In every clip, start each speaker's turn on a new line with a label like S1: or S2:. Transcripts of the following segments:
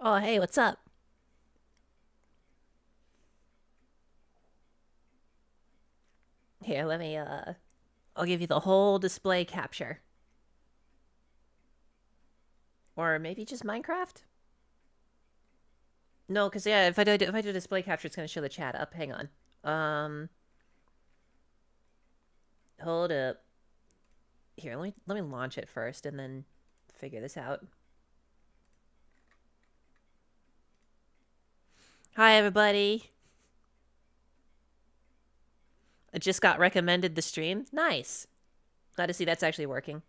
S1: Oh, hey, what's up? Here, I'll give you the whole display capture. Or maybe just Minecraft? No, because yeah, if I do display capture, it's gonna show the chat up. Hang on. Um, hold up. Here, let me launch it first, and then figure this out. Hi, everybody. I just got recommended the stream. Nice. Glad to see that's actually working.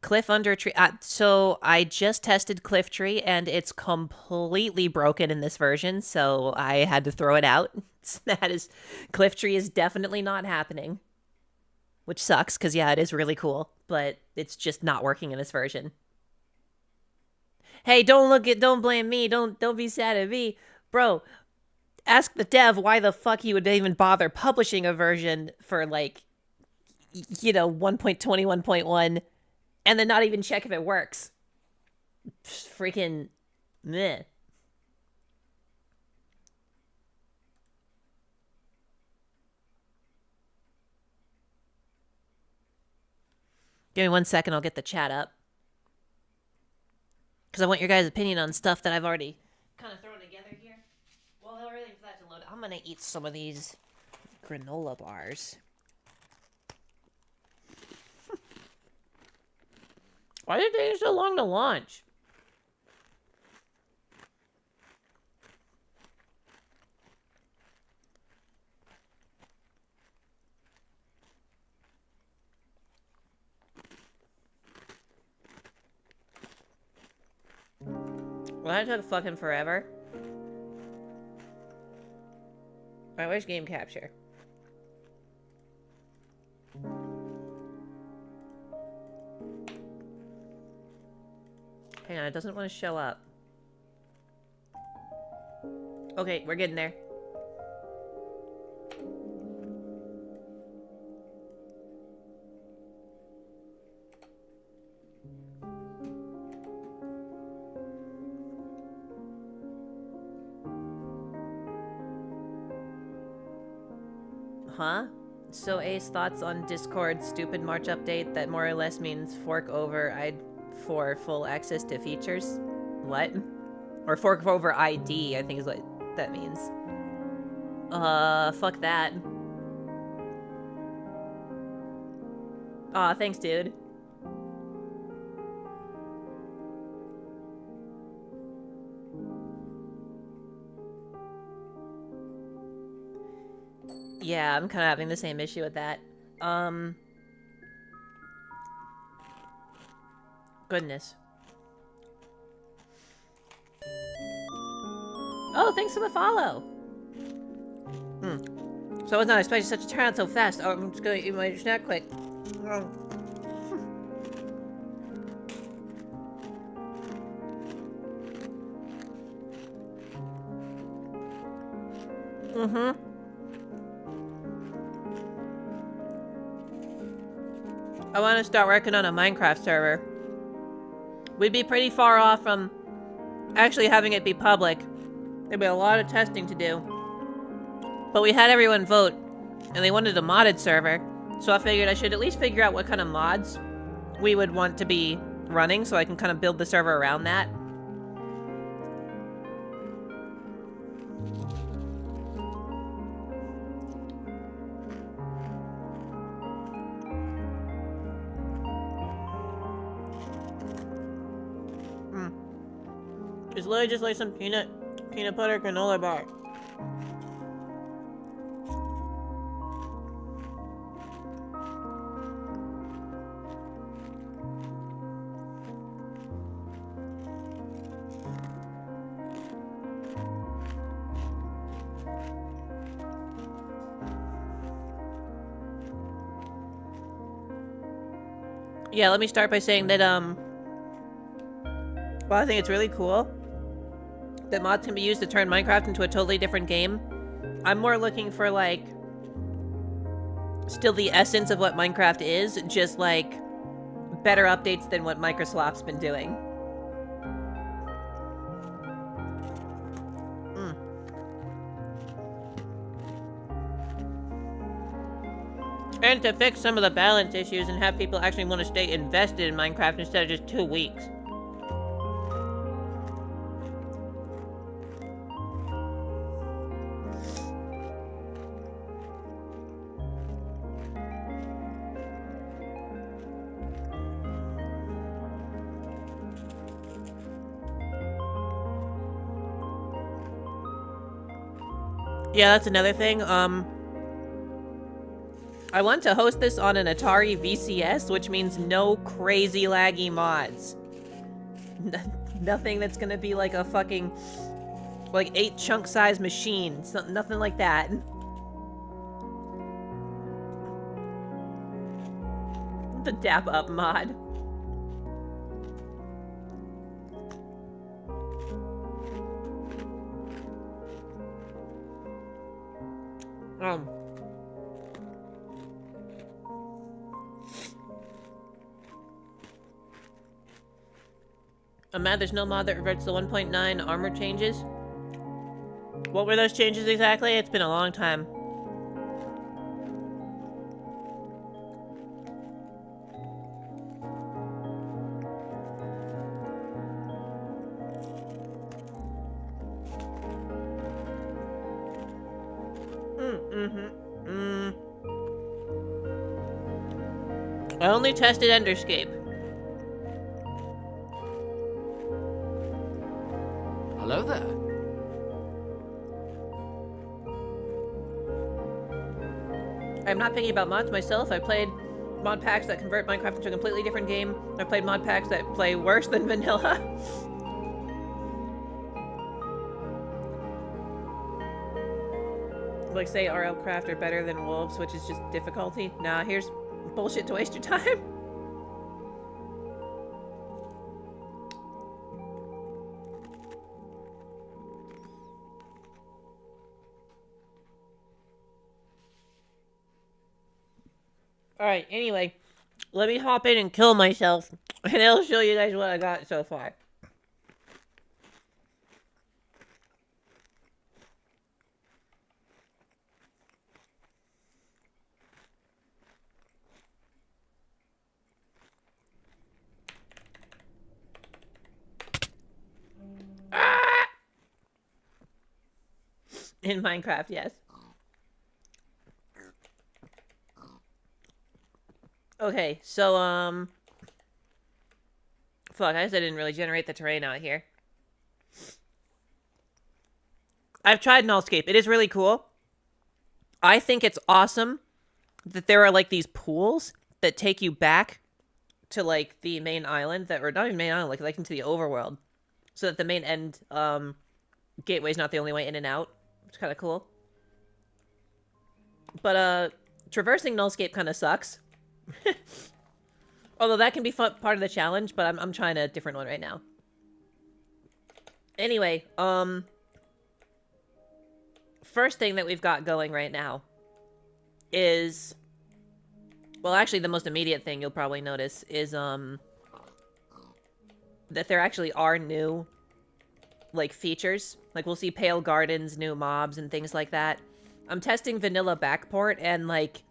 S1: Cliff under tree. So I just tested Cliff Tree, and it's completely broken in this version. So I had to throw it out. That is, Cliff Tree is definitely not happening, which sucks because yeah, it is really cool, but it's just not working in this version. Hey, don't blame me. Don't be sad at me, bro. Ask the dev why the fuck he would even bother publishing a version for like, 1.21.1, and then not even check if it works. Freaking meh. Give me 1 second, I'll get the chat up. Because I want your guys' opinion on stuff that I've already kind of thrown together here. Well, everything for that to load, I'm gonna eat some of these granola bars. Why did it take so long to launch? Well, that took fucking forever. Alright, where's game capture? Hang on, it doesn't want to show up. Okay, we're getting there. Huh? So Ace, thoughts on Discord's stupid March update that more or less means fork over for full access to features? What? Or fork over ID, I think is what that means. Fuck that. Aw, thanks, dude. Yeah, I'm kind of having the same issue with that. Goodness. Oh, thanks for the follow. So I was not expecting such a turnout so fast. Oh, I'm just gonna eat my snack quick. I want to start working on a Minecraft server. We'd be pretty far off from actually having it be public. There'd be a lot of testing to do. But we had everyone vote, and they wanted a modded server, so I figured I should at least figure out what kind of mods we would want to be running, so I can kind of build the server around that. It's literally just like some peanut butter granola bar. Yeah, let me start by saying that, well, I think it's really cool that mods can be used to turn Minecraft into a totally different game. I'm more looking for, like, still the essence of what Minecraft is, just, like, better updates than what Microsoft's been doing. And to fix some of the balance issues and have people actually want to stay invested in Minecraft instead of just 2 weeks. Yeah, that's another thing. I want to host this on an Atari VCS, which means no crazy laggy mods. Nothing that's gonna be like a fucking, like 8 chunk size machine. Nothing like that. The dap up mod. I'm mad there's no mod that reverts the 1.9 armor changes. What were those changes exactly? It's been a long time. I only tested Enderscape.
S2: Hello there.
S1: I'm not picky about mods myself. I played mod packs that convert Minecraft into a completely different game. I played mod packs that play worse than vanilla. Like, say RL Craft are better than Wolves, which is just difficulty. Nah, here's bullshit to waste your time. Alright, anyway, let me hop in and kill myself, and I'll show you guys what I got so far. Ah! In Minecraft, yes. Okay, so, fuck, I guess I didn't really generate the terrain out here. I've tried Nullscape. It is really cool. I think it's awesome that there are, like, these pools that take you back to, like, the main island, or not even main island, like into the overworld. So that the main end, gateway is not the only way in and out. It's kind of cool. But, traversing Nullscape kind of sucks. Although that can be part of the challenge, but I'm trying a different one right now. Anyway, first thing that we've got going right now is, well, actually the most immediate thing you'll probably notice is, that there actually are new, like, features. Like, we'll see pale gardens, new mobs, and things like that. I'm testing vanilla backport, and, like,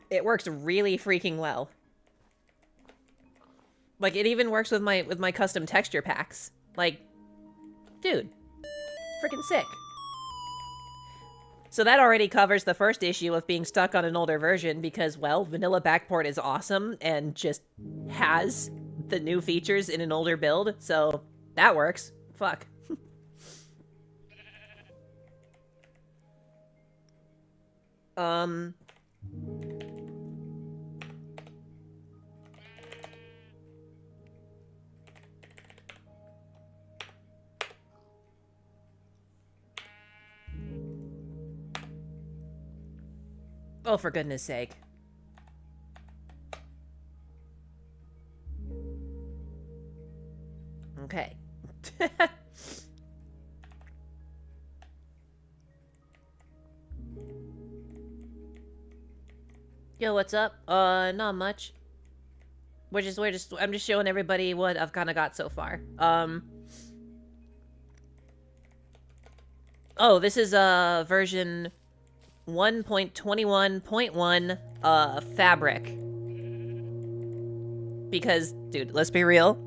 S1: it works really freaking well. Like, it even works with my custom texture packs. Like, dude, freaking sick. So that already covers the first issue of being stuck on an older version because, well, vanilla backport is awesome and just has the new features in an older build, so that works. Fuck. Oh, for goodness sake. Okay. Yo, what's up? Not much. I'm just showing everybody what I've kind of got so far. Oh, this is version 1.21.1 fabric. Because, dude, let's be real.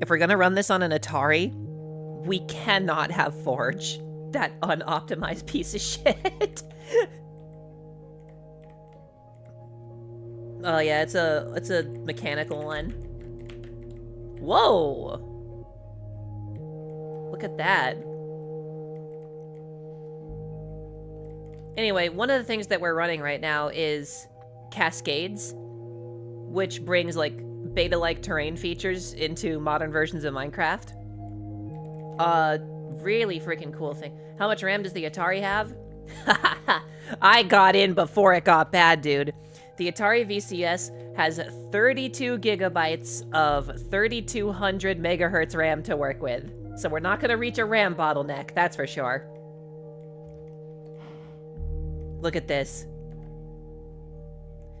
S1: If we're gonna run this on an Atari, we cannot have Forge. That unoptimized piece of shit. Oh yeah, it's a mechanical one. Whoa! Look at that. Anyway, one of the things that we're running right now is Cascades, which brings like beta-like terrain features into modern versions of Minecraft. Really freaking cool thing. How much RAM does the Atari have? I got in before it got bad, dude. The Atari VCS has 32 gigabytes of 3200 megahertz RAM to work with. So we're not gonna reach a RAM bottleneck, that's for sure. Look at this.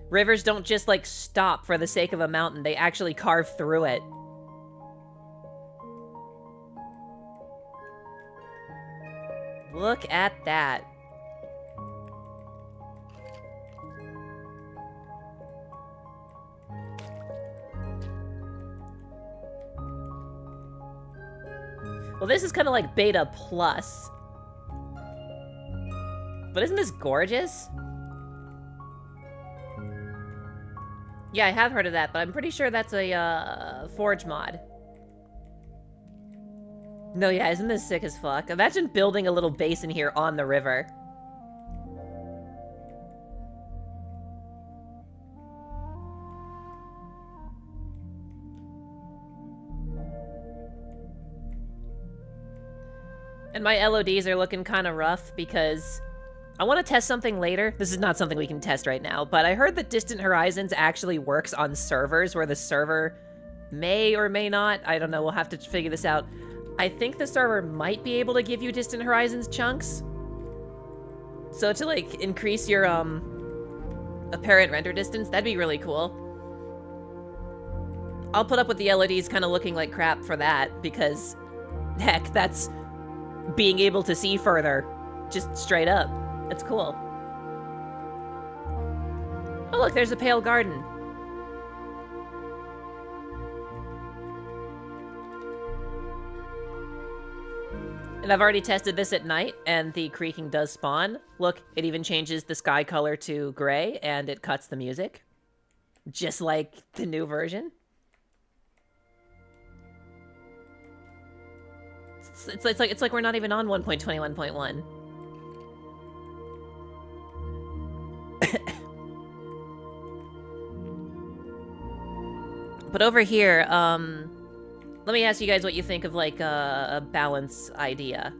S1: Rivers don't just, like, stop for the sake of a mountain. They actually carve through it. Look at that. Well, this is kind of like beta plus. But isn't this gorgeous? Yeah, I have heard of that, but I'm pretty sure that's a Forge mod. No, yeah, isn't this sick as fuck? Imagine building a little base in here on the river. And my LODs are looking kind of rough because I want to test something later. This is not something we can test right now, but I heard that Distant Horizons actually works on servers where the server may or may not. I don't know. We'll have to figure this out. I think the server might be able to give you Distant Horizons chunks. So to, like, increase your, apparent render distance, that'd be really cool. I'll put up with the LODs kind of looking like crap for that, because, heck, that's being able to see further. Just straight up. That's cool. Oh, look, there's a pale garden. And I've already tested this at night, and the creaking does spawn. Look, it even changes the sky color to gray, and it cuts the music. Just like the new version. It's like we're not even on 1.21.1. But over here, let me ask you guys what you think of, like, a balance idea.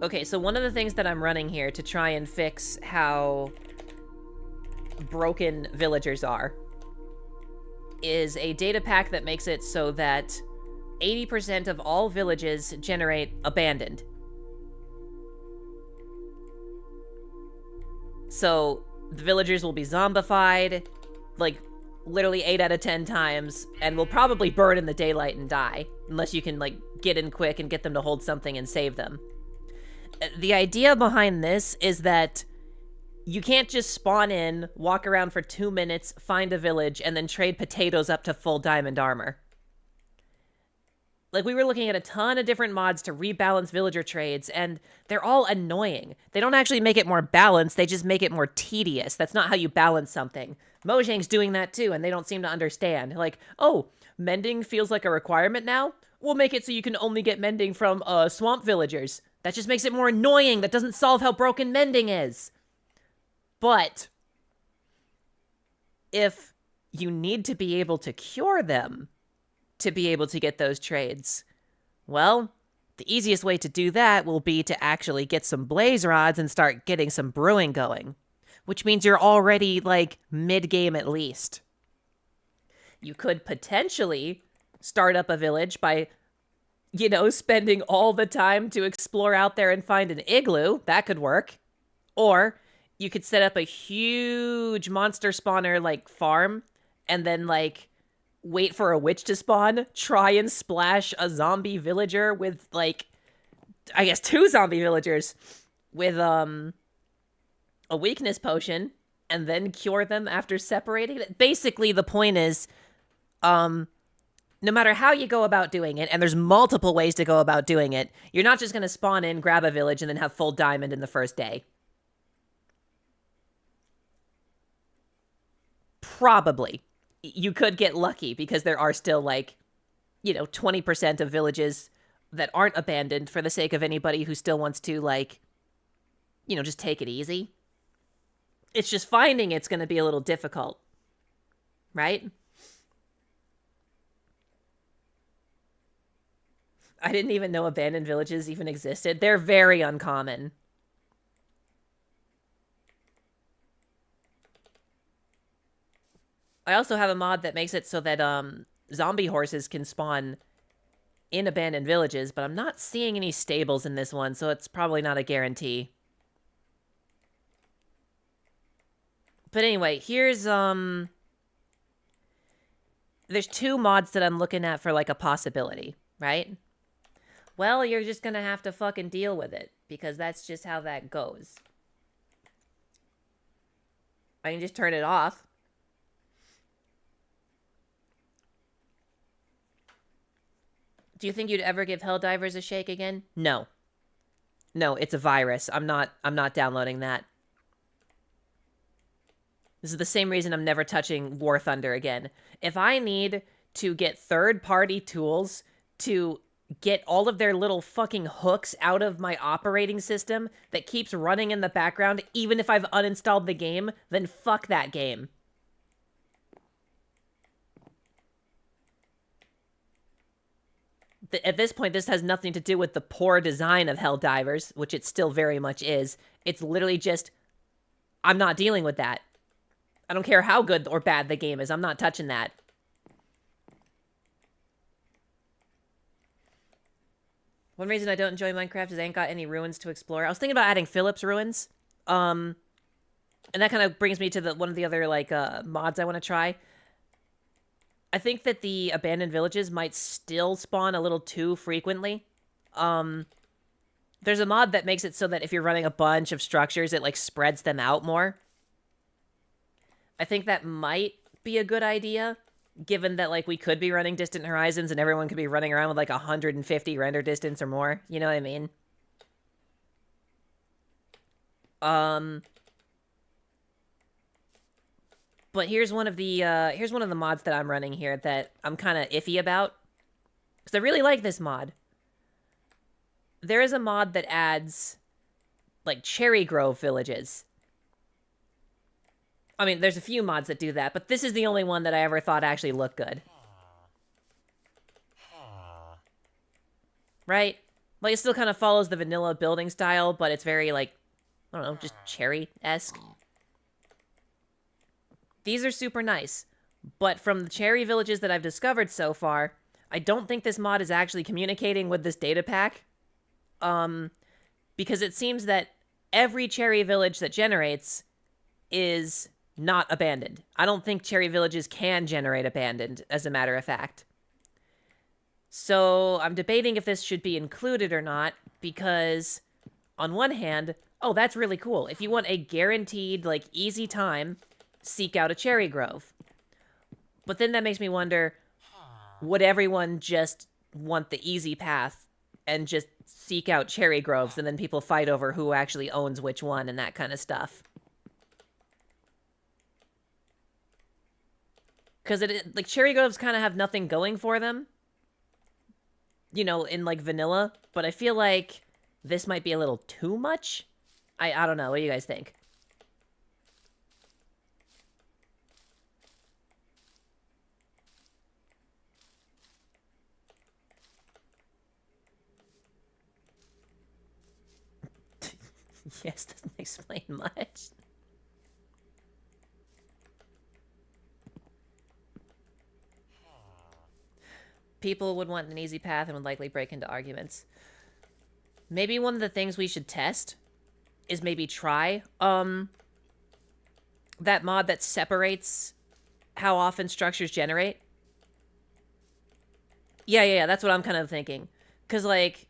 S1: Okay, so one of the things that I'm running here to try and fix how broken villagers are is a data pack that makes it so that 80% of all villages generate abandoned. So the villagers will be zombified, like, literally 8 out of 10 times, and will probably burn in the daylight and die, unless you can, like, get in quick and get them to hold something and save them. The idea behind this is that you can't just spawn in, walk around for 2 minutes, find a village, and then trade potatoes up to full diamond armor. Like, we were looking at a ton of different mods to rebalance villager trades, and they're all annoying. They don't actually make it more balanced, they just make it more tedious. That's not how you balance something. Mojang's doing that too, and they don't seem to understand. Like, oh, mending feels like a requirement now? We'll make it so you can only get mending from, swamp villagers. That just makes it more annoying. That doesn't solve how broken mending is. But if you need to be able to cure them to be able to get those trades, well, the easiest way to do that will be to actually get some blaze rods and start getting some brewing going, which means you're already, like, mid-game at least. You could potentially start up a village by, you know, spending all the time to explore out there and find an igloo. That could work. Or you could set up a huge monster spawner, like, farm, and then, like, wait for a witch to spawn, try and splash a zombie villager with, like, I guess 2 zombie villagers with, a weakness potion and then cure them after separating it. Basically, the point is, no matter how you go about doing it, and there's multiple ways to go about doing it, you're not just going to spawn in, grab a village, and then have full diamond in the first day. Probably. You could get lucky because there are still, like, 20% of villages that aren't abandoned for the sake of anybody who still wants to, like, just take it easy. It's just finding it's going to be a little difficult. Right? I didn't even know abandoned villages even existed. They're very uncommon. I also have a mod that makes it so that zombie horses can spawn in abandoned villages, but I'm not seeing any stables in this one, so it's probably not a guarantee. But anyway, here's there's 2 mods that I'm looking at for, like, a possibility, right? Well, you're just gonna have to fucking deal with it, because that's just how that goes. I can just turn it off. Do you think you'd ever give Helldivers a shake again? No. No, it's a virus. I'm not downloading that. This is the same reason I'm never touching War Thunder again. If I need to get third-party tools to get all of their little fucking hooks out of my operating system that keeps running in the background, even if I've uninstalled the game, then fuck that game. At this point, this has nothing to do with the poor design of Helldivers, which it still very much is. It's literally just, I'm not dealing with that. I don't care how good or bad the game is. I'm not touching that. One reason I don't enjoy Minecraft is I ain't got any ruins to explore. I was thinking about adding Philip's ruins. And that kind of brings me to one of the other, like, mods I want to try. I think that the abandoned villages might still spawn a little too frequently. There's a mod that makes it so that if you're running a bunch of structures, it, like, spreads them out more. I think that might be a good idea, given that, like, we could be running Distant Horizons and everyone could be running around with, like, 150 render distance or more. You know what I mean? But here's one of the mods that I'm running here that I'm kind of iffy about. Because I really like this mod. There is a mod that adds, like, cherry grove villages. I mean, there's a few mods that do that, but this is the only one that I ever thought actually looked good. Right? Like, it still kind of follows the vanilla building style, but it's very, like, I don't know, just cherry-esque. These are super nice, but from the cherry villages that I've discovered so far, I don't think this mod is actually communicating with this data pack. Because it seems that every cherry village that generates is not abandoned. I don't think cherry villages can generate abandoned, as a matter of fact. So I'm debating if this should be included or not, because on one hand, oh, that's really cool. If you want a guaranteed, like, easy time, seek out a cherry grove. But then that makes me wonder, would everyone just want the easy path and just seek out cherry groves, and then people fight over who actually owns which one and that kind of stuff? Because like, cherry groves kind of have nothing going for them, you know, in, like, vanilla, but I feel like this might be a little too much. I don't know. What do you guys think? Yes, doesn't explain much. People would want an easy path and would likely break into arguments. Maybe one of the things we should test is maybe try that mod that separates how often structures generate. Yeah, that's what I'm kind of thinking. Because, like,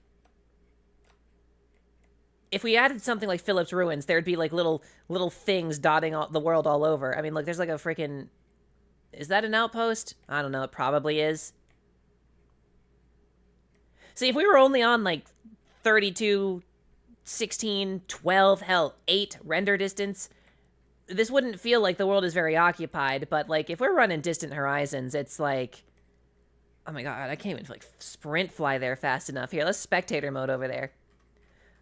S1: if we added something like Philip's Ruins, there'd be like little things dotting the world all over. I mean, look, there's like a freaking... Is that an outpost? I don't know. It probably is. See, if we were only on like 32, 16, 12, hell, 8 render distance, this wouldn't feel like the world is very occupied. But like, if we're running Distant Horizons, it's like... Oh my god, I can't even like sprint fly there fast enough. Here, let's spectator mode over there.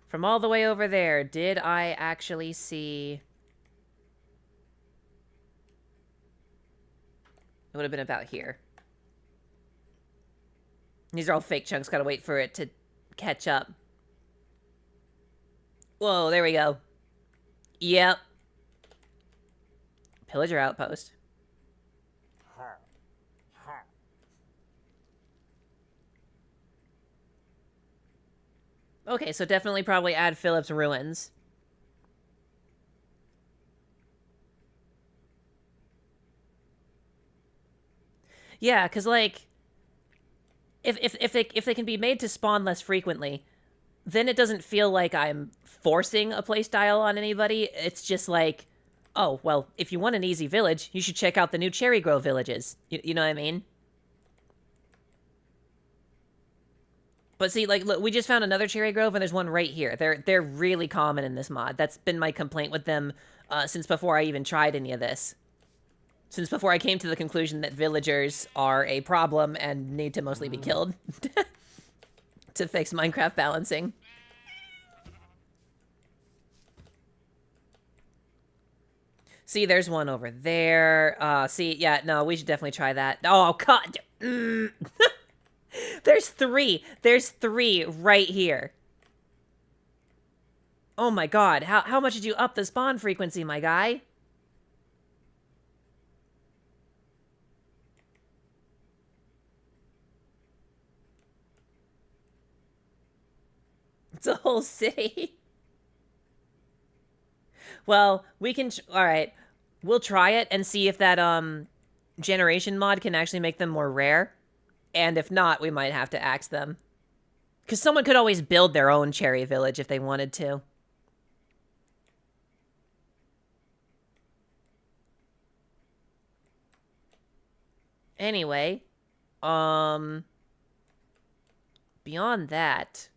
S1: From all the way over there, did I actually see... It would have been about here. These are all fake chunks, gotta wait for it to catch up. Whoa, there we go. Yep. Pillager outpost. Okay, so definitely probably add Philip's Ruins. Yeah, because, like, if they can be made to spawn less frequently, then it doesn't feel like I'm forcing a playstyle on anybody. It's just like, oh, well, if you want an easy village, you should check out the new Cherry Grove villages. You know what I mean? But see, like, look, we just found another Cherry Grove, and there's one right here. They're really common in this mod. That's been my complaint with them since before I even tried any of this. Since before I came to the conclusion that villagers are a problem and need to mostly be killed to fix Minecraft balancing. See, there's one over there. See, yeah, no, we should definitely try that. Oh, God. There's 3. There's 3 right here. Oh my god, how much did you up the spawn frequency, my guy? It's a whole city. Well, we can... Alright, we'll try it and see if that, generation mod can actually make them more rare. And if not, we might have to axe them. Because someone could always build their own cherry village if they wanted to. Anyway, beyond that,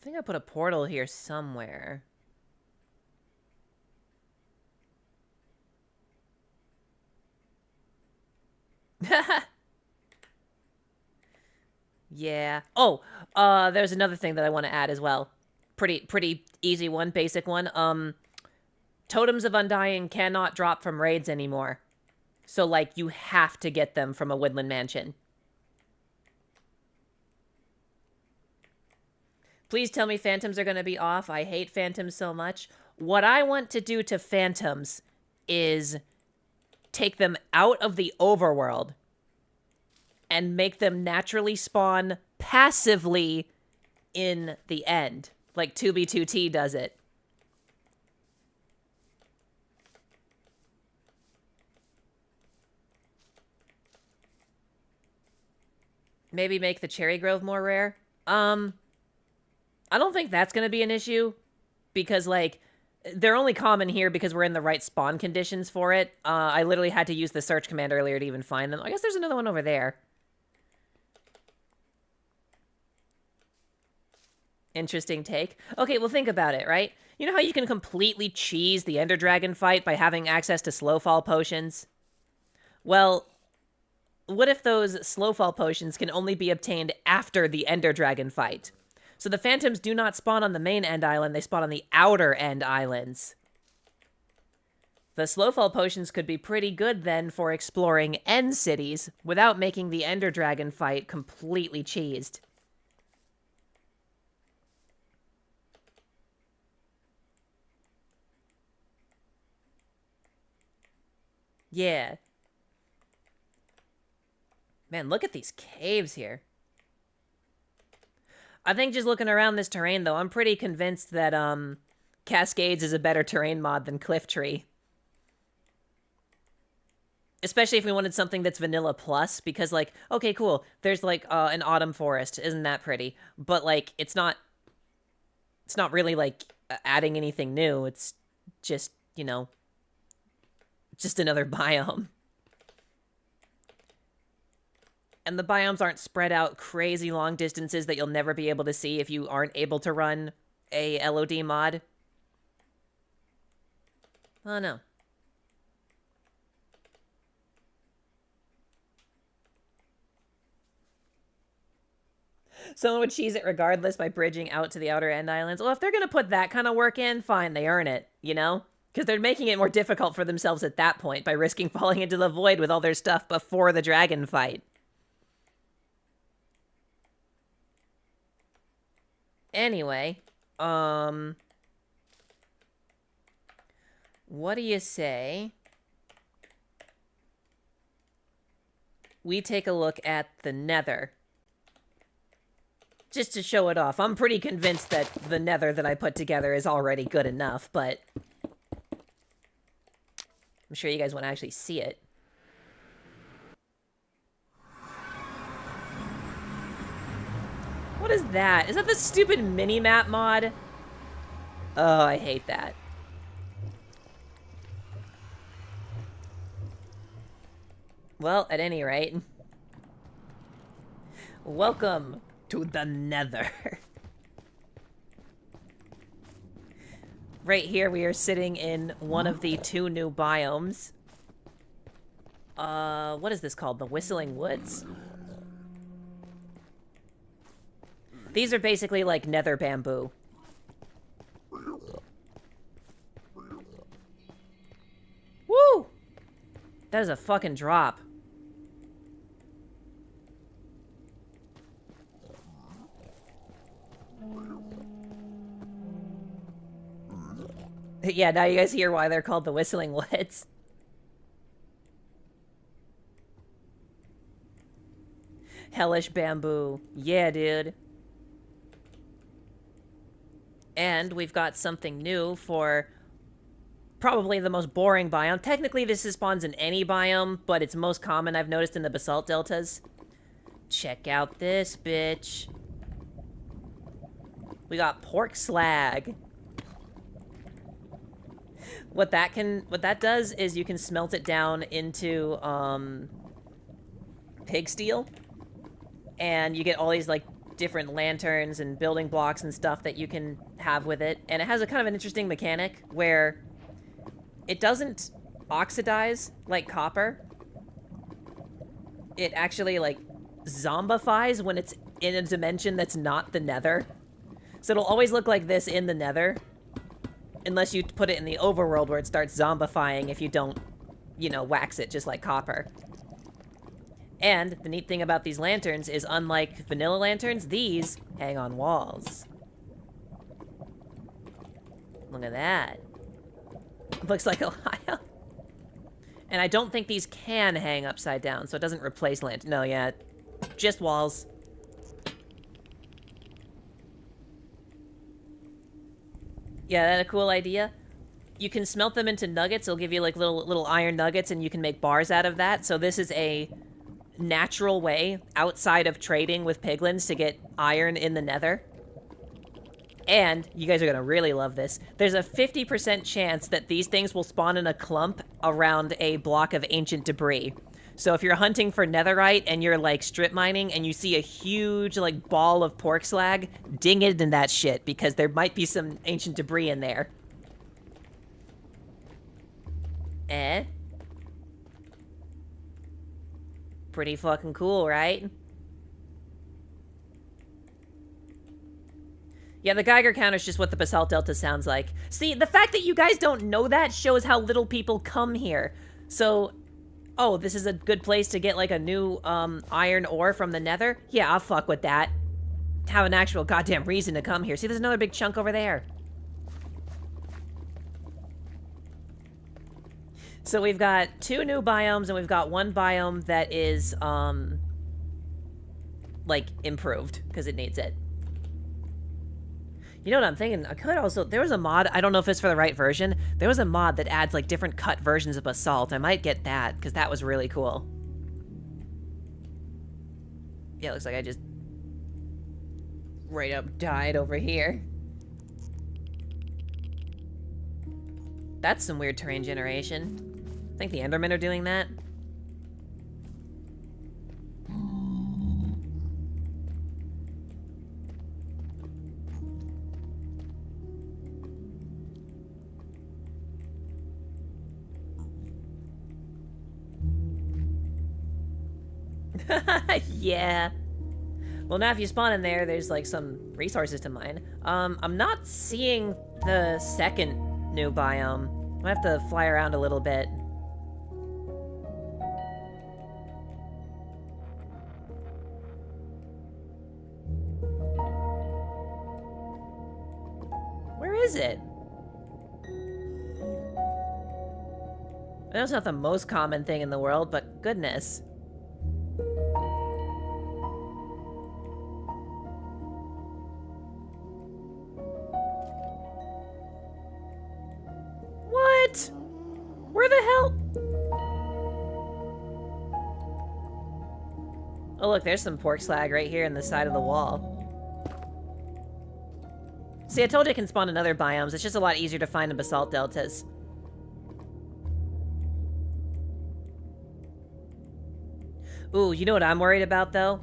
S1: I think I put a portal here somewhere. Yeah. Oh, there's another thing that I want to add as well. Pretty easy one, basic one. Totems of Undying cannot drop from raids anymore. So, like, you have to get them from a woodland mansion. Please tell me phantoms are going to be off. I hate phantoms so much. What I want to do to phantoms is take them out of the overworld and make them naturally spawn passively in the end. Like 2B2T does it. Maybe make the Cherry Grove more rare. I don't think that's going to be an issue. Because, like, they're only common here because we're in the right spawn conditions for it. I literally had to use the search command earlier to even find them. I guess there's another one over there. Interesting take. Okay, well, think about it, right? You know how you can completely cheese the Ender Dragon fight by having access to slowfall potions? Well, what if those slowfall potions can only be obtained after the Ender Dragon fight? So the phantoms do not spawn on the main end island, they spawn on the outer end islands. The slowfall potions could be pretty good then for exploring end cities without making the Ender Dragon fight completely cheesed. Yeah. Man, look at these caves here. I think just looking around this terrain, though, I'm pretty convinced that, Cascades is a better terrain mod than Cliff Tree. Especially if we wanted something that's vanilla plus, because, like, okay, cool, there's, like, an autumn forest, isn't that pretty? But, like, it's not... It's not really, like, adding anything new. It's just, you know, just another biome. And the biomes aren't spread out crazy long distances that you'll never be able to see if you aren't able to run a LOD mod. Oh, no. Someone would cheese it regardless by bridging out to the outer end islands. Well, if they're going to put that kind of work in, fine, they earn it, you know? Because they're making it more difficult for themselves at that point by risking falling into the void with all their stuff before the dragon fight. Anyway, what do you say we take a look at the Nether? Just to show it off. I'm pretty convinced that the Nether that I put together is already good enough, but I'm sure you guys want to actually see it. What is that? Is that the stupid mini-map mod? Oh, I hate that. Well, at any rate, welcome to the Nether. Right here, we are sitting in one of the 2 new biomes. What is this called? The Whistling Woods? These are basically like nether bamboo. Woo! That is a fucking drop. Yeah, now you guys hear why they're called the Whistling Woods. Hellish bamboo. Yeah, dude. And we've got something new for probably the most boring biome. Technically, this spawns in any biome, but it's most common, I've noticed, in the basalt deltas. Check out this, bitch. We got pork slag. What that does is you can smelt it down into, pig steel. And you get all these, like, different lanterns and building blocks and stuff that you can have with it. And it has a kind of an interesting mechanic where it doesn't oxidize like copper. It actually, like, zombifies when it's in a dimension that's not the Nether. So it'll always look like this in the Nether. Unless you put it in the overworld where it starts zombifying if you don't, you know, wax it just like copper. And the neat thing about these lanterns is, unlike vanilla lanterns, these hang on walls. Look at that. Looks like Ohio. And I don't think these can hang upside down, so it doesn't replace lanterns. No, yeah, just walls. Yeah, that a cool idea? You can smelt them into nuggets. It'll give you like little iron nuggets, and you can make bars out of that. So this is a natural way outside of trading with piglins to get iron in the Nether. And you guys are gonna really love this. There's a 50% chance that these things will spawn in a clump around a block of ancient debris. So if you're hunting for netherite and you're like strip mining and you see a huge like ball of pork slag, ding it in that shit, because there might be some ancient debris in there. Pretty fucking cool, right? Yeah, the Geiger counter is just what the basalt delta sounds like. See, the fact that you guys don't know that shows how little people come here. So, oh, this is a good place to get like a new iron ore from the Nether? Yeah, I'll fuck with that. Have an actual goddamn reason to come here. See, there's another big chunk over there. So we've got 2 new biomes, and we've got 1 biome that is, like, improved, because it needs it. You know what I'm thinking? I could also... There was a mod, I don't know if it's for the right version, there was a mod that adds, like, different cut versions of basalt. I might get that, because that was really cool. Yeah, it looks like I just... right up died over here. That's some weird terrain generation. I think the Endermen are doing that. Yeah. Well, now if you spawn in there, there's like some resources to mine. I'm not seeing the second new biome. I'm gonna have to fly around a little bit. Where is it? I know it's not the most common thing in the world, but goodness. What? Where the hell? Oh look, there's some pork slag right here in the side of the wall. See, I told you I can spawn in other biomes. It's just a lot easier to find in basalt deltas. Ooh, you know what I'm worried about, though?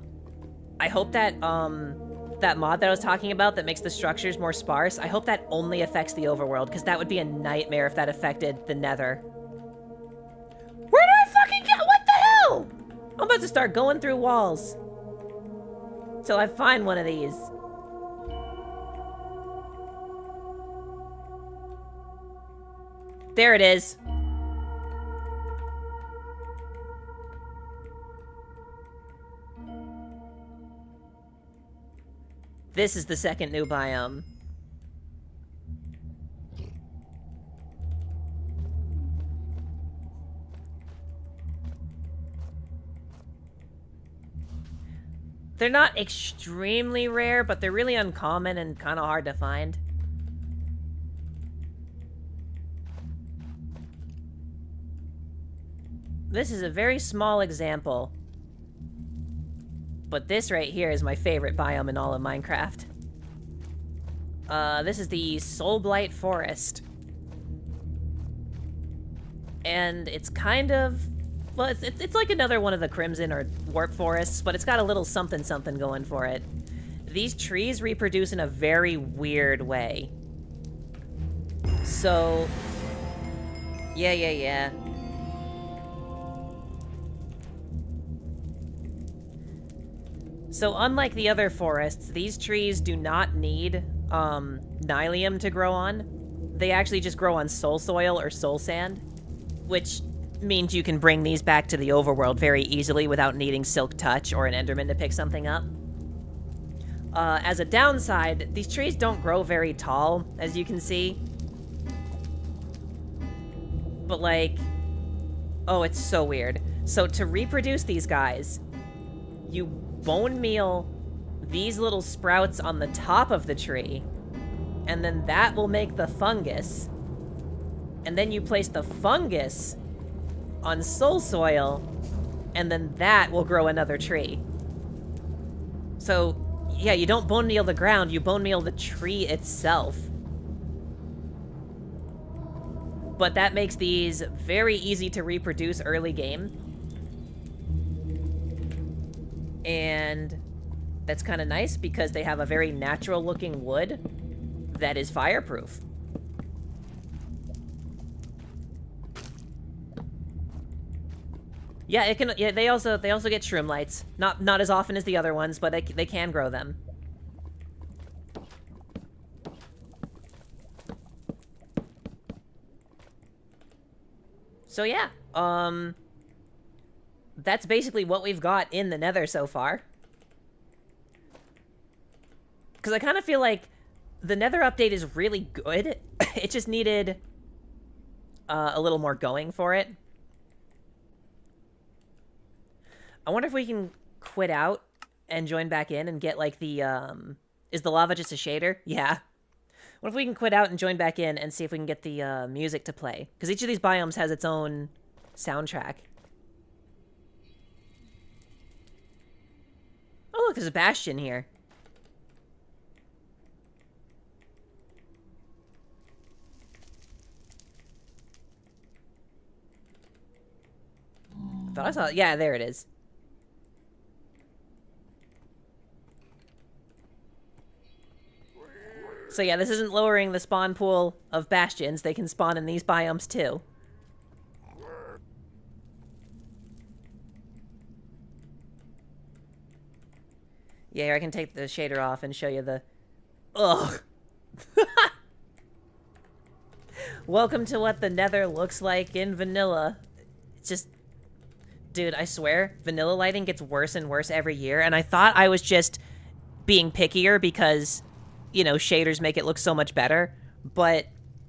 S1: I hope that, that mod that I was talking about that makes the structures more sparse, I hope that only affects the overworld, because that would be a nightmare if that affected the Nether. Where do I fucking get? What the hell? I'm about to start going through walls. Till I find one of these. There it is. This is the second new biome. They're not extremely rare, but they're really uncommon and kind of hard to find. This is a very small example, but this right here is my favorite biome in all of Minecraft. This is the Soulblight Forest. And it's kind of... well, it's like another one of the Crimson or Warp Forests, but it's got a little something-something going for it. These trees reproduce in a very weird way. So... Yeah. So unlike the other forests, these trees do not need nylium to grow on. They actually just grow on soul soil or soul sand, which means you can bring these back to the overworld very easily without needing Silk Touch or an Enderman to pick something up. As a downside, these trees don't grow very tall, as you can see. But like, oh, it's so weird. So to reproduce these guys, you bone meal these little sprouts on the top of the tree, and then that will make the fungus. And then you place the fungus on soul soil, and then that will grow another tree. So, yeah, you don't bone meal the ground, you bone meal the tree itself. But that makes these very easy to reproduce early game. And that's kind of nice because they have a very natural looking wood that is fireproof. Yeah, it can. Yeah, they also get shroom lights. Not as often as the other ones, but they can grow them. So yeah, that's basically what we've got in the Nether so far. Because I kind of feel like the Nether update is really good. It just needed a little more going for it. I wonder if we can quit out and join back in and get, like, the, is the lava just a shader? Yeah. What if we can quit out and join back in and see if we can get the, music to play? Because each of these biomes has its own soundtrack. Oh, look, there's a bastion here. Thought I saw it. Yeah, there it is. So yeah, this isn't lowering the spawn pool of bastions. They can spawn in these biomes too. Yeah, here I can take the shader off and show you the... Ugh! Welcome to what the Nether looks like in vanilla. It's just... Dude, I swear, vanilla lighting gets worse and worse every year, and I thought I was just being pickier because, you know, shaders make it look so much better. But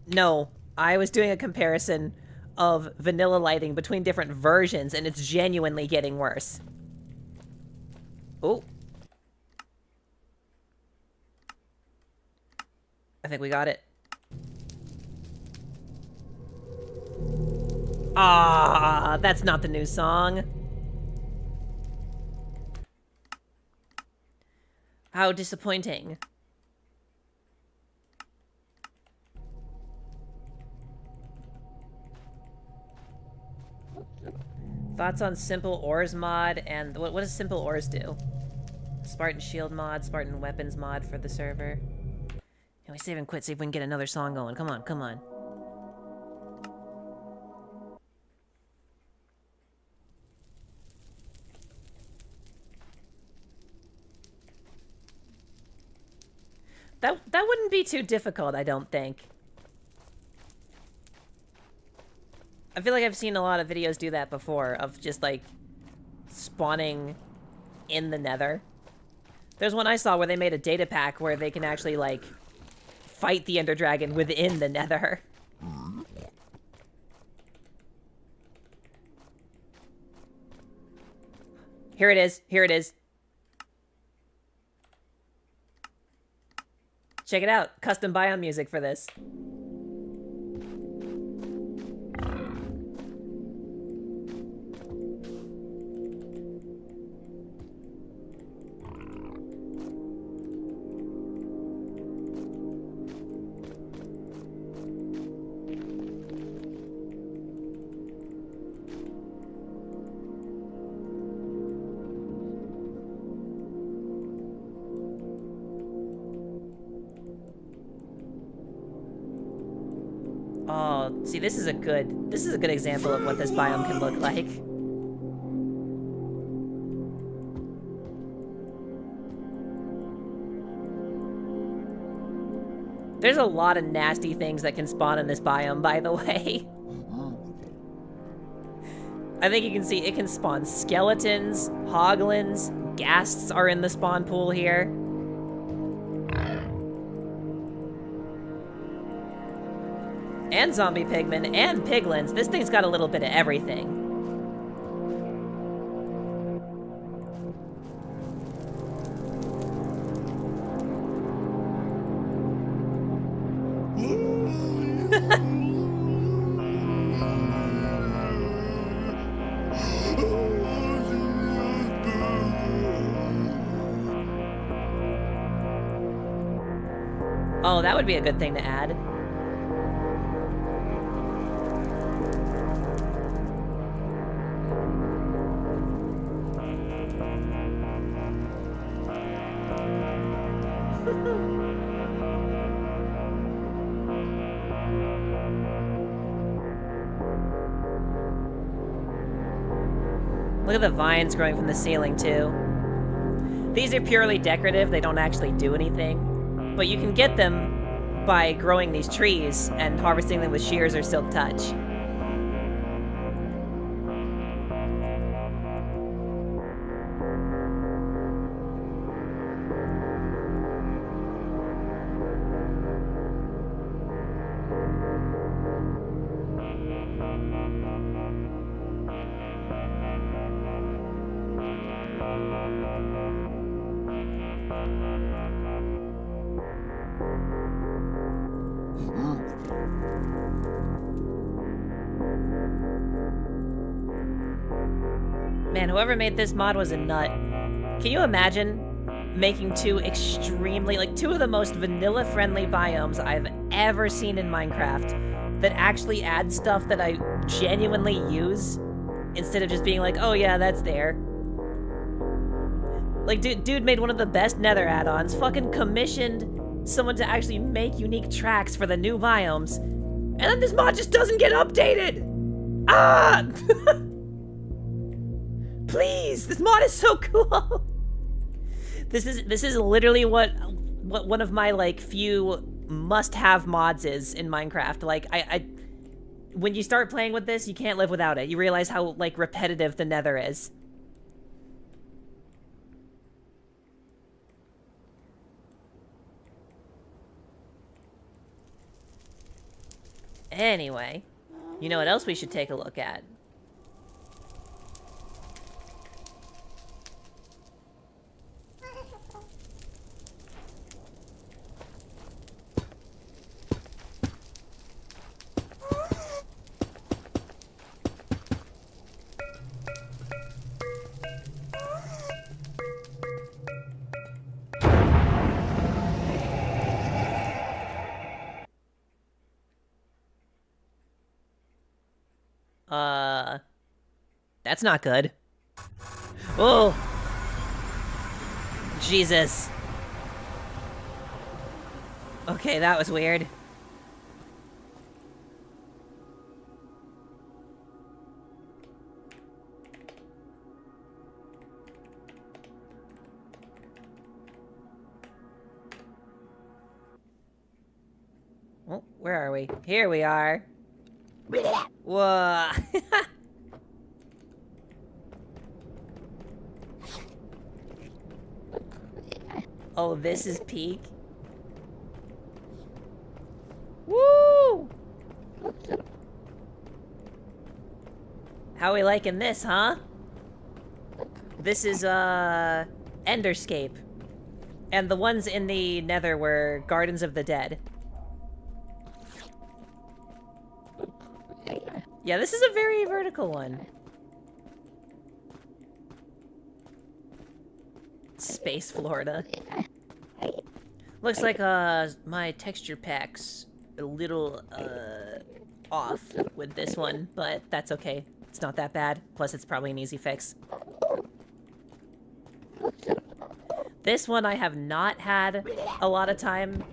S1: no, I was doing a comparison of vanilla lighting between different versions, and it's genuinely getting worse. Oh. I think we got it. Ah, that's not the new song. How disappointing. Thoughts on Simple Ores mod and what does Simple Ores do? Spartan Shield mod, Spartan Weapons mod for the server. Can we save and quit? See if we can get another song going. Come on, come on. That wouldn't be too difficult, I don't think. I feel like I've seen a lot of videos do that before, of just, like, spawning in the Nether. There's one I saw where they made a data pack where they can actually, like, fight the Ender Dragon within the Nether. Here it is. Here it is. Check it out. Custom biome music for this. Oh, see, this is a good example of what this biome can look like. There's a lot of nasty things that can spawn in this biome, by the way. I think you can see it can spawn skeletons, hoglins, ghasts are in the spawn pool here. And zombie pigmen, and piglins. This thing's got a little bit of everything. Oh, that would be a good thing to add. Look at the vines growing from the ceiling, too. These are purely decorative, they don't actually do anything. But you can get them by growing these trees and harvesting them with shears or silk touch. Man, whoever made this mod was a nut. Can you imagine making two extremely, like, two of the most vanilla-friendly biomes I've ever seen in Minecraft that actually add stuff that I genuinely use? instead of just being like, oh yeah, that's there. Like, dude made one of the best Nether add-ons, fucking commissioned someone to actually make unique tracks for the new biomes, and then this mod just doesn't get updated! Ah! Please, this mod is so cool! This is literally what one of my, like, few must-have mods is in Minecraft. Like, when you start playing with this, you can't live without it. You realize how, like, repetitive the Nether is. Anyway, you know what else we should take a look at? That's not good. Oh! Jesus. Okay, that was weird. Oh, where are we? Here we are. Whoa. Oh, this is peak. Woo! How are we liking this, huh? This is, Enderscape. And the ones in the Nether were Gardens of the Dead. Yeah, this is a very vertical one. Space Florida. Looks like, my texture pack's a little, off with this one, but that's okay. It's not that bad. Plus, it's probably an easy fix. This one I have not had a lot of time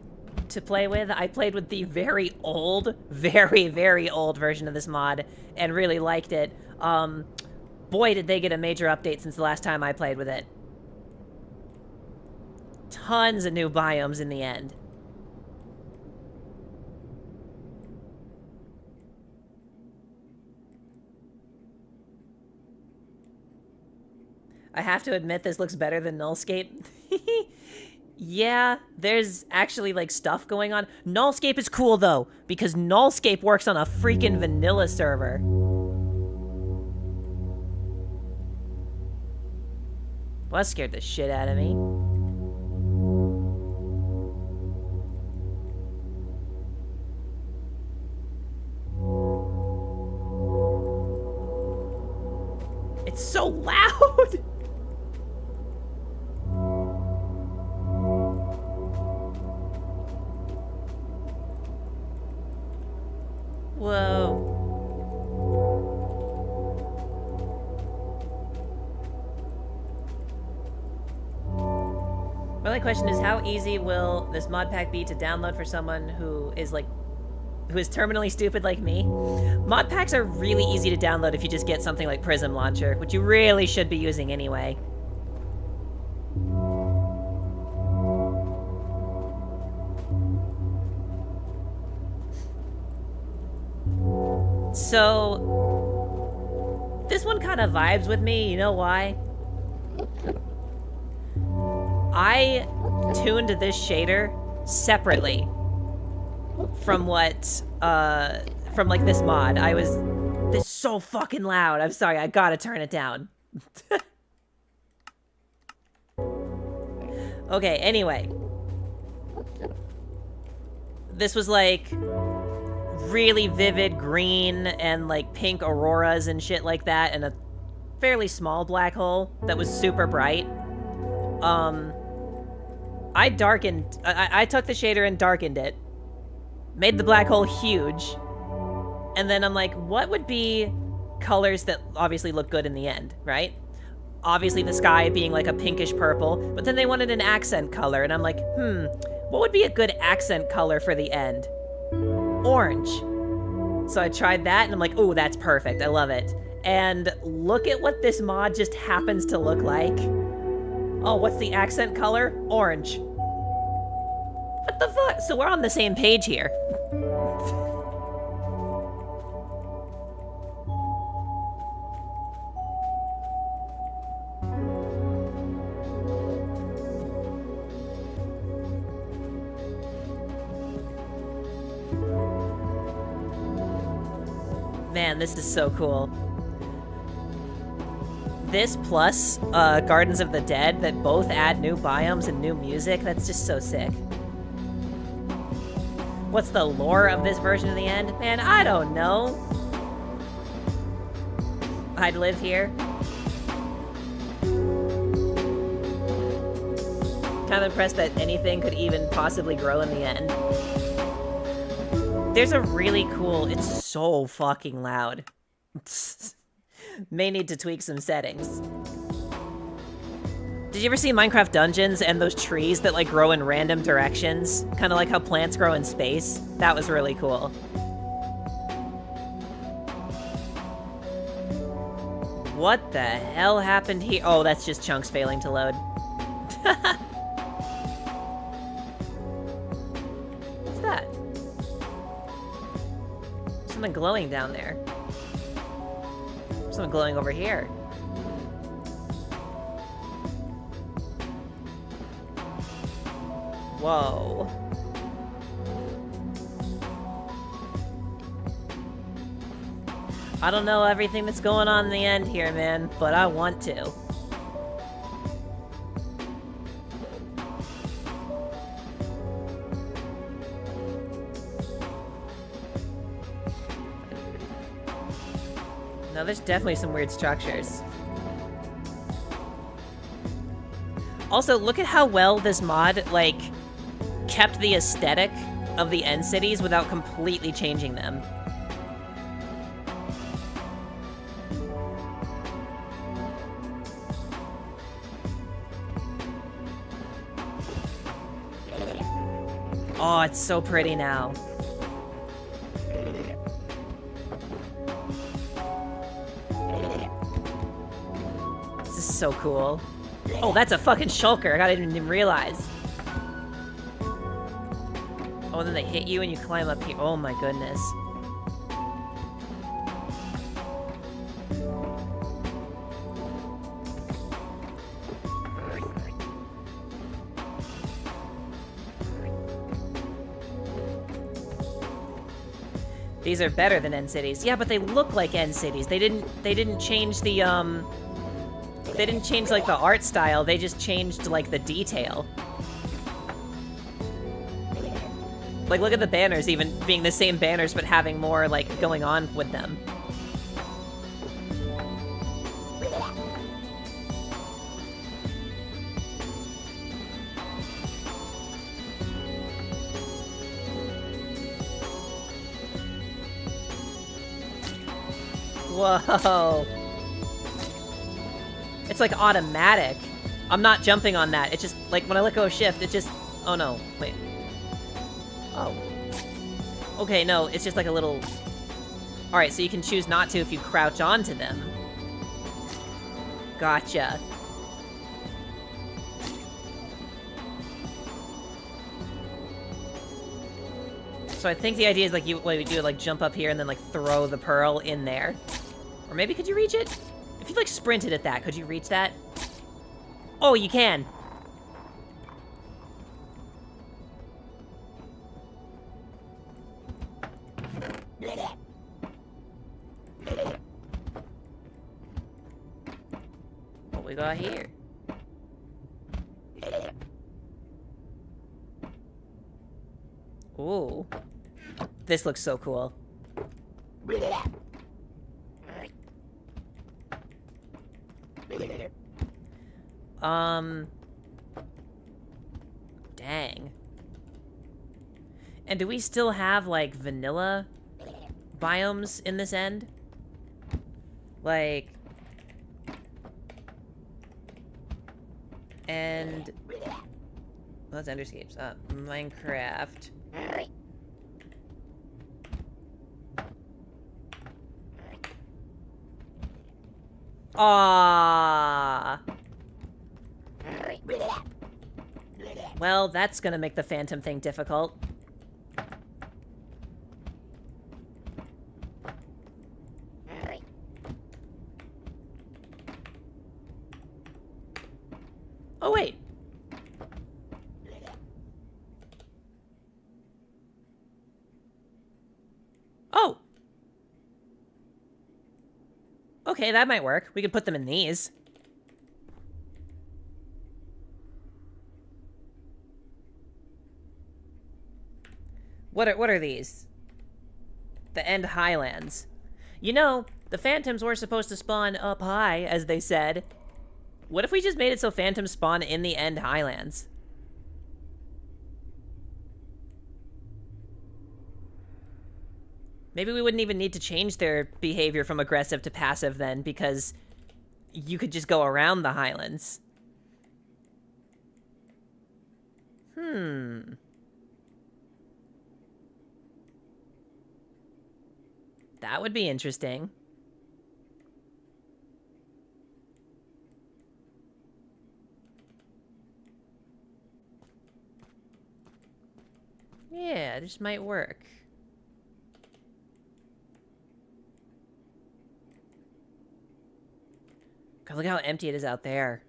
S1: to play with. I played with the very old, very old version of this mod and really liked it. Boy, did they get a major update since the last time I played with it. Tons of new biomes in the end. I have to admit this looks better than Nullscape. Yeah, there's actually, like, stuff going on. Nullscape is cool, though, because Nullscape works on a freaking vanilla server. Well, that scared the shit out of me. It's so loud! Whoa. My only question is, how easy will this mod pack be to download for someone who is terminally stupid like me? Mod packs are really easy to download if you just get something like Prism Launcher, which you really should be using anyway. So, this one kind of vibes with me, you know why? I tuned this shader separately from what, from, like, this mod. This is so fucking loud. I'm sorry, I gotta turn it down. Okay, anyway. This was, like, really vivid green and, like, pink auroras and shit like that, and a fairly small black hole that was super bright. I took the shader and darkened it, made the black hole huge, and then I'm like, what would be colors that obviously look good in the end, right? Obviously the sky being like a pinkish purple, but then they wanted an accent color, and I'm like, what would be a good accent color for the end? Orange. So I tried that, and I'm like, ooh, that's perfect, I love it. And look at what this mod just happens to look like. Oh, what's the accent color? Orange. What the fuck? So we're on the same page here. Man, this is so cool. This plus Gardens of the Dead that both add new biomes and new music, that's just so sick. What's the lore of this version of the end? Man, I don't know. I'd live here. Kind of impressed that anything could even possibly grow in the end. There's a really cool... It's so fucking loud. May need to tweak some settings. Did you ever see Minecraft Dungeons and those trees that, like, grow in random directions? Kind of like how plants grow in space? That was really cool. What the hell happened here? Oh, that's just chunks failing to load. What's that? Something glowing down there. Something glowing over here. Whoa. I don't know everything that's going on in the end here, man, but I want to. No, there's definitely some weird structures. Also, look at how well this mod, like, kept the aesthetic of the end cities without completely changing them. Oh, it's so pretty now. This is so cool. Oh, that's a fucking shulker. I didn't even realize. Oh, and then they hit you and you climb up here. Oh my goodness. These are better than end cities. Yeah, but they look like end cities. They didn't change the they didn't change like the art style. They just changed like the detail. Like, look at the banners even being the same banners but having more like going on with them. Whoa. It's like automatic. I'm not jumping on that. It's just like when I let go of shift, it just... Oh no, wait. Oh. Okay, no, it's just like a little... Alright, so you can choose not to if you crouch onto them. Gotcha. So I think the idea is like what you do, like jump up here and then like throw the pearl in there. Or maybe could you reach it? If you like sprinted at that, could you reach that? Oh, you can. What we got here? Ooh. This looks so cool. Dang. And do we still have, like, vanilla biomes in this end? Like... And... Well, that's Enderscapes. Minecraft. Ah. Well, that's gonna make the phantom thing difficult. Oh, wait. Oh! Okay, that might work. We could put them in these. What are these? The End Highlands. You know, the phantoms were supposed to spawn up high, as they said. What if we just made it so phantoms spawn in the End Highlands? Maybe we wouldn't even need to change their behavior from aggressive to passive then, because you could just go around the highlands. That would be interesting. Yeah, this might work. God, look how empty it is out there.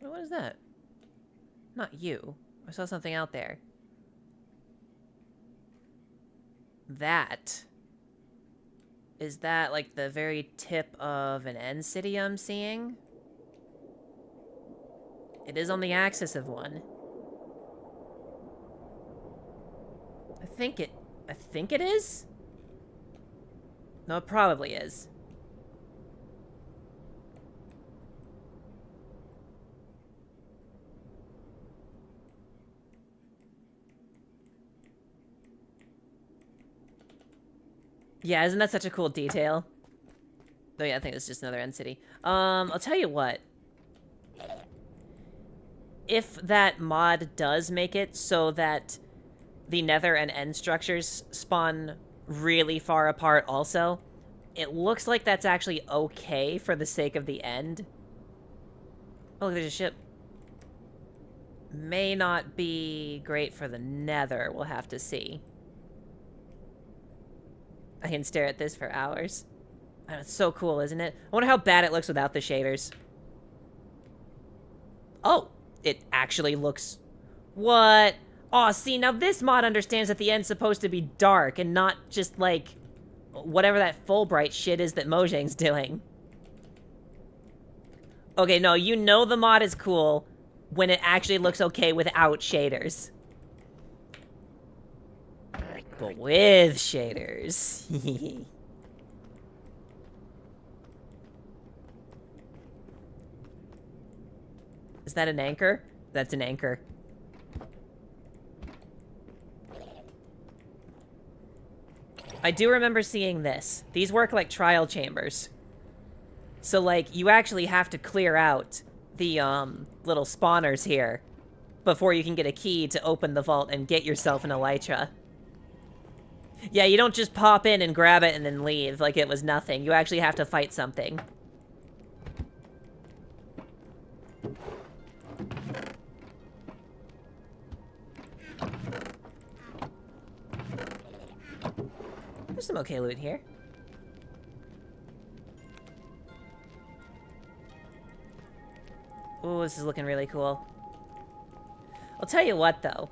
S1: What is that? Not you. I saw something out there. That. Is that, like, the very tip of an end city I'm seeing? It is on the axis of one. I think it is? No, it probably is. Yeah, isn't that such a cool detail? Oh yeah, I think it's just another end city. I'll tell you what. If that mod does make it so that the nether and end structures spawn really far apart also, it looks like that's actually okay for the sake of the end. Oh, look, there's a ship. May not be great for the nether, we'll have to see. I can stare at this for hours. Oh, it's so cool, isn't it? I wonder how bad it looks without the shaders. Oh, it actually looks... What? Oh, see, now this mod understands that the end's supposed to be dark and not just, like, whatever that Fulbright shit is that Mojang's doing. Okay, no, you know the mod is cool when it actually looks okay without shaders. But with shaders. Is that an anchor? That's an anchor. I do remember seeing this. These work like trial chambers. So, like, you actually have to clear out the, little spawners here before you can get a key to open the vault and get yourself an elytra. Yeah, you don't just pop in and grab it and then leave like it was nothing. You actually have to fight something. There's some okay loot here. Ooh, this is looking really cool. I'll tell you what, though.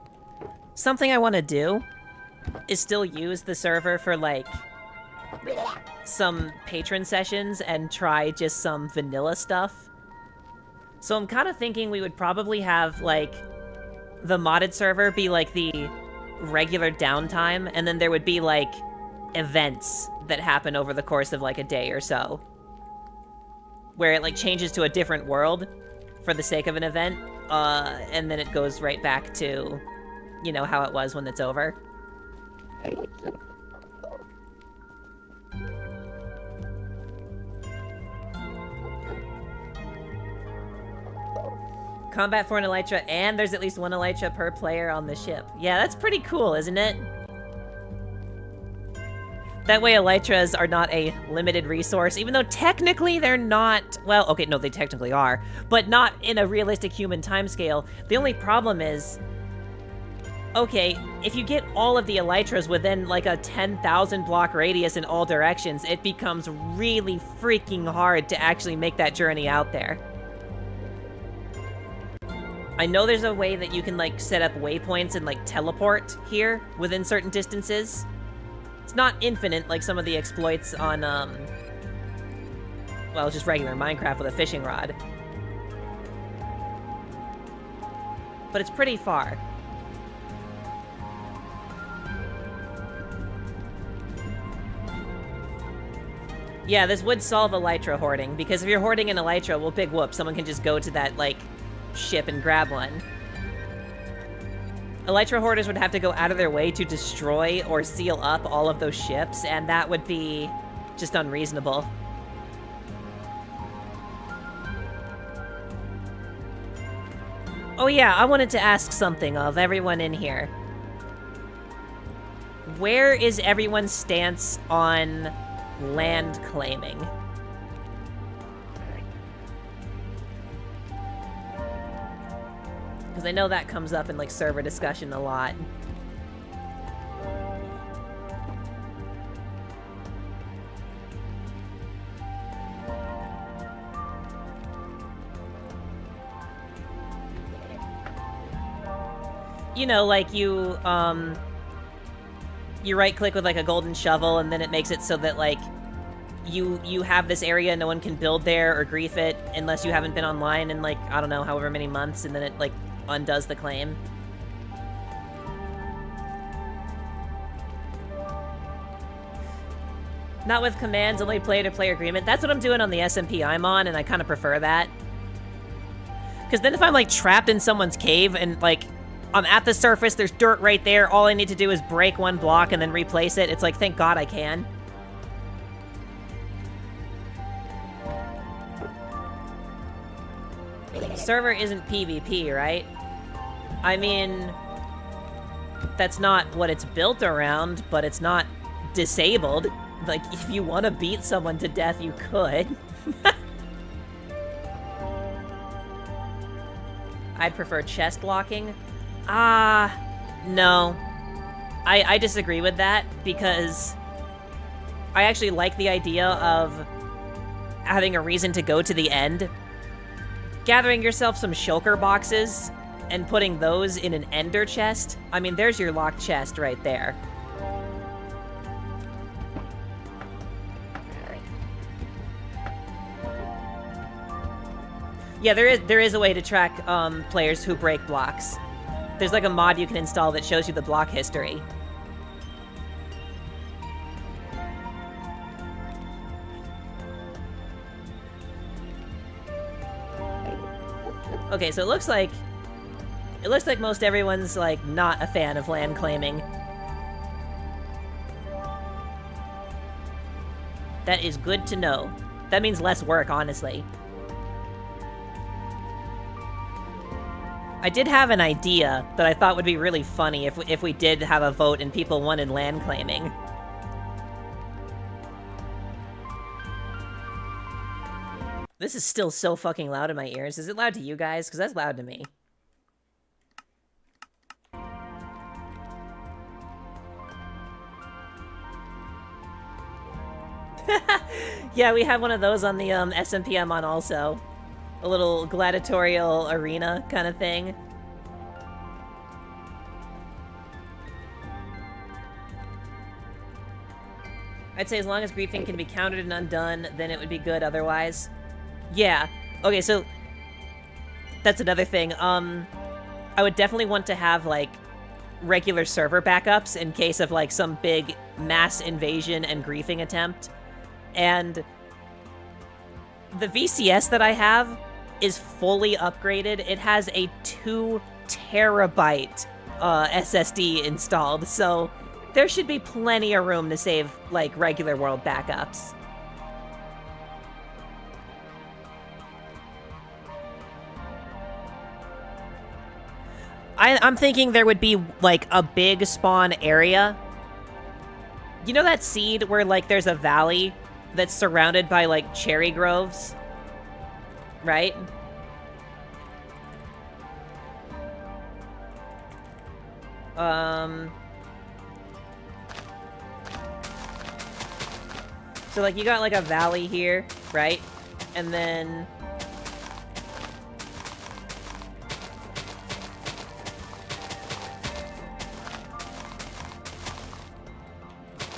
S1: Something I want to do is still use the server for, like, some patron sessions and try just some vanilla stuff. So I'm kind of thinking we would probably have, like, the modded server be, like, the regular downtime, and then there would be, like, events that happen over the course of, like, a day or so. Where it, like, changes to a different world for the sake of an event, and then it goes right back to, you know, how it was when it's over. Combat for an elytra, and there's at least one elytra per player on the ship. Yeah, that's pretty cool, isn't it? That way elytras are not a limited resource, even though technically they're not... Well, okay, no, they technically are, but not in a realistic human timescale. The only problem is... Okay, if you get all of the elytras within, like, a 10,000 block radius in all directions, it becomes really freaking hard to actually make that journey out there. I know there's a way that you can, like, set up waypoints and, like, teleport here within certain distances. It's not infinite like some of the exploits on, well, just regular Minecraft with a fishing rod. But it's pretty far. Yeah, this would solve elytra hoarding, because if you're hoarding an elytra, well, big whoop, someone can just go to that, like, ship and grab one. Elytra hoarders would have to go out of their way to destroy or seal up all of those ships, and that would be just unreasonable. Oh yeah, I wanted to ask something of everyone in here. Where is everyone's stance on land claiming? Because I know that comes up in, like, server discussion a lot. You know, like, you right-click with, like, a golden shovel, and then it makes it so that, like, you have this area, no one can build there or grief it unless you haven't been online in, like, I don't know, however many months, and then it, like, undoes the claim. Not with commands, only player-to-player agreement. That's what I'm doing on the SMP I'm on, and I kind of prefer that. Because then if I'm, like, trapped in someone's cave, and, like, I'm at the surface, there's dirt right there, all I need to do is break one block and then replace it, it's like, thank God I can. Server isn't PvP, right? I mean, that's not what it's built around, but it's not disabled. Like, if you want to beat someone to death, you could. I'd prefer chest blocking. No. I disagree with that, because I actually like the idea of having a reason to go to the end. Gathering yourself some shulker boxes and putting those in an ender chest. I mean, there's your locked chest right there. Yeah, there is a way to track players who break blocks. There's like a mod you can install that shows you the block history. Okay, so it looks like most everyone's, like, not a fan of land claiming. That is good to know. That means less work, honestly. I did have an idea that I thought would be really funny if we did have a vote and people wanted land claiming. This is still so fucking loud in my ears. Is it loud to you guys? Because that's loud to me. Yeah, we have one of those on the SMP I'm on also. A little gladiatorial arena kind of thing. I'd say as long as griefing can be countered and undone, then it would be good otherwise. Yeah. Okay, so that's another thing. I would definitely want to have, like, regular server backups in case of, like, some big mass invasion and griefing attempt. And the VCS that I have is fully upgraded. It has a 2 terabyte SSD installed, so there should be plenty of room to save, like, regular world backups. I'm thinking there would be, like, a big spawn area. You know that seed where, like, there's a valley that's surrounded by, like, cherry groves? Right? So, like, you got, like, a valley here, right? And then...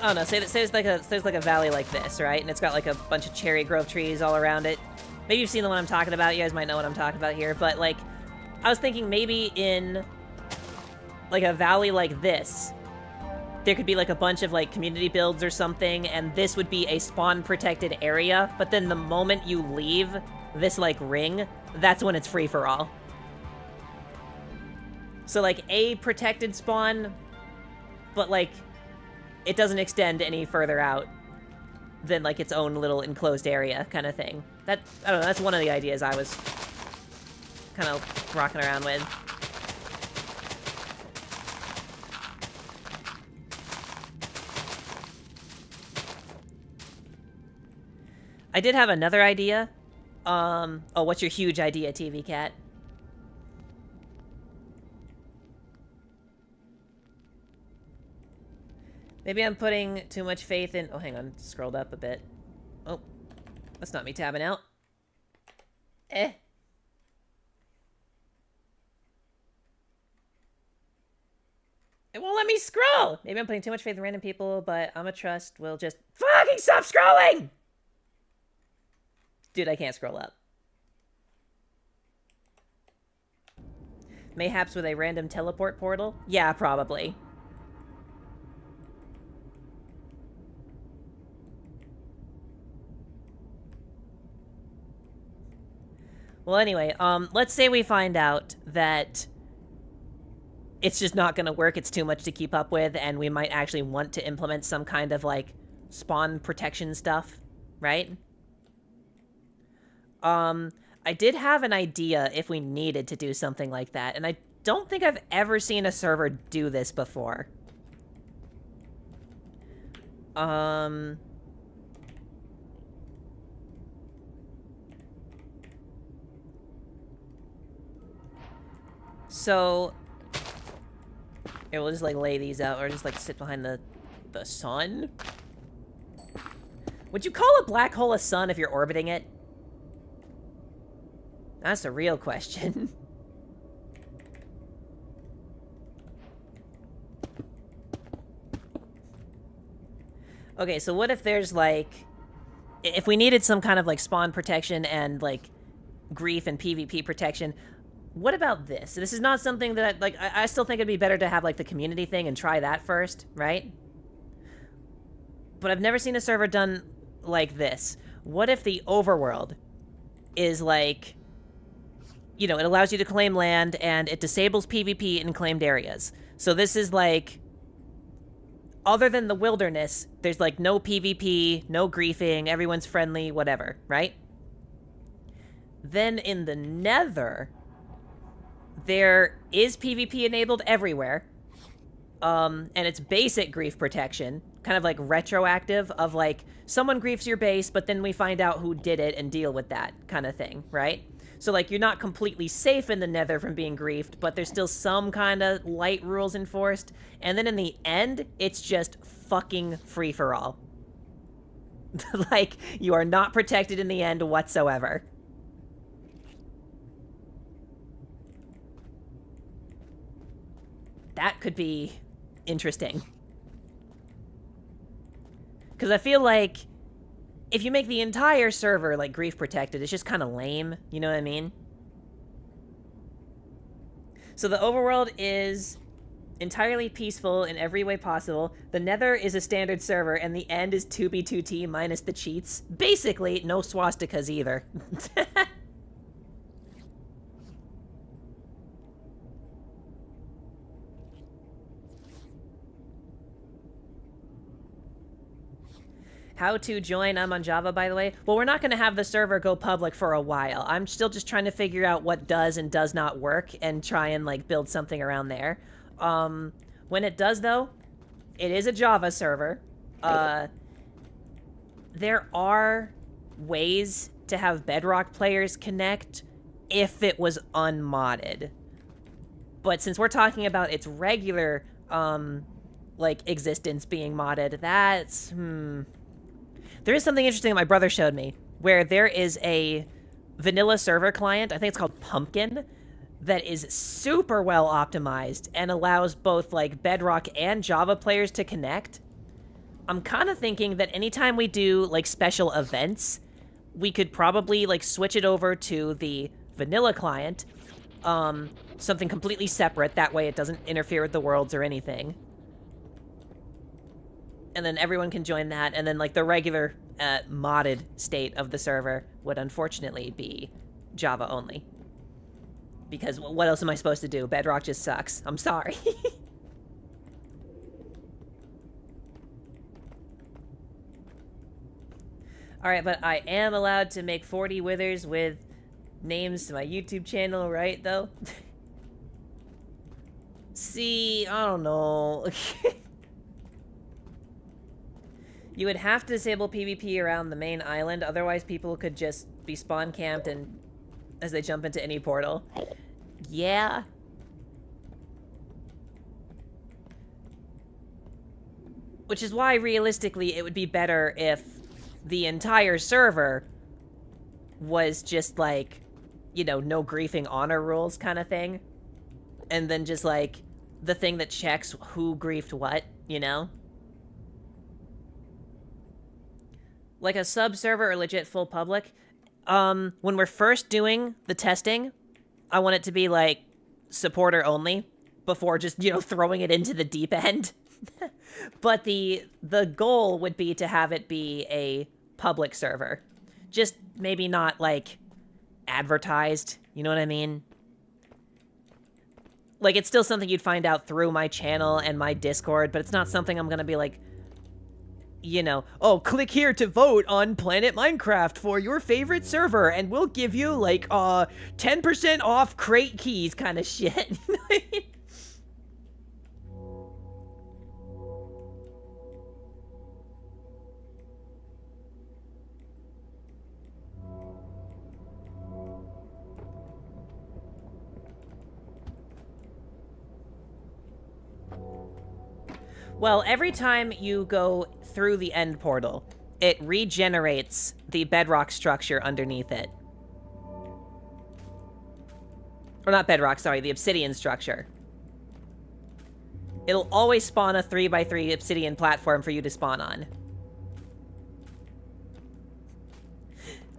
S1: I don't know, say there's like a valley like this, right? And it's got like a bunch of cherry grove trees all around it. Maybe you've seen the one I'm talking about. You guys might know what I'm talking about here. But, like, I was thinking maybe in, like, a valley like this, there could be, like, a bunch of, like, community builds or something, and this would be a spawn-protected area, but then the moment you leave this, like, ring, that's when it's free-for-all. So, like, a protected spawn, but, like, it doesn't extend any further out than, like, its own little enclosed area kind of thing. I don't know, that's one of the ideas I was kind of rocking around with. I did have another idea. Oh, what's your huge idea, TV Cat? Maybe I'm putting too much faith in... Oh, hang on. Scrolled up a bit. Oh. That's not me tabbing out. Eh. It won't let me scroll! Maybe I'm putting too much faith in random people, but I'm a trust will just... Fucking stop scrolling! Dude, I can't scroll up. Mayhaps with a random teleport portal? Yeah, probably. Well, anyway, let's say we find out that it's just not gonna work, it's too much to keep up with, and we might actually want to implement some kind of, like, spawn protection stuff, right? I did have an idea if we needed to do something like that, and I don't think I've ever seen a server do this before. So... Here, we'll just, like, lay these out, or just, like, sit behind the sun? Would you call a black hole a sun if you're orbiting it? That's a real question. Okay, so what if there's, like... If we needed some kind of, like, spawn protection and, like, grief and PvP protection... What about this? This is not something that, like, I still think it'd be better to have, like, the community thing and try that first, right? But I've never seen a server done like this. What if the overworld is, like, you know, it allows you to claim land and it disables PvP in claimed areas. So this is, like, other than the wilderness, there's, like, no PvP, no griefing, everyone's friendly, whatever, right? Then in the Nether... There is PvP enabled everywhere, and it's basic grief protection, kind of like retroactive of like, someone griefs your base, but then we find out who did it and deal with that kind of thing, right? So like, you're not completely safe in the Nether from being griefed, but there's still some kind of light rules enforced, and then in the end, it's just fucking free-for-all. Like, you are not protected in the end whatsoever. That could be interesting. Because I feel like if you make the entire server, like, grief protected, it's just kind of lame. You know what I mean? So the overworld is entirely peaceful in every way possible. The Nether is a standard server, and the end is 2B2T minus the cheats. Basically, no swastikas either. How to join? I'm on Java, by the way. Well, we're not going to have the server go public for a while. I'm still just trying to figure out what does and does not work and try and, like, build something around there. When it does, though, it is a Java server. There are ways to have Bedrock players connect if it was unmodded. But since we're talking about its regular, like, existence being modded, that's, There is something interesting that my brother showed me, where there is a vanilla server client, I think it's called Pumpkin, that is super well optimized and allows both, like, Bedrock and Java players to connect. I'm kind of thinking that anytime we do, like, special events, we could probably, like, switch it over to the vanilla client, something completely separate, that way it doesn't interfere with the worlds or anything. And then everyone can join that, and then, like, the regular, modded state of the server would unfortunately be Java only. Because what else am I supposed to do? Bedrock just sucks. I'm sorry. Alright, but I am allowed to make 40 withers with names to my YouTube channel, right, though? See, I don't know. You would have to disable PvP around the main island, otherwise people could just be spawn camped and as they jump into any portal. Yeah. Which is why, realistically, it would be better if the entire server was just, like, you know, no griefing honor rules kind of thing. And then just, like, the thing that checks who griefed what, you know? Like a sub-server or legit full public. When we're first doing the testing, I want it to be, like, supporter only, before just, you know, throwing it into the deep end. But the goal would be to have it be a public server. Just maybe not, like, advertised, you know what I mean? Like, it's still something you'd find out through my channel and my Discord, but it's not something I'm gonna be, like, you know, oh, click here to vote on Planet Minecraft for your favorite server, and we'll give you, like, 10% off crate keys kind of shit. You know what I mean? Well, every time you go through the end portal, it regenerates the bedrock structure underneath it. Or not bedrock, sorry, the obsidian structure. It'll always spawn a 3x3 obsidian platform for you to spawn on.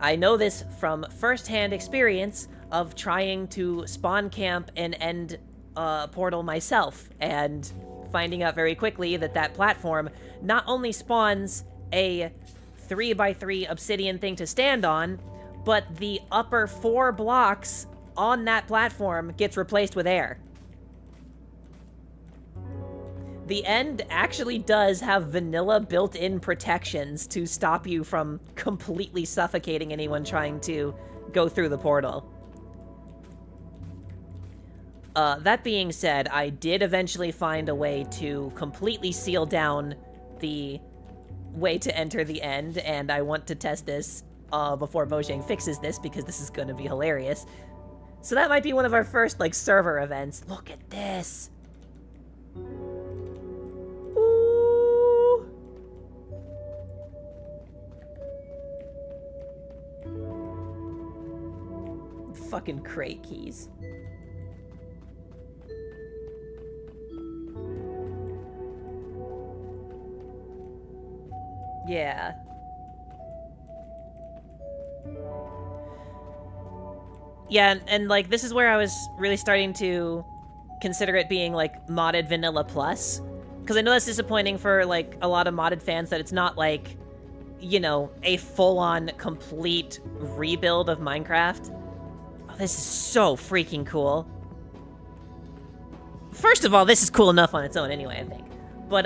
S1: I know this from first-hand experience of trying to spawn camp an end portal myself, and finding out very quickly that that platform not only spawns a 3x3 obsidian thing to stand on, but the upper 4 blocks on that platform gets replaced with air. The end actually does have vanilla built-in protections to stop you from completely suffocating anyone trying to go through the portal. That being said, I did eventually find a way to completely seal down the way to enter the end, and I want to test this before Mojang fixes this, because this is going to be hilarious. So that might be one of our first, like, server events. Look at this! Ooh! Fucking crate keys. Yeah. Yeah, and like, this is where I was really starting to consider it being, like, modded vanilla plus. Because I know that's disappointing for, like, a lot of modded fans, that it's not, like, you know, a full-on, complete rebuild of Minecraft. Oh, this is so freaking cool. First of all, this is cool enough on its own anyway, I think. But,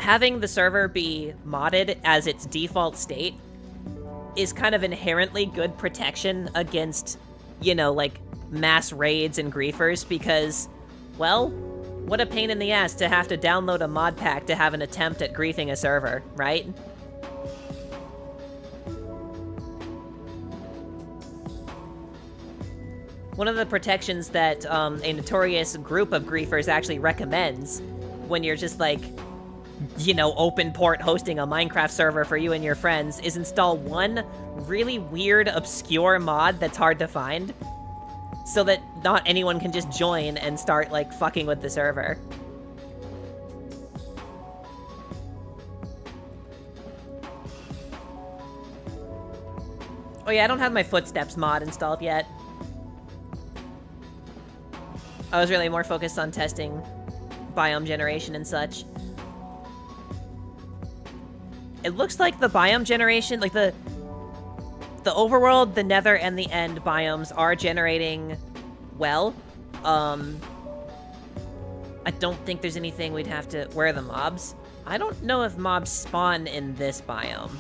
S1: having the server be modded as its default state is kind of inherently good protection against, you know, like, mass raids and griefers, because, well, what a pain in the ass to have to download a mod pack to have an attempt at griefing a server, right? One of the protections that a notorious group of griefers actually recommends when you're just like, you know, open port hosting a Minecraft server for you and your friends is install one really weird, obscure mod that's hard to find, so that not anyone can just join and start, like, fucking with the server. Oh yeah, I don't have my footsteps mod installed yet. I was really more focused on testing biome generation and such. It looks like the biome generation, like the overworld, the nether, and the end biomes are generating well. I don't think there's anything we'd have to... Where are the mobs? I don't know if mobs spawn in this biome.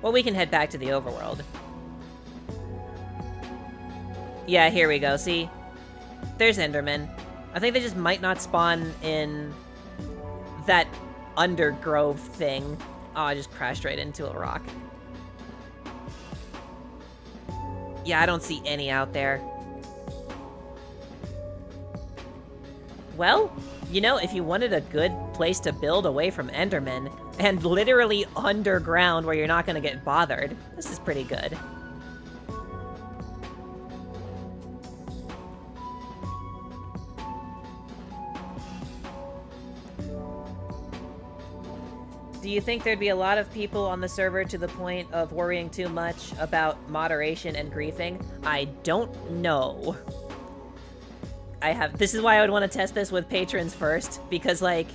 S1: Well, we can head back to the overworld. Yeah, here we go, see? There's Endermen. I think they just might not spawn in that undergrove thing. Oh, I just crashed right into a rock. Yeah, I don't see any out there. Well, you know, if you wanted a good place to build away from Endermen, and literally underground where you're not gonna get bothered, this is pretty good. Do you think there'd be a lot of people on the server to the point of worrying too much about moderation and griefing? I don't know. This is why I would want to test this with patrons first, because, like,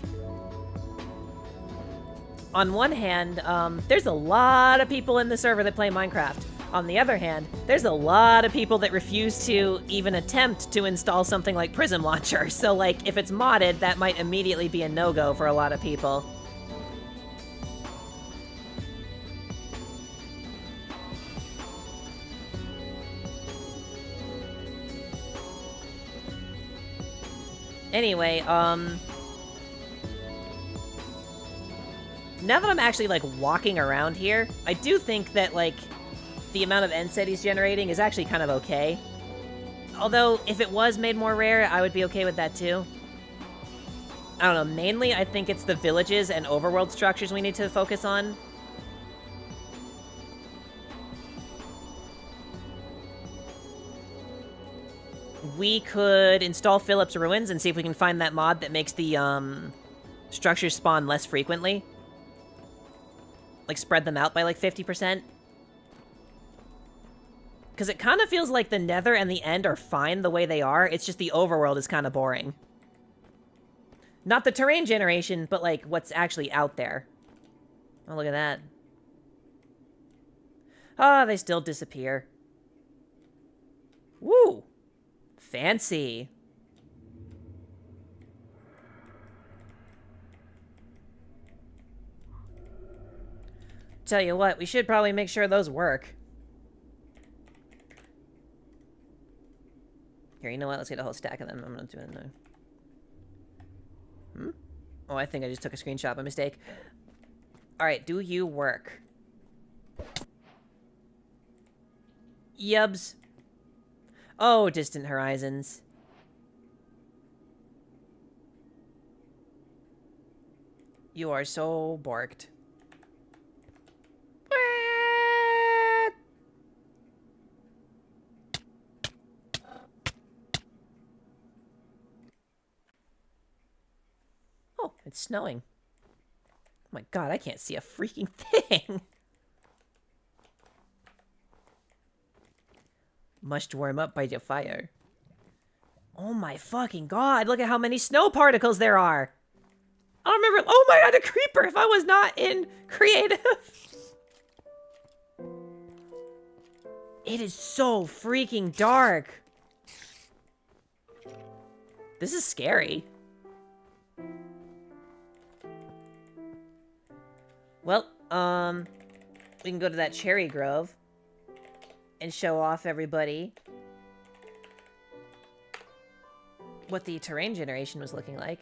S1: on one hand, there's a lot of people in the server that play Minecraft. On the other hand, there's a lot of people that refuse to even attempt to install something like Prism Launcher, so, like, if it's modded, that might immediately be a no-go for a lot of people. Anyway, now that I'm actually, like, walking around here, I do think that, like, the amount of end set he's generating is actually kind of okay. Although, if it was made more rare, I would be okay with that, too. I don't know, mainly I think it's the villages and overworld structures we need to focus on. We could install Philip's Ruins and see if we can find that mod that makes the, structures spawn less frequently. Like, spread them out by, like, 50%. Because it kind of feels like the Nether and the End are fine the way they are, it's just the overworld is kind of boring. Not the terrain generation, but, like, what's actually out there. Oh, look at that. Ah, they still disappear. Woo! Fancy. Tell you what, we should probably make sure those work. Here, you know what? Let's get a whole stack of them. I'm gonna do it now. Oh, I think I just took a screenshot by mistake. Alright, do you work? Yubs. Oh, Distant Horizons. You are so borked. Oh, it's snowing. Oh my god, I can't see a freaking thing. Must warm up by the fire. Oh my fucking god, look at how many snow particles there are. I don't remember. Oh my god, a creeper if I was not in creative. It is so freaking dark. This is scary. Well, we can go to that cherry grove and show off everybody what the terrain generation was looking like.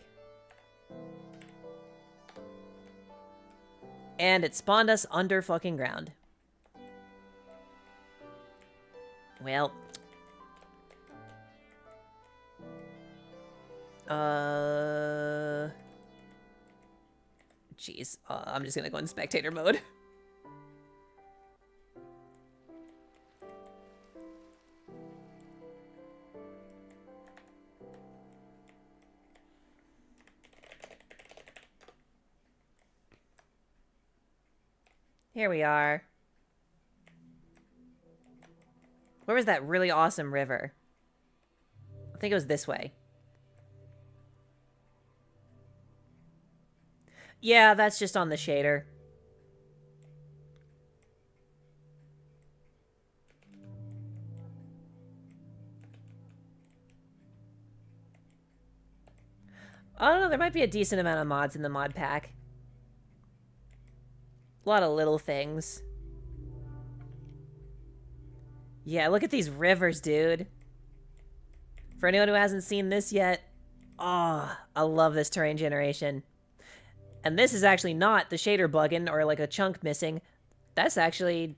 S1: And it spawned us under fucking ground. Well. Jeez. I'm just gonna go in spectator mode. Here we are. Where was that really awesome river? I think it was this way. Yeah, that's just on the shader. I don't know, there might be a decent amount of mods in the mod pack. A lot of little things. Yeah, look at these rivers, dude. For anyone who hasn't seen this yet, oh, I love this terrain generation. And this is actually not the shader bugging or like a chunk missing. That's actually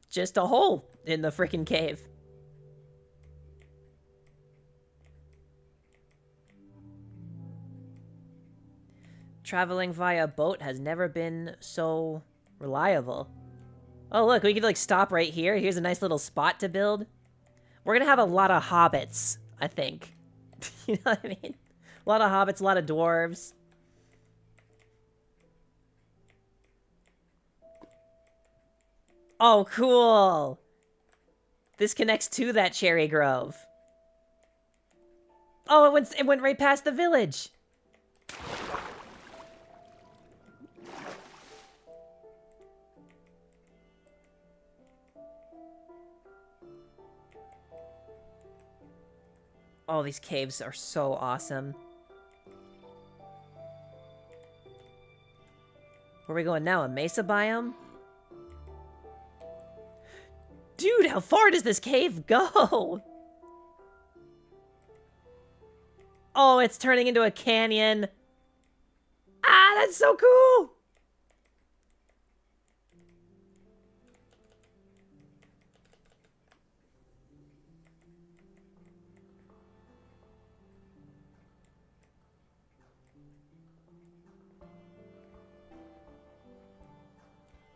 S1: just a hole in the freaking cave. Traveling via boat has never been so reliable. Oh, look, we could, like, stop right here. Here's a nice little spot to build. We're gonna have a lot of hobbits, I think. You know what I mean? A lot of hobbits, a lot of dwarves. Oh, cool! This connects to that cherry grove. Oh, it went right past the village! Oh, these caves are so awesome. Where are we going now? A mesa biome? Dude, how far does this cave go? Oh, it's turning into a canyon. Ah, that's so cool!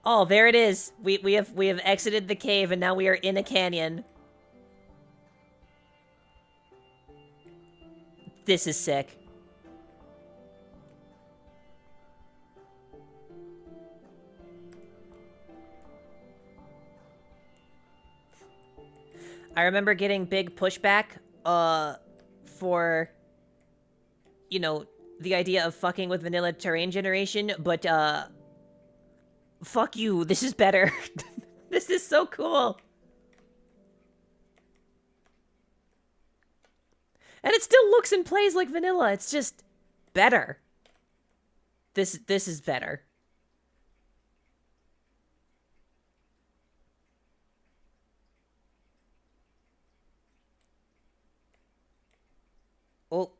S1: Oh, there it is. We have exited the cave and now we are in a canyon. This is sick. I remember getting big pushback for, you know, the idea of fucking with vanilla terrain generation, but fuck you, this is better. This is so cool. And it still looks and plays like vanilla. It's just better. This is better. Oh.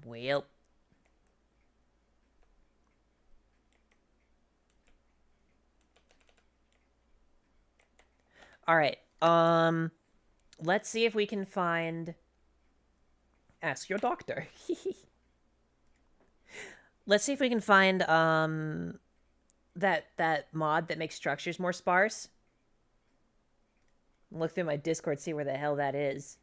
S1: Well. All right. Let's see if we can find... Ask your doctor. Let's see if we can find, that mod that makes structures more sparse. Look through my Discord, see where the hell that is.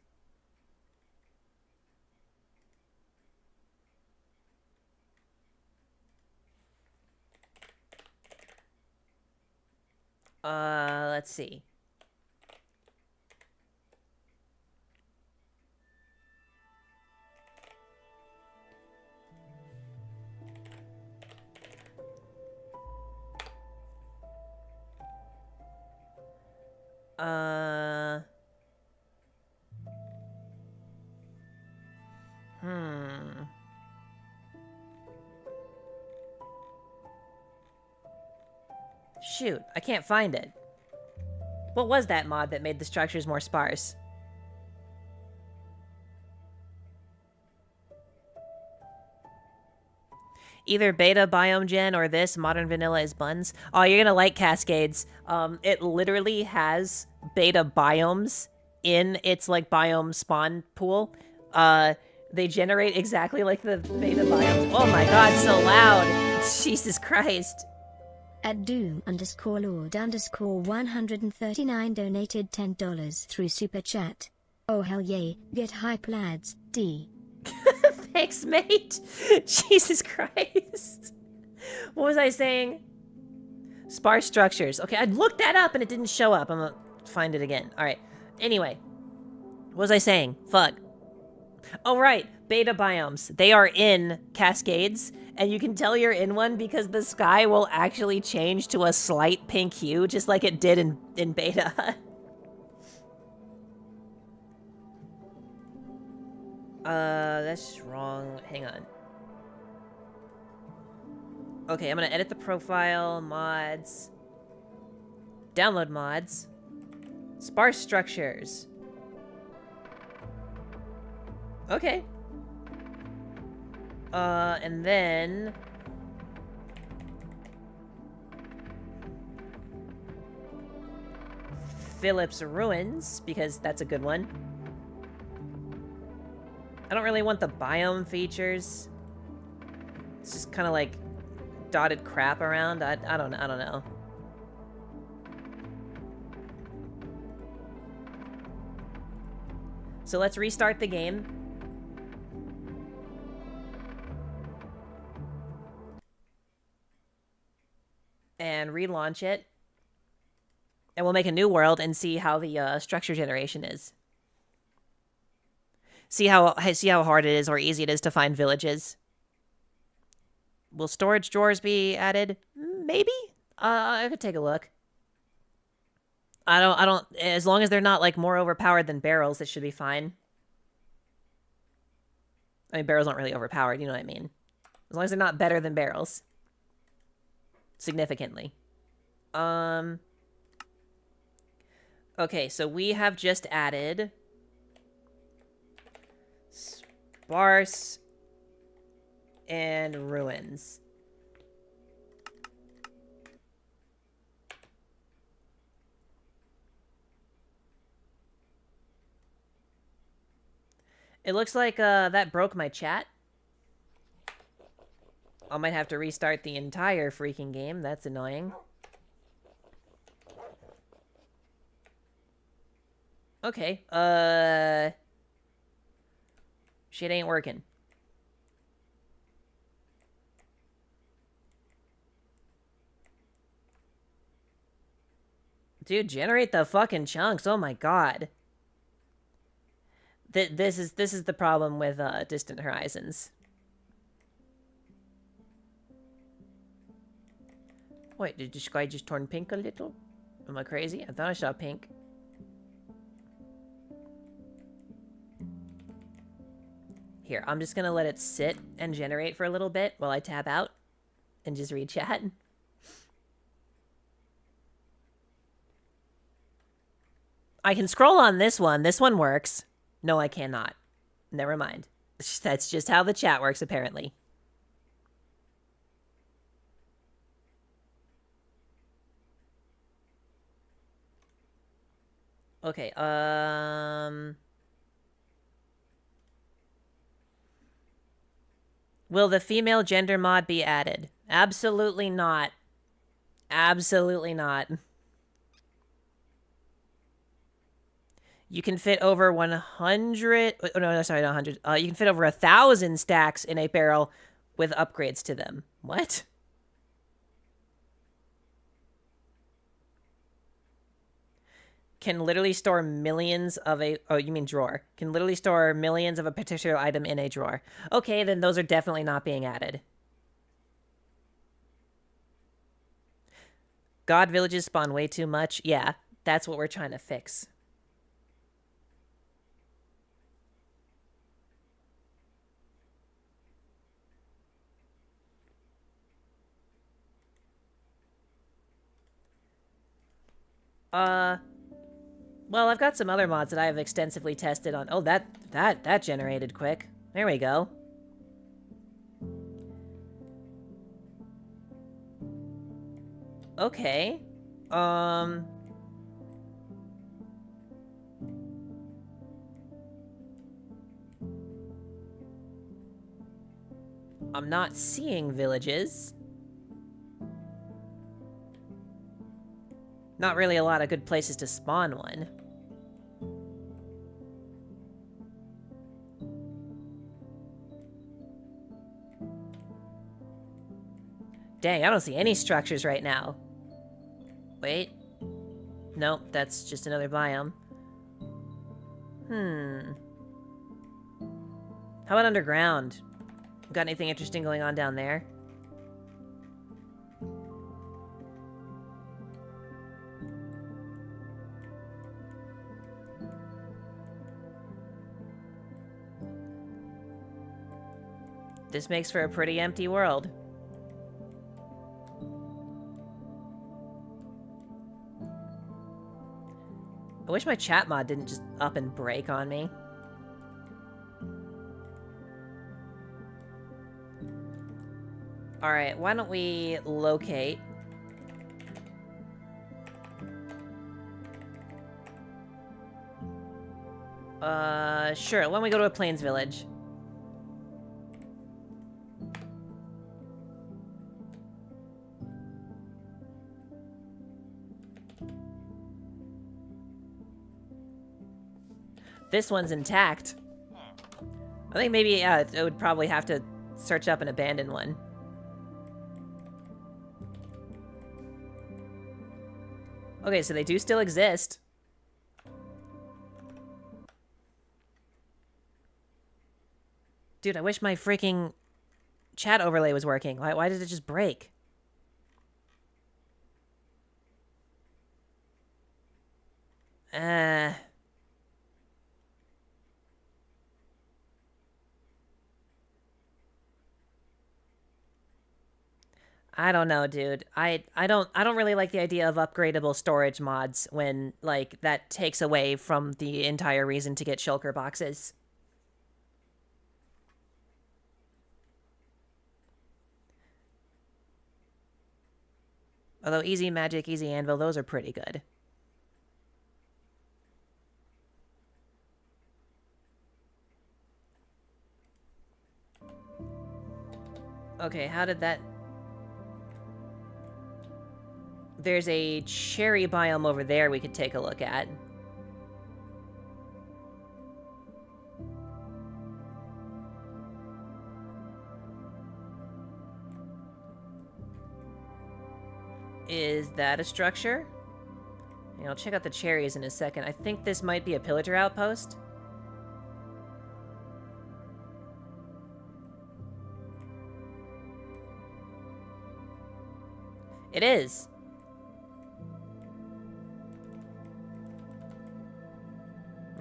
S1: Let's see. Hmm. Shoot, I can't find it. What was that mod that made the structures more sparse? Either beta biome gen or this modern vanilla is buns. Oh, you're gonna like Cascades. It literally has beta biomes in its like biome spawn pool. They generate exactly like the beta biomes. Oh my god, so loud! Jesus Christ.
S2: At Doom_Lord_139 donated $10 through Super Chat. Oh hell yay, get hype lads, D.
S1: Thanks, mate. Jesus Christ. What was I saying? Sparse structures. Okay, I looked that up and it didn't show up. I'm gonna find it again. All right. Anyway, what was I saying? Fuck. Oh, right. Beta biomes. They are in Cascades, and you can tell you're in one because the sky will actually change to a slight pink hue, just like it did in beta. That's wrong. Hang on. Okay, I'm gonna edit the profile, mods, download mods, sparse structures. Okay. And then Philip's Ruins, because that's a good one. I don't really want the biome features. It's just kind of like dotted crap around. I don't know. So let's restart the game. And relaunch it. And we'll make a new world and see how the structure generation is. See how hard it is or easy it is to find villages. Will storage drawers be added? Maybe? I could take a look. I don't, as long as they're not, like, more overpowered than barrels, it should be fine. I mean, barrels aren't really overpowered, you know what I mean. As long as they're not better than barrels. Significantly. Okay, so we have just added sparse and ruins. It looks like that broke my chat. I might have to restart the entire freaking game. That's annoying. Okay, shit ain't working. Dude, generate the fucking chunks. Oh my god. This is the problem with Distant Horizons. Wait, did the sky just turn pink a little? Am I crazy? I thought I saw pink. Here, I'm just gonna let it sit and generate for a little bit while I tab out and just read chat. I can scroll on this one. This one works. No, I cannot. Never mind. That's just how the chat works, apparently. Okay, will the female gender mod be added? Absolutely not. Absolutely not. You can fit over 100... Oh, no, sorry, not 100. You can fit over 1,000 stacks in a barrel with upgrades to them. What? Can literally store millions of a... Oh, you mean drawer. Can literally store millions of a particular item in a drawer. Okay, then those are definitely not being added. God villages spawn way too much. Yeah, that's what we're trying to fix. Well, I've got some other mods that I have extensively tested on. Oh, that generated quick. There we go. Okay. I'm not seeing villages. Not really a lot of good places to spawn one. Dang, I don't see any structures right now. Wait. Nope, that's just another biome. How about underground? Got anything interesting going on down there? This makes for a pretty empty world. I wish my chat mod didn't just up and break on me. Alright, why don't we locate? Sure, why don't we go to a plains village? This one's intact. I think maybe, yeah, it would probably have to search up an abandoned one. Okay, so they do still exist. Dude, I wish my freaking chat overlay was working. Why did it just break? I don't know, dude. I don't really like the idea of upgradable storage mods when, like, that takes away from the entire reason to get shulker boxes. Although easy magic, easy anvil, those are pretty good. Okay, how did that... There's a cherry biome over there we could take a look at. Is that a structure? Yeah, I'll check out the cherries in a second. I think this might be a pillager outpost. It is.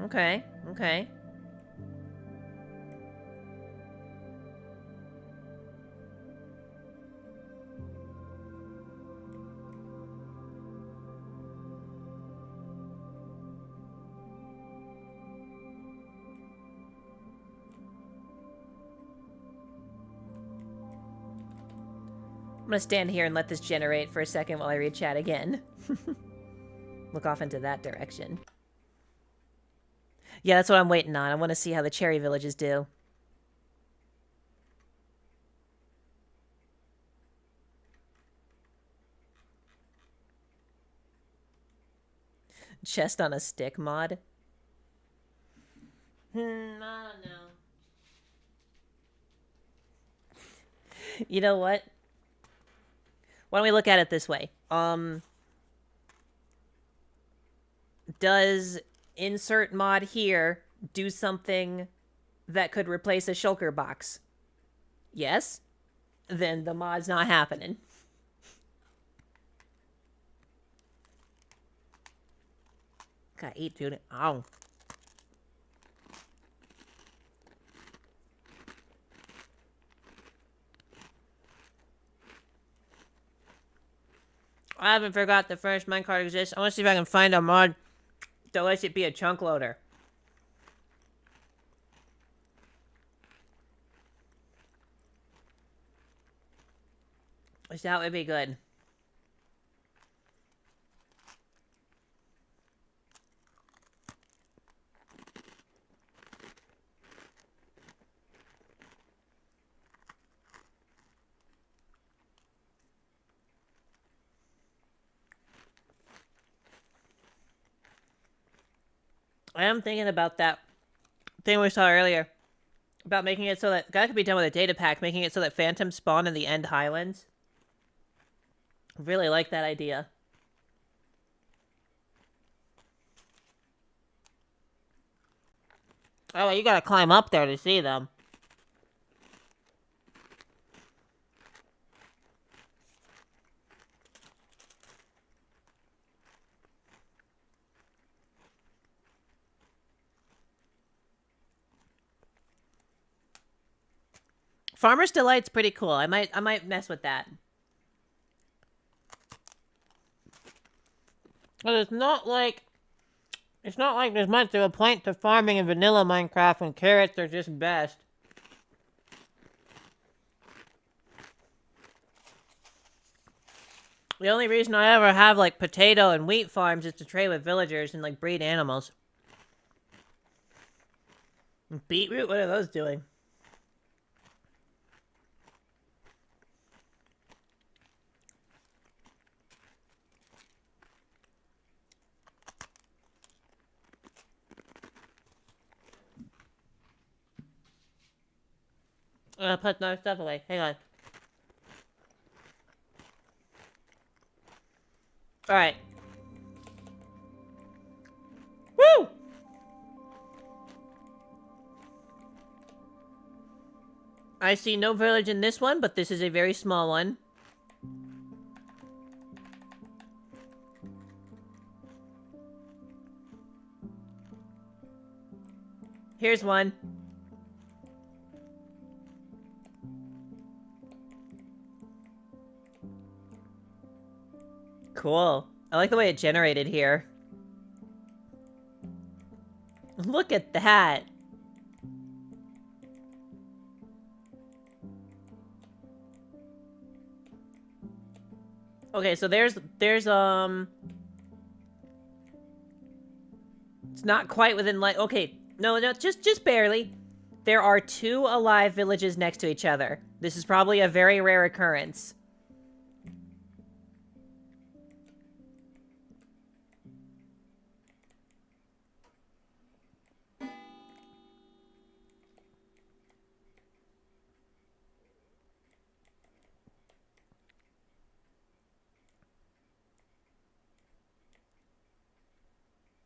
S1: Okay, okay. I'm gonna stand here and let this generate for a second while I read chat again. Look off into that direction. Yeah, that's what I'm waiting on. I want to see how the cherry villages do. Chest on a stick mod? I don't know. You know what? Why don't we look at it this way? Does insert mod here do something that could replace a shulker box? Yes? Then the mod's not happening. Gotta eat, dude. Ow. I haven't forgot the first minecart exists. I want to see if I can find a mod that lets it be a chunk loader. That would be good. I am thinking about that thing we saw earlier. About making it so that... That could be done with a data pack. Making it so that phantoms spawn in the end highlands. Really like that idea. Oh, you gotta climb up there to see them. Farmer's Delight's pretty cool. I might mess with that. But it's not like there's much of a point to farming in vanilla Minecraft when carrots are just best. The only reason I ever have, like, potato and wheat farms is to trade with villagers and, like, breed animals. Beetroot? What are those doing? Put no stuff away. Hang on. Alright. Woo! I see no village in this one, but this is a very small one. Here's one. Cool. I like the way it generated here. Look at that. Okay, so there's it's not quite within like okay, no, just barely. There are 2 alive villages next to each other. This is probably a very rare occurrence.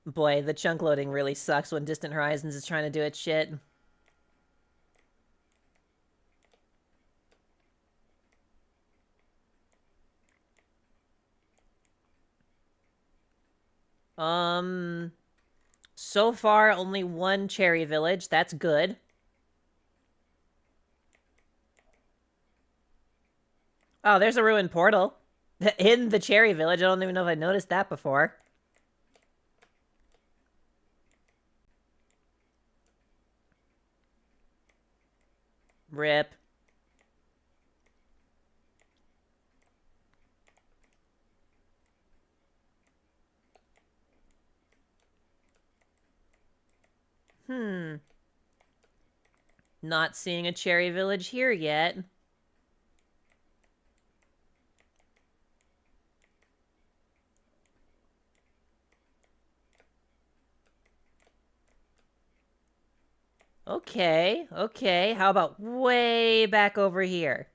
S1: Boy, the chunk loading really sucks when Distant Horizons is trying to do its shit. So far, only 1 cherry village. That's good. Oh, there's a ruined portal. In the cherry village. I don't even know if I noticed that before. Rip. Not seeing a cherry village here yet. Okay, okay. How about way back over here?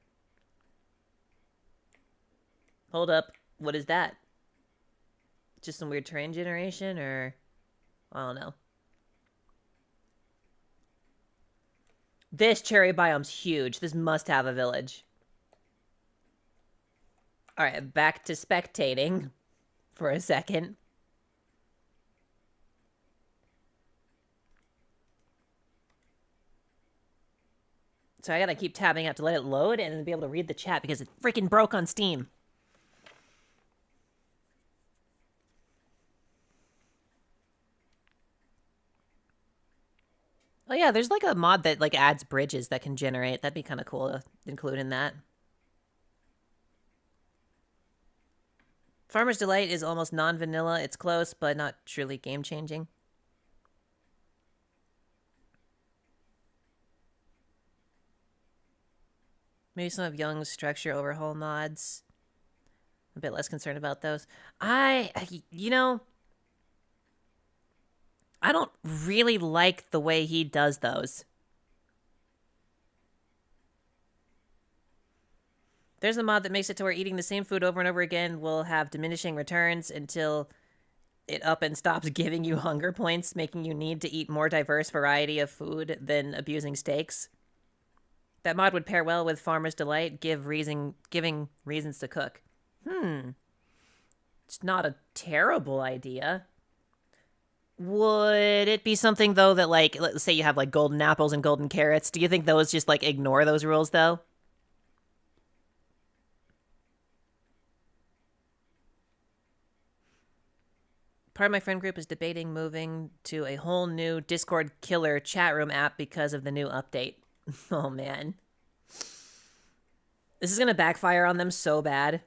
S1: Hold up. What is that? Just some weird terrain generation, or... I don't know. This cherry biome's huge. This must have a village. Alright, back to spectating for a second. So I gotta keep tabbing out to let it load and then be able to read the chat because it freaking broke on Steam. Oh yeah, there's like a mod that like adds bridges that can generate. That'd be kind of cool to include in that. Farmer's Delight is almost non-vanilla. It's close, but not truly game-changing. Maybe some of Young's structure overhaul mods. I'm a bit less concerned about those. You know, I don't really like the way he does those. There's a mod that makes it to where eating the same food over and over again will have diminishing returns until it up and stops giving you hunger points, making you need to eat more diverse variety of food than abusing steaks. That mod would pair well with Farmer's Delight, giving reasons to cook. It's not a terrible idea. Would it be something, though, that, like, let's say you have, like, golden apples and golden carrots. Do you think those just, like, ignore those rules, though? Part of my friend group is debating moving to a whole new Discord killer chat room app because of the new update. Oh, man. This is gonna backfire on them so bad.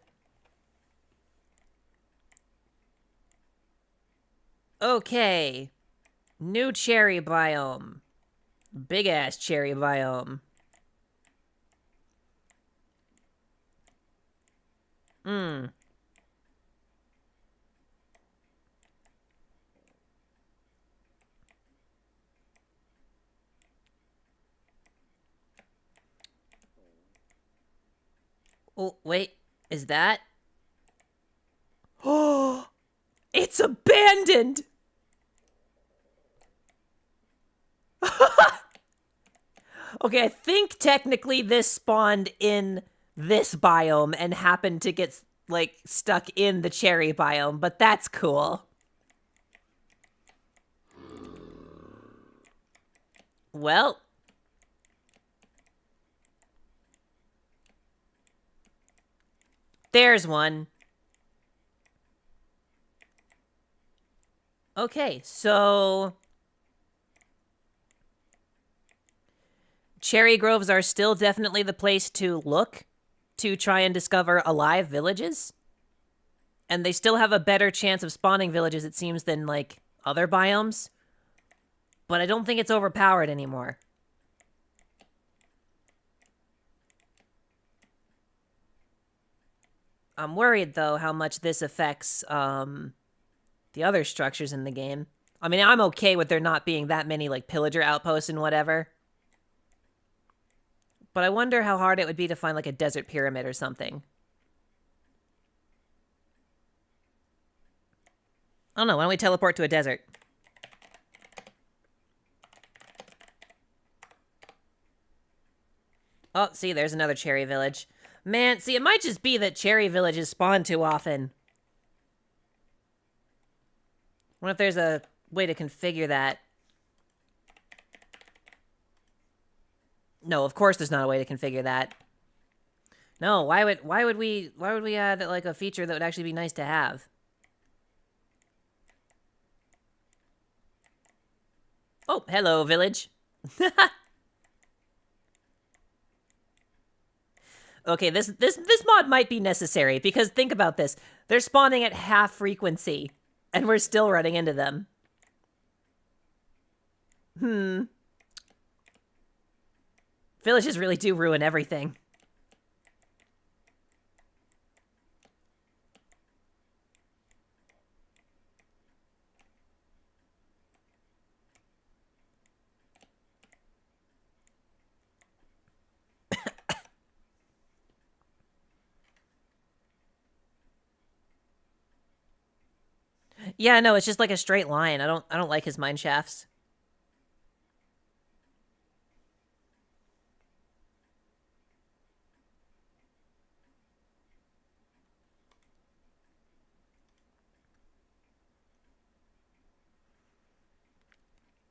S1: Okay. New cherry biome. Big-ass cherry biome. Oh, wait. Is that? Oh! It's abandoned! Okay, I think technically this spawned in this biome and happened to get, like, stuck in the cherry biome, but that's cool. Well. There's one. Okay, so cherry groves are still definitely the place to look to try and discover alive villages. And they still have a better chance of spawning villages, it seems, than, like, other biomes. But I don't think it's overpowered anymore. I'm worried, though, how much this affects, the other structures in the game. I mean, I'm okay with there not being that many, like, pillager outposts and whatever. But I wonder how hard it would be to find, like, a desert pyramid or something. I don't know, why don't we teleport to a desert? Oh, see, there's another cherry village. Man, see, it might just be that cherry villages spawn too often. What if there's a way to configure that? No, of course there's not a way to configure that. No, why would we add, like, a feature that would actually be nice to have? Oh, hello, village. Okay, this mod might be necessary, because think about this. They're spawning at half frequency, and we're still running into them. Villages really do ruin everything. Yeah, no, it's just like a straight line. I don't like his mine shafts.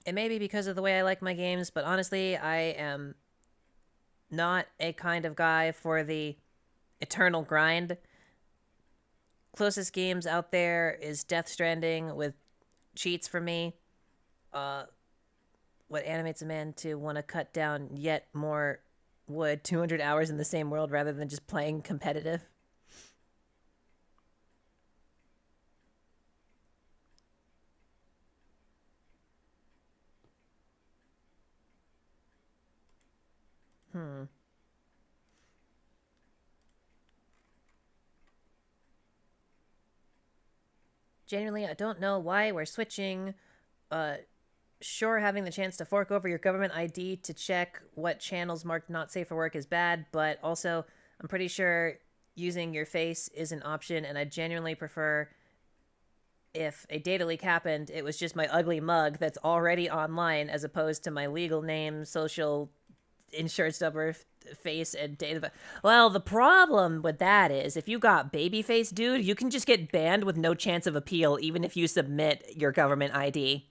S1: It may be because of the way I like my games, but honestly, I am not a kind of guy for the eternal grind. Closest games out there is Death Stranding with cheats for me. what animates a man to want to cut down yet more wood, 200 hours in the same world rather than just playing competitive. Genuinely, I don't know why we're switching. Sure, having the chance to fork over your government ID to check what channels marked not safe for work is bad, but also, I'm pretty sure using your face is an option, and I genuinely prefer if a data leak happened, it was just my ugly mug that's already online as opposed to my legal name, social insurance number, face, and data. Well, the problem with that is if you got babyface, dude, you can just get banned with no chance of appeal, even if you submit your government ID.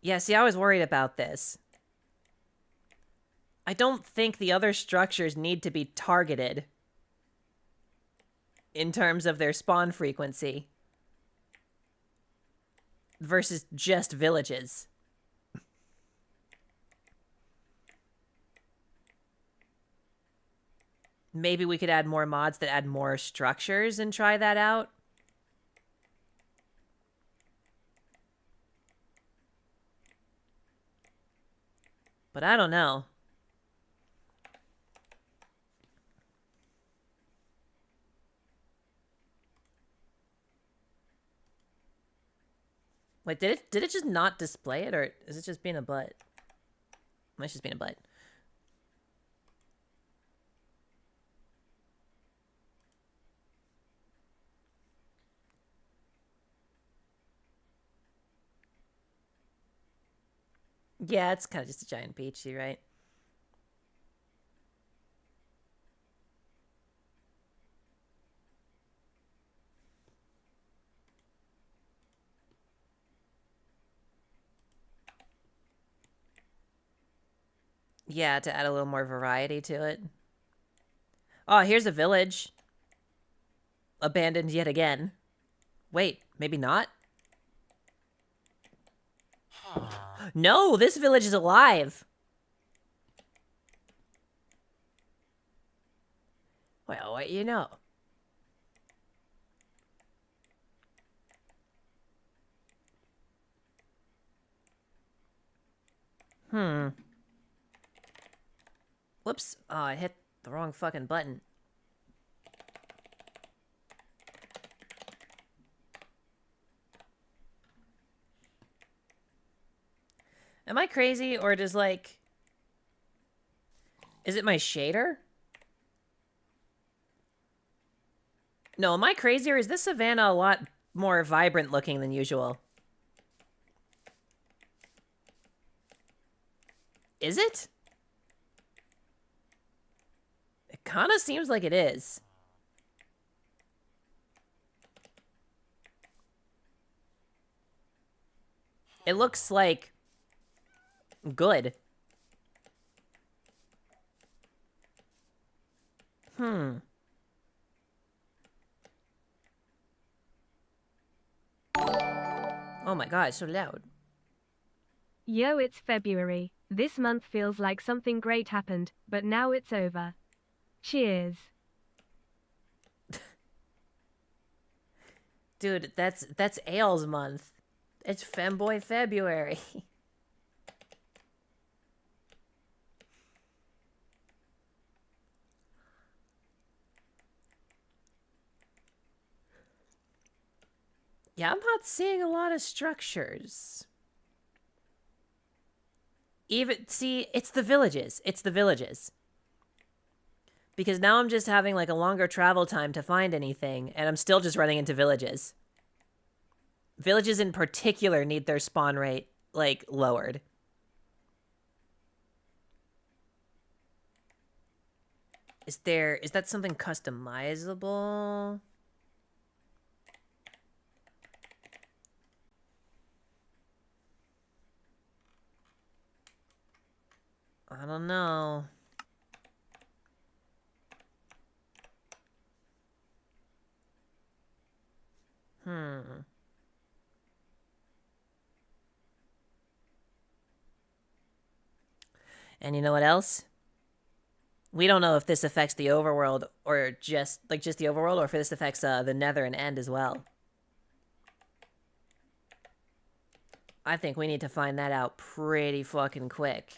S1: Yeah, see, I was worried about this. I don't think the other structures need to be targeted in terms of their spawn frequency versus just villages. Maybe we could add more mods that add more structures and try that out. But I don't know. Wait, did it just not display it, or is it just being a butt? It's just being a butt. Yeah, it's kind of just a giant peach, you right? Yeah, to add a little more variety to it. Oh, here's a village. Abandoned yet again. Wait, maybe not? No, this village is alive. Well, what you know? Whoops. Oh, I hit the wrong fucking button. Am I crazy, or does, like... Is it my shader? No, am I crazy, or is this savannah a lot more vibrant looking than usual? Is it? It kind of seems like it is. It looks like... good. Oh my god, it's so loud.
S3: Yo, it's February. This month feels like something great happened, but now it's over. Cheers.
S1: Dude, that's Ales month. It's Femboy February. Yeah, I'm not seeing a lot of structures. Even, see, it's the villages. It's the villages. Because now I'm just having, like, a longer travel time to find anything, and I'm still just running into villages. Villages in particular need their spawn rate, like, lowered. Is that something customizable? I don't know. And you know what else? We don't know if this affects the overworld or just the overworld, or if this affects the Nether and End as well. I think we need to find that out pretty fucking quick.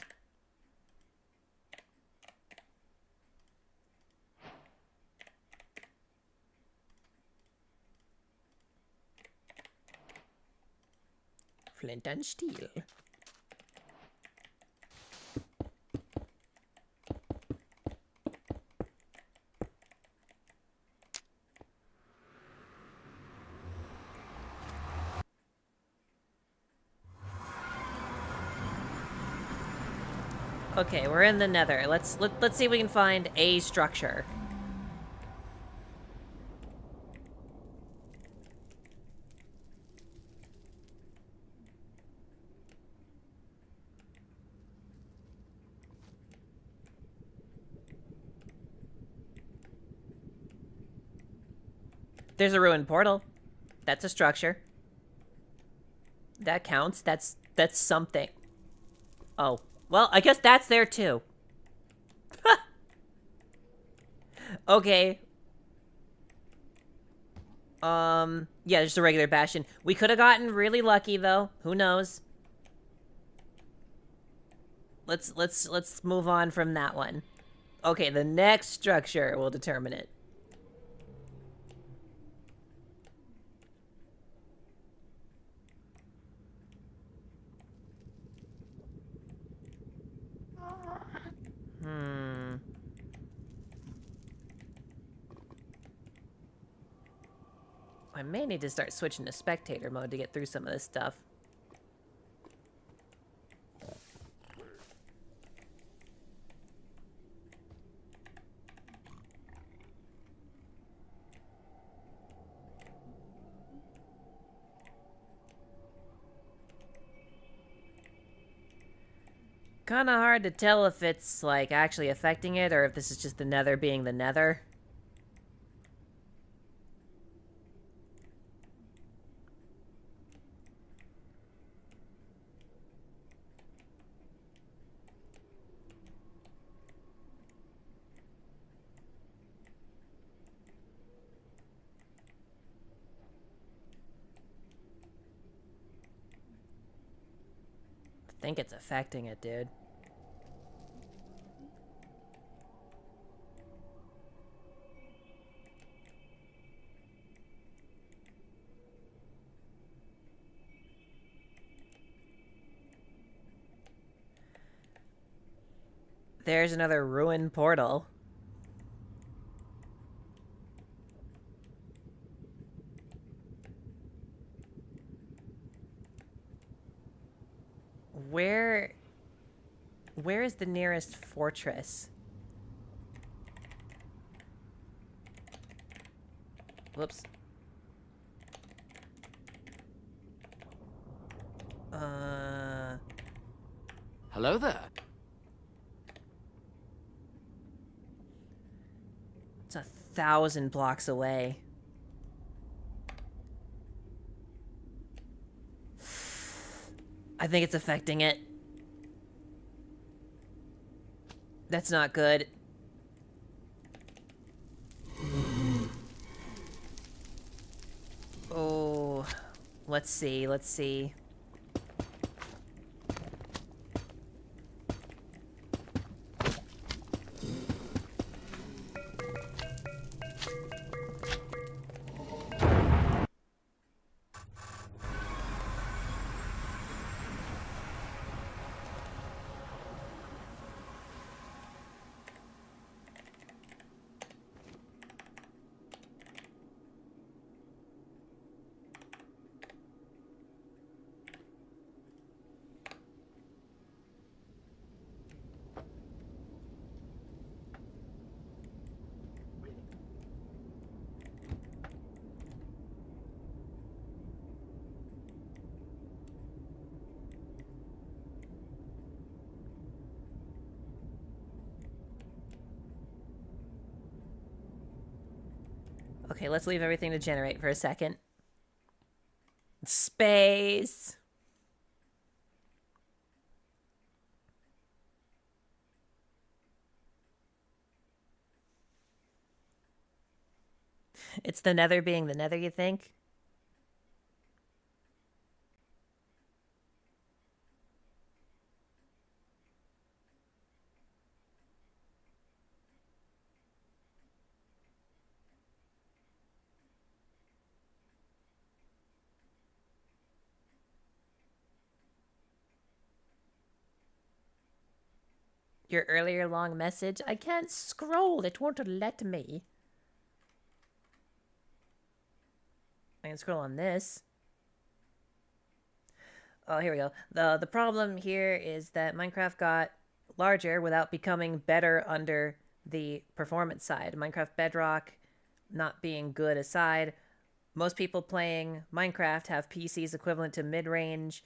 S1: Flint and steel. Okay, we're in the Nether. Let's see if we can find a structure. There's a ruined portal. That's a structure. That counts. That's something. Oh. Well, I guess that's there too. Okay. Yeah, just a regular bastion. We could have gotten really lucky though. Who knows? Let's move on from that one. Okay, the next structure will determine it. I may need to start switching to spectator mode to get through some of this stuff. Kinda hard to tell if it's, like, actually affecting it, or if this is just the Nether being the Nether. I think it's affecting it, dude. There's another ruined portal. Where is the nearest fortress? Whoops.
S4: Hello there.
S1: It's 1,000 blocks away. I think it's affecting it. That's not good. Oh, let's see, let's see. Okay, let's leave everything to generate for a second. Space. It's the Nether being the Nether, you think? Your earlier long message? I can't scroll. It won't let me. I can scroll on this. Oh, here we go. The problem here is that Minecraft got larger without becoming better under the performance side. Minecraft Bedrock not being good aside, most people playing Minecraft have PCs equivalent to mid-range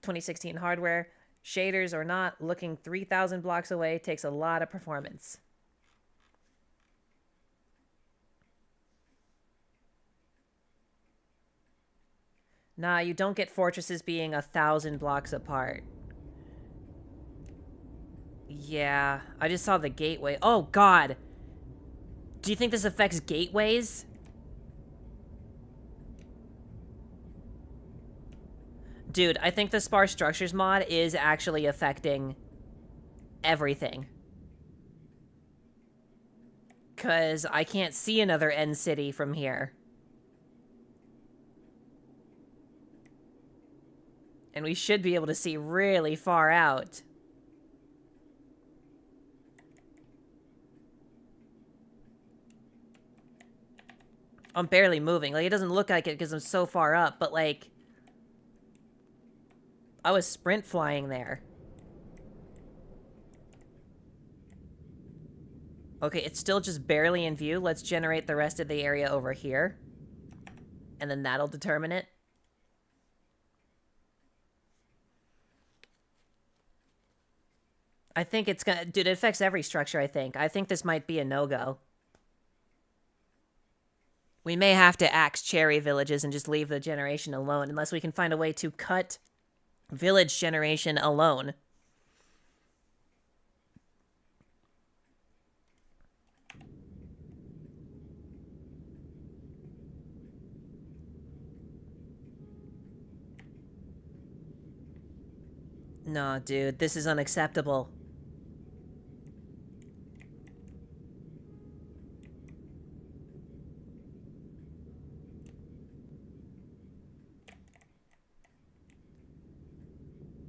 S1: 2016 hardware. Shaders or not, looking 3,000 blocks away takes a lot of performance. Nah, you don't get fortresses being 1,000 blocks apart. Yeah, I just saw the gateway. Oh, God! Do you think this affects gateways? Dude, I think the sparse structures mod is actually affecting everything. Because I can't see another end city from here. And we should be able to see really far out. I'm barely moving. Like, it doesn't look like it because I'm so far up, but, like, I was sprint flying there. Okay, it's still just barely in view. Let's generate the rest of the area over here. And then that'll determine it. I think it's gonna... Dude, it affects every structure, I think. I think this might be a no-go. We may have to axe cherry villages and just leave the generation alone, unless we can find a way to cut village generation alone. No, dude, this is unacceptable.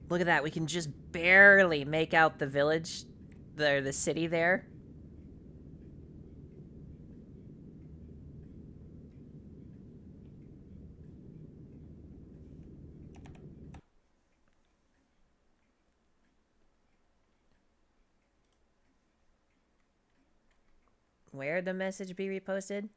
S1: Look at that, we can just barely make out the village, the city there. Where'd the message be reposted?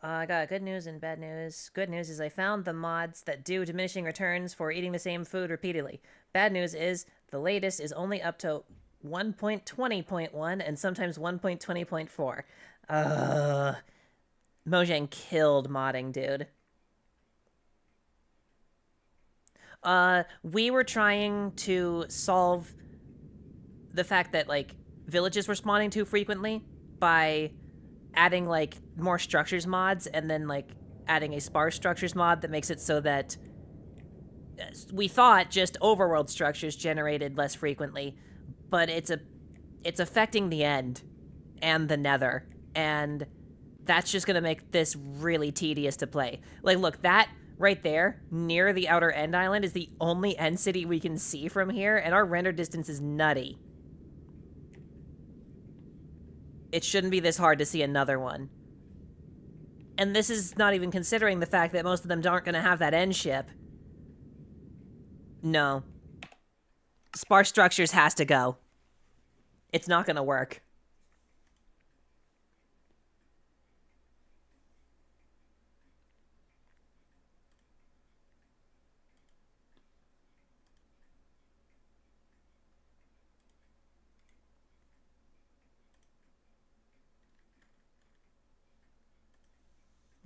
S1: I got good news and bad news. Good news is I found the mods that do diminishing returns for eating the same food repeatedly. Bad news is the latest is only up to 1.20.1 and sometimes 1.20.4. Mojang killed modding, dude. We were trying to solve the fact that, like, villages were spawning too frequently by adding, like, more structures mods and then, like, adding a sparse structures mod that makes it so that we thought just overworld structures generated less frequently, but it's affecting the end and the nether, and that's just gonna make this really tedious to play. Like, look, that right there, near the outer end island, is the only end city we can see from here, and our render distance is nutty. It shouldn't be this hard to see another one. And this is not even considering the fact that most of them aren't going to have that end ship. No. Sparse structures has to go. It's not going to work.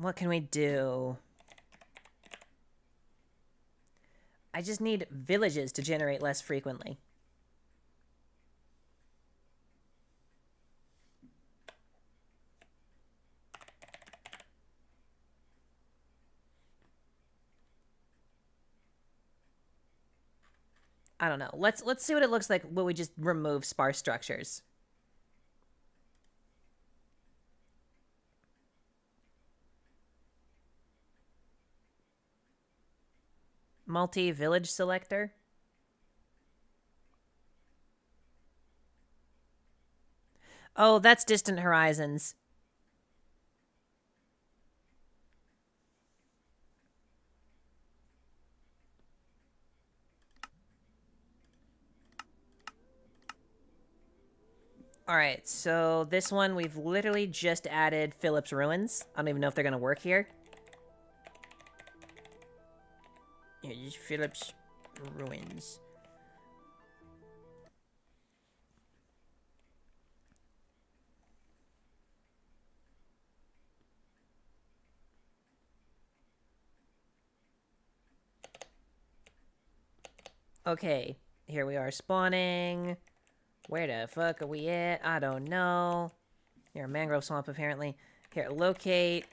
S1: What can we do? I just need villages to generate less frequently. I don't know. Let's see what it looks like when we just remove sparse structures. Multi-village selector. Oh, that's distant horizons. Alright, so this one we've literally just added Philip's Ruins. I don't even know if they're gonna work here. Yeah, just Philip's Ruins. Okay, here we are spawning. Where the fuck are we at? I don't know. Here, mangrove swamp, apparently. Here, locate.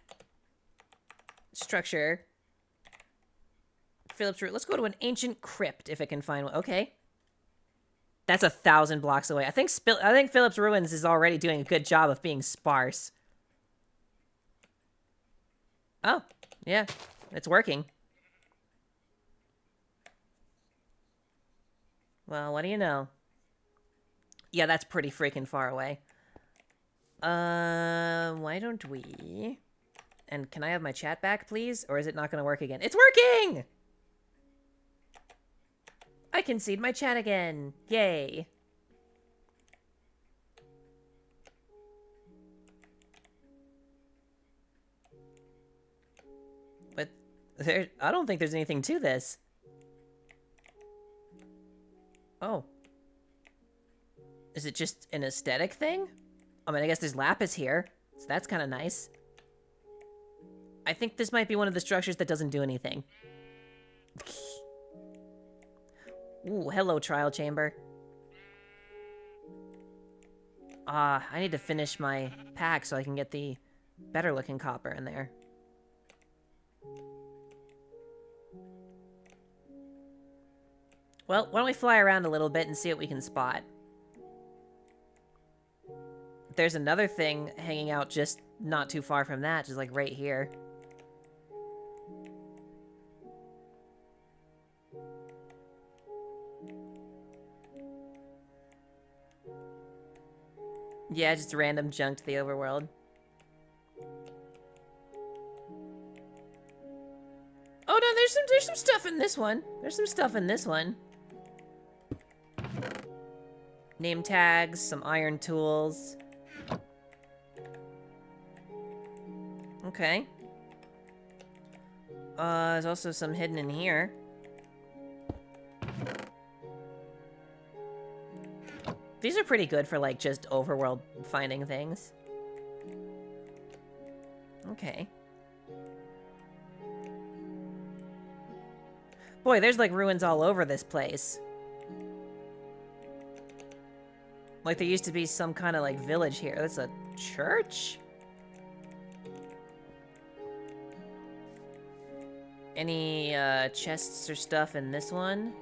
S1: Structure. Philip's Root. Let's go to an ancient crypt, if it can find one. Okay. That's 1,000 blocks away. I think Philip's Ruins is already doing a good job of being sparse. Oh, yeah. It's working. Well, what do you know? Yeah, that's pretty freaking far away. Why don't we... And can I have my chat back, please? Or is it not going to work again? It's working! I concede my chat again. Yay. But I don't think there's anything to this. Oh. Is it just an aesthetic thing? I mean, I guess there's lapis here, so that's kind of nice. I think this might be one of the structures that doesn't do anything. Ooh, hello, trial chamber. I need to finish my pack so I can get the better looking copper in there. Well, why don't we fly around a little bit and see what we can spot. There's another thing hanging out just not too far from that, just like right here. Yeah, just random junk to the overworld. Oh no, there's some stuff in this one. There's some stuff in this one. Name tags, some iron tools. Okay. There's also some hidden in here. These are pretty good for, like, just overworld finding things. Okay. Boy, there's, like, ruins all over this place. Like, there used to be some kind of, like, village here. That's a church? Any, chests or stuff in this one?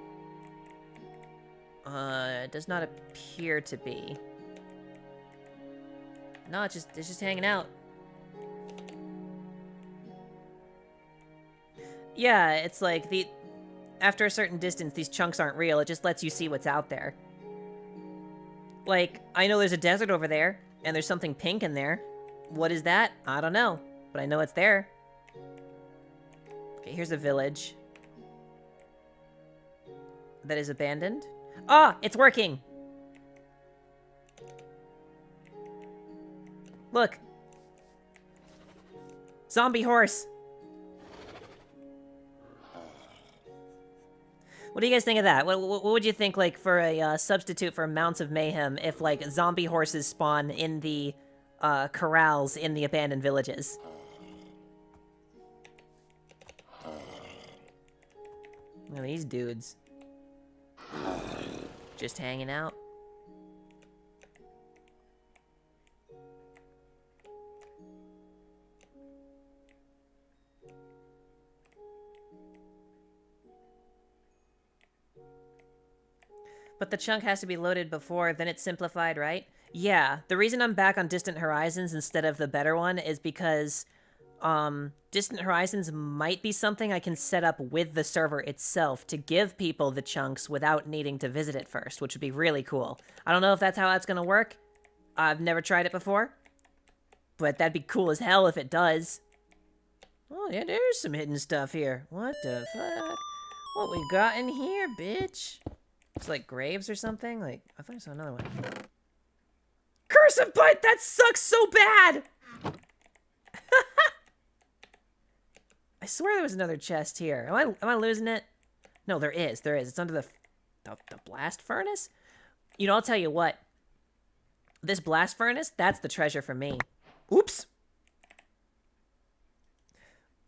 S1: It does not appear to be. No, it's just hanging out. Yeah, it's like after a certain distance, these chunks aren't real. It just lets you see what's out there. Like, I know there's a desert over there, and there's something pink in there. What is that? I don't know, but I know it's there. Okay, here's a village that is abandoned. Ah, it's working! Look. Zombie horse. What do you guys think of that? What would you think, like, for a substitute for Mounts of Mayhem if, like, zombie horses spawn in the corrals in the abandoned villages? Look at these dudes. Just hanging out. But the chunk has to be loaded before, then it's simplified, right? Yeah, the reason I'm back on Distant Horizons instead of the better one is because Distant Horizons might be something I can set up with the server itself to give people the chunks without needing to visit it first, which would be really cool. I don't know if that's how that's gonna work. I've never tried it before, but that'd be cool as hell if it does. Oh yeah, there's some hidden stuff here. What the fuck? What we got in here, bitch? It's like graves or something? Like, I thought I saw another one. Cursive bite! That sucks so bad! I swear there was another chest here. Am I losing it? No, there is. There is. It's under the blast furnace? You know, I'll tell you what. This blast furnace, that's the treasure for me. Oops!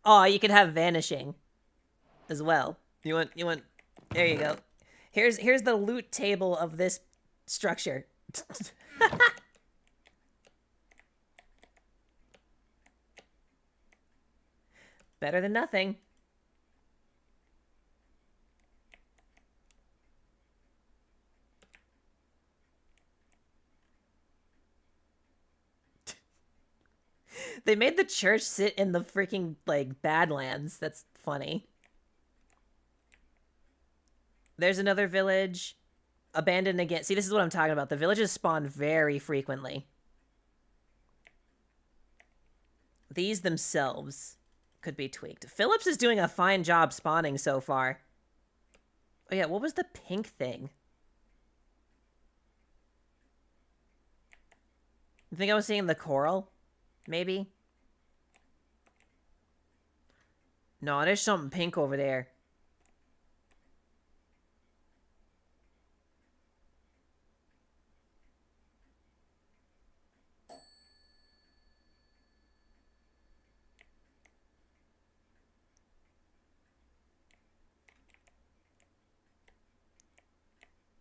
S1: Oh, you could have vanishing as well. You want, there you go. Here's the loot table of this structure. Better than nothing. They made the church sit in the freaking, like, Badlands. That's funny. There's another village. Abandoned again. See, this is what I'm talking about. The villages spawn very frequently. These themselves could be tweaked. Phillips is doing a fine job spawning so far. Oh yeah, what was the pink thing? You think I was seeing the coral? Maybe? No, there's something pink over there.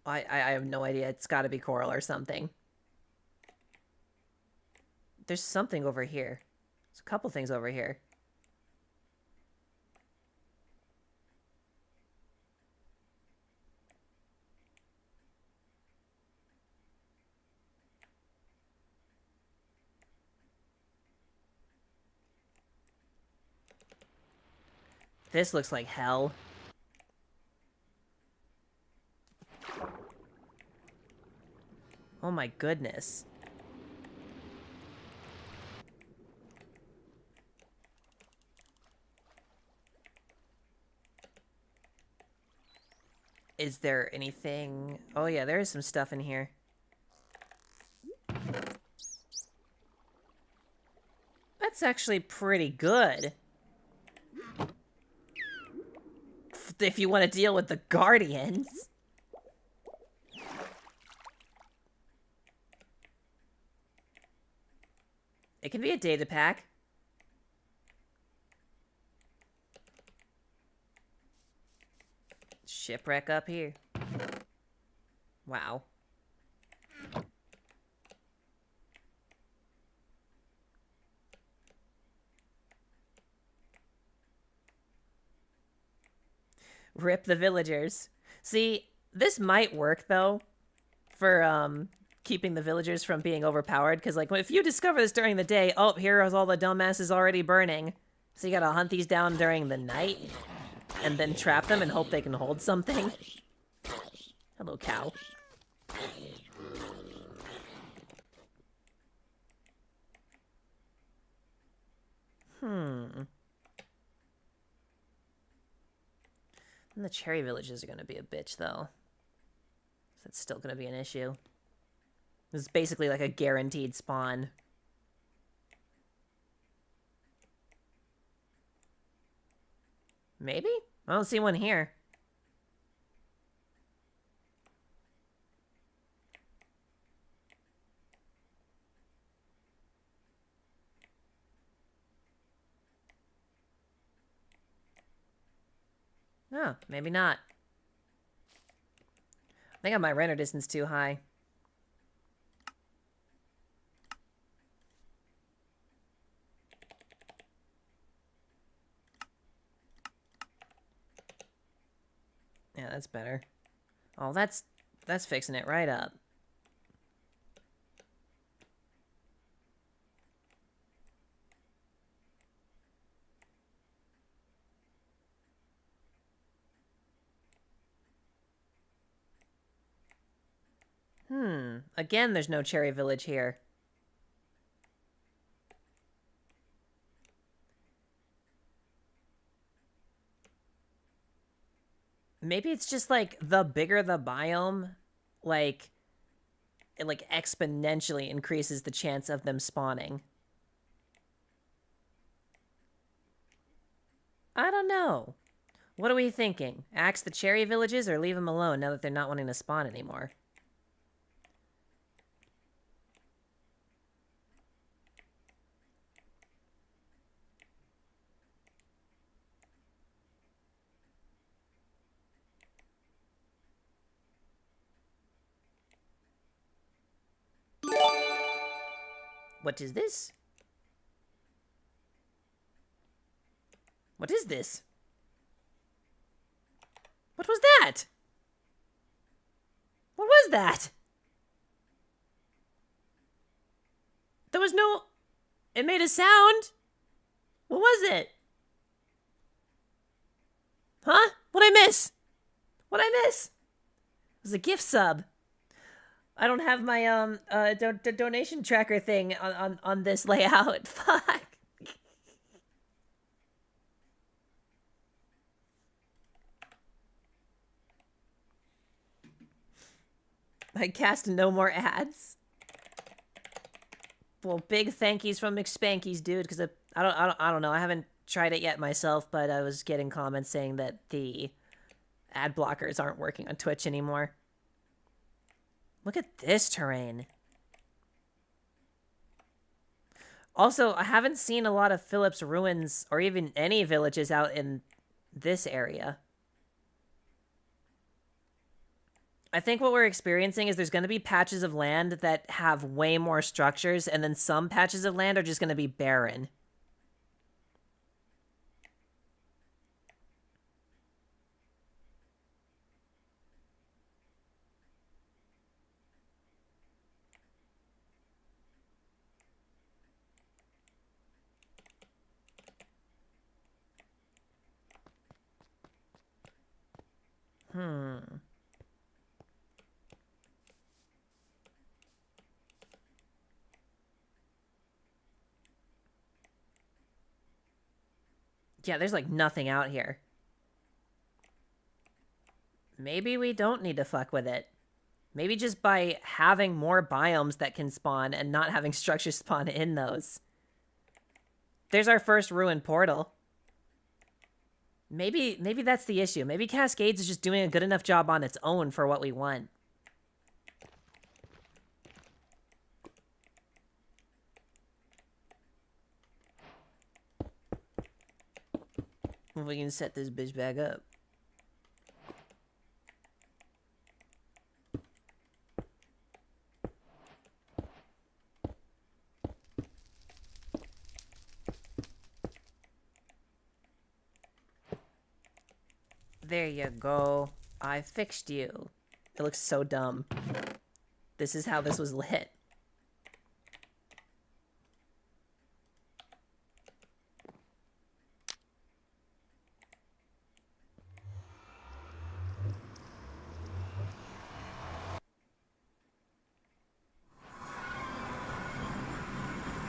S1: I have no idea. It's got to be coral or something. There's something over here. There's a couple things over here. This looks like hell. Oh my goodness. Is there anything? Oh yeah, there is some stuff in here. That's actually pretty good. If you want to deal with the Guardians. It can be a data pack. Shipwreck up here. Wow. Rip the villagers. See, this might work, though, for, keeping the villagers from being overpowered, because, like, if you discover this during the day, oh, here is all the dumbasses already burning. So you gotta hunt these down during the night, and then trap them and hope they can hold something. Hello, cow. And the cherry villages are gonna be a bitch, though. That's still gonna be an issue. This is basically like a guaranteed spawn. Maybe? I don't see one here. Oh, maybe not. I think I have my render distance too high. Yeah, that's better. Oh, that's fixing it right up. Again, there's no cherry village here. Maybe it's just like the bigger the biome, like it like exponentially increases the chance of them spawning. I don't know. What are we thinking? Axe the cherry villages or leave them alone now that they're not wanting to spawn anymore? What is this? What is this? What was that? What was that? There was no... It made a sound. What was it? Huh? What'd I miss? What'd I miss? It was a gift sub. I don't have my donation tracker thing on this layout. Fuck. I cast no more ads. Well, big thank yous from McSpankies, dude, because I don't know. I haven't tried it yet myself, but I was getting comments saying that the ad blockers aren't working on Twitch anymore. Look at this terrain. Also, I haven't seen a lot of Philip's ruins or even any villages out in this area. I think what we're experiencing is there's going to be patches of land that have way more structures, and then some patches of land are just going to be barren. Yeah, there's like nothing out here. Maybe we don't need to fuck with it. Maybe just by having more biomes that can spawn and not having structures spawn in those. There's our first ruined portal. Maybe that's the issue. Maybe Cascades is just doing a good enough job on its own for what we want. If we can set this bitch back up. There you go. I fixed you. It looks so dumb. This is how this was lit.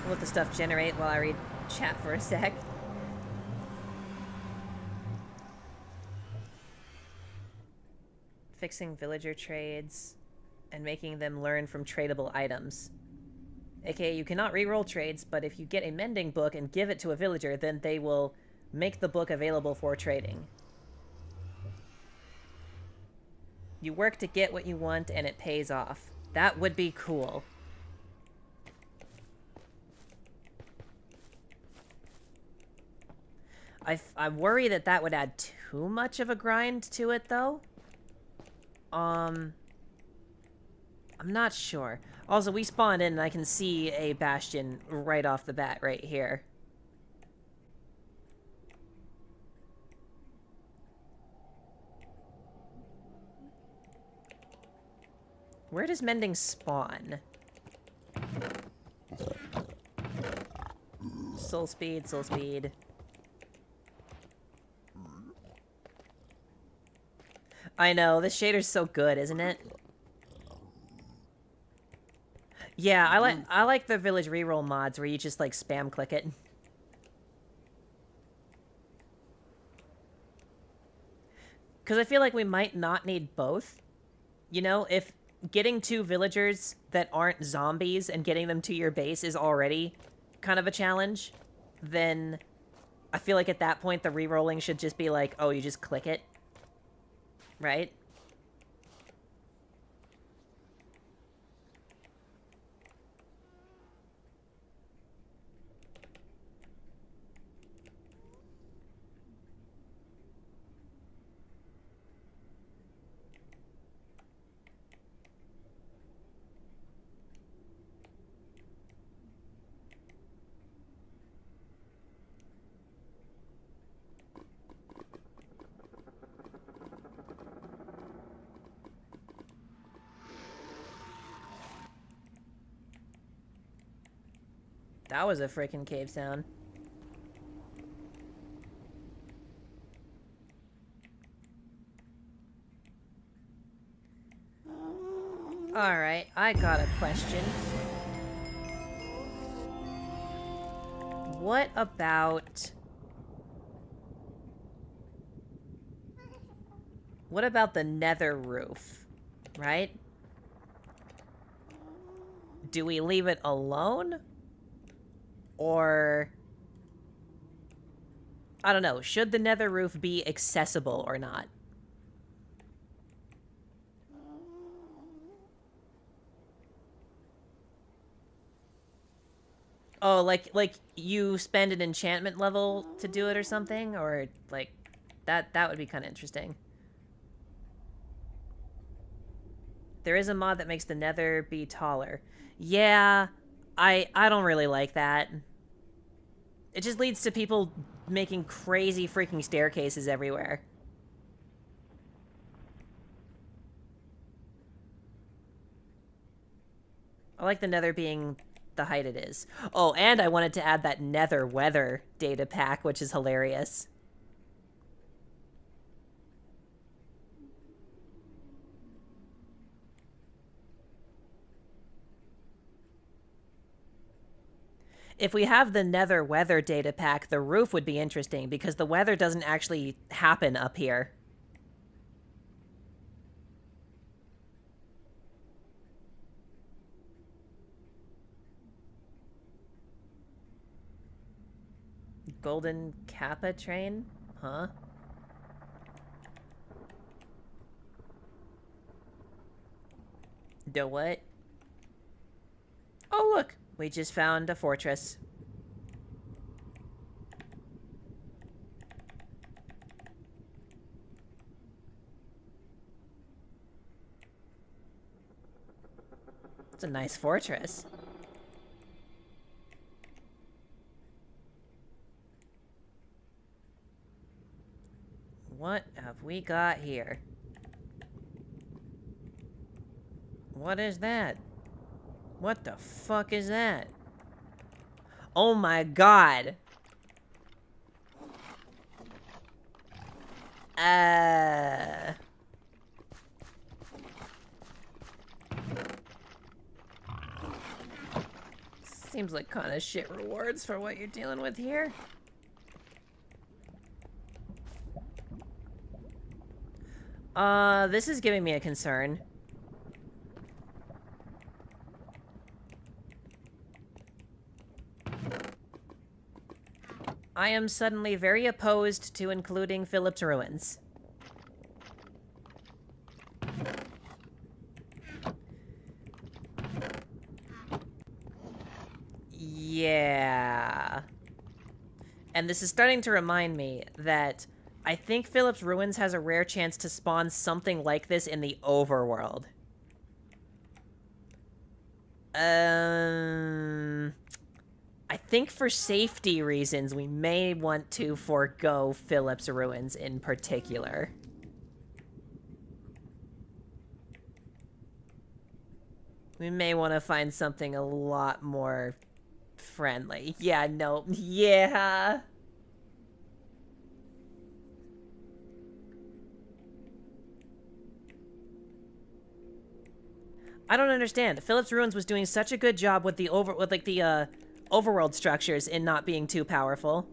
S1: I'll let the stuff generate while I read chat for a sec. Fixing villager trades and making them learn from tradable items. AKA, you cannot reroll trades, but if you get a mending book and give it to a villager, then they will make the book available for trading. You work to get what you want and it pays off. That would be cool. I worry that would add too much of a grind to it, though. I'm not sure. Also, we spawned in and I can see a bastion right off the bat right here. Where does mending spawn? Soul speed, soul speed. I know, this shader's so good, isn't it? Yeah, I like the village reroll mods where you just like spam click it. Cause I feel like we might not need both. You know, if getting 2 villagers that aren't zombies and getting them to your base is already kind of a challenge, then I feel like at that point the rerolling should just be like, oh, you just click it. Right? That was a freaking cave sound. Alright, I got a question. What about... What about the nether roof, right? Do we leave it alone? Or... I don't know, should the nether roof be accessible or not? Oh, like you spend an enchantment level to do it or something? Or, like, that would be kind of interesting. There is a mod that makes the nether be taller. Yeah, I don't really like that. It just leads to people making crazy freaking staircases everywhere. I like the nether being the height it is. Oh, and I wanted to add that nether weather data pack, which is hilarious. If we have the nether weather data pack, the roof would be interesting because the weather doesn't actually happen up here. Golden Kappa train? Huh? The what? Oh, look! We just found a fortress. It's a nice fortress. What have we got here? What is that? What the fuck is that? Oh my god! Seems like kind of shit rewards for what you're dealing with here. This is giving me a concern. I am suddenly very opposed to including Philip's Ruins. Yeah. And this is starting to remind me that I think Philip's Ruins has a rare chance to spawn something like this in the overworld. I think for safety reasons, we may want to forego Philip's Ruins in particular. We may want to find something a lot more friendly. Yeah, no, yeah. I don't understand. Philip's Ruins was doing such a good job with the overworld structures in not being too powerful.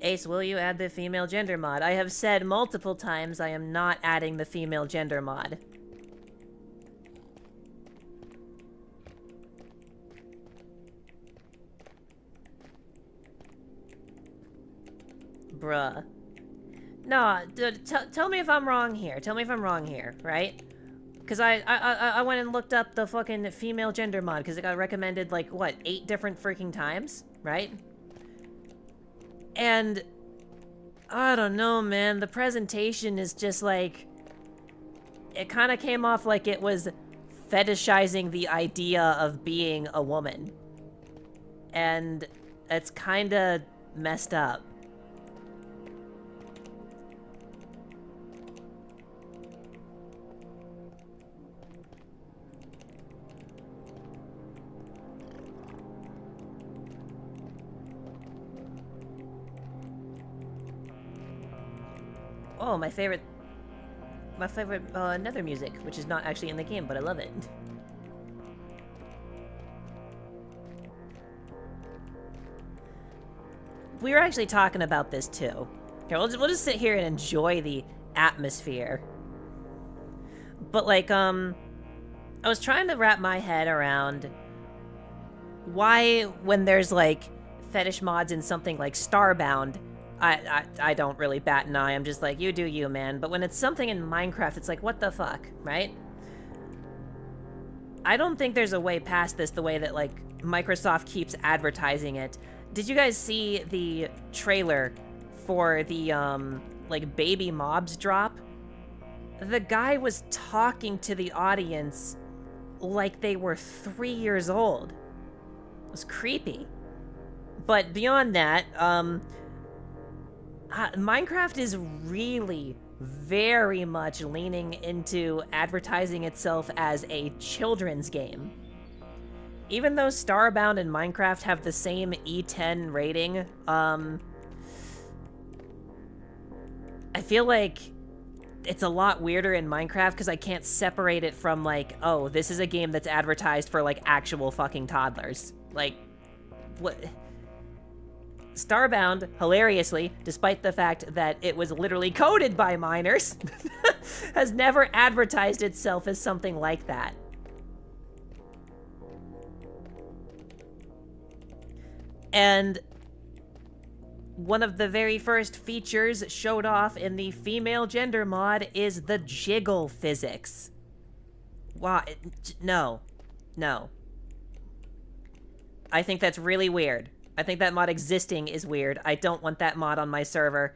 S1: Ace, will you add the female gender mod? I have said multiple times I am not adding the female gender mod. Bruh. No, tell me if I'm wrong here. Tell me if I'm wrong here, right? Because I went and looked up the fucking female gender mod because it got recommended, like, what, 8 different freaking times, right? And I don't know, man. The presentation is just like... It kind of came off like it was fetishizing the idea of being a woman. And it's kind of messed up. Oh, my favorite Nether music, which is not actually in the game, but I love it. We were actually talking about this too. Here, we'll just sit here and enjoy the atmosphere. But like, I was trying to wrap my head around why, when there's like fetish mods in something like Starbound, I don't really bat an eye. I'm just like, you do you, man. But when it's something in Minecraft, it's like, what the fuck, right? I don't think there's a way past this the way that, like, Microsoft keeps advertising it. Did you guys see the trailer for the, like, baby mobs drop? The guy was talking to the audience like they were 3 years old. It was creepy. But beyond that, Minecraft is really very much leaning into advertising itself as a children's game. Even though Starbound and Minecraft have the same E10 rating, I feel like it's a lot weirder in Minecraft because I can't separate it from, like, oh, this is a game that's advertised for, like, actual fucking toddlers. Like, what... Starbound, hilariously, despite the fact that it was literally coded by minors, has never advertised itself as something like that. And one of the very first features showed off in the female gender mod is the jiggle physics. Wow, no. No. I think that's really weird. I think that mod existing is weird. I don't want that mod on my server.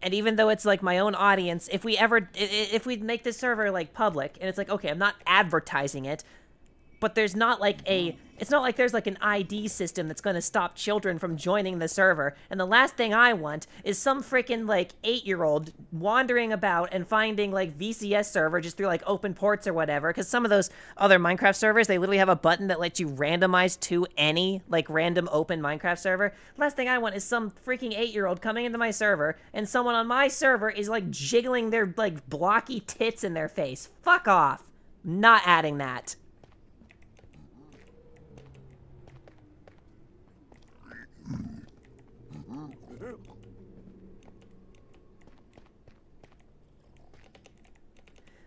S1: And even though it's like my own audience, if we make this server like public, and it's like, okay, I'm not advertising it, but there's not like it's not like there's like an ID system that's gonna stop children from joining the server. And the last thing I want is some freaking like 8-year-old wandering about and finding like VCS server just through like open ports or whatever. Because some of those other Minecraft servers, they literally have a button that lets you randomize to any like random open Minecraft server. Last thing I want is some freaking 8-year-old coming into my server and someone on my server is like jiggling their like blocky tits in their face. Fuck off. Not adding that.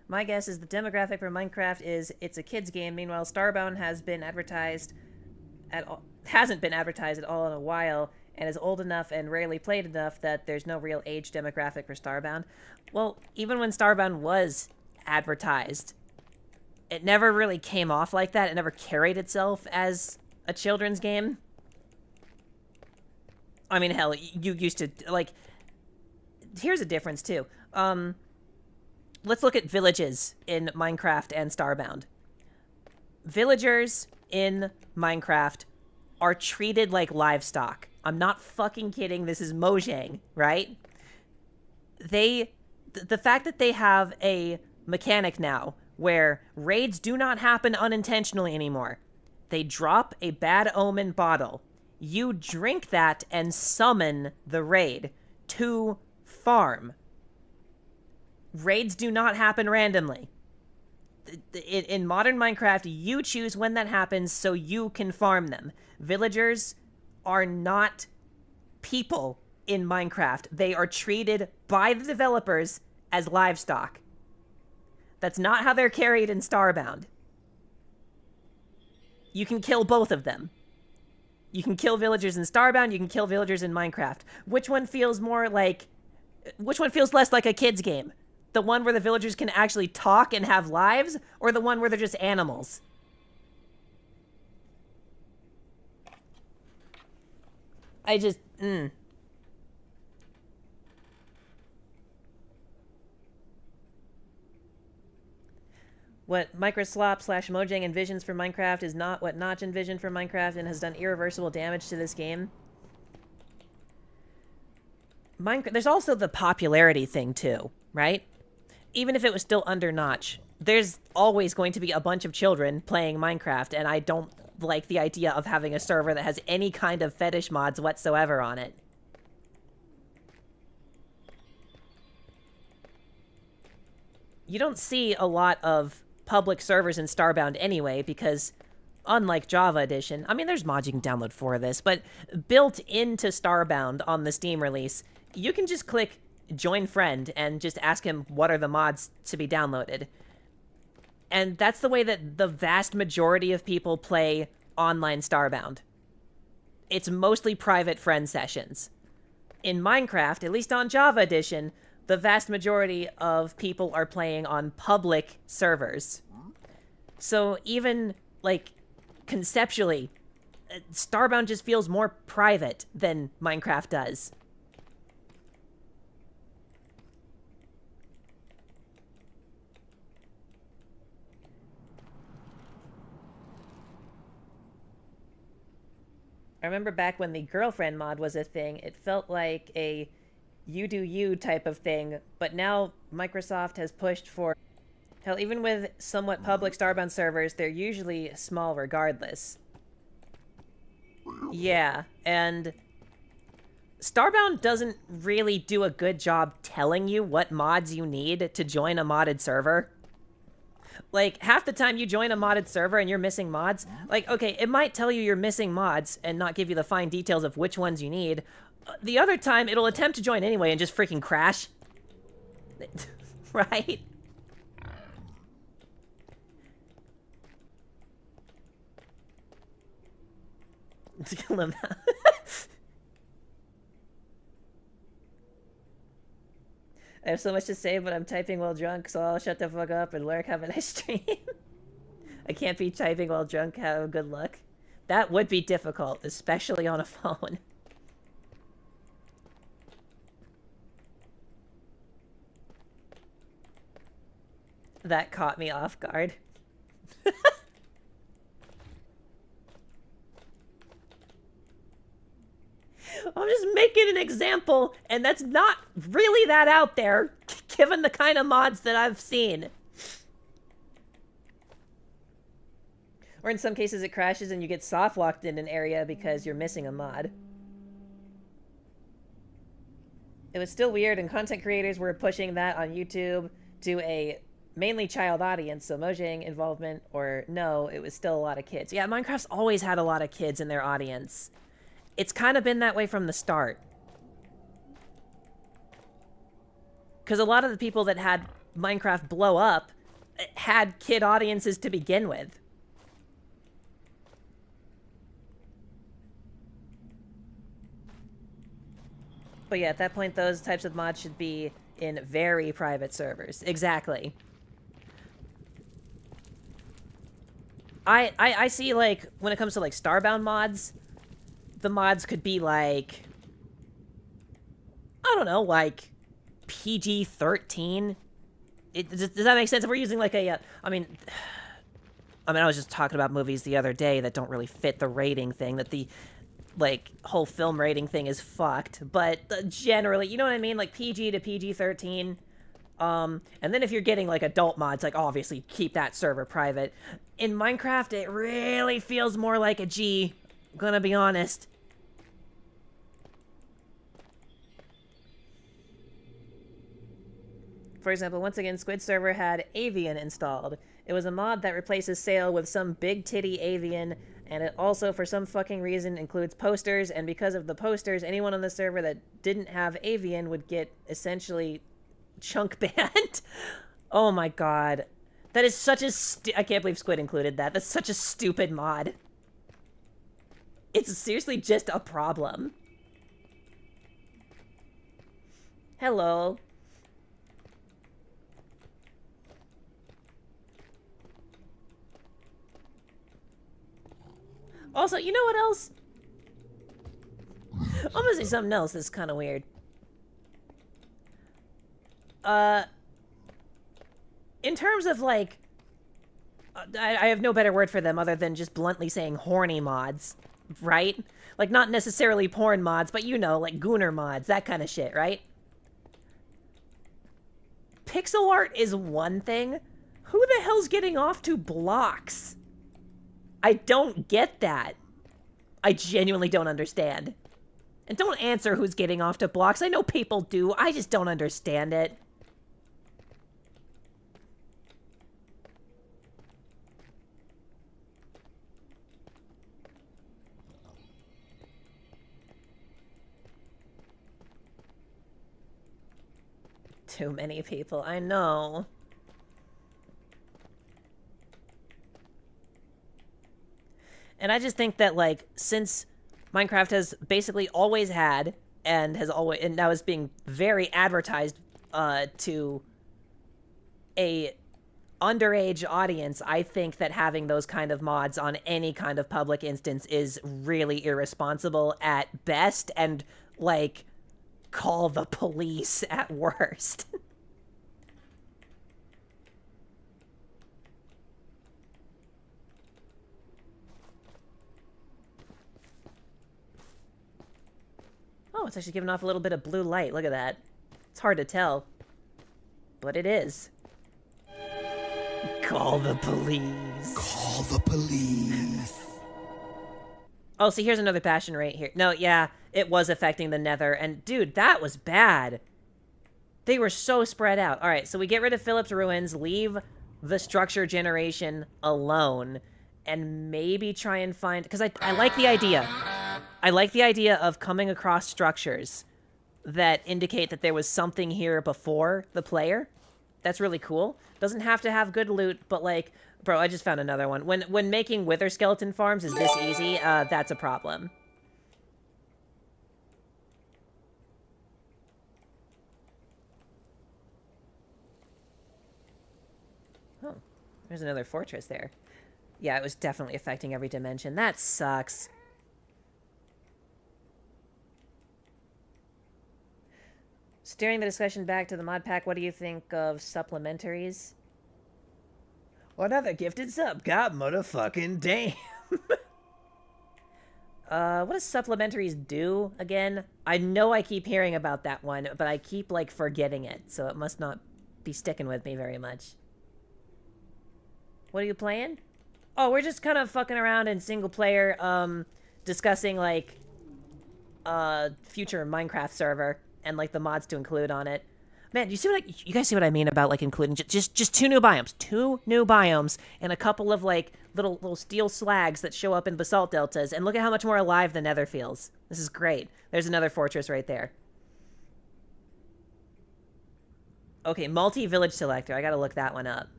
S1: My guess is the demographic for Minecraft is it's a kids game. Meanwhile, Starbound hasn't been advertised at all in a while, and is old enough and rarely played enough that there's no real age demographic for Starbound. Well, even when Starbound was advertised, it never really came off like that. It never carried itself as a children's game. I mean, hell, you used to, like... Here's a difference, too. Let's look at villages in Minecraft and Starbound. Villagers in Minecraft are treated like livestock. I'm not fucking kidding. This is Mojang, right? The fact that they have a mechanic now where raids do not happen unintentionally anymore. They drop a bad omen bottle. You drink that and summon the raid to farm. Raids do not happen randomly. In modern Minecraft, you choose when that happens so you can farm them. Villagers are not people in Minecraft. They are treated by the developers as livestock. That's not how they're carried in Starbound. You can kill both of them. You can kill villagers in Starbound, you can kill villagers in Minecraft. Which one feels less like a kid's game? The one where the villagers can actually talk and have lives, or the one where they're just animals? What Microslop/Mojang envisions for Minecraft is not what Notch envisioned for Minecraft and has done irreversible damage to this game. There's also the popularity thing, too, right? Even if it was still under Notch, there's always going to be a bunch of children playing Minecraft, and I don't like the idea of having a server that has any kind of fetish mods whatsoever on it. You don't see a lot of public servers in Starbound anyway, because unlike Java Edition, I mean, there's mods you can download for this, but built into Starbound on the Steam release, you can just click join friend and just ask him what are the mods to be downloaded. And that's the way that the vast majority of people play online Starbound. It's mostly private friend sessions. In Minecraft, at least on Java Edition, the vast majority of people are playing on public servers. So even, like, conceptually, Starbound just feels more private than Minecraft does. I remember back when the girlfriend mod was a thing, it felt like a you do you type of thing, but now Microsoft has pushed for... Hell, even with somewhat public Starbound servers, they're usually small regardless. Yeah, and Starbound doesn't really do a good job telling you what mods you need to join a modded server. Like, half the time you join a modded server and you're missing mods, like, okay, it might tell you you're missing mods and not give you the fine details of which ones you need. The other time, it'll attempt to join anyway and just freaking crash. Right? Kill him. I have so much to say, but I'm typing while drunk, so I'll shut the fuck up and lurk. Have a nice stream. I can't be typing while drunk. Have good luck. That would be difficult, especially on a phone. That caught me off guard. I'm just making an example, and that's not really that out there, given the kind of mods that I've seen. Or in some cases it crashes and you get soft-locked in an area because you're missing a mod. It was still weird, and content creators were pushing that on YouTube to a mainly child audience, so Mojang involvement or no, it was still a lot of kids. Yeah, Minecraft's always had a lot of kids in their audience. It's kind of been that way from the start. Because a lot of the people that had Minecraft blow up had kid audiences to begin with. But yeah, at that point, those types of mods should be in very private servers. Exactly. I see, like, when it comes to, like, Starbound mods, the mods could be, like, I don't know, like PG-13. Does that make sense? If we're using like a, I mean, I was just talking about movies the other day that don't really fit the rating thing, that the, like, whole film rating thing is fucked, but generally, you know what I mean? Like, PG to PG-13. And then if you're getting, like, adult mods, like, obviously keep that server private. In Minecraft, it really feels more like a G, I'm gonna be honest. For example, once again, Squid Server had Avian installed. It was a mod that replaces Sail with some big titty Avian, and it also, for some fucking reason, includes posters, and because of the posters, anyone on the server that didn't have Avian would get, essentially, chunk banned. Oh my god. That is such a I can't believe Squid included that. That's such a stupid mod. It's seriously just a problem. Hello. Also, you know what else? I'm gonna say something else that's kind of weird. In terms of, like... I have no better word for them other than just bluntly saying horny mods, right? Like, not necessarily porn mods, but you know, like gooner mods, that kind of shit, right? Pixel art is one thing. Who the hell's getting off to blocks? I don't get that. I genuinely don't understand. And don't answer who's getting off to blocks. I know people do. I just don't understand it. Too many people. I know. And I just think that, like, since Minecraft has basically always had, and now is being very advertised to a underage audience, I think that having those kind of mods on any kind of public instance is really irresponsible at best, and, like, call the police at worst. Oh, it's actually giving off a little bit of blue light. Look at that. It's hard to tell. But it is. Call the police.
S5: Call the police.
S1: Oh, see, here's another passion right here. No, yeah, it was affecting the Nether. And, dude, that was bad. They were so spread out. All right, so we get rid of Philip's Ruins, leave the structure generation alone, and maybe try and find... Because I like the idea. I like the idea of coming across structures that indicate that there was something here before the player. That's really cool. Doesn't have to have good loot, but like, bro, I just found another one. When making wither skeleton farms is this easy, that's a problem. Oh, there's another fortress there. Yeah, it was definitely affecting every dimension. That sucks. Steering the discussion back to the mod pack, what do you think of supplementaries?
S6: Another gifted sub. God motherfucking damn.
S1: What does supplementaries do again? I know I keep hearing about that one, but I keep, like, forgetting it, so it must not be sticking with me very much. What are you playing? Oh, we're just kind of fucking around in single player, discussing, like, future Minecraft server. And, like, the mods to include on it. Man, you guys see what I mean about, like, including just 2 new biomes. 2 new biomes and a couple of, like, little steel slags that show up in basalt deltas. And look at how much more alive the Nether feels. This is great. There's another fortress right there. Okay, multi-village selector. I gotta look that one up.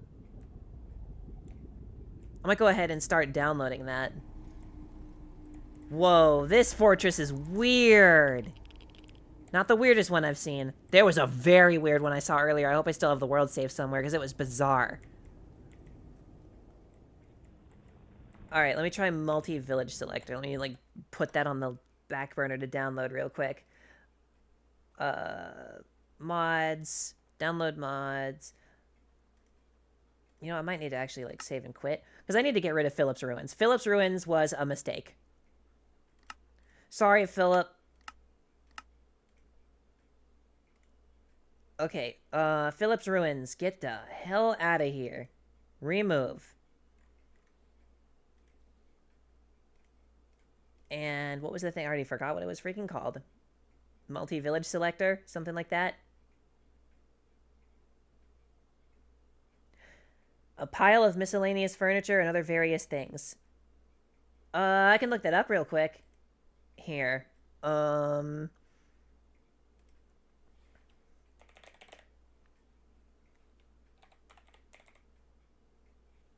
S1: I might go ahead and start downloading that. Whoa, this fortress is weird. Not the weirdest one I've seen. There was a very weird one I saw earlier. I hope I still have the world saved somewhere, because it was bizarre. Alright, let me try multi-village selector. Let me, like, put that on the back burner to download real quick. mods, download mods. You know, I might need to actually, like, save and quit. Because I need to get rid of Philip's Ruins. Philip's Ruins was a mistake. Sorry, Philip. Okay, Philip's Ruins. Get the hell out of here. Remove. And what was the thing? I already forgot what it was freaking called. Multi-village selector? Something like that? A pile of miscellaneous furniture and other various things. I can look that up real quick. Here.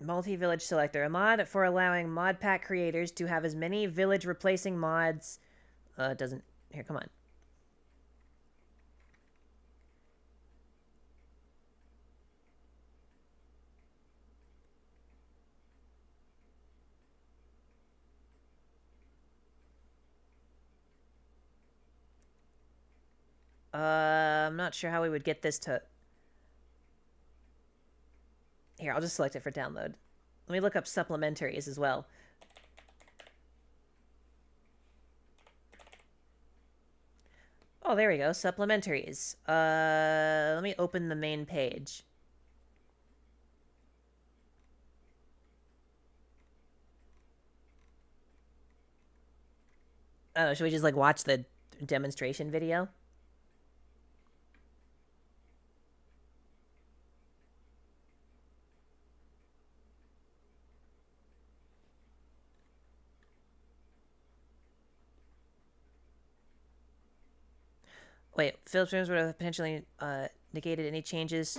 S1: Multi-village selector. A mod for allowing mod pack creators to have as many village replacing mods. It doesn't... Here, come on. I'm not sure how we would get this to... Here, I'll just select it for download. Let me look up supplementaries as well. Oh, there we go. Supplementaries. Let me open the main page. Oh, should we just, like, watch the demonstration video? Wait, Philip's Rooms would have potentially negated any changes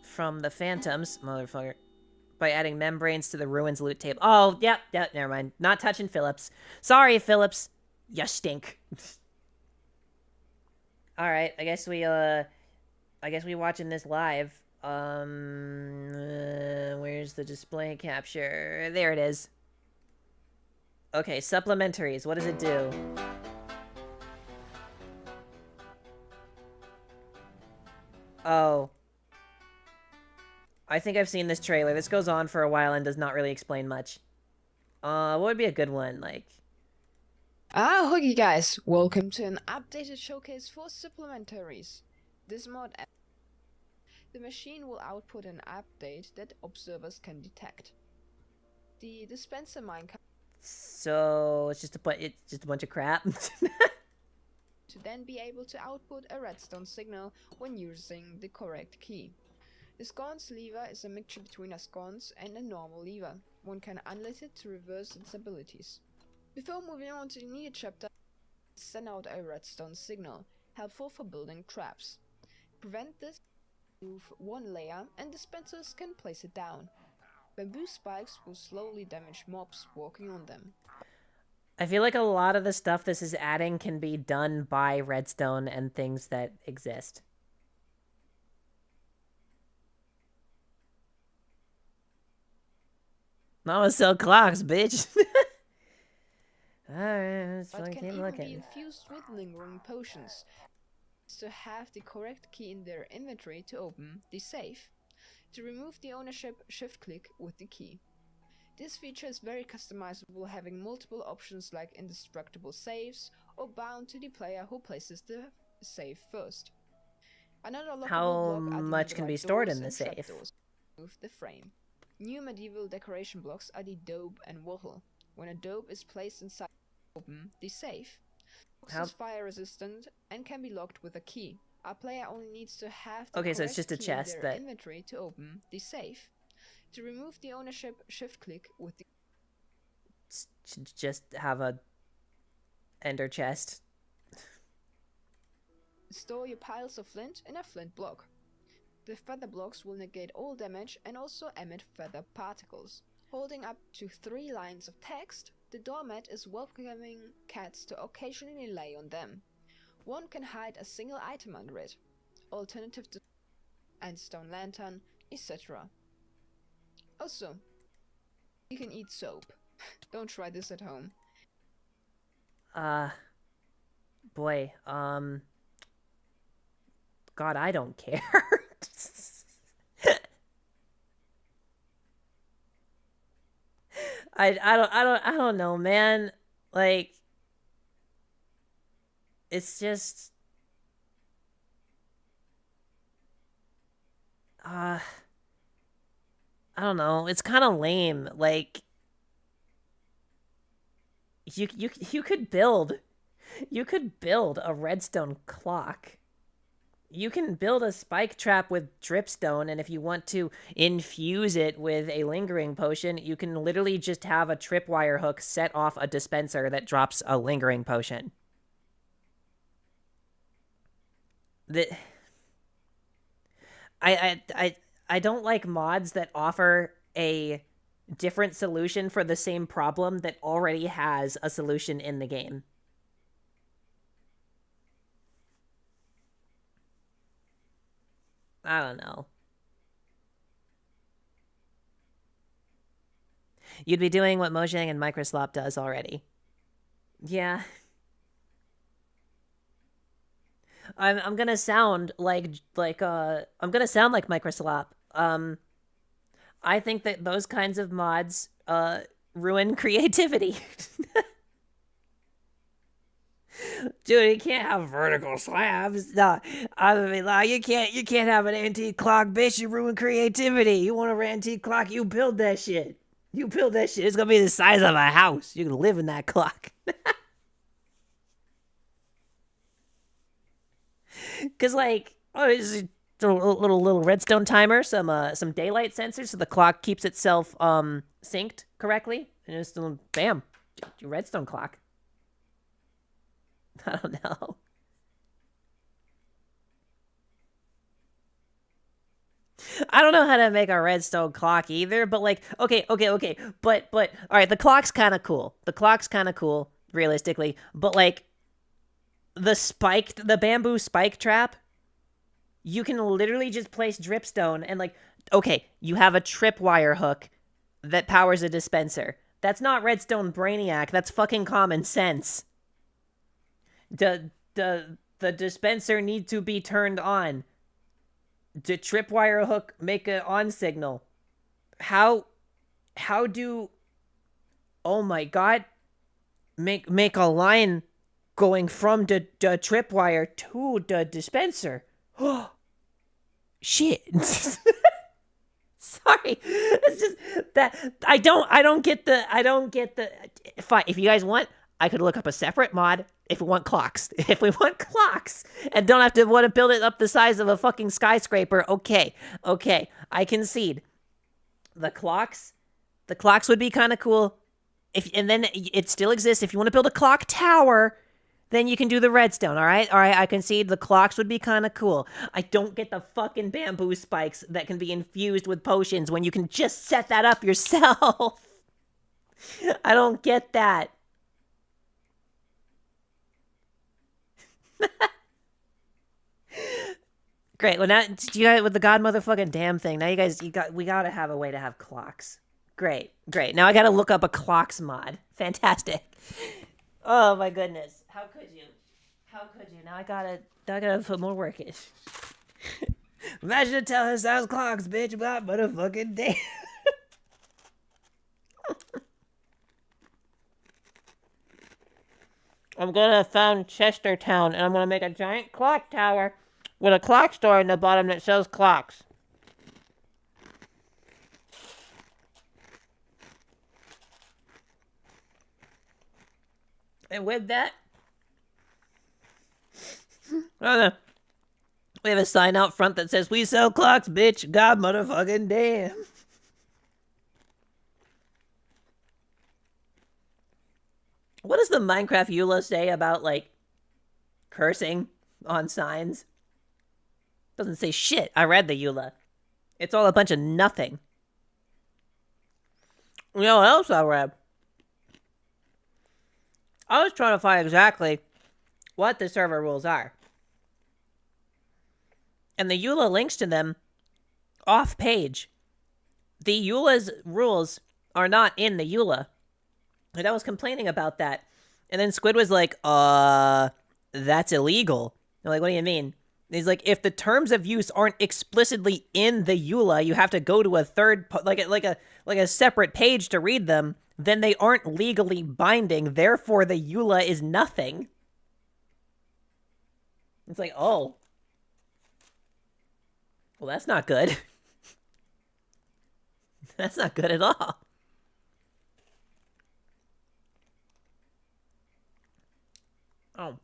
S1: from the Phantoms, motherfucker, by adding membranes to the Ruins loot table. Oh, yep, never mind. Not touching Phillips. Sorry, Phillips. You stink. Alright, I guess we watching this live. Where's the display capture? There it is. Okay, supplementaries. What does it do? Oh. I think I've seen this trailer. This goes on for a while and does not really explain much. What would be a good one, like...
S7: Hoogie guys, welcome to an updated showcase for supplementaries. This mod, the machine will output an update that observers can detect. The dispenser minecart
S1: So it's just a bunch of crap.
S7: to then be able to output a redstone signal when using the correct key. The sconce lever is a mixture between a sconce and a normal lever. One can unlit it to reverse its abilities. Before moving on to the new chapter, send out a redstone signal, helpful for building traps. Prevent this, move one layer and dispensers can place it down. Bamboo spikes will slowly damage mobs walking on them.
S1: I feel like a lot of the stuff this is adding can be done by redstone and things that exist. I'ma sell clocks, bitch. Alright, let's
S7: But
S1: keep
S7: can even
S1: looking.
S7: be infused with lingering potions. To have the correct key in their inventory to open the safe. To remove the ownership, shift-click with the key. This feature is very customizable, having multiple options like indestructible saves or bound to the player who places the save first. Another lockable
S1: How
S7: block are the
S1: much can be
S7: netherite
S1: stored
S7: doors
S1: in the
S7: and
S1: safe?
S7: trapdoors. Move the frame. New medieval decoration blocks are the daub and wattle. When a daub is placed inside, open the safe. Box is fire resistant and can be locked with a key. Our player only needs to have the
S1: Okay, so it's just a
S7: correct key in
S1: chest
S7: their
S1: that...
S7: inventory to open the safe. To remove the ownership, shift-click with the...
S1: Just have a ender chest.
S7: Store your piles of flint in a flint block. The feather blocks will negate all damage and also emit feather particles. Holding up to 3 lines of text, the doormat is welcoming cats to occasionally lay on them. One can hide a single item under it, alternative to and stone lantern, etc. Also, you can eat soap. Don't try this at home.
S1: Boy, God, I don't care. I don't know, man. Like, it's just, I don't know. It's kind of lame. Like, you could build a redstone clock. You can build a spike trap with dripstone, and if you want to infuse it with a lingering potion, you can literally just have a tripwire hook set off a dispenser that drops a lingering potion. The I don't like mods that offer a different solution for the same problem that already has a solution in the game. I don't know. You'd be doing what Mojang and Microslop does already. Yeah. I'm gonna sound like I'm gonna sound like Microslop. I think that those kinds of mods ruin creativity. Dude, you can't have vertical slabs. No, I mean, like, you can't have an antique clock, bitch. You ruin creativity. You want an antique clock? You build that shit. You build that shit. It's gonna be the size of a house. You can live in that clock. Cause like, oh, it's a little redstone timer, some daylight sensors, so the clock keeps itself synced correctly, and it's still bam, your redstone clock. I don't know. I don't know how to make a redstone clock either, but like, okay. But all right, the clock's kind of cool. Realistically, but like the bamboo spike trap, you can literally just place dripstone and like, okay, you have a tripwire hook that powers a dispenser. That's not redstone brainiac. That's fucking common sense. The dispenser needs to be turned on. The tripwire hook make an on signal. How do, oh my god, make a line going from the tripwire to the dispenser. Oh shit. Sorry. It's just that I don't get the fine. If you guys want, I could look up a separate mod if we want clocks. If we want clocks and don't have to want to build it up the size of a fucking skyscraper, okay. I concede. The clocks would be kind of cool. And then it still exists. If you want to build a clock tower, then you can do the redstone, all right? All right, I concede the clocks would be kind of cool. I don't get the fucking bamboo spikes that can be infused with potions when you can just set that up yourself. I don't get that. Great. Well, now you guys with the god motherfucking damn thing. Now we gotta have a way to have clocks. Great. Now I gotta look up a clocks mod. Fantastic. Oh my goodness. How could you? Now I gotta put more work in. Imagine telling us those clocks, bitch, about motherfucking damn. I'm gonna found Chestertown and I'm gonna make a giant clock tower with a clock store in the bottom that sells clocks. And with that, we have a sign out front that says, "We sell clocks, bitch. God motherfucking damn." What does the Minecraft EULA say about, like, cursing on signs? Doesn't say shit. I read the EULA. It's all a bunch of nothing. You know what else I read? I was trying to find exactly what the server rules are. And the EULA links to them off page. The EULA's rules are not in the EULA. And I was complaining about that. And then Squid was like, that's illegal. I'm like, what do you mean? He's like, if the terms of use aren't explicitly in the EULA, you have to go to a third, like a separate page to read them. Then they aren't legally binding. Therefore, the EULA is nothing. It's like, oh, well, that's not good. That's not good at all. Oh.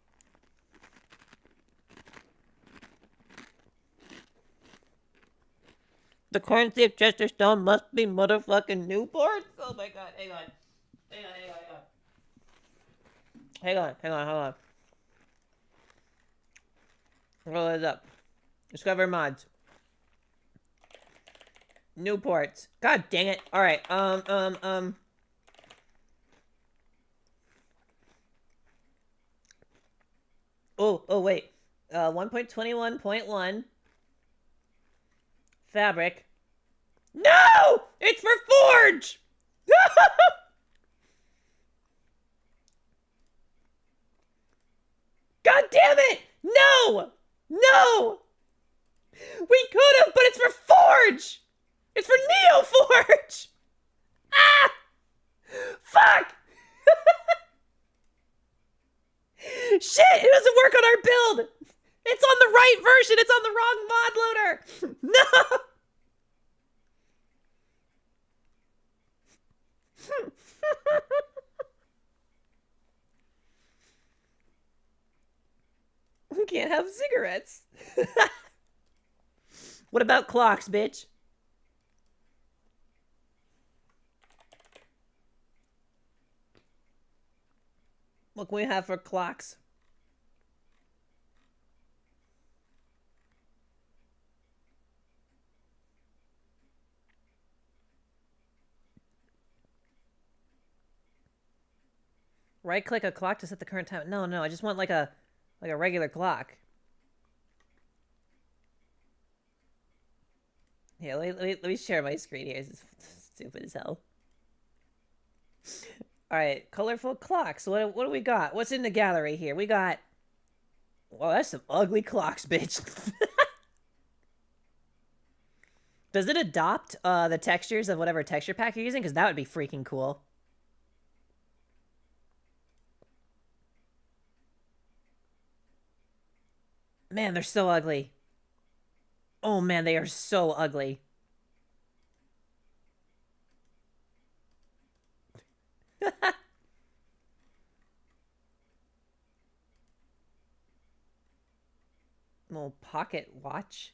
S1: The currency of Chesterstone must be motherfucking Newport? Oh my god, hang on. Hang on, hold on. Roll it up. Discover mods. Newports. God dang it. Alright, Oh, wait. 1.21.1. Fabric. No! It's for Forge! God damn it! No! No! We could have, but it's for Forge! It's for Neo Forge! Ah! Fuck! Shit! It doesn't work on our build! It's on the right version! It's on the wrong mod loader! No! We can't have cigarettes. What about clocks, bitch? What can we have for clocks? Right click a clock to set the current time. No, I just want like a regular clock. Yeah, let me share my screen here. This is stupid as hell. Alright, colorful clocks. What do we got? What's in the gallery here? We got... Well, that's some ugly clocks, bitch. Does it adopt the textures of whatever texture pack you're using? Because that would be freaking cool. Man, they're so ugly. Oh man, they are so ugly. Little pocket watch.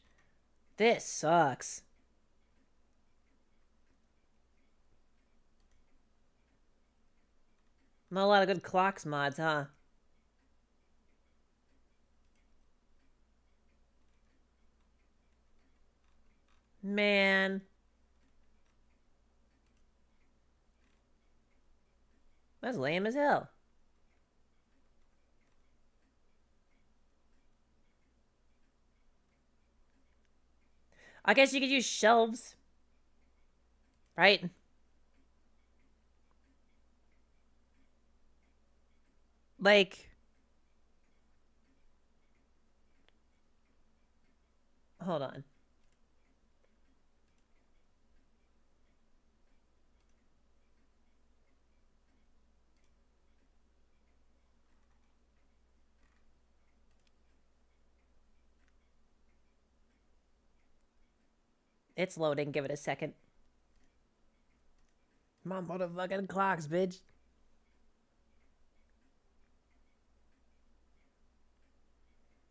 S1: This sucks. Not a lot of good clocks mods, huh? Man. That's lame as hell. I guess you could use shelves. Right? Like... Hold on. It's loading. Give it a second. My motherfucking clocks, bitch.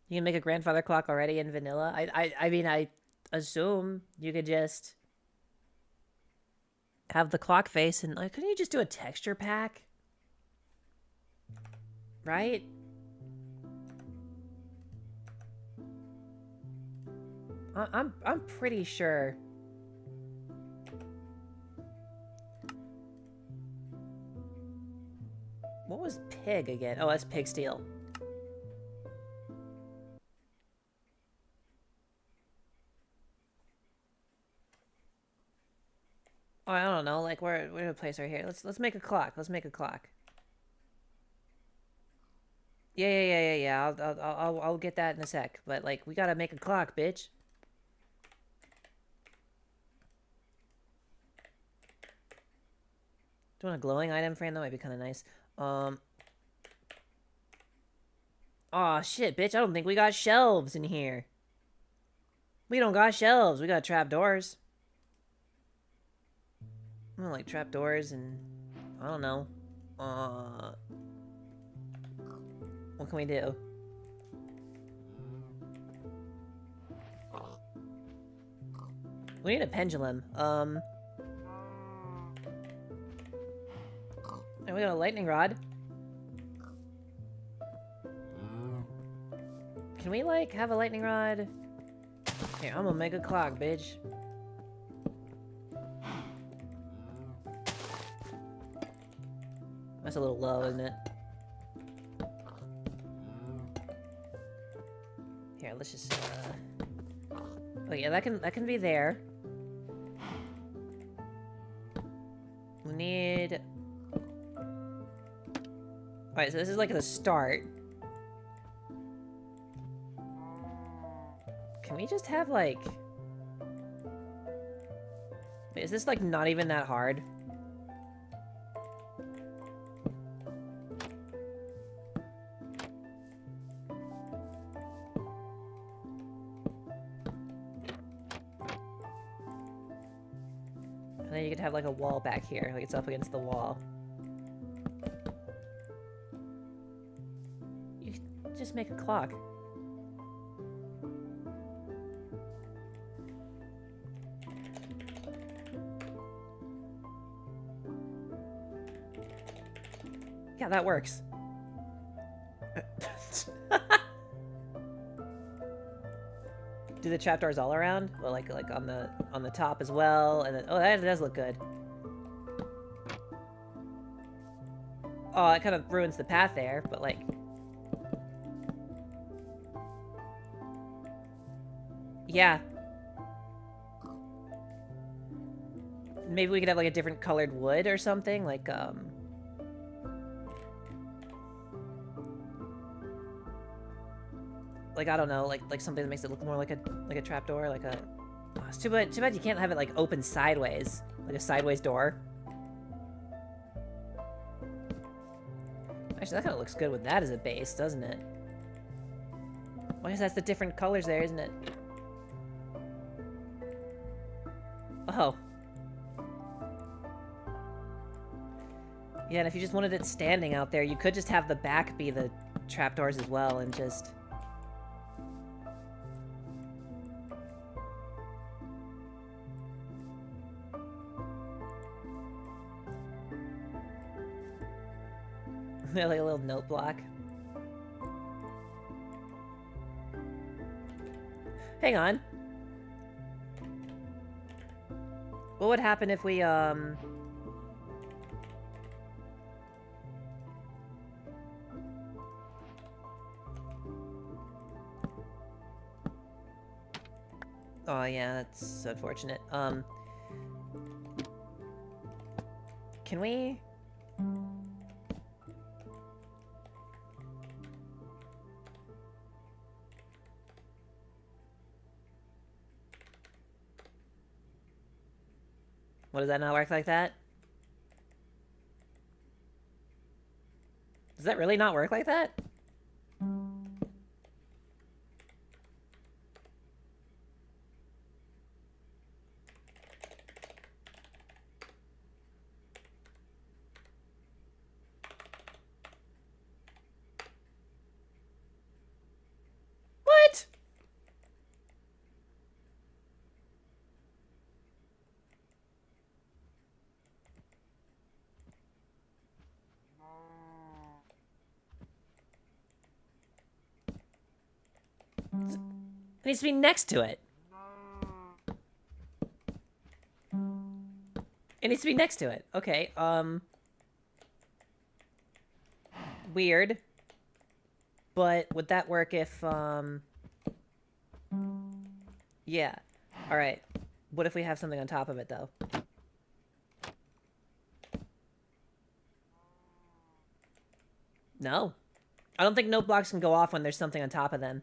S1: You can make a grandfather clock already in vanilla. I mean, I assume you could just have the clock face and like, couldn't you just do a texture pack? Right? I'm pretty sure. What was pig again? Oh, that's pig steel. Oh, I don't know. Like, where to place right here? Let's make a clock. Let's make a clock. Yeah. I'll get that in a sec. But, like, we gotta make a clock, bitch. Do you want a glowing item frame? That might be kind of nice. Aw, shit, bitch. I don't think we got shelves in here. We don't got shelves. We got trapdoors. I don't like trapdoors and... I don't know. What can we do? We need a pendulum. And we got a lightning rod. Can we, like, have a lightning rod? Here, I'm gonna make a clock, bitch. That's a little low, isn't it? Here, let's just, oh yeah, that can be there. We need... Alright, so this is like the start. Can we just have, like... Wait, is this, like, not even that hard? And then you could have, like, a wall back here. Like, it's up against the wall. You could just make a clock. Yeah, that works. Do the trapdoors all around? Well, like on the top as well, and then oh, that does look good. Oh, it kind of ruins the path there, but like. Yeah. Maybe we could have like a different colored wood or something, like like, I don't know, like something that makes it look more like a trapdoor, like a... Oh, it's too bad you can't have it, like, open sideways. Like a sideways door. Actually, that kind of looks good with that as a base, doesn't it? Well, I guess that's the different colors there, isn't it? Oh. Yeah, and if you just wanted it standing out there, you could just have the back be the trapdoors as well, and just... like a little note block. Hang on. What would happen if we, Oh yeah, that's unfortunate. Can we... What, does that not work like that? Does that really not work like that? What? It needs to be next to it. It needs to be next to it. Okay, weird. But would that work if, yeah. Alright. What if we have something on top of it, though? No. I don't think note blocks can go off when there's something on top of them.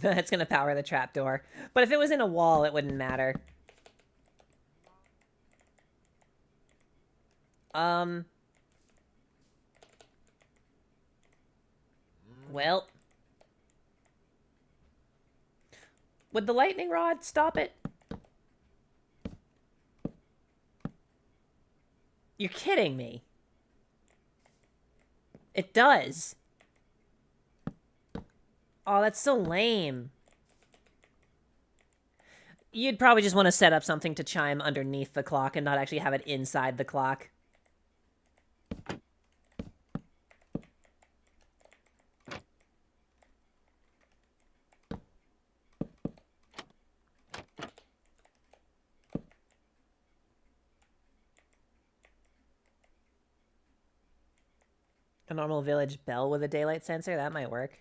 S1: That's gonna power the trapdoor. But if it was in a wall, it wouldn't matter. Well. Would the lightning rod stop it? You're kidding me. It does. Oh, that's so lame. You'd probably just want to set up something to chime underneath the clock and not actually have it inside the clock. A normal village bell with a daylight sensor? That might work.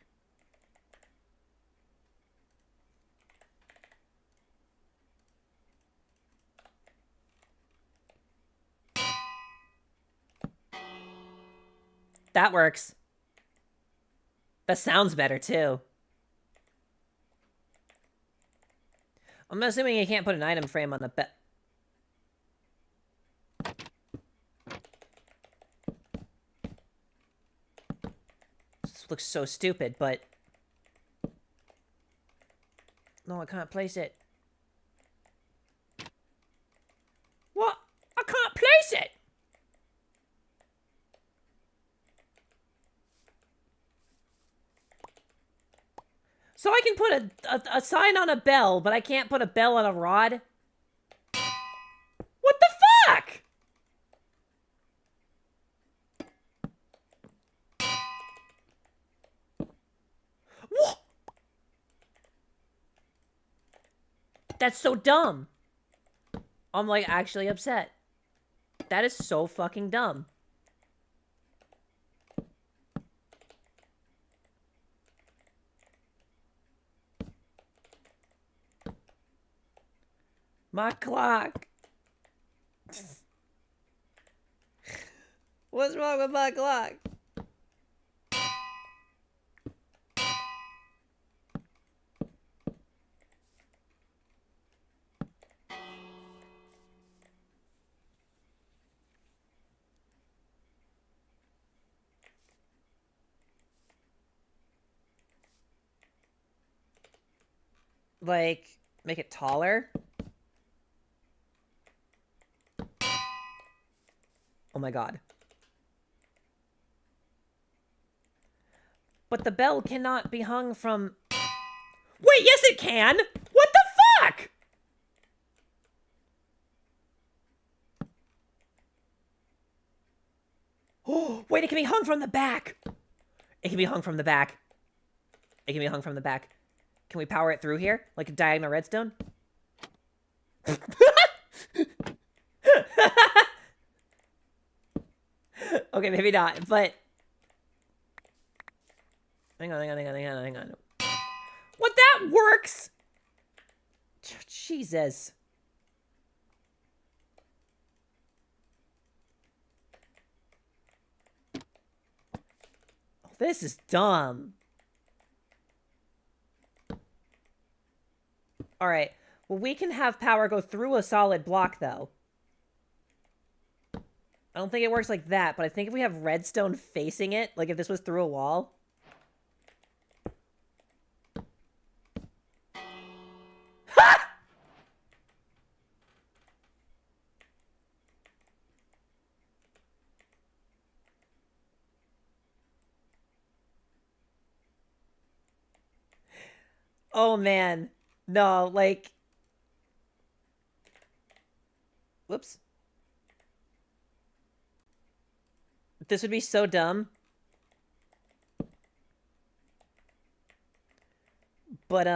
S1: That works. That sounds better, too. I'm assuming you can't put an item frame on the bell. This looks so stupid, but... No, I can't place it. What? I can't place it! So I can put a sign on a bell, but I can't put a bell on a rod? What the fuck? What? That's so dumb. I'm, like, actually upset. That is so fucking dumb. My clock. What's wrong with my clock? Like, make it taller? Oh my god. But the bell cannot be hung from... Wait, yes it can! What the fuck?! Oh, wait, it can be hung from the back! It can be hung from the back. It can be hung from the back. Can we power it through here? Like a diagonal redstone? Okay, maybe not, but... Hang on. What, that works?! Jesus. Oh, this is dumb. Alright. Well, we can have power go through a solid block, though. I don't think it works like that, but I think if we have redstone facing it, like if this was through a wall... Ha! Oh, man. No, like... Whoops. This would be so dumb. But,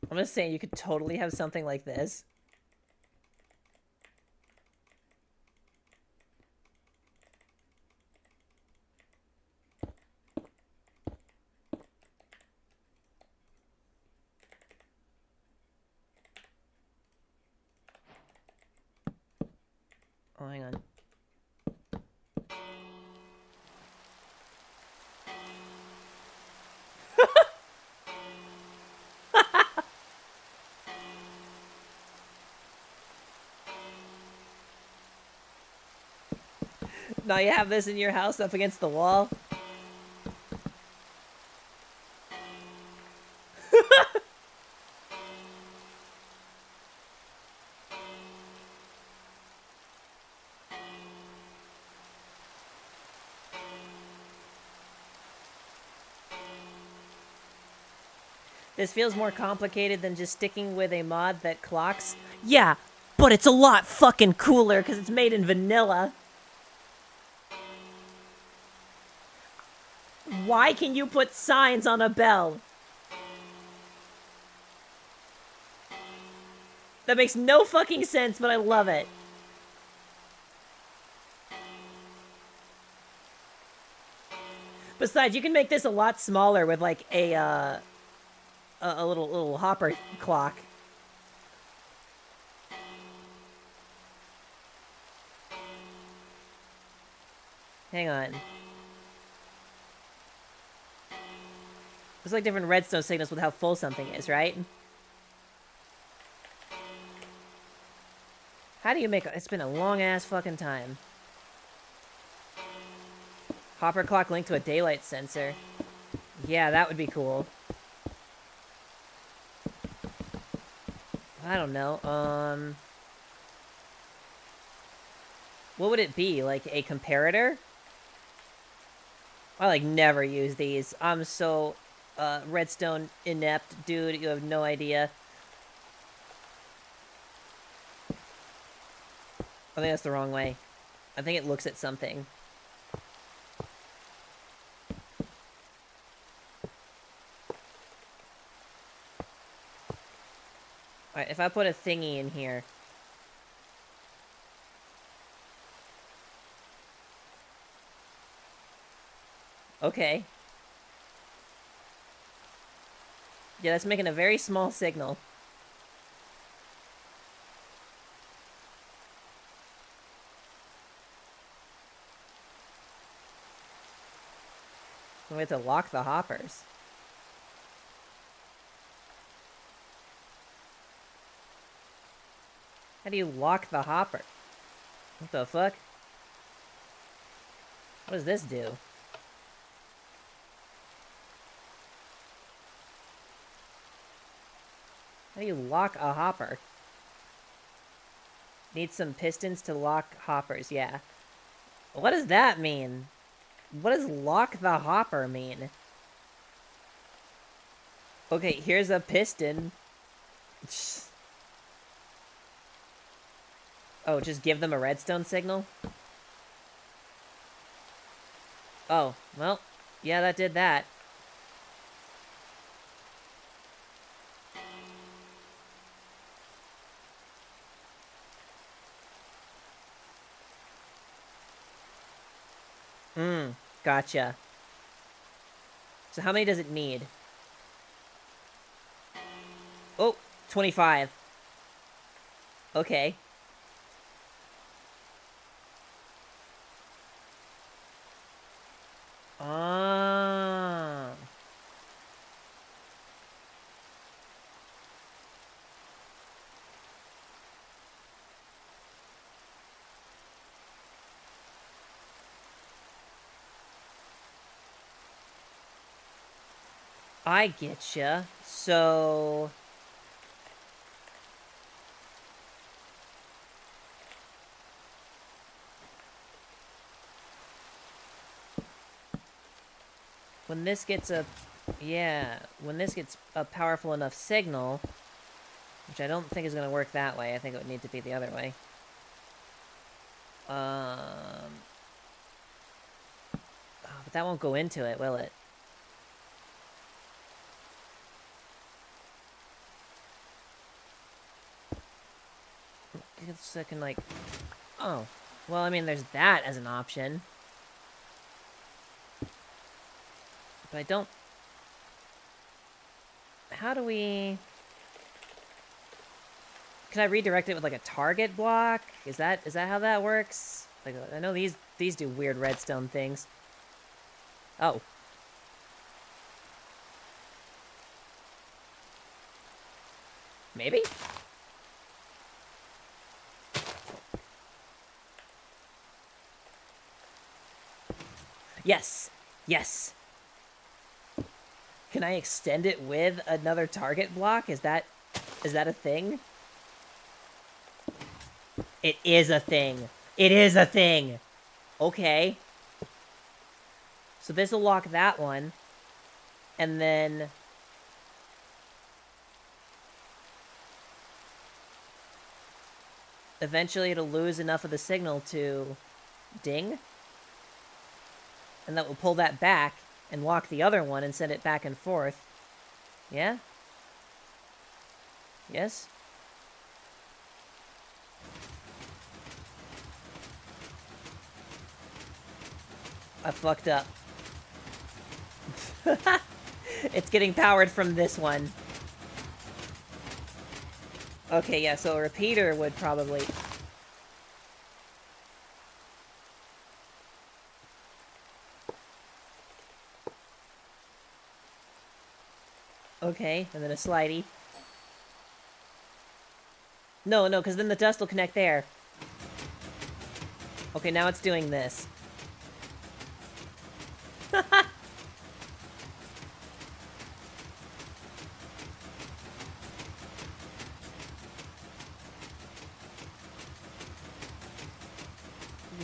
S1: I'm just saying you could totally have something like this. Oh, hang on. Now you have this in your house up against the wall. This feels more complicated than just sticking with a mod that clocks. Yeah, but it's a lot fucking cooler because it's made in vanilla. Why can you put signs on a bell? That makes no fucking sense, but I love it. Besides, you can make this a lot smaller with like a little hopper clock. Hang on. There's like different redstone signals with how full something is, right? How do you make it's been a long ass fucking time. Hopper clock linked to a daylight sensor. Yeah, that would be cool. I don't know. What would it be? Like a comparator? I like never use these. I'm so redstone inept, dude. You have no idea. I think that's the wrong way. I think it looks at something. Alright, if I put a thingy in here. Okay. Yeah, that's making a very small signal. We have to lock the hoppers. How do you lock the hopper? What the fuck? What does this do? How do you lock a hopper? Need some pistons to lock hoppers, yeah. What does that mean? What does lock the hopper mean? Okay, here's a piston. Oh, just give them a redstone signal? Oh, well, yeah, that did that. Gotcha. So how many does it need? Oh, 25. Okay. Ah. I getcha. So... when this gets a... yeah, when this gets a powerful enough signal, which I don't think is going to work that way. I think it would need to be the other way. Oh, but that won't go into it, will it? guess I can, like... Oh. Well, I mean, there's that as an option. But I don't... How do we... Can I redirect it with, like, a target block? Is that how that works? Like, I know these do weird redstone things. Oh. Maybe? Yes! Yes! Can I extend it with another target block? Is that a thing? It is a thing! It is a thing! Okay. So this'll lock that one. And then... Eventually it'll lose enough of the signal to... ding? And that will pull that back and lock the other one and send it back and forth. Yeah? Yes? I fucked up. It's getting powered from this one. Okay, yeah, so a repeater would probably... Okay, and then a slidey. No, because then the dust will connect there. Okay, now it's doing this.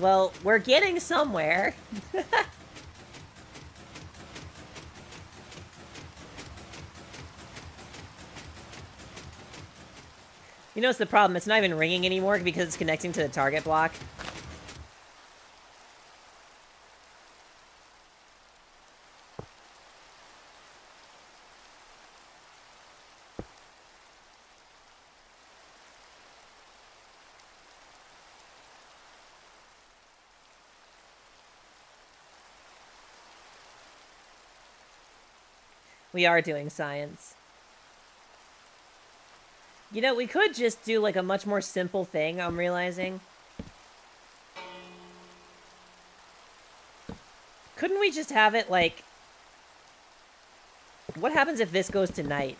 S1: Well, we're getting somewhere. You notice the problem, it's not even ringing anymore because it's connecting to the target block. We are doing science. You know, we could just do, like, a much more simple thing, I'm realizing. Couldn't we just have it, like... What happens if this goes to night?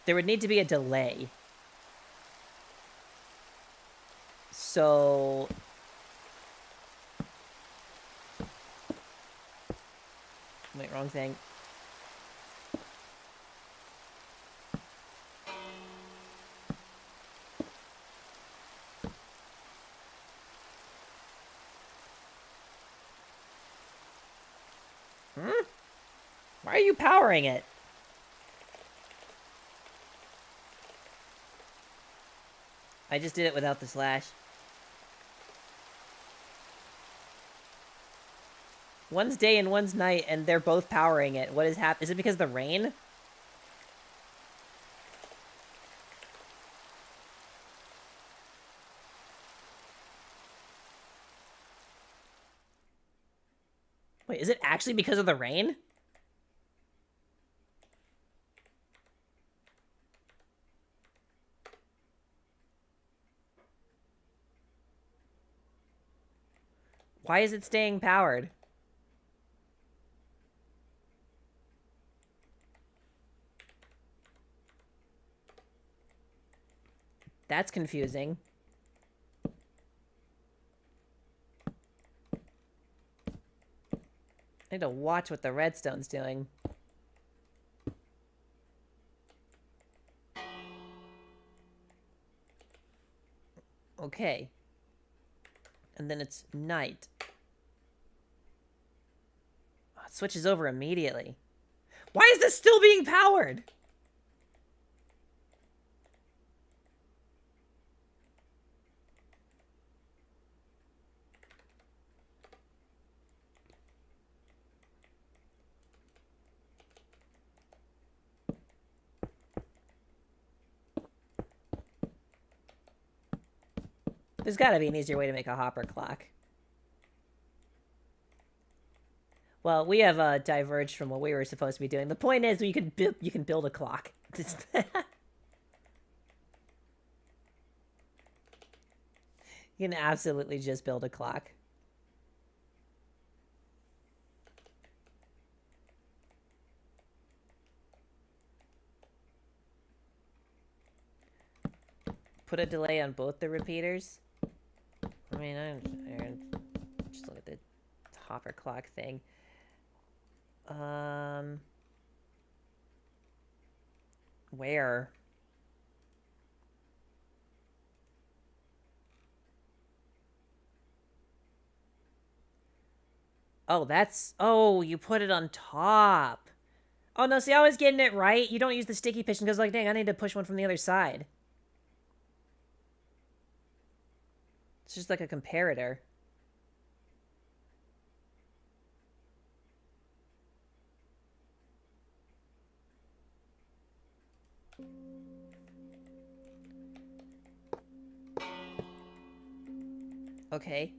S1: There would need to be a delay. So... Wait, wrong thing. Why are you powering it? I just did it without the slash. One's day and one's night, and they're both powering it. What is happening? Is it because of the rain? Wait, is it actually because of the rain? Why is it staying powered? That's confusing. I need to watch what the redstone's doing. Okay. And then it's night. Oh, it switches over immediately. Why is this still being powered? There's gotta be an easier way to make a hopper clock. Well, we have diverged from what we were supposed to be doing. The point is, you can build a clock. You can absolutely just build a clock. Put a delay on both the repeaters. I mean, just look at the hopper clock thing. Where? Oh, that's... Oh, you put it on top. Oh, no, see, I was getting it right. You don't use the sticky piston because, like, dang, I need to push one from the other side. It's just like a comparator. Okay.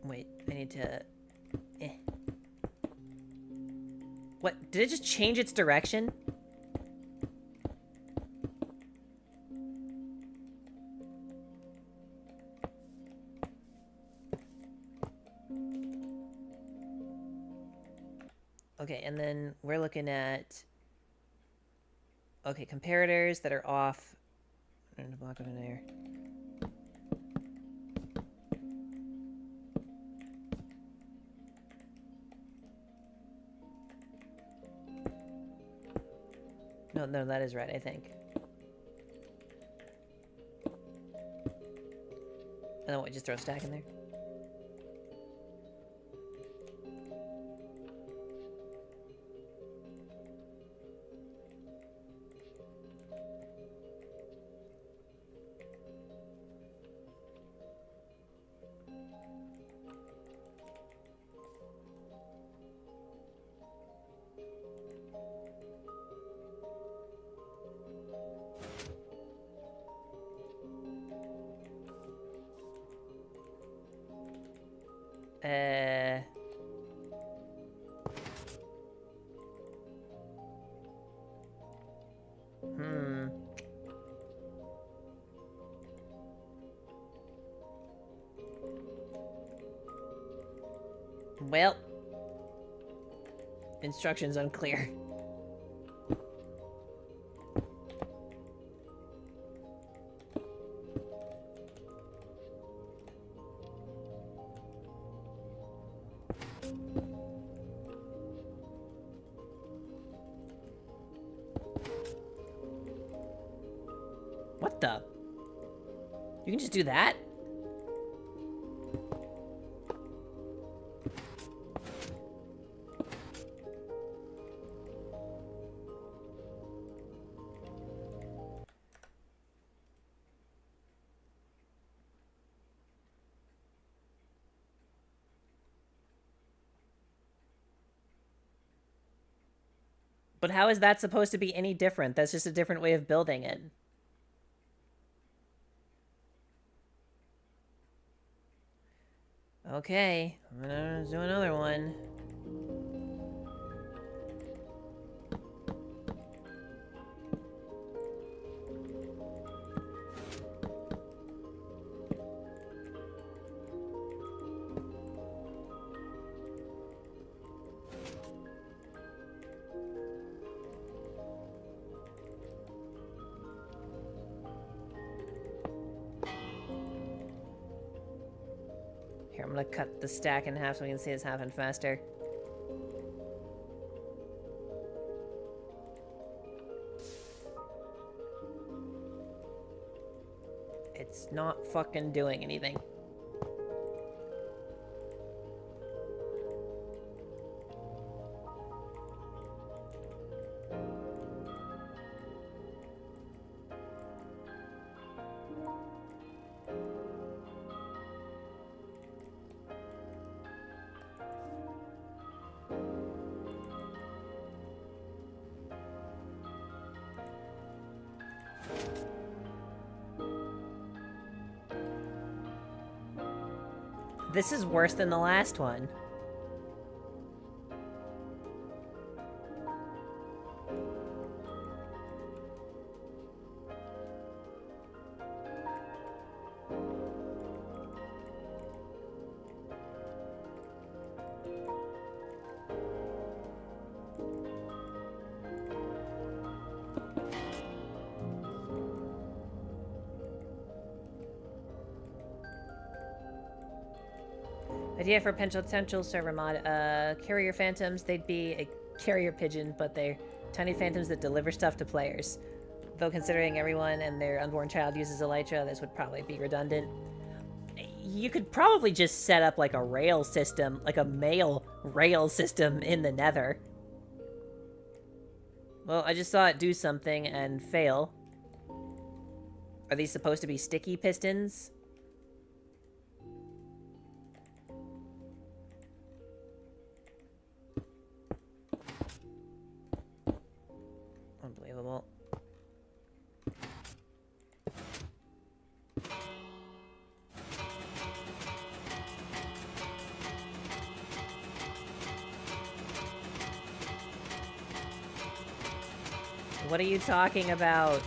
S1: Wait, I need to... What? Did it just change its direction? Okay, and then we're looking at... Okay, comparators that are off... I'm gonna block it in there. No, that is right, I think. And then what, just throw a stack in there? Well, instructions unclear. What the? You can just do that? But how is that supposed to be any different? That's just a different way of building it. Okay, I'm gonna do another one. Here, I'm gonna cut the stack in half so we can see this happen faster. It's not fucking doing anything. This is worse than the last one. Idea for potential server mod. Carrier phantoms, they'd be a carrier pigeon, but they're tiny phantoms that deliver stuff to players. Though considering everyone and their unborn child uses elytra, this would probably be redundant. You could probably just set up like a rail system, like a mail rail system in the Nether. Well, I just saw it do something and fail. Are these supposed to be sticky pistons? Unbelievable. What are you talking about?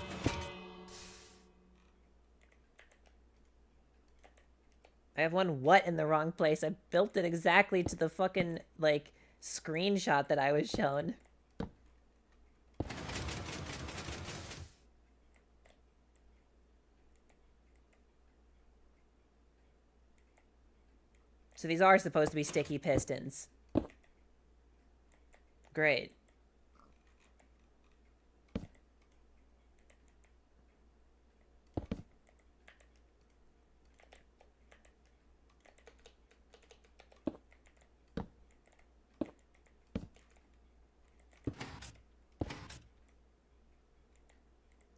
S1: I have one what in the wrong place. I built it exactly to the fucking, like, screenshot that I was shown. So these are supposed to be sticky pistons. Great.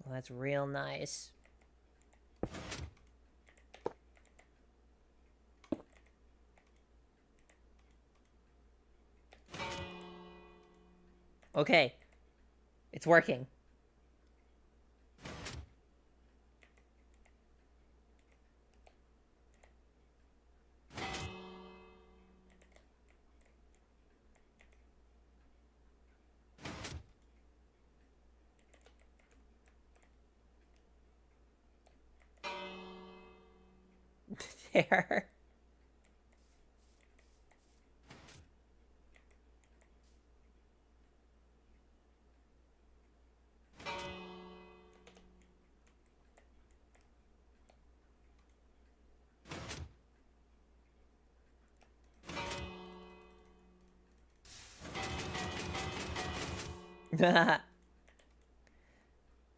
S1: Well, that's real nice. Okay. It's working. There.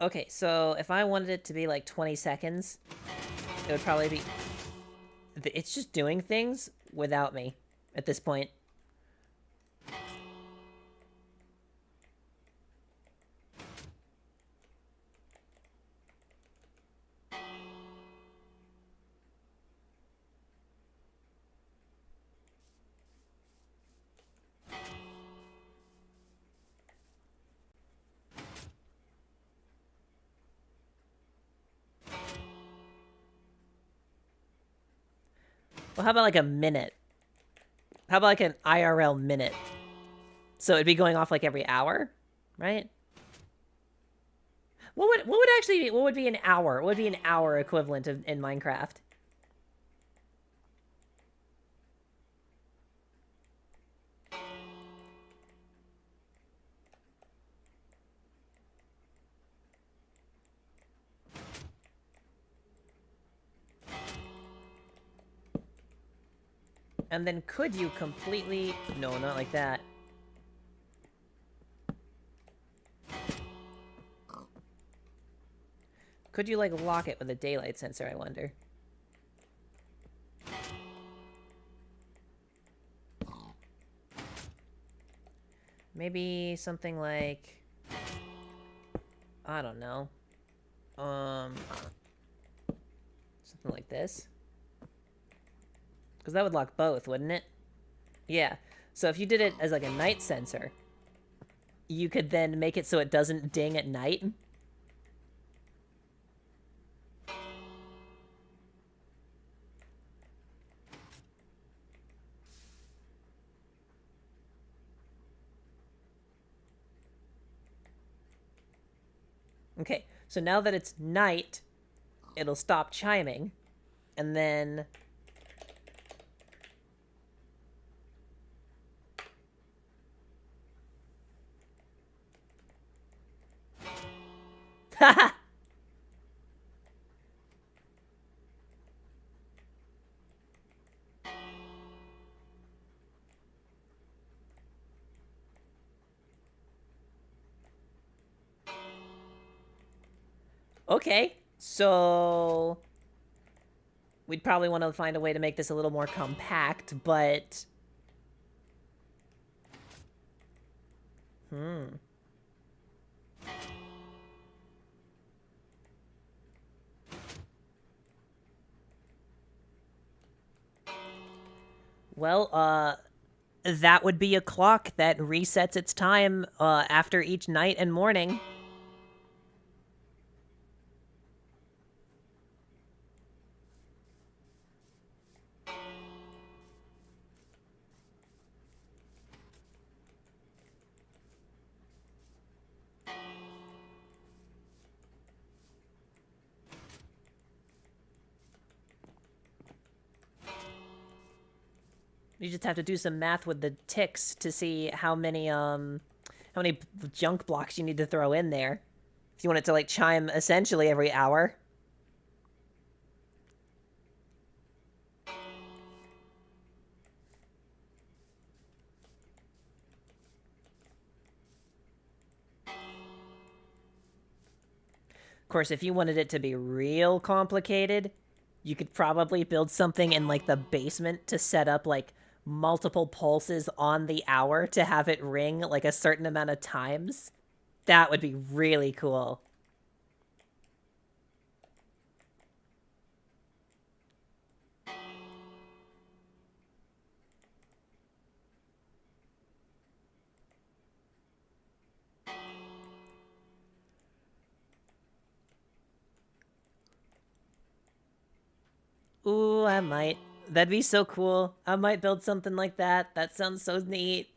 S1: Okay, so if I wanted it to be like 20 seconds, it would probably be... It's just doing things without me at this point. Well, how about like a minute? How about like an IRL minute? So it'd be going off like every hour, right? What would be an hour? What would be an hour equivalent of in Minecraft? And then could you completely... No, not like that. Could you, like, lock it with a daylight sensor, I wonder? Maybe something like... I don't know. Something like this. Because that would lock both, wouldn't it? Yeah. So if you did it as like a night sensor, you could then make it so it doesn't ding at night. Okay, so now that it's night, it'll stop chiming, and then... Haha! Okay, so... We'd probably want to find a way to make this a little more compact, but... Well, that would be a clock that resets its time, after each night and morning. You just have to do some math with the ticks to see how many junk blocks you need to throw in there. If you want it to, like, chime essentially every hour. Of course, if you wanted it to be real complicated, you could probably build something in, like, the basement to set up, like, multiple pulses on the hour to have it ring, like, a certain amount of times. That would be really cool. Ooh, I might. That'd be so cool. I might build something like that. That sounds so neat.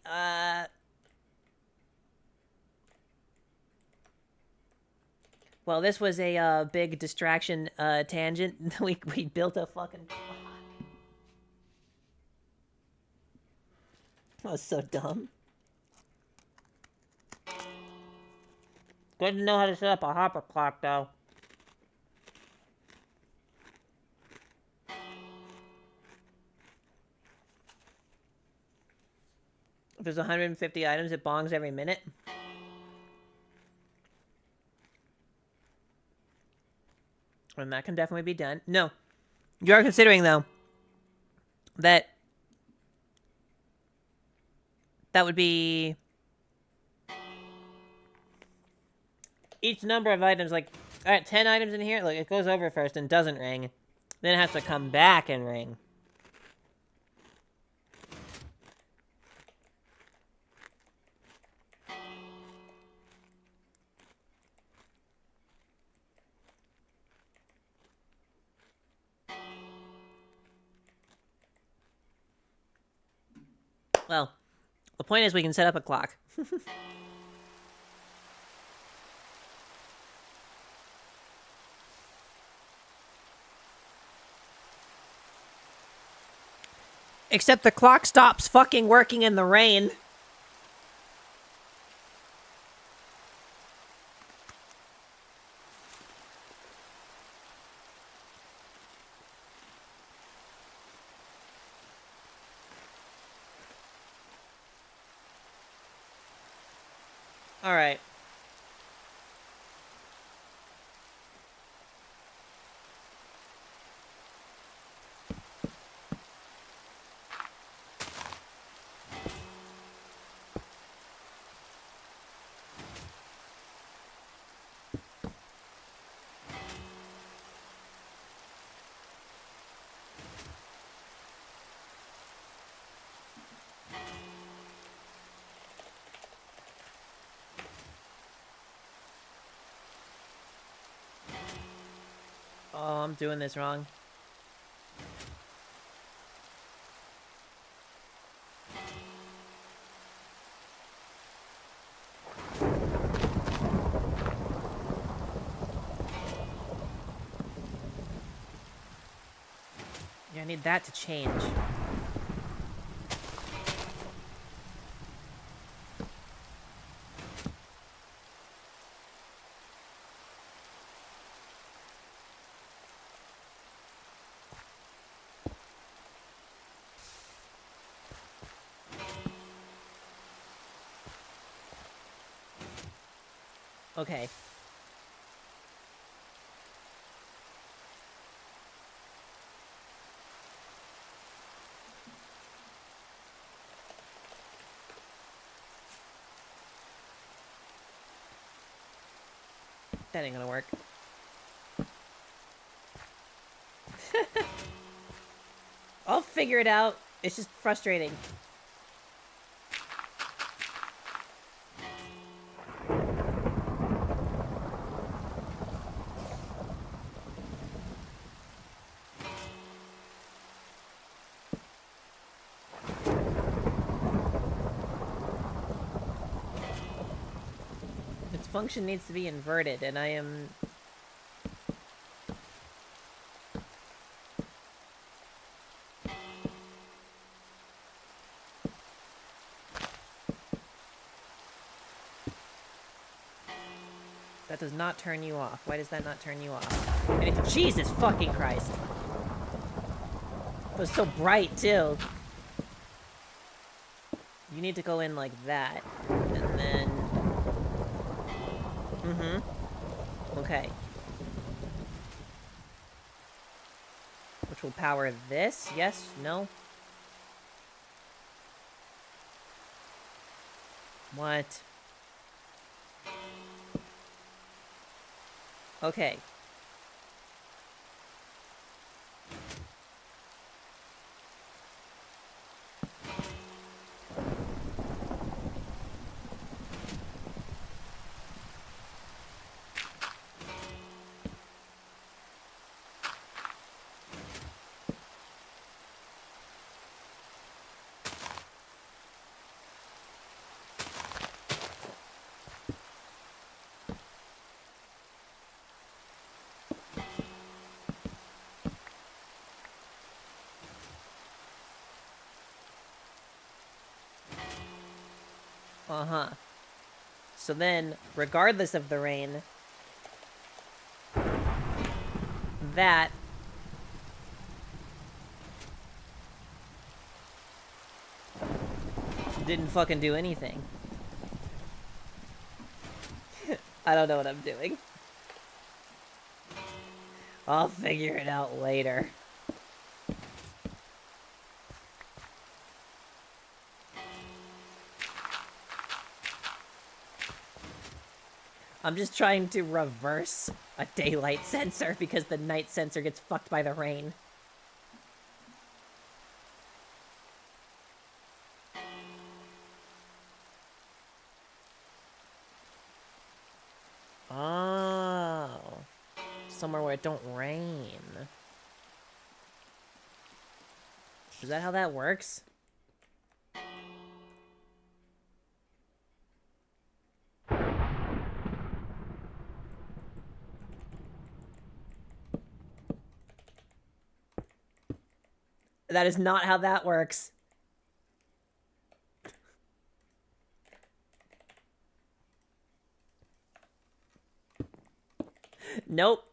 S1: Well, this was a big distraction tangent. we built a fucking clock. That was so dumb. Good to know how to set up a hopper clock, though. If there's 150 items, it bongs every minute. And that can definitely be done. No. You are considering, though, that would be each number of items, like, alright, 10 items in here, look, it goes over first and doesn't ring. Then it has to come back and ring. Well, the point is we can set up a clock. Except the clock stops fucking working in the rain. Alright. Oh, I'm doing this wrong. I need that to change. Okay. That ain't gonna work. I'll figure it out. It's just frustrating. Its function needs to be inverted, and I am... That does not turn you off. Why does that not turn you off? And it's... Jesus fucking Christ! It was so bright, too. You need to go in like that. And then... Mm-hmm. Okay. Which will power this? Yes? No? What? Okay. Uh-huh. So then, regardless of the rain, that didn't fucking do anything. I don't know what I'm doing. I'll figure it out later. I'm just trying to reverse a daylight sensor because the night sensor gets fucked by the rain. Oh. Somewhere where it don't rain. Is that how that works? That is not how that works. Nope.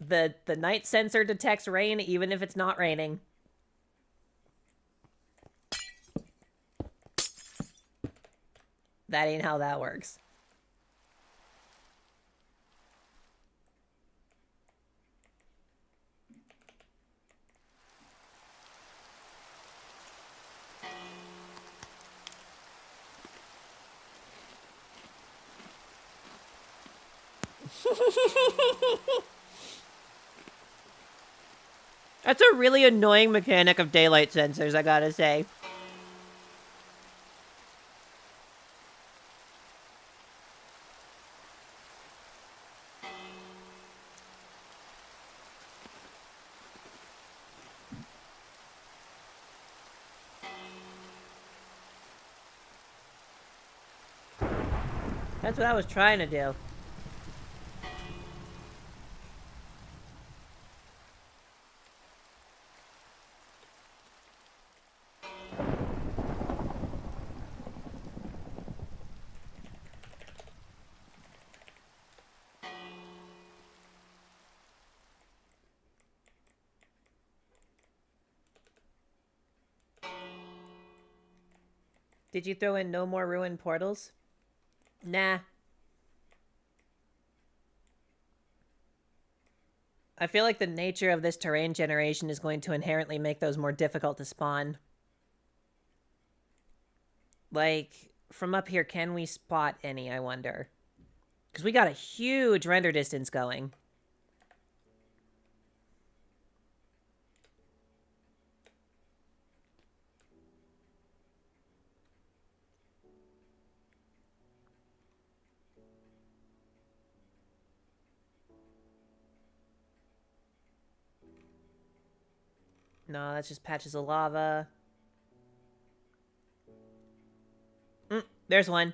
S1: The night sensor detects rain even if it's not raining. That ain't how that works. That's a really annoying mechanic of daylight sensors, I gotta say. That's what I was trying to do. Did you throw in no more ruined portals? Nah. I feel like the nature of this terrain generation is going to inherently make those more difficult to spawn. Like, from up here, can we spot any, I wonder? Because we got a huge render distance going. No, that's just patches of lava. There's one.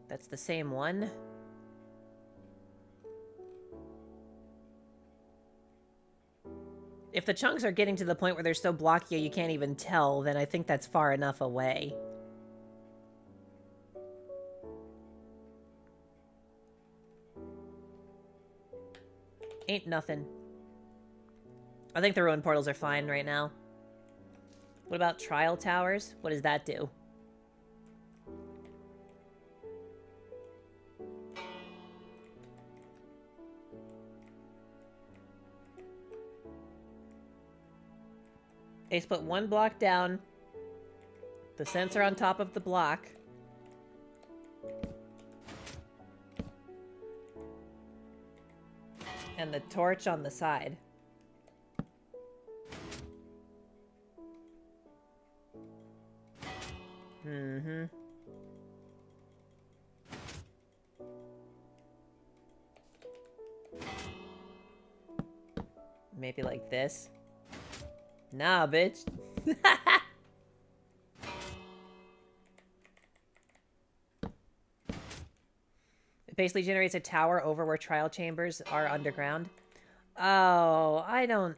S1: That's the same one. If the chunks are getting to the point where they're so blocky you can't even tell, then I think that's far enough away. Ain't nothing. I think the ruined portals are fine right now. What about trial towers? What does that do? Ace put one block down. The sensor on top of the block. And the torch on the side. Mm-hmm. Maybe like this. Nah, bitch. It basically generates a tower over where trial chambers are underground. Oh, I don't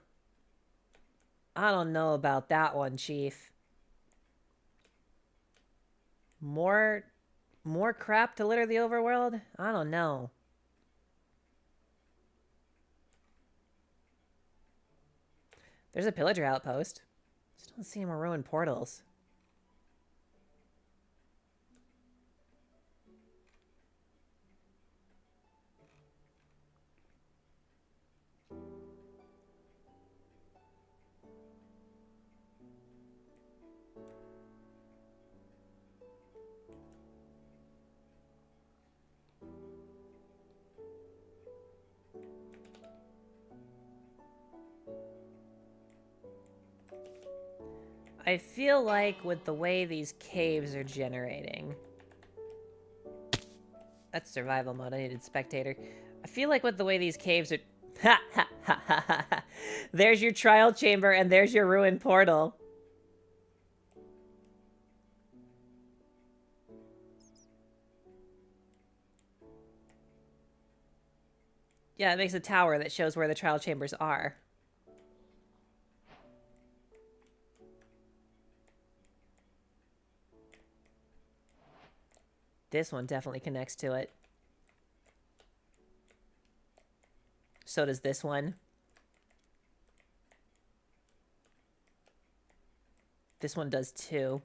S1: know about that one, Chief. More crap to litter the overworld? I don't know. There's a pillager outpost. Just don't see any more ruined portals. I feel like with the way these caves are generating... That's survival mode. I needed spectator. I feel like with the way these caves are... Ha ha ha ha ha. There's your trial chamber and there's your ruined portal. Yeah, it makes a tower that shows where the trial chambers are. This one definitely connects to it. So does this one. This one does too.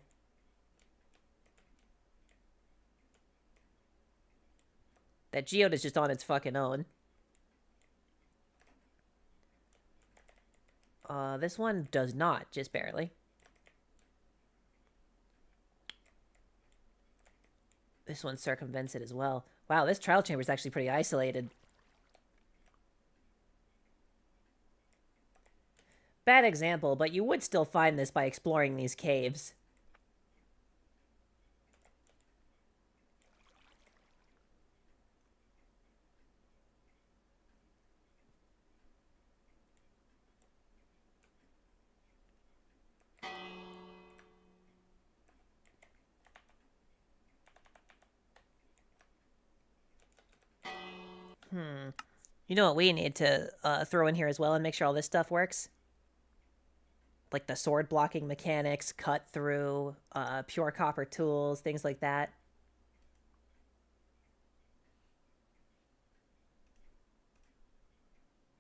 S1: That geode is just on its fucking own. This one does not, just barely. This one circumvents it as well. Wow, this trial chamber is actually pretty isolated. Bad example, but you would still find this by exploring these caves. You know what we need to throw in here as well and make sure all this stuff works? like the sword blocking mechanics, cut through, pure copper tools, things like that.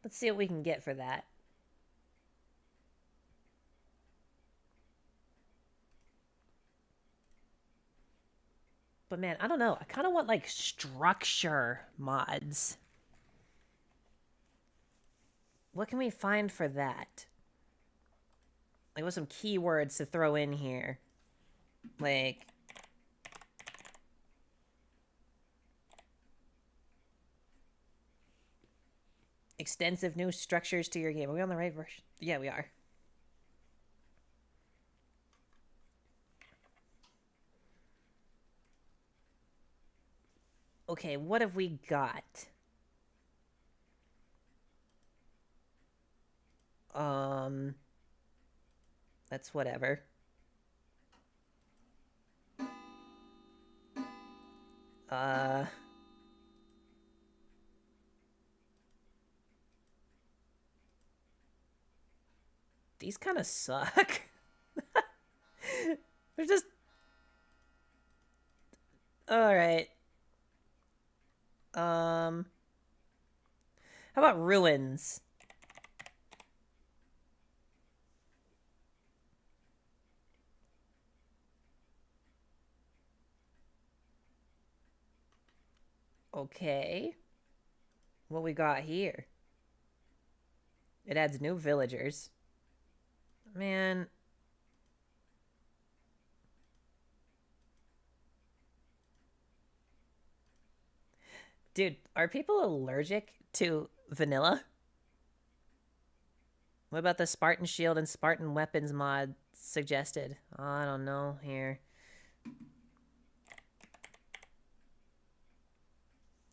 S1: Let's see what we can get for that. But man, I don't know. I kind of want like structure mods. What can we find for that? Like, what's some keywords to throw in here? Like, extensive new structures to your game. Are we on the right version? Yeah, we are. Okay, what have we got? That's whatever. These kind of suck. They're just... Alright. How about ruins? Okay. What we got here? It adds new villagers. Man. Dude, are people allergic to vanilla? What about the Spartan Shield and Spartan Weapons mod suggested? Oh, I don't know here.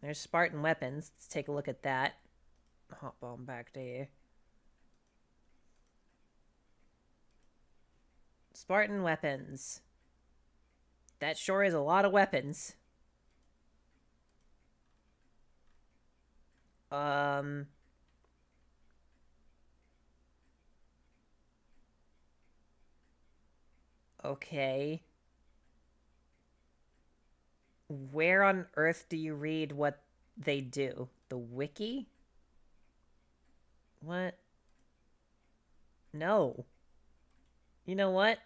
S1: There's Spartan Weapons. Let's take a look at that. Hop on back to you. Spartan Weapons. That sure is a lot of weapons. Okay. Where on earth do you read what they do? The wiki? What? No. You know what?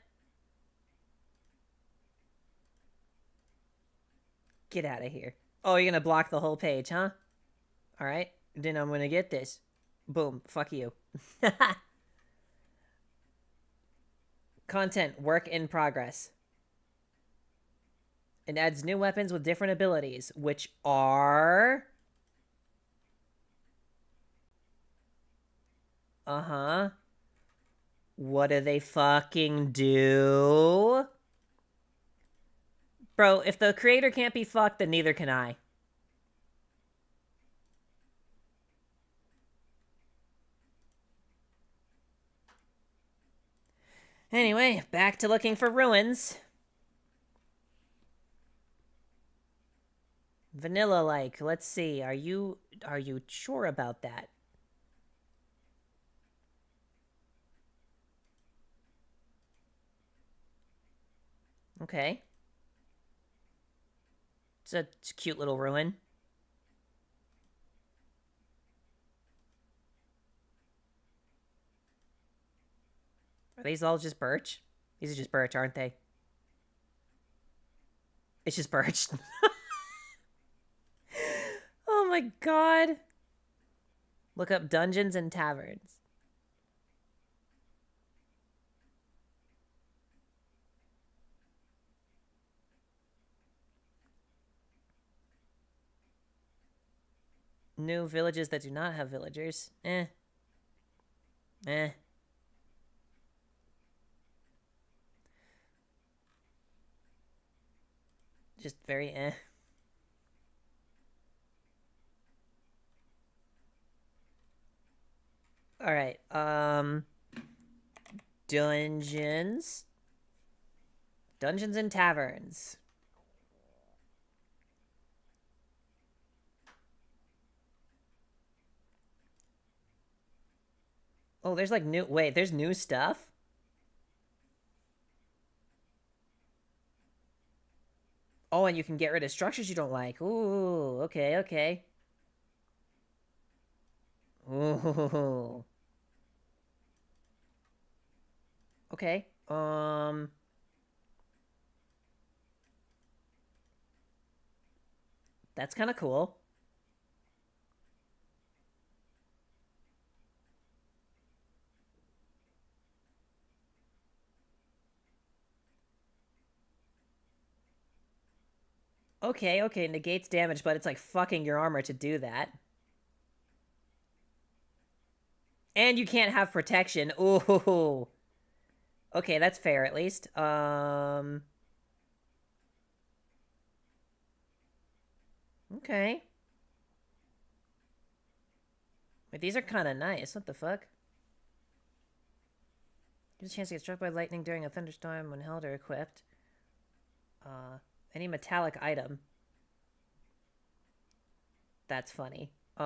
S1: Get out of here. Oh, you're gonna block the whole page, huh? Alright, then I'm gonna get this. Boom, fuck you. Content, work in progress. It adds new weapons with different abilities, which are... Uh-huh. What do they fucking do? Bro, if the creator can't be fucked, then neither can I. Anyway, back to looking for ruins. Vanilla-like. Let's see. Are you sure about that? Okay. It's a cute little ruin. Are these all just birch? These are just birch, aren't they? It's just birch. Oh my god. Look up dungeons and taverns. New villages that do not have villagers. Eh. Just very eh. Alright, dungeons. Dungeons and taverns. Oh, there's like new... Wait, there's new stuff? Oh, and you can get rid of structures you don't like. Ooh, okay, okay. Ooh. Okay. That's kind of cool. Okay, okay, negates damage, but it's like fucking your armor to do that. And you can't have protection. Ooh. Okay, that's fair at least. Okay. Wait, these are kind of nice. What the fuck? Gives a chance to get struck by lightning during a thunderstorm when held or equipped. Any metallic item. That's funny. It's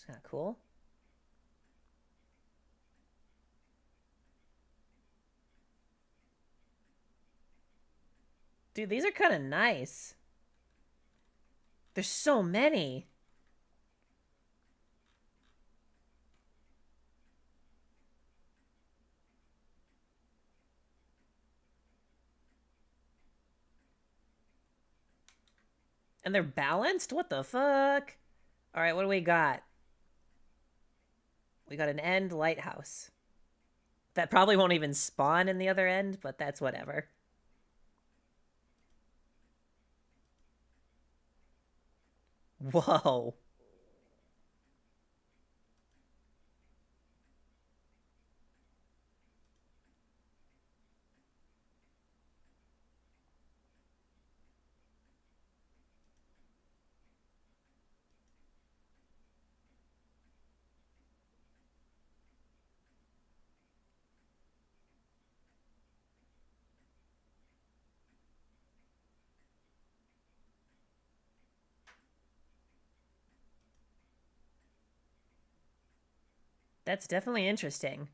S1: kind of cool. Dude, these are kind of nice. There's so many. And they're balanced? What the fuck? Alright, what do we got? We got an end lighthouse. That probably won't even spawn in the other end, but that's whatever. Whoa. That's definitely interesting.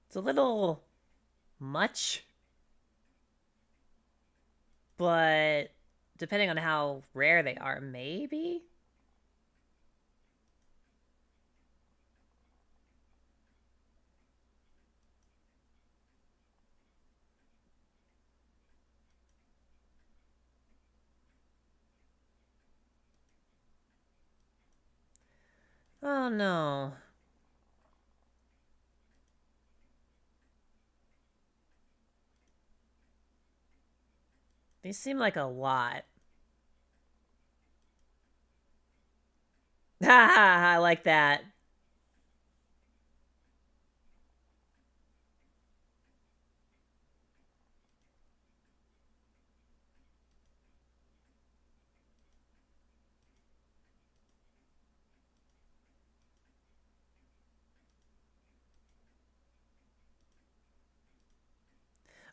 S1: It's a little much, but depending on how rare they are, maybe? Oh no. These seem like a lot. Haha, I like that.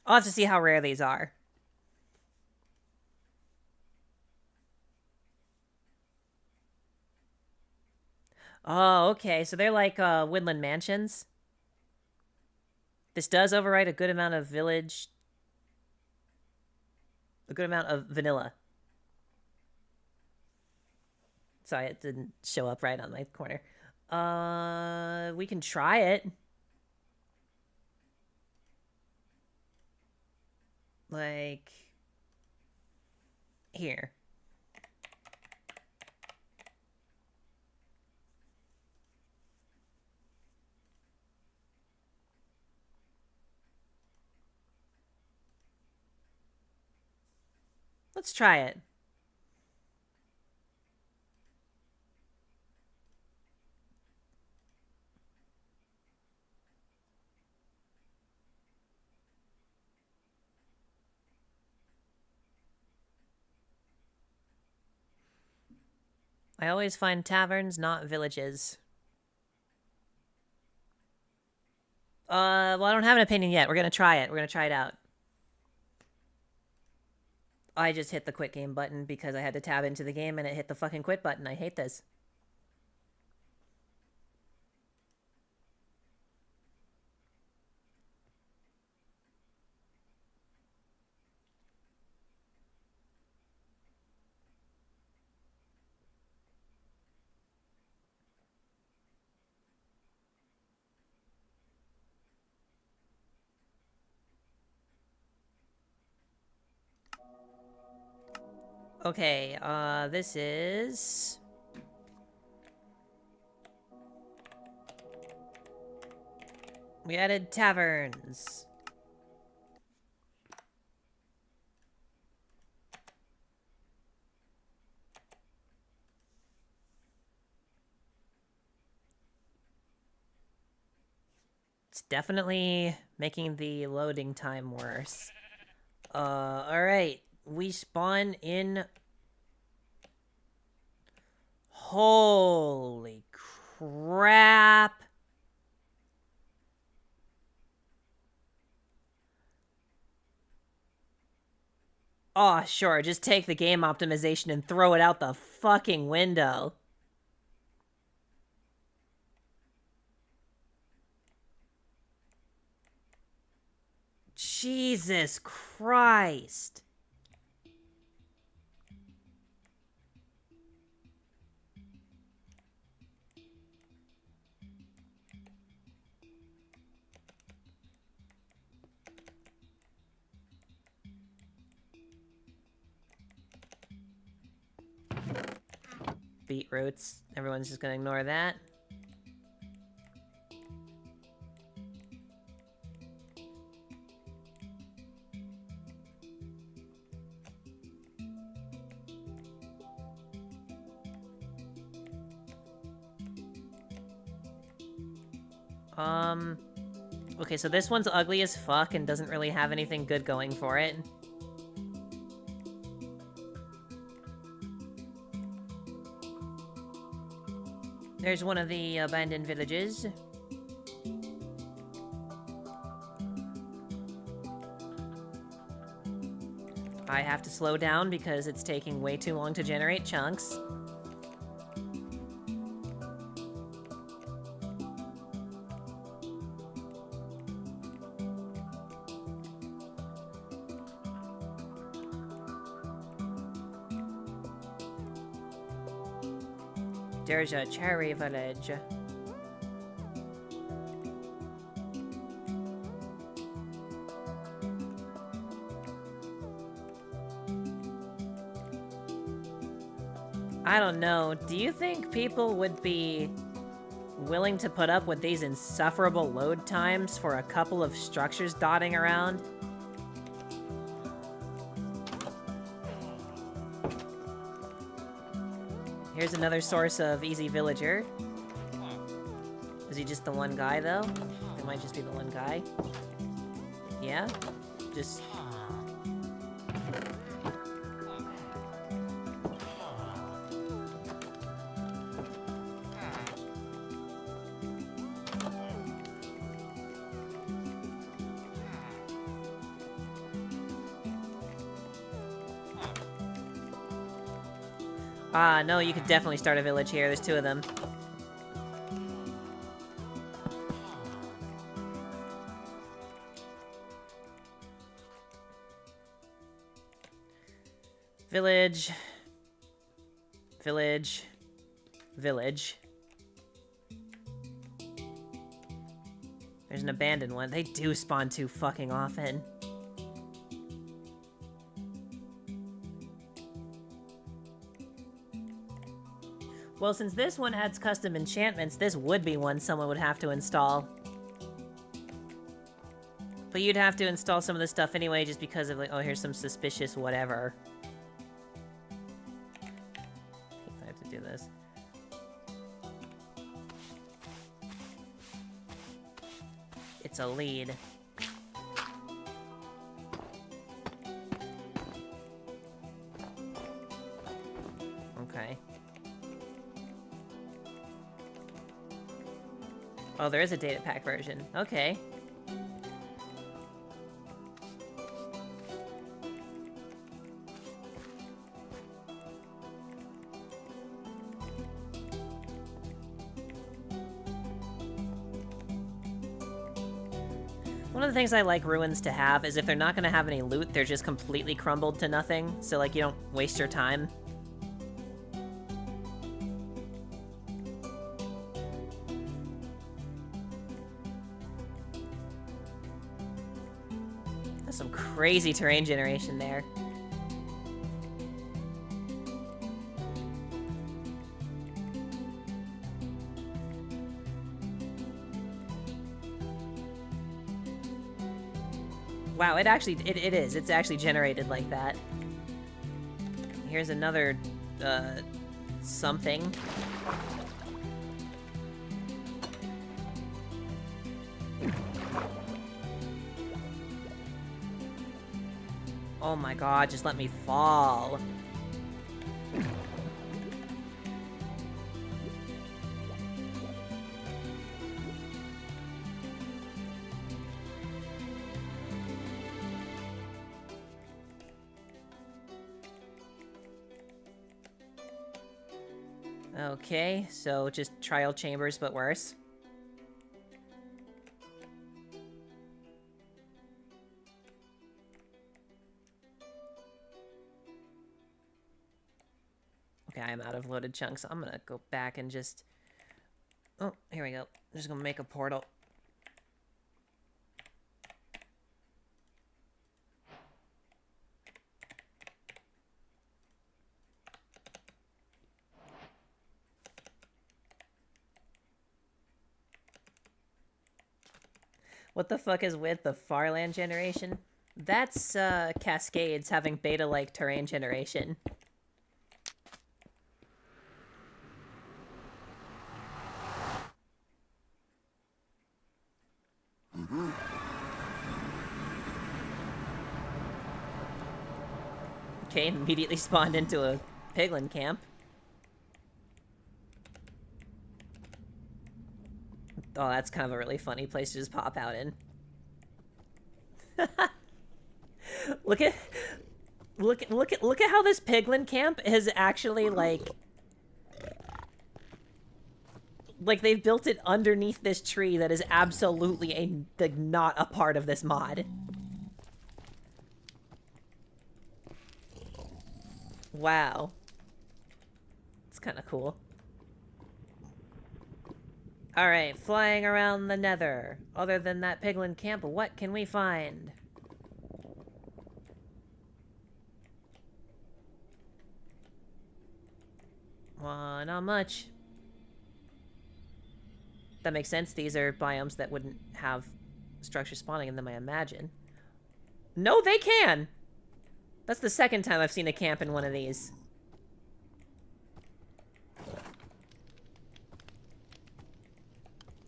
S1: I'll have to see how rare these are. Oh, okay. So they're like woodland mansions. This does overwrite a good amount of a good amount of vanilla. Sorry, it didn't show up right on my corner. We can try it. Like, here. Let's try it. I always find taverns, not villages. Well, I don't have an opinion yet. We're gonna try it. We're gonna try it out. I just hit the quit game button because I had to tab into the game and it hit the fucking quit button. I hate this. Okay, this is... We added taverns. It's definitely making the loading time worse. Alright. We spawn in... Holy crap! Oh, sure, just take the game optimization and throw it out the fucking window. Jesus Christ. Beetroots. Everyone's just gonna ignore that. Okay, so this one's ugly as fuck and doesn't really have anything good going for it. There's one of the abandoned villages. I have to slow down because it's taking way too long to generate chunks. There's a cherry village. I don't know. Do you think people would be willing to put up with these insufferable load times for a couple of structures dotting around? Here's another source of easy villager. Is he just the one guy, though? It might just be the one guy. Yeah? Just... Ah, no, you could definitely start a village here. There's two of them. Village. Village. Village. There's an abandoned one. They do spawn too fucking often. Well, since this one adds custom enchantments, this would be one someone would have to install. But you'd have to install some of this stuff anyway, just because of, like, oh, here's some suspicious whatever. I have to do this. It's a lead. Okay. Oh, there is a data pack version. Okay. One of the things I like ruins to have is if they're not going to have any loot, they're just completely crumbled to nothing, so like you don't waste your time. That's some crazy terrain generation there. Wow, it actually, it is. It's actually generated like that. Here's another, something. Oh my god, just let me fall. Okay, so just trial chambers, but worse. Okay, I'm out of loaded chunks. I'm gonna go back and just... Oh, here we go. I'm just gonna make a portal. What the fuck is with the farland generation? That's, Cascades having beta-like terrain generation. Okay, immediately spawned into a piglin camp. Oh, that's kind of a really funny place to just pop out in. Look at how this piglin camp is actually like they've built it underneath this tree that is absolutely not a part of this mod. Wow. It's kind of cool. Alright, flying around the Nether. Other than that piglin camp, what can we find? Well, not much. That makes sense. These are biomes that wouldn't have structure spawning in them, I imagine. No, they can! That's the second time I've seen a camp in one of these.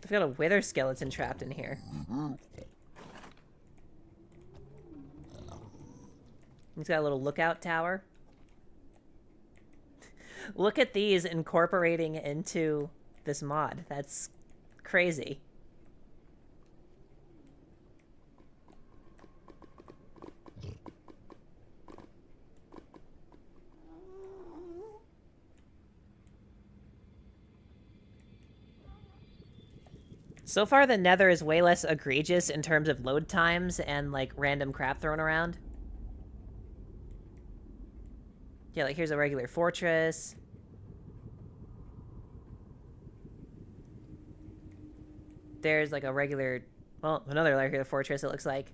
S1: They've got a wither skeleton trapped in here. He's got a little lookout tower. Look at these incorporating into this mod. That's crazy. So far, the Nether is way less egregious in terms of load times and, like, random crap thrown around. Yeah, like, here's a regular fortress. There's, like, a regular... Well, another regular fortress, it looks like.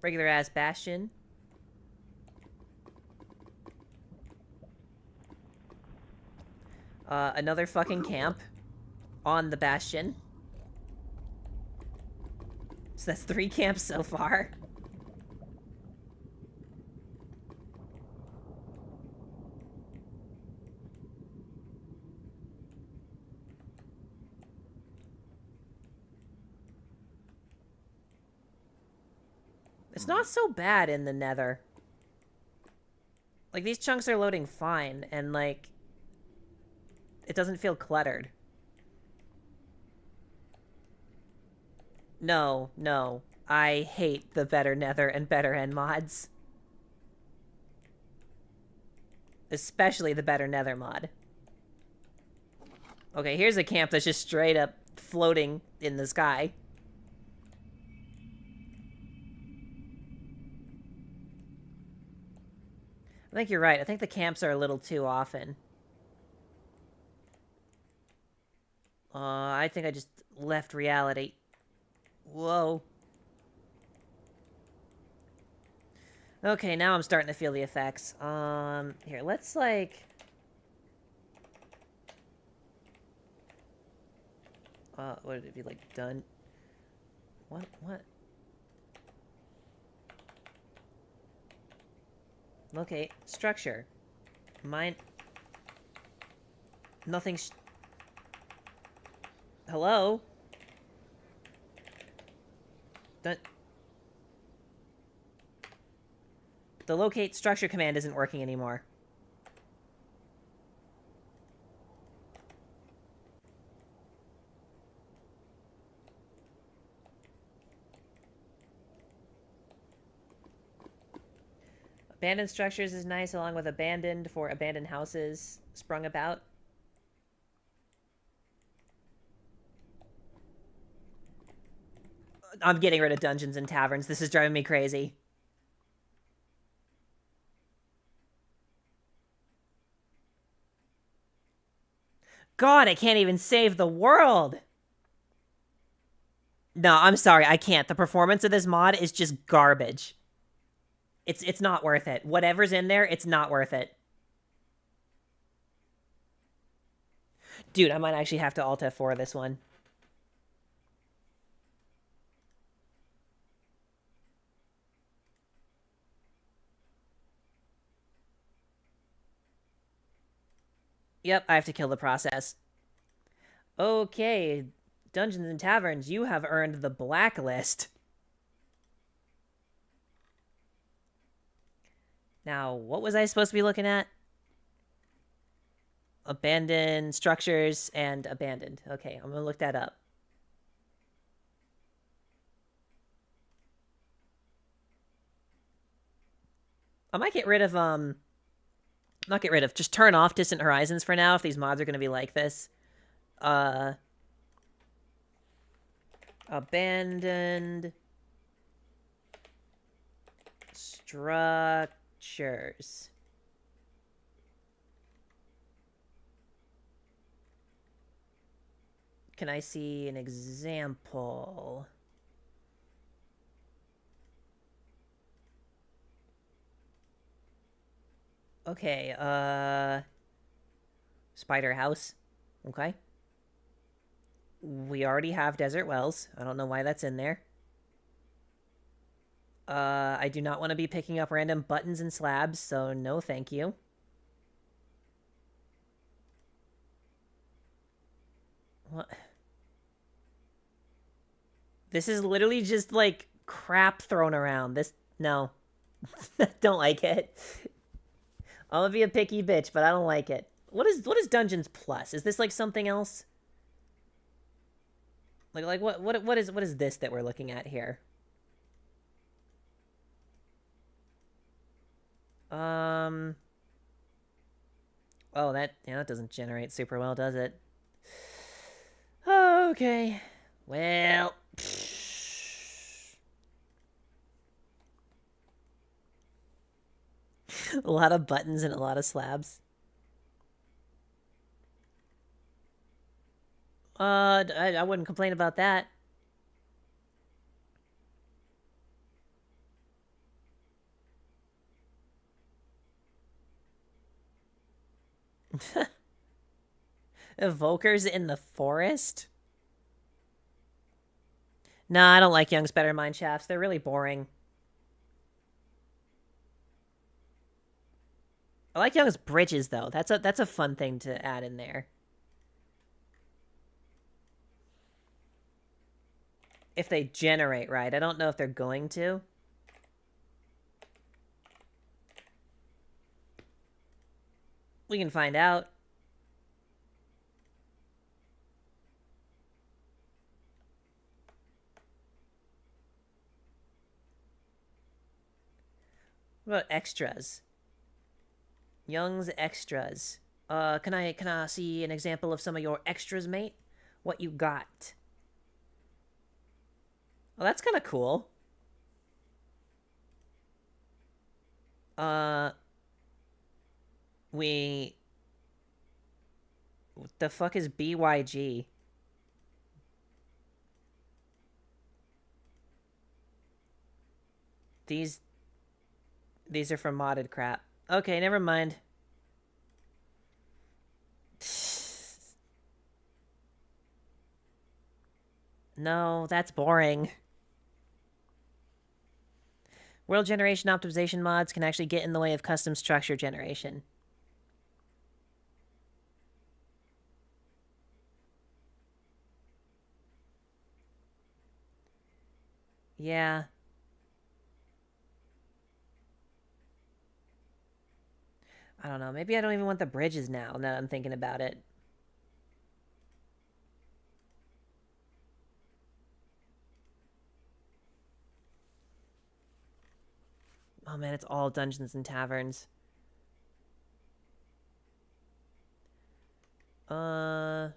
S1: Regular-ass bastion. Another fucking camp on the bastion. So that's 3 camps so far. It's not so bad in the Nether. Like, these chunks are loading fine, and, like, it doesn't feel cluttered. No, no. I hate the better Nether and better end mods. Especially the better Nether mod. Okay, here's a camp that's just straight up floating in the sky. I think you're right. I think the camps are a little too often. I think I just left reality. Whoa. Okay, now I'm starting to feel the effects. Here, let's, like... what did it be, like, done? What? Okay, structure. Mine... Nothing Hello? The locate structure command isn't working anymore. Abandoned structures is nice, along with abandoned for abandoned houses sprung about. I'm getting rid of dungeons and taverns. This is driving me crazy. God, I can't even save the world! No, I'm sorry, I can't. The performance of this mod is just garbage. It's not worth it. Whatever's in there, it's not worth it. Dude, I might actually have to Alt F4 this one. Yep, I have to kill the process. Okay, Dungeons and Taverns, you have earned the Blacklist. Now, what was I supposed to be looking at? Abandoned structures and abandoned. Okay, I'm gonna look that up. I might get rid of, not get rid of, just turn off Distant Horizons for now if these mods are gonna be like this. Abandoned structures. Can I see an example? Okay, Spider House. Okay. We already have Desert Wells. I don't know why that's in there. I do not want to be picking up random buttons and slabs, so no thank you. What? This is literally just, like, crap thrown around. This... No. Don't like it. I'm gonna be a picky bitch, but I don't like it. What is Dungeons Plus? Is this, like, something else? Like what is this that we're looking at here? Oh, that doesn't generate super well, does it? Okay. Well, a lot of buttons and a lot of slabs. I wouldn't complain about that. Evokers in the forest? No, I don't like Young's Better Mine Shafts. They're really boring. I like Young's Bridges, though. That's a fun thing to add in there. If they generate right. I don't know if they're going to. We can find out. What about extras? Young's extras. Can I see an example of some of your extras, mate? What you got? Well, that's kind of cool. We... What the fuck is BYG? These are from modded crap. Okay, never mind. No, that's boring. World generation optimization mods can actually get in the way of custom structure generation. Yeah. I don't know. Maybe I don't even want the bridges now that I'm thinking about it. Oh man, it's all dungeons and taverns.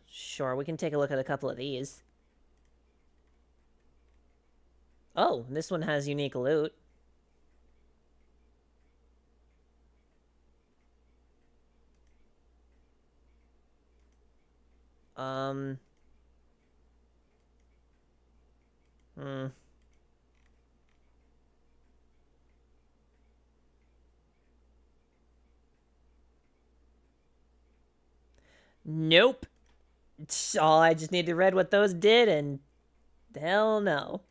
S1: Sure, we can take a look at a couple of these. Oh, this one has unique loot. Hmm. Nope. All I just need to read what those did, and hell no.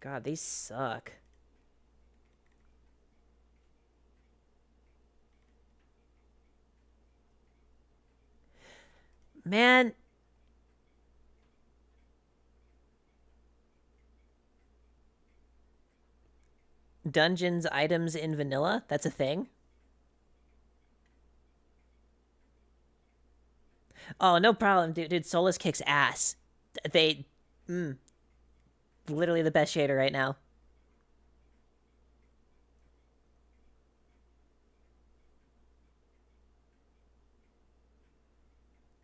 S1: God, these suck. Man. Dungeons items in vanilla? That's a thing? Oh, no problem, dude. Dude, Solus kicks ass. They... Literally the best shader right now.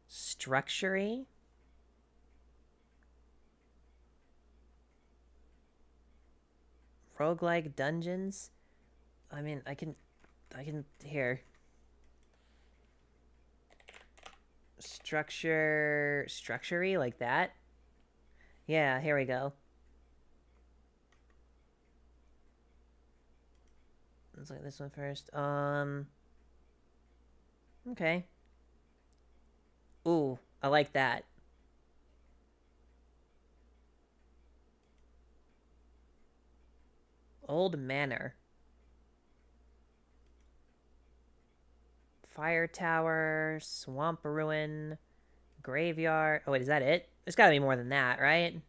S1: Structure-y? Roguelike dungeons? I mean, I can, here. Structure-y, like that? Yeah, here we go. Let's look at this one first. Okay. Ooh, I like that. Old Manor. Fire Tower, Swamp Ruin, Graveyard. Oh wait, is that it? There's gotta be more than that, right?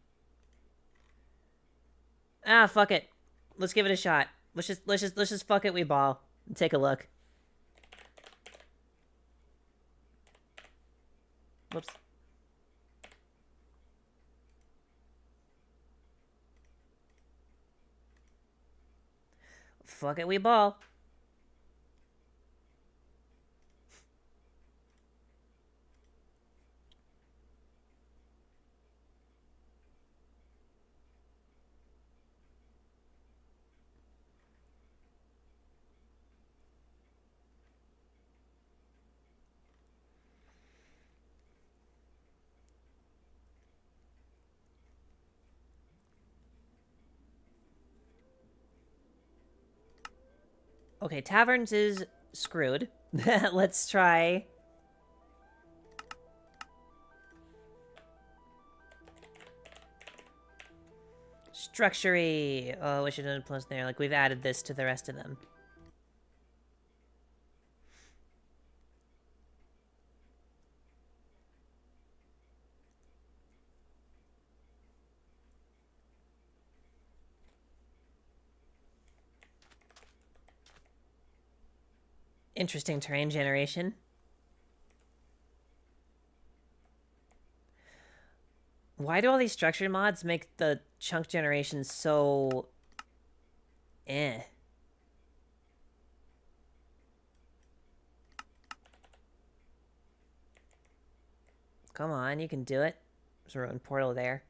S1: Ah, fuck it. Let's give it a shot. Let's just fuck it, we ball. And take a look. Whoops. Fuck it, we ball. Okay, taverns is screwed. Let's try... Structure-y. Oh, we should have done a plus there. Like, we've added this to the rest of them. Interesting terrain generation. Why do all these structure mods make the chunk generation so... eh? Come on, you can do it. There's a ruined portal there.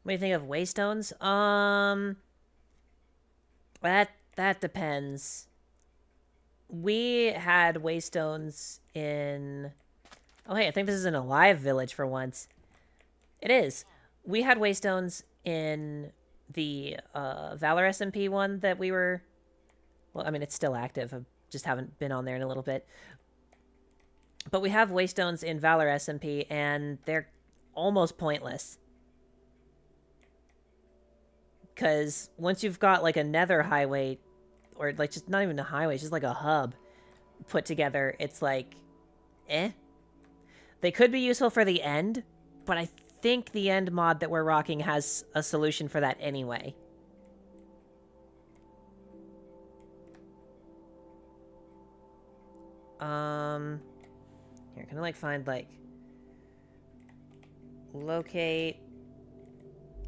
S1: What do you think of waystones? That depends. We had waystones in... Oh, hey, I think this is an alive village for once. It is. We had waystones in the Valor SMP one that we were... Well, I mean, it's still active. I just haven't been on there in a little bit. But we have waystones in Valor SMP, and they're almost pointless. Because once you've got, like, a Nether highway, or, like, just not even a highway, it's just, like, a hub put together, it's, like, eh? They could be useful for the end, but I think the end mod that we're rocking has a solution for that anyway. Here, can I, like, find, like... Locate...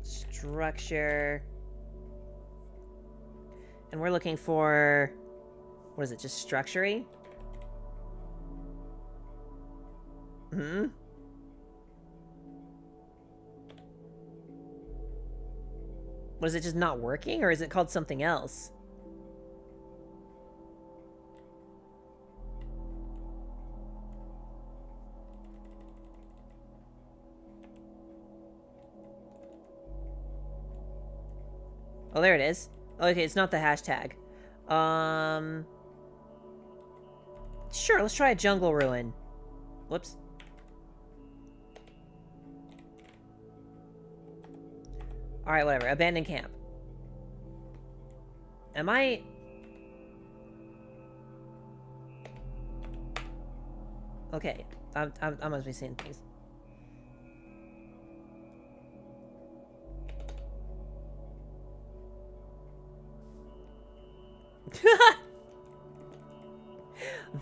S1: Structure... And we're looking for... What is it, just structure-y? Hmm? Was it just not working, or is it called something else? Oh, there it is. Okay, it's not the hashtag. Sure, let's try a jungle ruin. Whoops. Alright, whatever. Abandoned camp. Am I... Okay. I must be seeing things.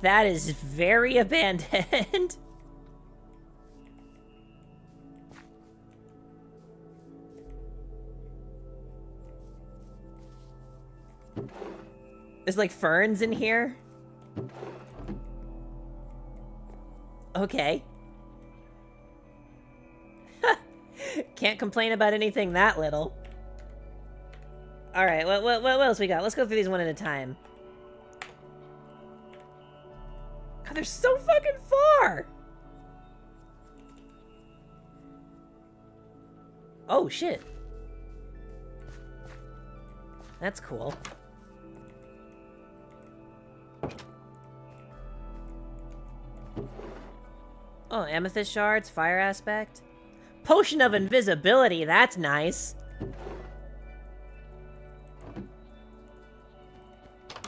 S1: That is very abandoned. There's like ferns in here. Okay. Can't complain about anything that little. Alright, what else we got? Let's go through these one at a time. God, they're so fucking far! Oh, shit. That's cool. Oh, amethyst shards, fire aspect. Potion of invisibility, that's nice.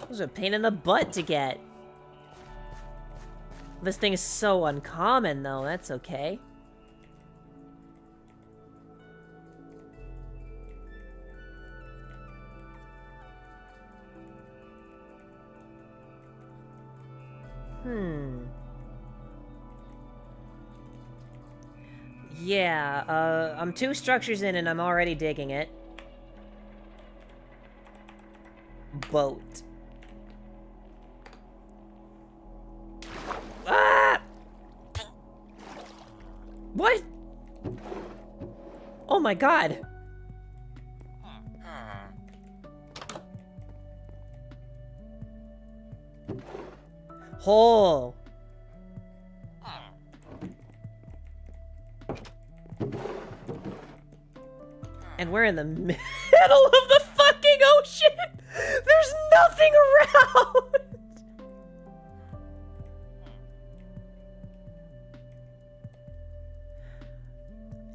S1: Those are a pain in the butt to get. This thing is so uncommon, though. That's okay. Yeah, I'm 2 structures in and I'm already digging it. Boat. Ah! What? Oh my god. Hole. And we're in the middle of the fucking ocean! There's nothing around!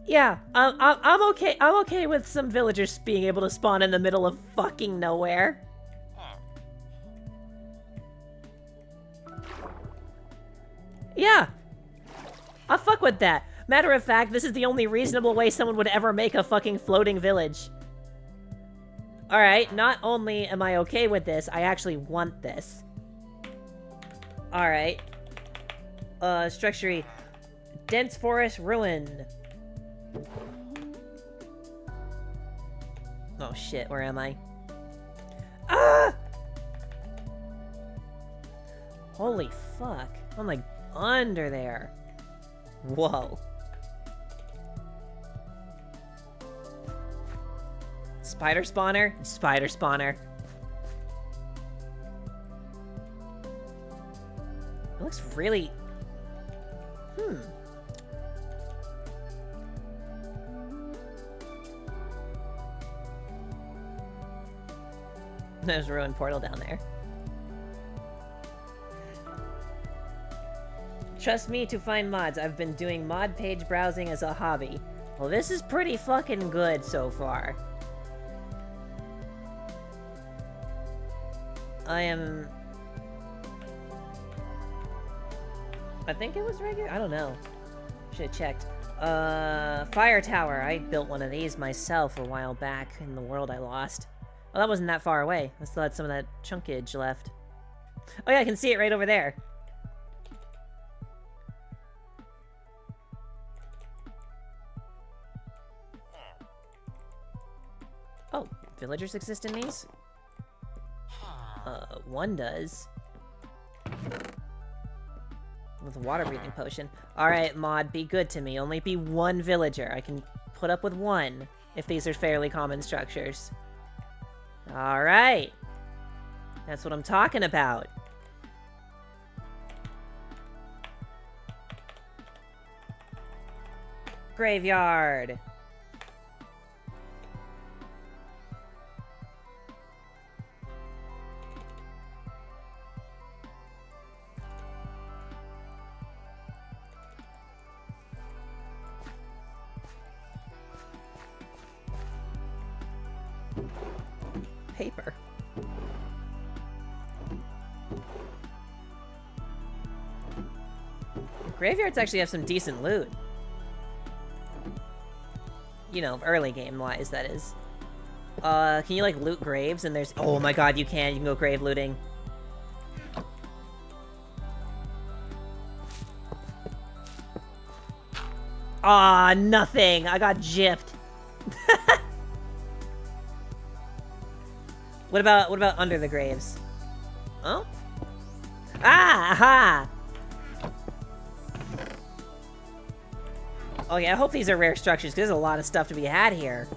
S1: Yeah, I'm okay. I'm okay with some villagers being able to spawn in the middle of fucking nowhere. Yeah. I'll fuck with that. Matter of fact, this is the only reasonable way someone would ever make a fucking floating village. Alright, not only am I okay with this, I actually want this. Alright. Structure. Dense forest ruin. Oh shit, where am I? Ah! Holy fuck. I'm like under there. Whoa. Spider spawner? Spider spawner. It looks really... There's a ruined portal down there. Trust me to find mods. I've been doing mod page browsing as a hobby. Well, this is pretty fucking good so far. I think it was regular? I don't know. Should've checked. Fire tower. I built one of these myself a while back in the world I lost. Well, that wasn't that far away. I still had some of that chunkage left. Oh yeah, I can see it right over there. Oh, villagers exist in these? One does. With a water breathing potion. Alright, mod, be good to me. Only be one villager. I can put up with one, if these are fairly common structures. Alright. That's what I'm talking about. Graveyard. Paper. Graveyards actually have some decent loot. You know, early game wise, that is. Can you like loot graves? And there's... Oh my god, you can. You can go grave looting. Ah, nothing. I got gypped. What about under the graves? Oh? Ah! Aha! Okay, I hope these are rare structures, because there's a lot of stuff to be had here.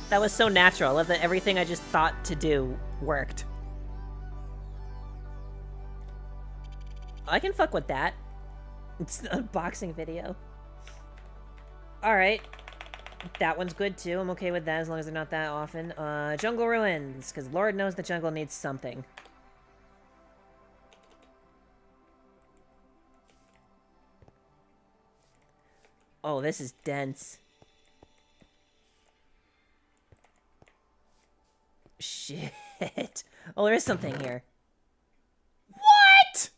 S1: That was so natural. I love that everything I just thought to do worked. I can fuck with that. It's an unboxing video. Alright. That one's good too. I'm okay with that as long as they're not that often. Jungle ruins, because Lord knows the jungle needs something. Oh, this is dense. Shit. Oh, there is something here. What?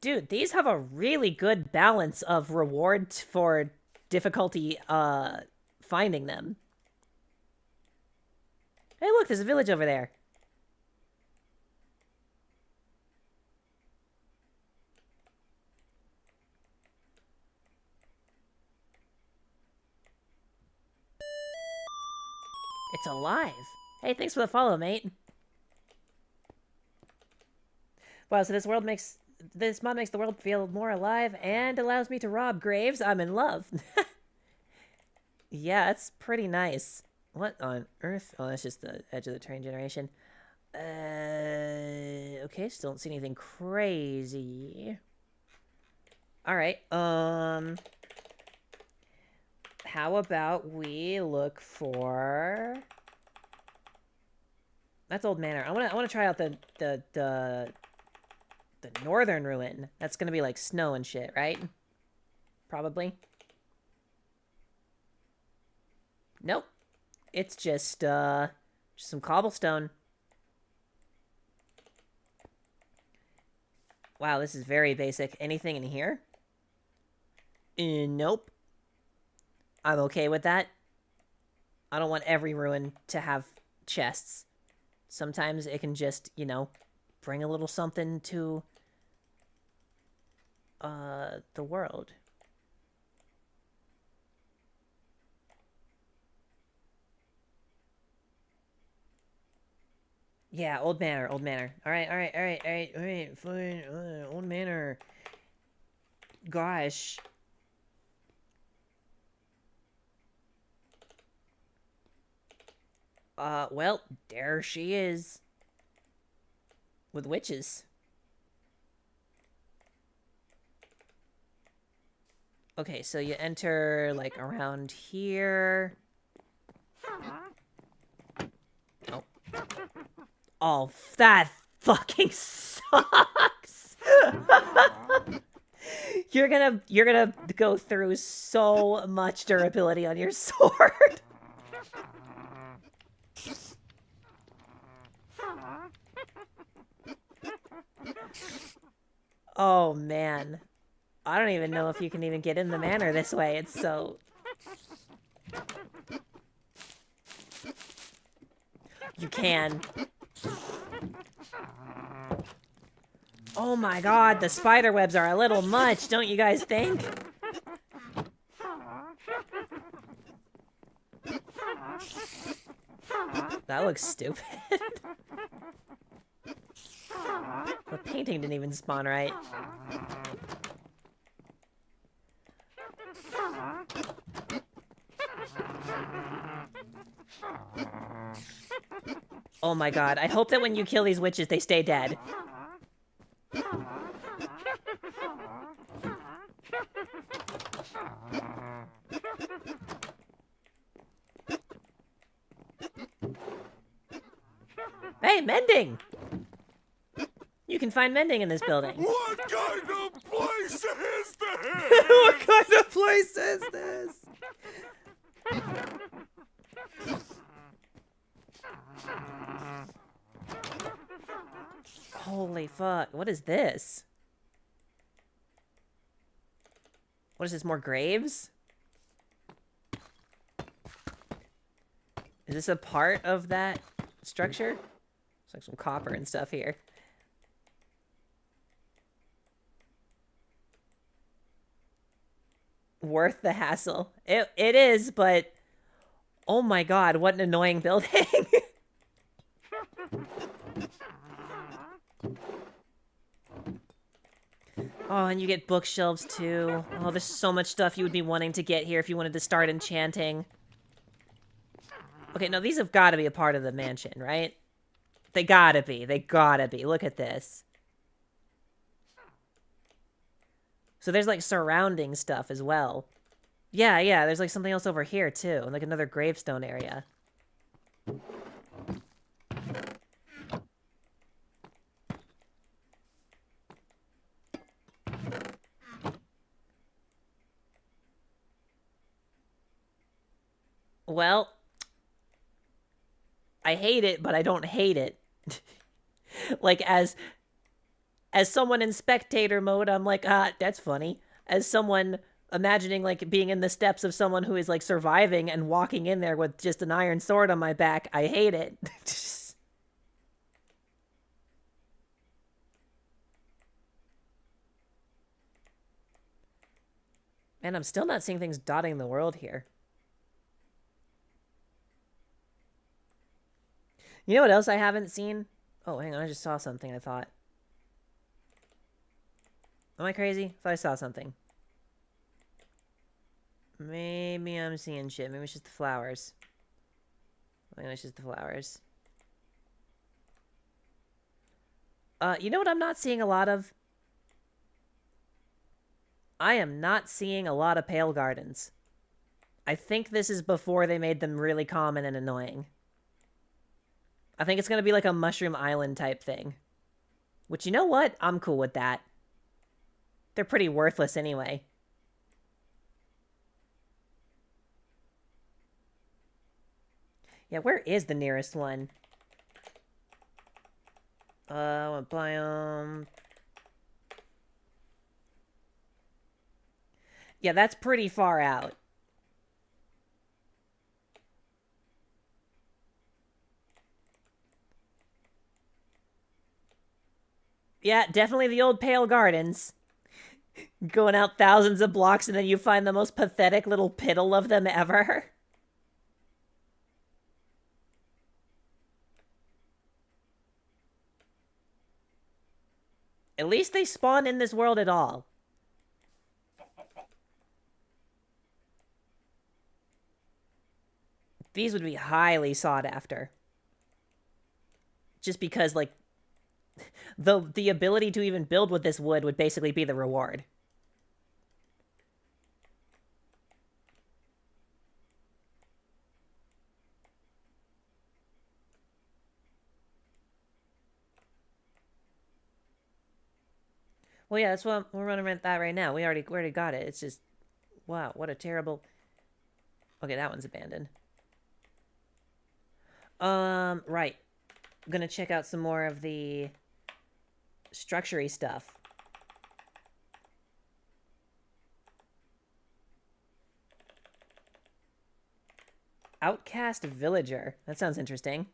S1: Dude, these have a really good balance of reward for difficulty, finding them. Hey, look, there's a village over there. It's alive. Hey, thanks for the follow, mate. Wow, so this mod makes the world feel more alive and allows me to rob graves. I'm in love. Yeah, it's pretty nice. What on earth? Oh, that's just the edge of the terrain generation. Okay, still don't see anything crazy. Alright, how about we look for... That's Old Manor. I wanna try out the northern ruin. That's gonna be like snow and shit, right? Probably. Nope. It's just some cobblestone. Wow, this is very basic. Anything in here? Nope. I'm okay with that. I don't want every ruin to have chests. Sometimes it can just, you know, bring a little something to the world. Yeah, Old Manor, Old Manor. Alright, fine, Old Manor. Gosh. Well, there she is. With witches. Okay, so you enter, like, around here. Oh. Oh, that fucking sucks! You're gonna go through so much durability on your sword. Oh, man. I don't even know if you can even get in the manor this way. It's so... You can. Oh my god, the spider webs are a little much, don't you guys think? That looks stupid. The painting didn't even spawn right. Oh my god, I hope that when you kill these witches, they stay dead. Hey, mending! You can find mending in this building.
S5: What kind of place is this?
S6: What kind of place is this?
S1: Holy fuck, what is this? What is this, more graves? Is this a part of that structure? There's like some copper and stuff here. Worth the hassle. It is, but... Oh my god, what an annoying building. Oh, and you get bookshelves too. Oh, there's so much stuff you would be wanting to get here if you wanted to start enchanting. Okay, no, these have got to be a part of the mansion, right? They gotta be. They gotta be. Look at this. So there's, like, surrounding stuff as well. Yeah, there's, like, something else over here, too. Like, another gravestone area. Well, I hate it, but I don't hate it. Like, as someone in spectator mode, I'm like, that's funny. As someone imagining, like, being in the steps of someone who is, like, surviving and walking in there with just an iron sword on my back, I hate it. Man, I'm still not seeing things dotting the world here. You know what else I haven't seen? Oh, hang on, I just saw something, I thought. Am I crazy? I thought I saw something. Maybe I'm seeing shit. Maybe it's just the flowers. Maybe it's just the flowers. You know what I'm not seeing a lot of? I am not seeing a lot of pale gardens. I think this is before they made them really common and annoying. I think it's gonna be like a mushroom island type thing. Which, you know what? I'm cool with that. They're pretty worthless anyway. Yeah, where is the nearest one? What biome? Yeah, that's pretty far out. Yeah, definitely the old Pale Gardens. Going out thousands of blocks and then you find the most pathetic little piddle of them ever. At least they spawn in this world at all. These would be highly sought after. Just because, like, the ability to even build with this wood would basically be the reward. Well, yeah, that's what we're running at that right now. We already got it. It's just, wow, what a terrible. Okay, that one's abandoned. Right. I'm gonna check out some more of the structure-y stuff. Outcast villager. That sounds interesting.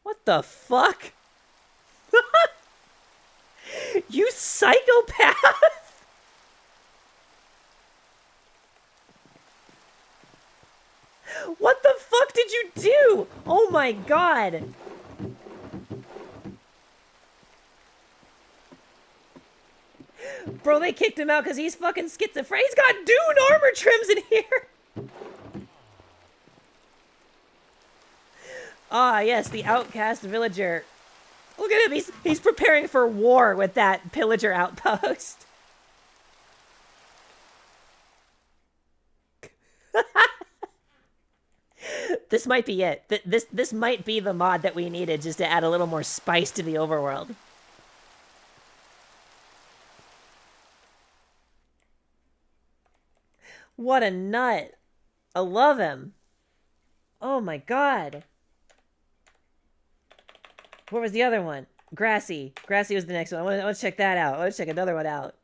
S1: What the fuck? You psychopath! What the fuck did you do? Oh my god. Bro, they kicked him out because he's fucking schizophrenic. He's got Dune armor trims in here. Ah, yes, the outcast villager. Look at him. He's preparing for war with that pillager outpost. This might be it. This might be the mod that we needed just to add a little more spice to the overworld. What a nut. I love him. Oh my god. Where was the other one? Grassy. Grassy was the next one. I want to check that out. I want to check another one out.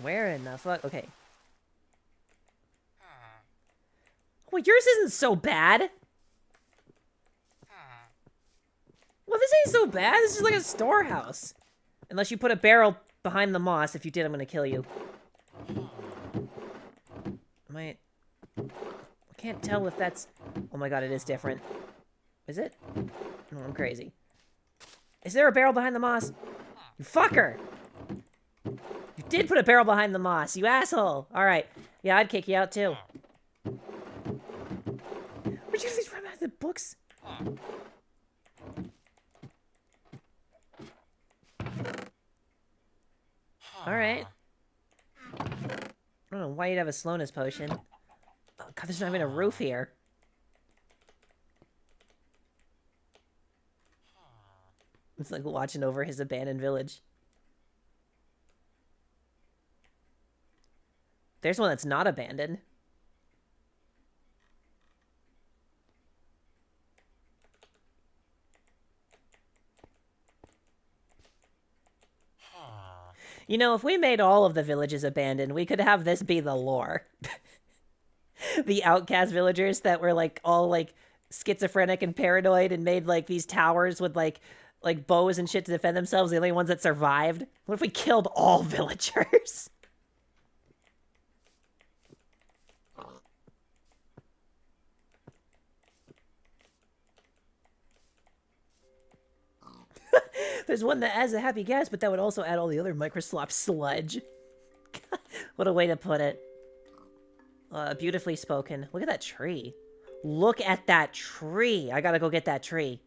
S1: Where in the fuck? Okay. Well, yours isn't so bad. Well, this ain't so bad. This is like a storehouse. Unless you put a barrel behind the moss. If you did, I'm gonna kill you. I can't tell if that's... Oh my god, it is different. Is it? No, I'm crazy. Is there a barrel behind the moss? You fucker! You did put a barrel behind the moss, you asshole! Alright. Yeah, I'd kick you out too. Where'd you get these the books? Alright. I don't know why you'd have a slowness potion. Oh god, there's not even a roof here. It's like watching over his abandoned village. There's one that's not abandoned. You know, if we made all of the villages abandoned, we could have this be the lore. The outcast villagers that were, like, all, like, schizophrenic and paranoid and made, like, these towers with, like bows and shit to defend themselves, the only ones that survived. What if we killed all villagers? There's one that adds a happy gas, but that would also add all the other microslop sludge. What a way to put it. Beautifully spoken. Look at that tree. Look at that tree. I gotta go get that tree.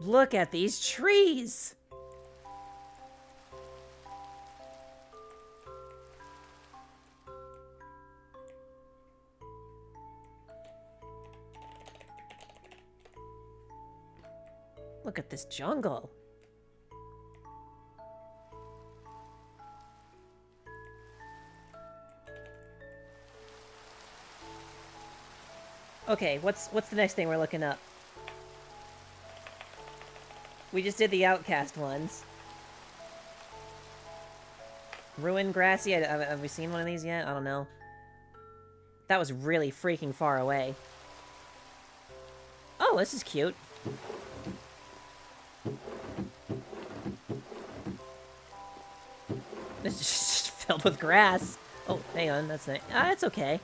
S1: Look at these trees! Look at this jungle. Okay, what's the next thing we're looking up? We just did the outcast ones. Ruined Grassy? Have we seen one of these yet? I don't know. That was really freaking far away. Oh, this is cute. It's just filled with grass. Oh, hang on, that's nice. Ah, it's okay.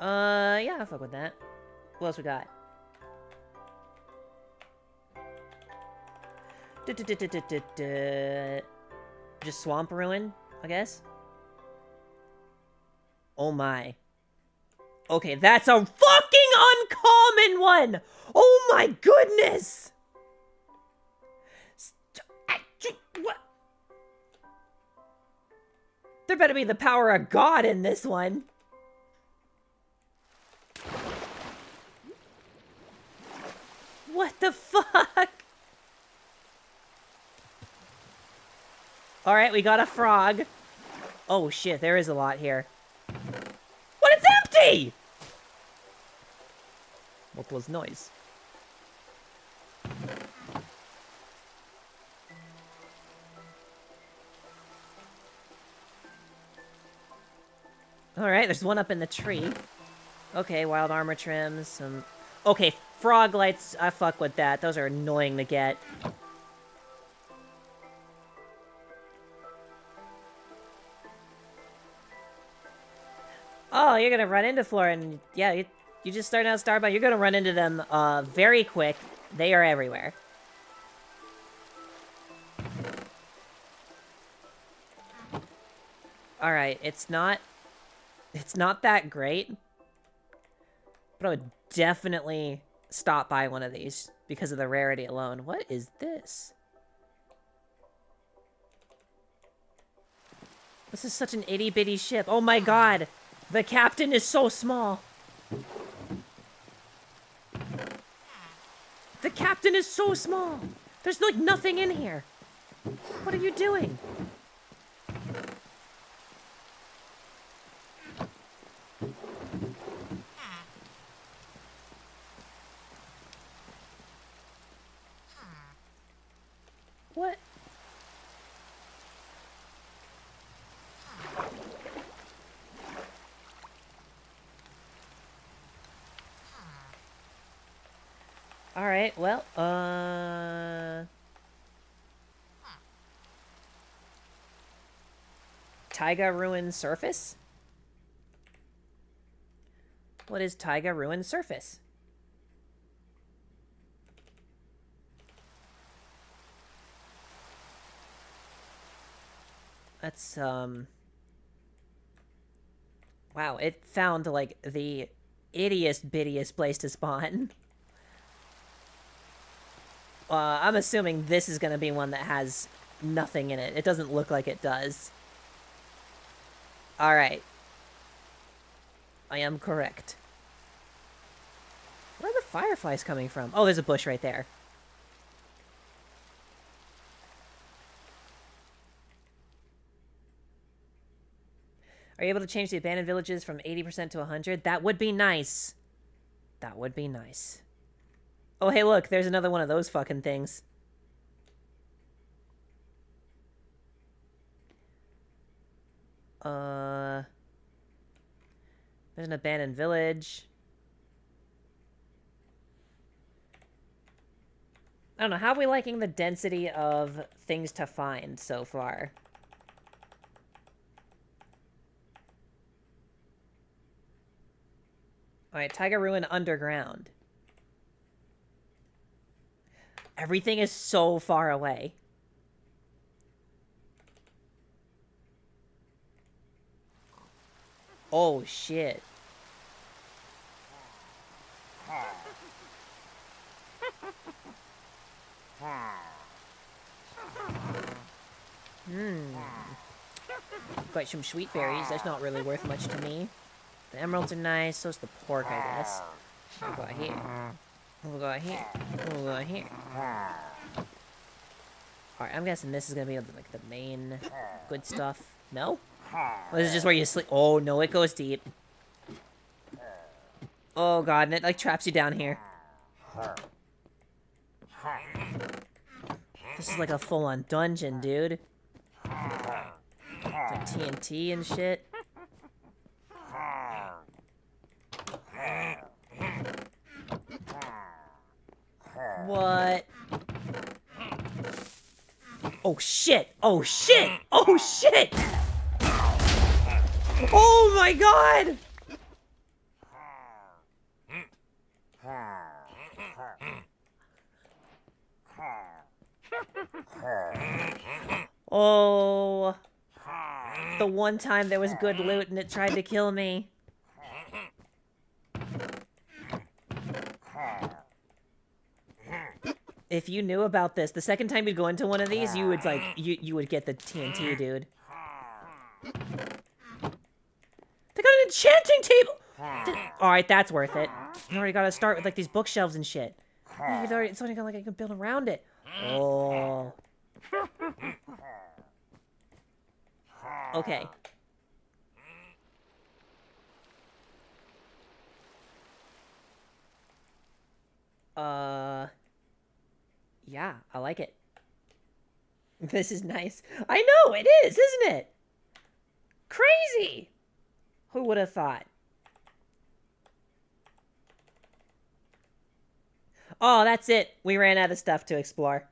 S1: Yeah, I'll fuck with that. What else we got? Just swamp ruin, I guess? Oh my. Okay, that's a fucking uncommon one! Oh my goodness! What? There better be the power of God in this one. What the fuck? Alright, we got a frog. Oh shit, there is a lot here. What? It's empty! What was noise? Alright, there's one up in the tree. Okay, wild armor trims, some... Okay, frog lights, I fuck with that. Those are annoying to get. Oh, you're gonna run into Flora, and yeah, you just started out Starbucks. You're gonna run into them very quick. They are everywhere. Alright, it's not that great. But I would definitely stop by one of these because of the rarity alone. What is this? This is such an itty-bitty ship. Oh my god! The captain is so small! The captain is so small! There's like nothing in here! What are you doing? What? Alright, well, Taiga Ruin Surface? What is Taiga Ruin Surface? That's, wow, it found, like, the ittiest-bittiest place to spawn. I'm assuming this is gonna be one that has nothing in it. It doesn't look like it does. Alright. I am correct. Where are the fireflies coming from? Oh, there's a bush right there. Are you able to change the abandoned villages from 80% to 100? That would be nice. That would be nice. Oh, hey, look, there's another one of those fucking things. There's an abandoned village. I don't know, how are we liking the density of things to find so far? Alright, Taiga Ruin Underground. Everything is so far away. Oh, shit. Got some sweet berries. That's not really worth much to me. The emeralds are nice. So's the pork, I guess. What we got here? What we got here? What we got here? Alright, I'm guessing this is gonna be like the main good stuff. No? Well, this is just where you sleep. Oh no, it goes deep. Oh god, and it like traps you down here. This is like a full-on dungeon, dude. Like TNT and shit. What? Oh shit! Oh shit! Oh shit! Oh my god! Oh. The one time there was good loot and it tried to kill me. If you knew about this, the second time you'd go into one of these, you would like you would get the TNT, dude. They got an enchanting table. All right, that's worth it. You already got to start with like these bookshelves and shit. It's only got like I can build around it. Oh. Okay. Yeah, I like it. This is nice. I know, it is, isn't it? Crazy! Who would have thought? Oh, that's it. We ran out of stuff to explore.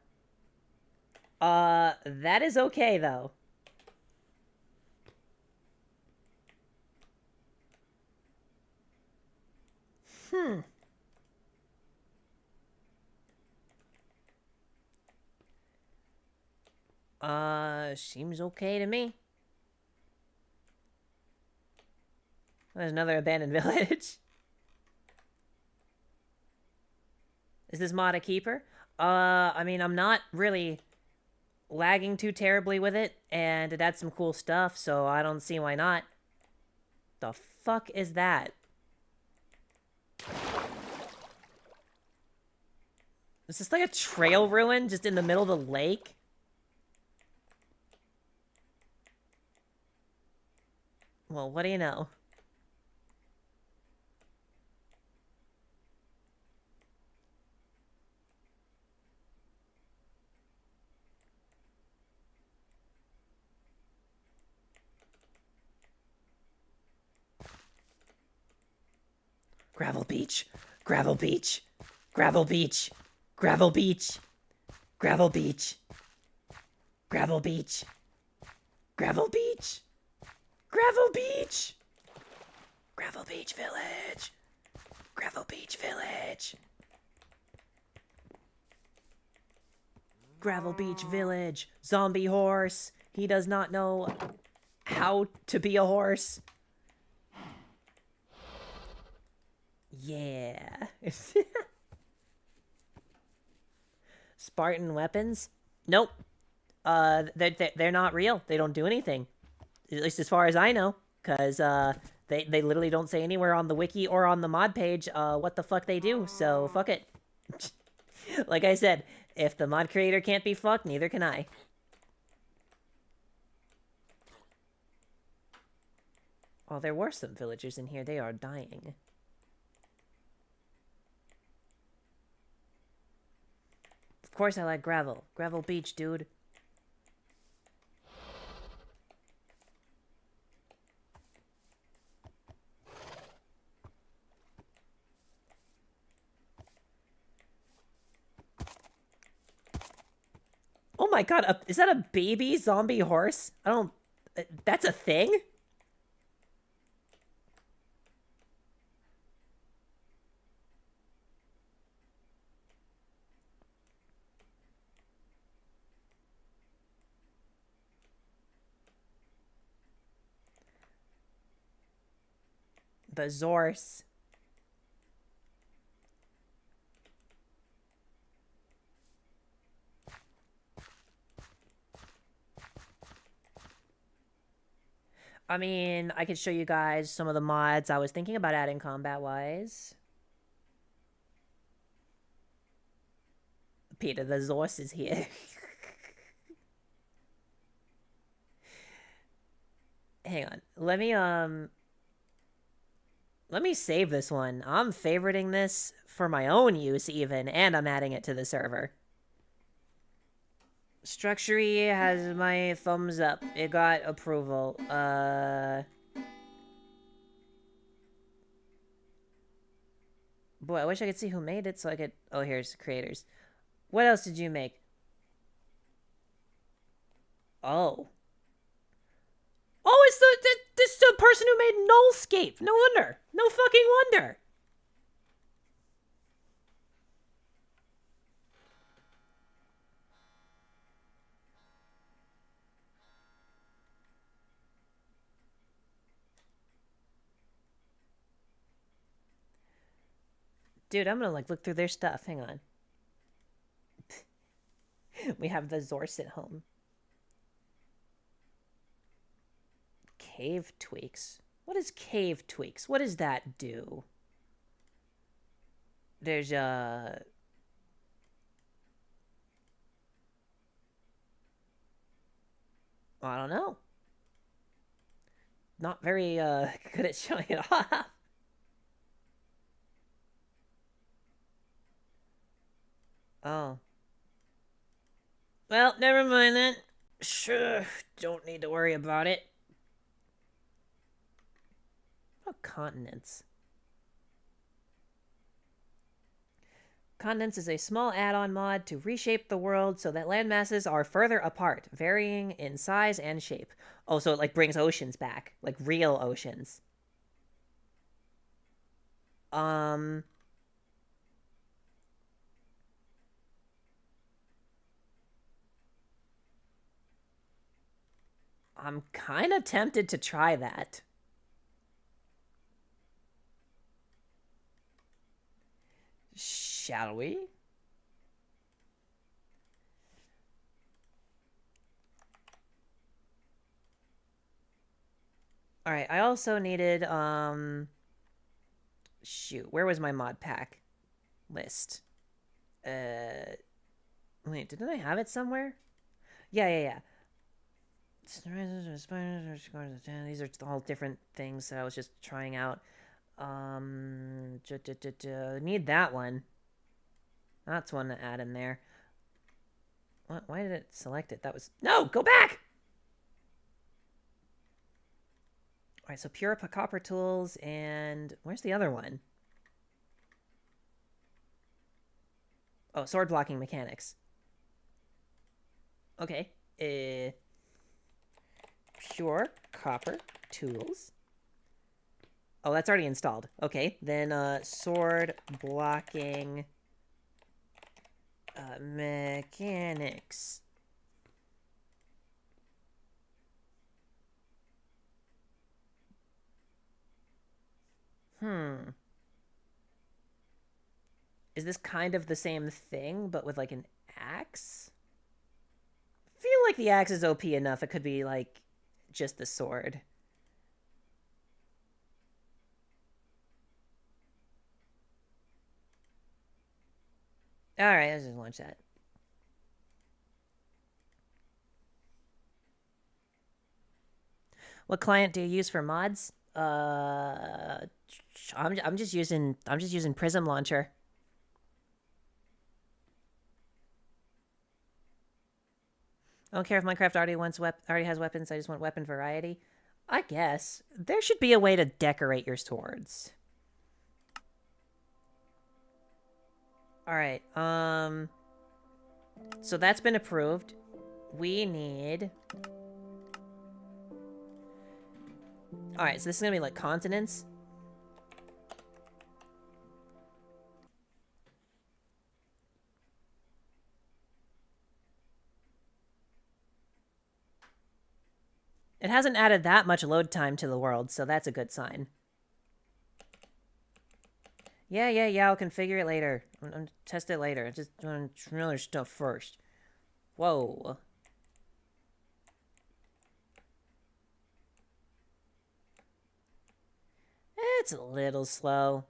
S1: That is okay, though. Seems okay to me. There's another abandoned village. Is this mod a keeper? I mean, I'm not really lagging too terribly with it, and it adds some cool stuff, so I don't see why not. The fuck is that? Is this like a trail ruin just in the middle of the lake? Well, what do you know? Gravel beach, gravel beach, gravel beach, gravel beach, gravel beach, gravel beach, gravel beach, gravel beach, gravel beach village, gravel beach village, gravel beach village, zombie horse. He does not know how to be a horse. Yeah. Spartan weapons? Nope. They're not real. They don't do anything. At least as far as I know. Because, they literally don't say anywhere on the wiki or on the mod page, what the fuck they do. So, fuck it. Like I said, if the mod creator can't be fucked, neither can I. Oh, there were some villagers in here. They are dying. Of course I like gravel. Gravel beach, dude. Oh my god, is that a baby zombie horse? I don't... that's a thing? The Zorse. I mean, I could show you guys some of the mods I was thinking about adding combat-wise. Peter, the Zorse is here. Hang on. Let me save this one. I'm favoriting this for my own use even, and I'm adding it to the server. Structure has my thumbs up. It got approval. Boy, I wish I could see who made it so I could... Oh, here's creators. What else did you make? Oh. Oh, it's this is the person who made Nullscape. No wonder. No fucking wonder. Dude, I'm gonna, like, look through their stuff. Hang on. We have the Zorse at home. Cave tweaks. What is cave tweaks? What does that do? There's I don't know. Not very good at showing it off. Oh. Well, never mind then. Sure, don't need to worry about it. Oh, continents. Continents is a small add-on mod to reshape the world so that landmasses are further apart, varying in size and shape. Oh, so it, like, brings oceans back. Like, real oceans. I'm kind of tempted to try that. Shall we? Alright, I also needed, shoot, where was my mod pack list? Wait, didn't I have it somewhere? Yeah. These are all different things that I was just trying out. Need that one. That's one to add in there. What? Why did it select it? That was... No! Go back! Alright, so pure copper tools and... Where's the other one? Oh, sword blocking mechanics. Okay. Pure copper tools. Oh, that's already installed. Okay, then sword blocking mechanics. Is this kind of the same thing, but with, like, an axe? I feel like the axe is OP enough. It could be, like, just the sword. Alright, let's just launch that. What client do you use for mods? I'm just using Prism Launcher. I don't care if Minecraft already has weapons. I just want weapon variety. I guess there should be a way to decorate your swords. All right. So that's been approved. We need... All right, so this is gonna be like continents. It hasn't added that much load time to the world, so that's a good sign. Yeah, I'll configure it later. I'll test it later. I just want to try other stuff first. Whoa. It's a little slow.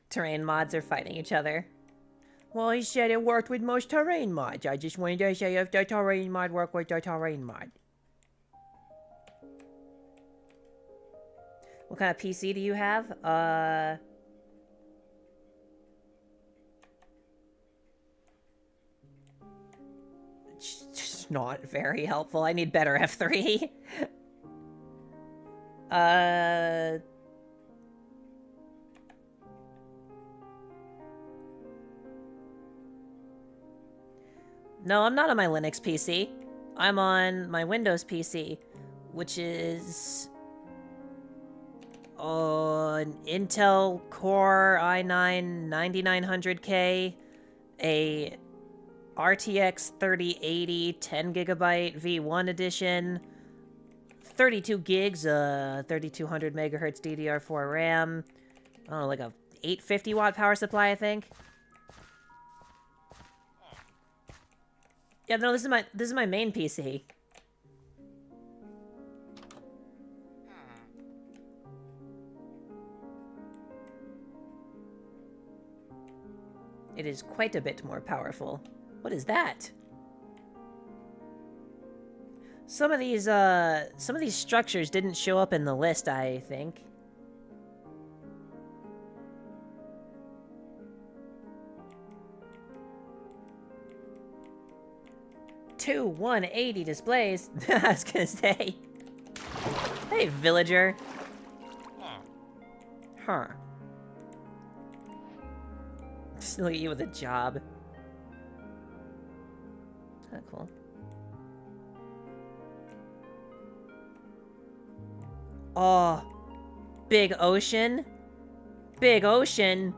S1: Terrain mods are fighting each other. Well, he said it worked with most terrain mods. I just wanted to say if the terrain mod worked with the terrain mod. What kind of PC do you have? It's just not very helpful. I need better F3. No, I'm not on my Linux PC. I'm on my Windows PC, which is an Intel Core i9 9900K, a RTX 3080 10GB V1 edition, 32 gigs, 3200 megahertz DDR4 RAM. I don't know, like a 850 watt power supply, I think. Yeah, no, this is my main PC. It is quite a bit more powerful. What is that? Some of these structures didn't show up in the list, I think. Two 180 displays. I was gonna say. Hey, villager. Huh. Just look at you with a job. Kinda cool. Oh, big ocean. Big ocean.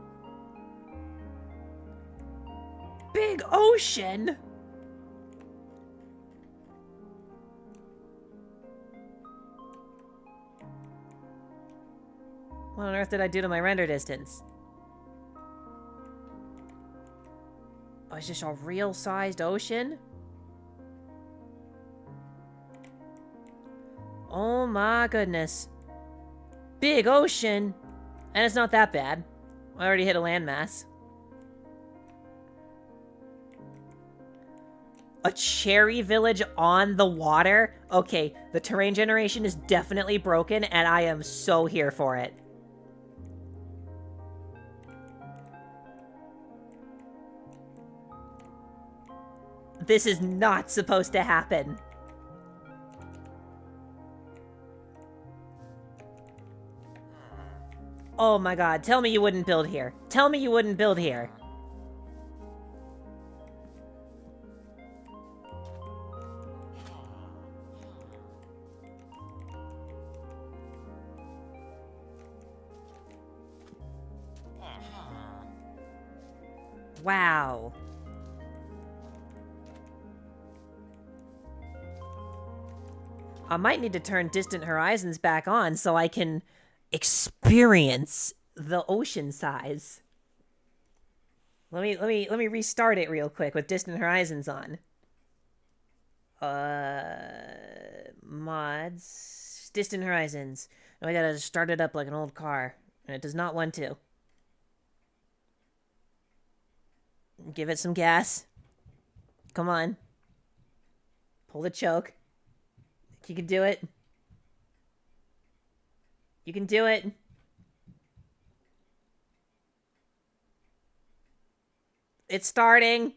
S1: Big ocean. What on earth did I do to my render distance? Oh, it's just a real-sized ocean? Oh my goodness. Big ocean! And it's not that bad. I already hit a landmass. A cherry village on the water? Okay, the terrain generation is definitely broken, and I am so here for it. This is not supposed to happen. Oh my god, tell me you wouldn't build here. Tell me you wouldn't build here. Wow. I might need to turn Distant Horizons back on so I can experience the ocean size. Let me restart it real quick with Distant Horizons on. Mods, Distant Horizons. Now I gotta start it up like an old car, and it does not want to. Give it some gas. Come on. Pull the choke. You can do it. You can do it. It's starting.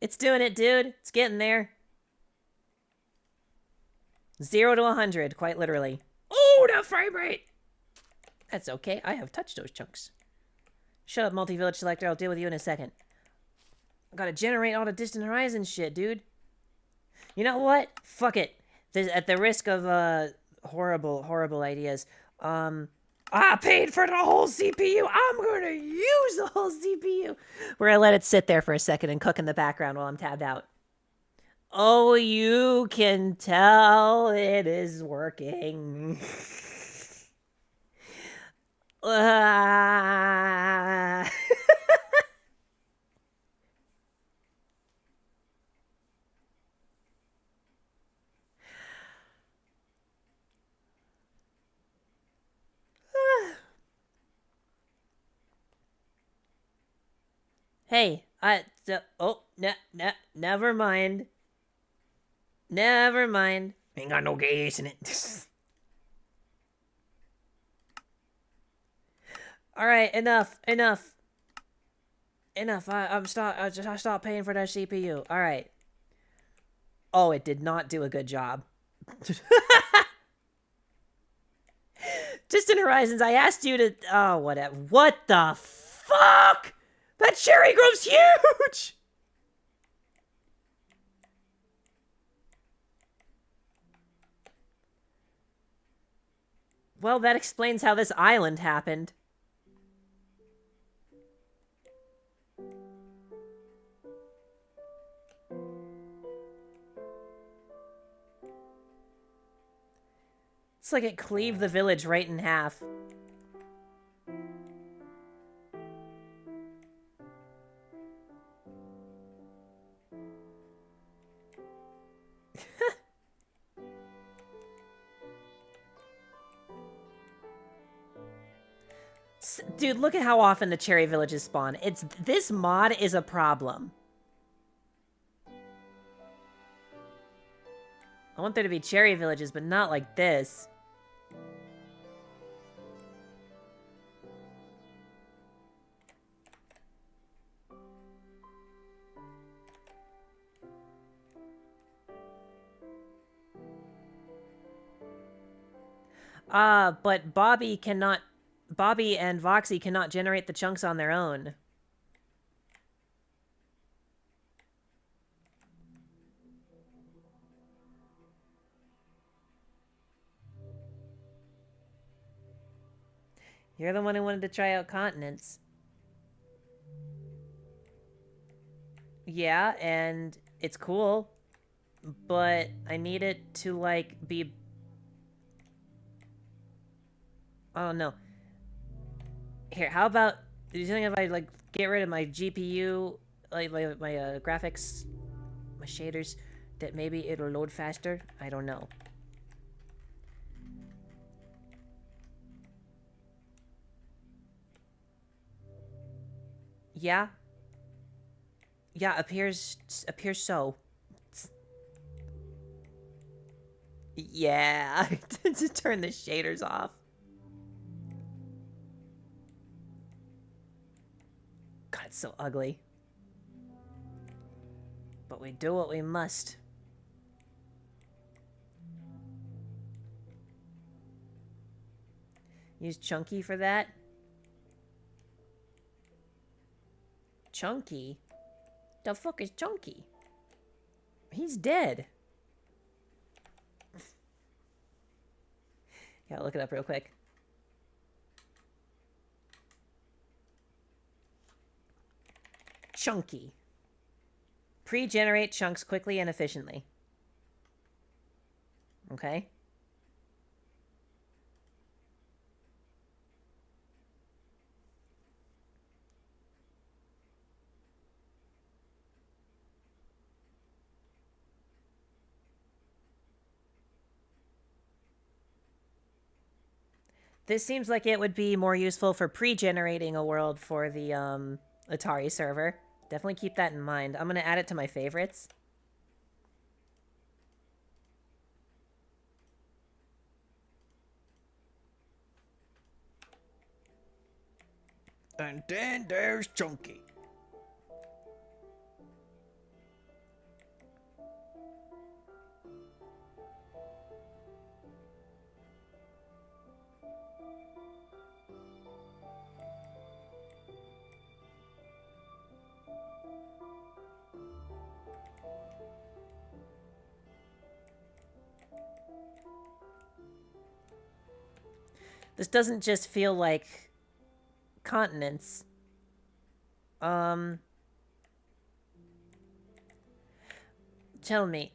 S1: It's doing it, dude. It's getting there. 0 to 100, quite literally. Oh, the frame rate! That's okay. I have touched those chunks. Shut up, multi-village selector. I'll deal with you in a second. I gotta generate all the Distant Horizon shit, dude. You know what? Fuck it. At the risk of horrible ideas, I I paid for the whole CPU. I'm gonna use the whole CPU. We're gonna let it sit there for a second and cook in the background while I'm tabbed out. Oh, you can tell it is working. Ah. Hey, never mind. Never mind. Ain't got no gas in it. All right, enough. I stopped paying for that CPU. All right. Oh, it did not do a good job. Distant Horizons, I asked you to... Oh, whatever. What the fuck? That cherry grove's huge! Well, that explains how this island happened. It's like it cleaved the village right in half. Dude, look at how often the cherry villages spawn. This mod is a problem. I want there to be cherry villages, but not like this. But Bobby and Voxy cannot generate the chunks on their own. You're the one who wanted to try out continents. Yeah, and it's cool, but I need it to, like, be... I don't know. Here, how about... Do you think if I, like, get rid of my GPU, like, my graphics, my shaders, that maybe it'll load faster? I don't know. Yeah? Yeah, appears so. Yeah, to turn the shaders off. God, it's so ugly. But we do what we must. Use Chunky for that? Chunky? The fuck is Chunky? He's dead. Yeah, look it up real quick. Chunky. Pre-generate chunks quickly and efficiently. Okay. This seems like it would be more useful for pre-generating a world for the Atari server. Definitely keep that in mind. I'm going to add it to my favorites. And then there's Chunky. This doesn't just feel like continents. Tell me.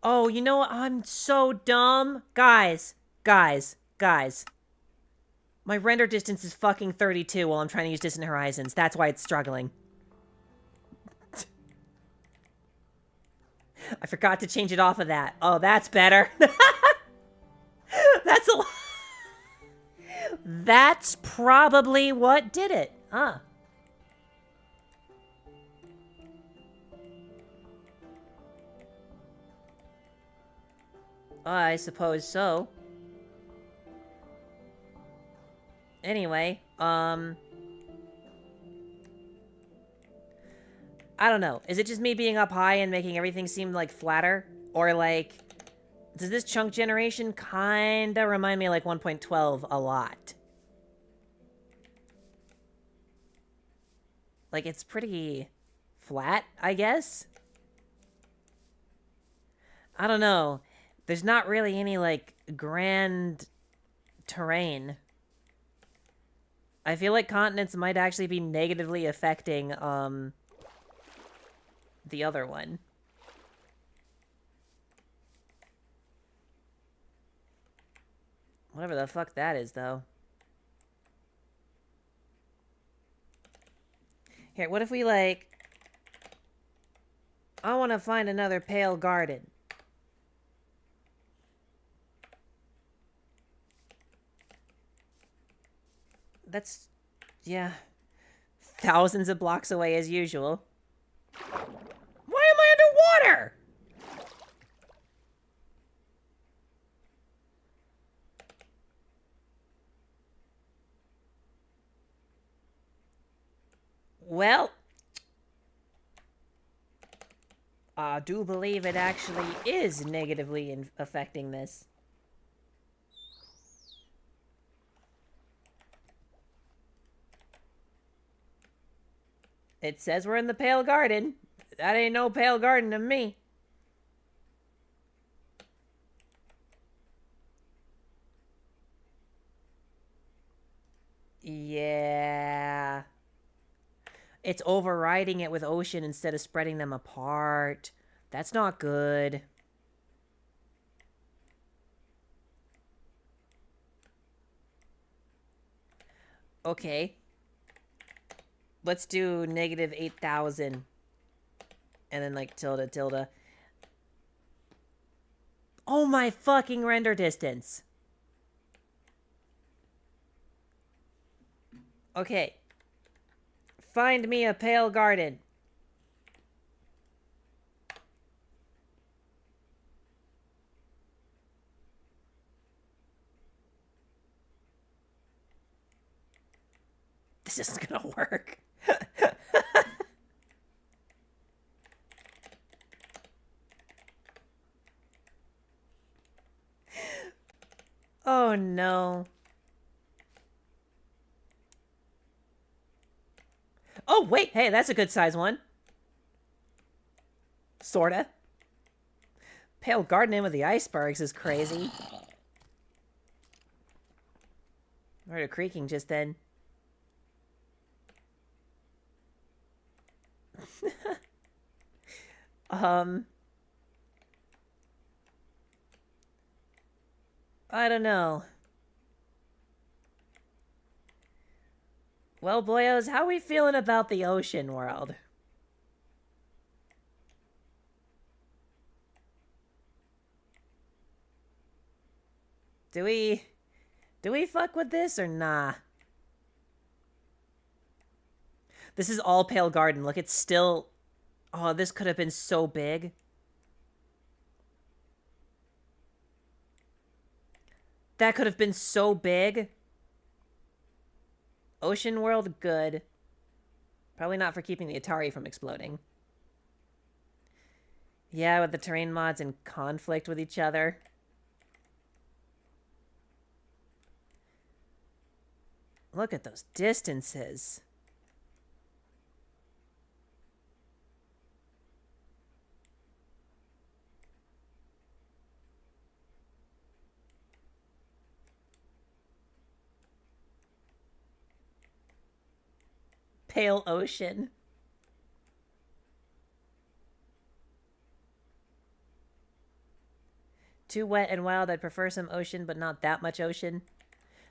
S1: Oh, you know what? I'm so dumb. Guys. My render distance is fucking 32 while I'm trying to use Distant Horizons. That's why it's struggling. I forgot to change it off of that. Oh, that's better. That's a... That's probably what did it. Huh. I suppose so. Anyway, I don't know. Is it just me being up high and making everything seem, like, flatter? Or, like, does this chunk generation kinda remind me of, like, 1.12 a lot? Like, it's pretty flat, I guess? I don't know. There's not really any, like, grand terrain. I feel like continents might actually be negatively affecting, the other one. Whatever the fuck that is, though. Here, what if we, like... I want to find another pale garden. That's... yeah. Thousands of blocks away as usual. Why am I underwater? Well... I do believe it actually is negatively affecting this. It says we're in the Pale Garden. That ain't no Pale Garden to me. Yeah. It's overriding it with ocean instead of spreading them apart. That's not good. Okay. Let's do negative 8,000. And then, like, tilde, tilde. Oh my fucking render distance. Okay. Find me a pale garden. This isn't gonna work. Oh no. Oh wait, hey, that's a good size one. Sorta. Pale garden in with the icebergs is crazy. I heard a creaking just then. I don't know. Well, boyos, how we feeling about the ocean world? Do we fuck with this or nah? This is all Pale Garden. Look, it's still... Oh, this could have been so big. That could have been so big. Ocean world, good. Probably not for keeping the Atari from exploding. Yeah, with the terrain mods in conflict with each other. Look at those distances. Pale ocean. Too wet and wild. I'd prefer some ocean, but not that much ocean.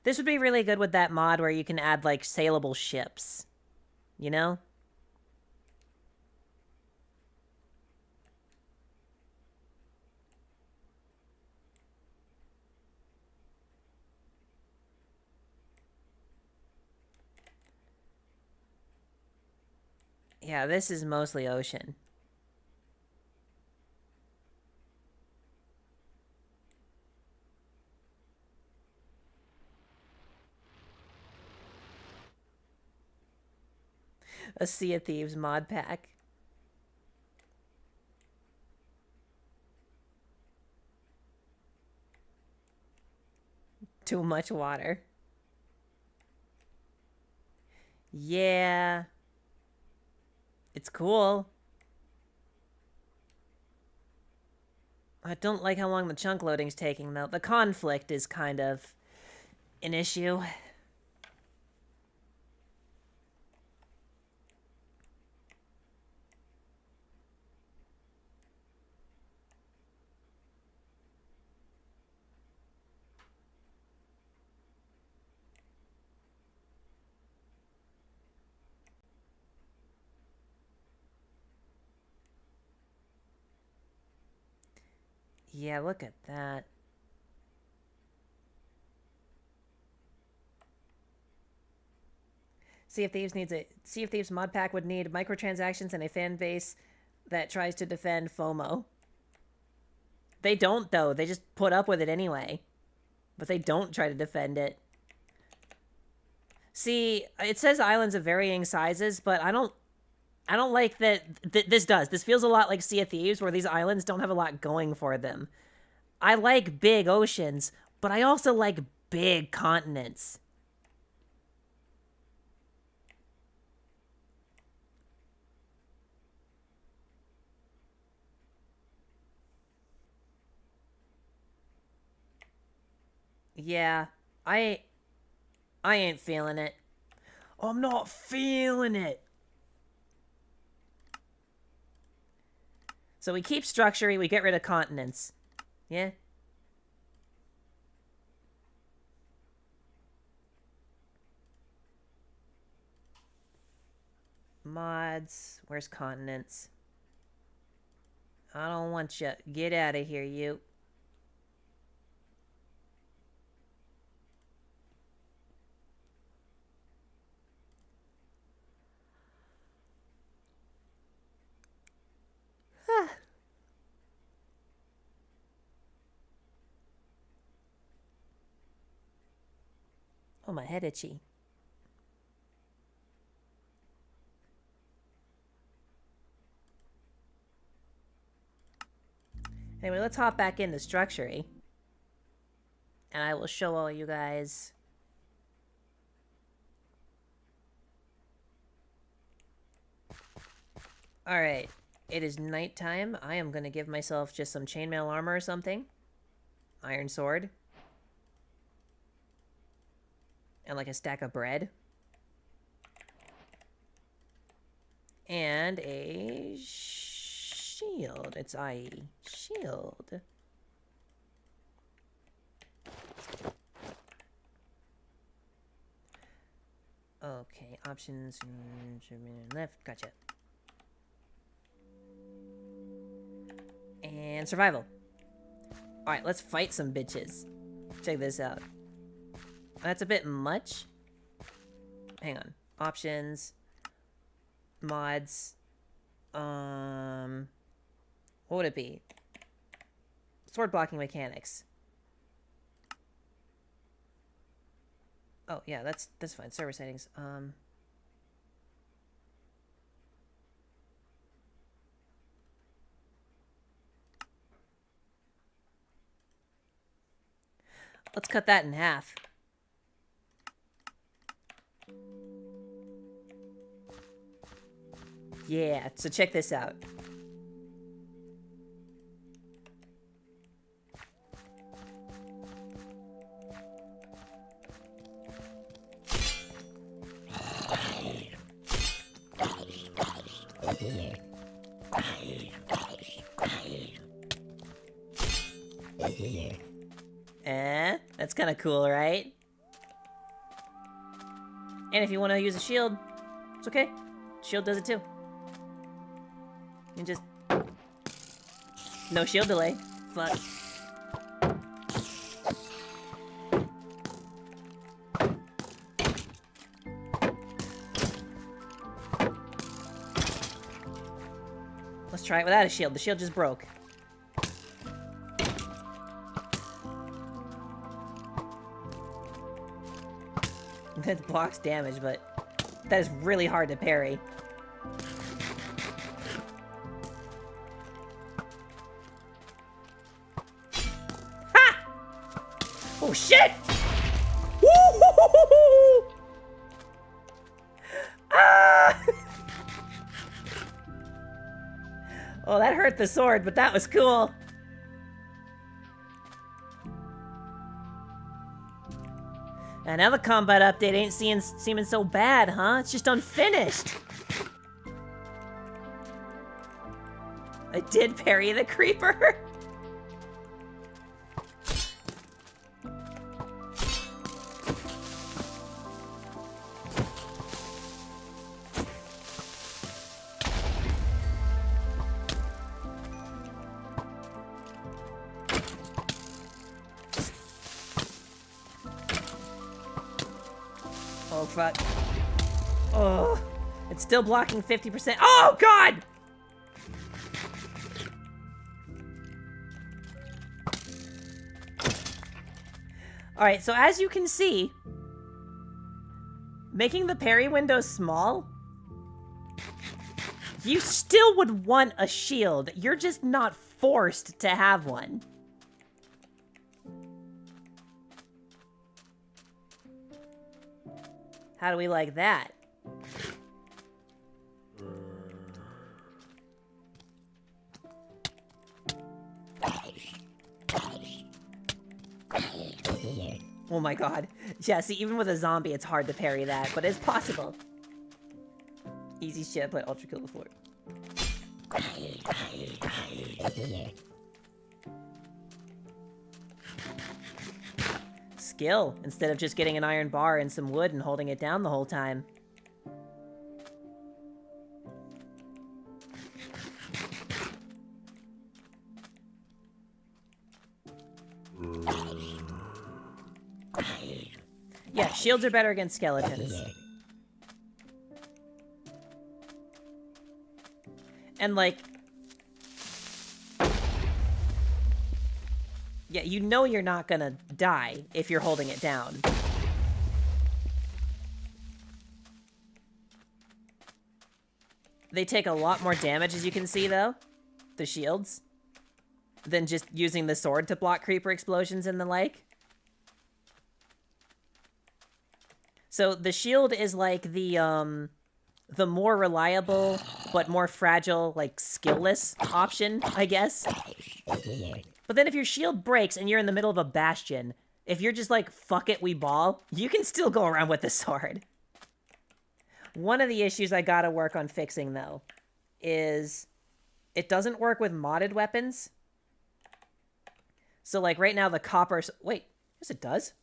S1: This would be really good with that mod where you can add, like, sailable ships. You know? Yeah, this is mostly ocean. A Sea of Thieves mod pack. Too much water. Yeah. It's cool. I don't like how long the chunk loading's taking, though. The conflict is kind of an issue. Yeah, look at that. Sea of Thieves mod pack would need microtransactions and a fan base that tries to defend FOMO. They don't, though. They just put up with it anyway. But they don't try to defend it. See, it says islands of varying sizes, but I don't like that this does. This feels a lot like Sea of Thieves, where these islands don't have a lot going for them. I like big oceans, but I also like big continents. Yeah, I ain't feeling it. I'm not feeling it. So we keep structuring, we get rid of continents. Yeah? Mods. Where's continents? I don't want you. Get out of here, you. Oh, my head itchy. Anyway, let's hop back into structuring. And I will show all you guys. Alright, it is nighttime. I am going to give myself just some chainmail armor or something. Iron sword. And like a stack of bread. And a shield. It's IE. Shield. Okay, options. Left. Gotcha. And survival. Alright, let's fight some bitches. Check this out. That's a bit much. Hang on. Options. Mods. What would it be? Sword blocking mechanics. Oh, yeah, that's fine. Server settings. Let's cut that in half. Yeah, so check this out. That's kind of cool, right? And if you want to use a shield, it's okay. Shield does it too. You just... No shield delay. Fuck. Let's try it without a shield. The shield just broke. That blocks damage, but that is really hard to parry. Ha! Oh shit! Woo-hoo-hoo-hoo-hoo! Ah! Oh, that hurt the sword, but that was cool. And now the combat update ain't seeming so bad, huh? It's just unfinished. I did parry the creeper. Oh, fuck. Oh, it's still blocking 50%. Oh, God! Alright, so as you can see, making the parry window small, you still would want a shield. You're just not forced to have one. How do we like that? Oh my god. Yeah, see, even with a zombie, it's hard to parry that, but it's possible. Easy shit, I played Ultra Kill before. Skill, instead of just getting an iron bar and some wood and holding it down the whole time. Yeah, shields are better against skeletons. And like... Yeah, you know you're not gonna die if you're holding it down. They take a lot more damage, as you can see, though. The shields. Than just using the sword to block creeper explosions and the like. So the shield is like the more reliable, but more fragile, like skillless option, I guess. But then if your shield breaks and you're in the middle of a bastion, if you're just like, fuck it, we ball, you can still go around with the sword. One of the issues I gotta work on fixing, though, is it doesn't work with modded weapons. So, like, right now the copper... Wait, yes it does.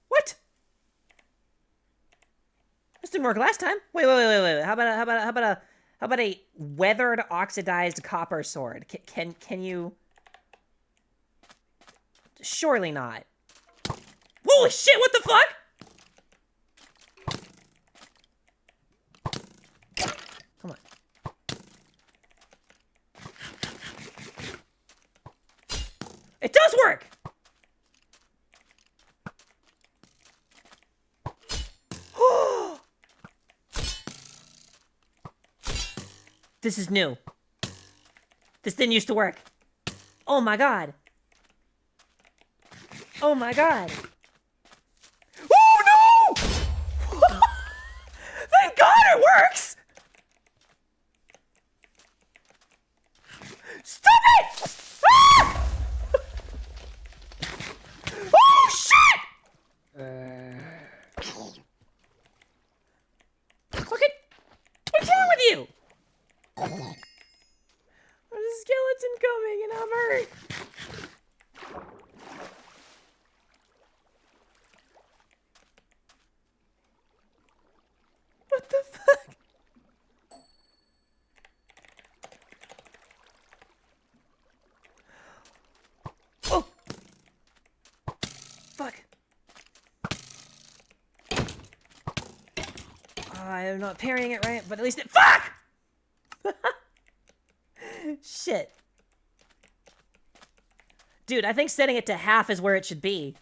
S1: What? This didn't work last time. Wait. How about a weathered, oxidized copper sword? Can you... Surely not. Holy shit, what the fuck? Come on. It does work! This is new. This didn't used to work. Oh my god. Oh my god. Oh no! Thank god it works! Stop it! Ah! Oh shit! Fucking... What's wrong with you? There's a skeleton coming and I'm hurt. What the fuck? Oh! Fuck. I'm not parrying it right, but at least it- FUCK! Shit. Dude, I think setting it to half is where it should be.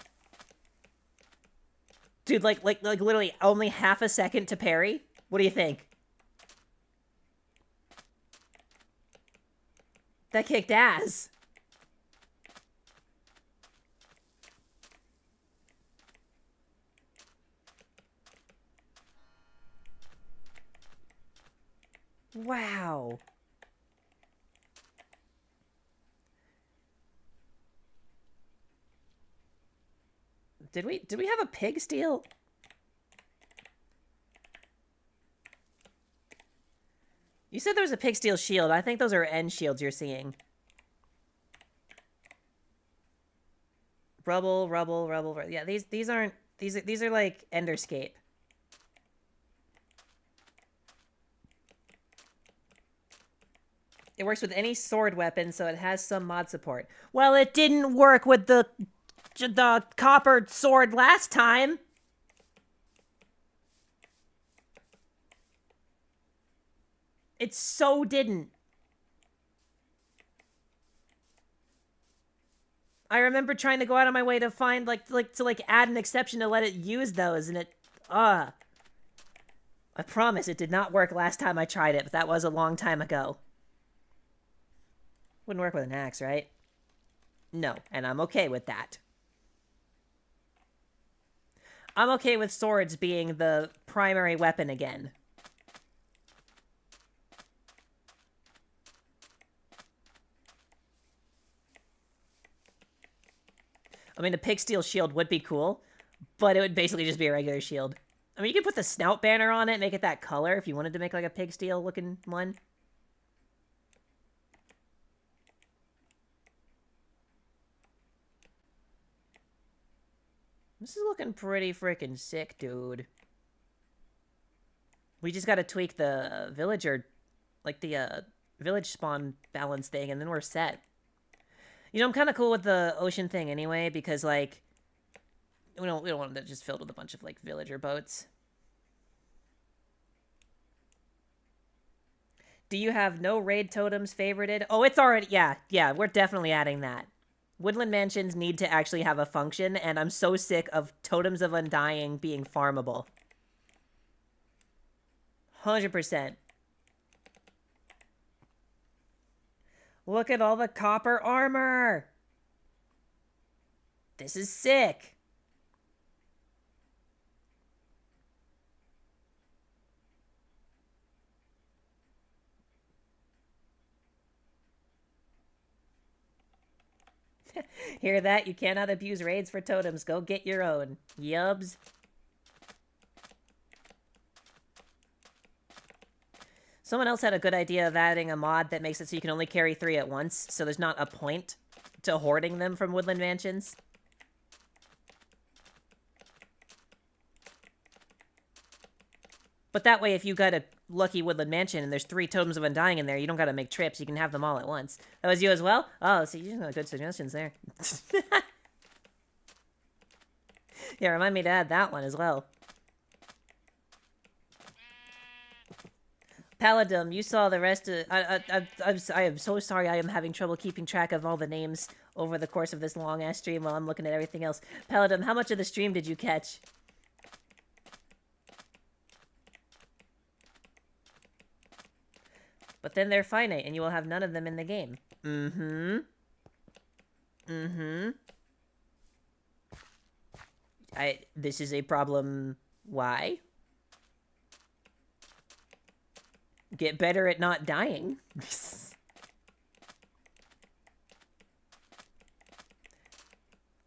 S1: Dude, like literally only half a second to parry? What do you think? That kicked ass. Wow. Did we have a pig steal? You said there was a pig steal shield. I think those are end shields you're seeing. Rubble. Yeah, these aren't these are like Enderscape. It works with any sword weapon, so it has some mod support. Well, it didn't work with the copper sword last time. It so didn't. I remember trying to go out of my way to find to add an exception to let it use those, and it I promise it did not work last time I tried it, but that was a long time ago. Wouldn't work with an axe, right? No, and I'm okay with that. I'm okay with swords being the primary weapon again. I mean, a pig steel shield would be cool, but it would basically just be a regular shield. I mean, you could put the snout banner on it and make it that color if you wanted to make like a pig steel looking one. This is looking pretty freaking sick, dude. We just gotta tweak the villager, like the village spawn balance thing, and then we're set. You know, I'm kind of cool with the ocean thing anyway, because like, we don't want it just filled with a bunch of like villager boats. Do you have no raid totems favorited? Oh, it's already, yeah, we're definitely adding that. Woodland mansions need to actually have a function, and I'm so sick of totems of undying being farmable. 100%. Look at all the copper armor! This is sick! Hear that? You cannot abuse raids for totems. Go get your own. Yubs. Someone else had a good idea of adding a mod that makes it so you can only carry 3 at once, so there's not a point to hoarding them from Woodland Mansions. But that way, if you got a lucky Woodland Mansion and there's 3 Totems of Undying in there, you don't gotta make trips, you can have them all at once. That was you as well? Oh, so you got good suggestions there. Yeah, remind me to add that one as well. Paladum, you saw the rest of... I am so sorry I am having trouble keeping track of all the names over the course of this long-ass stream while I'm looking at everything else. Paladum, how much of the stream did you catch? But then they're finite, and you will have none of them in the game. This is a problem. Why? Get better at not dying.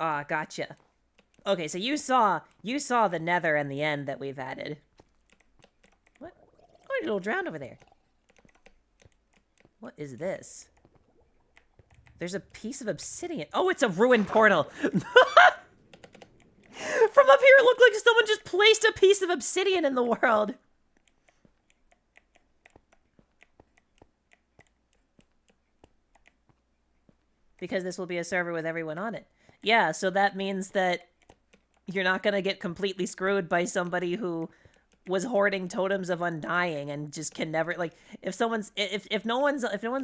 S1: Ah, gotcha. Okay, so you saw the Nether and the end that we've added. What? Oh, a little drowned over there. What is this? There's a piece of obsidian. Oh, it's a ruined portal. From up here, it looked like someone just placed a piece of obsidian in the world. Because this will be a server with everyone on it. Yeah, so that means that you're not going to get completely screwed by somebody who was hoarding totems of undying and just can never, like, if no one's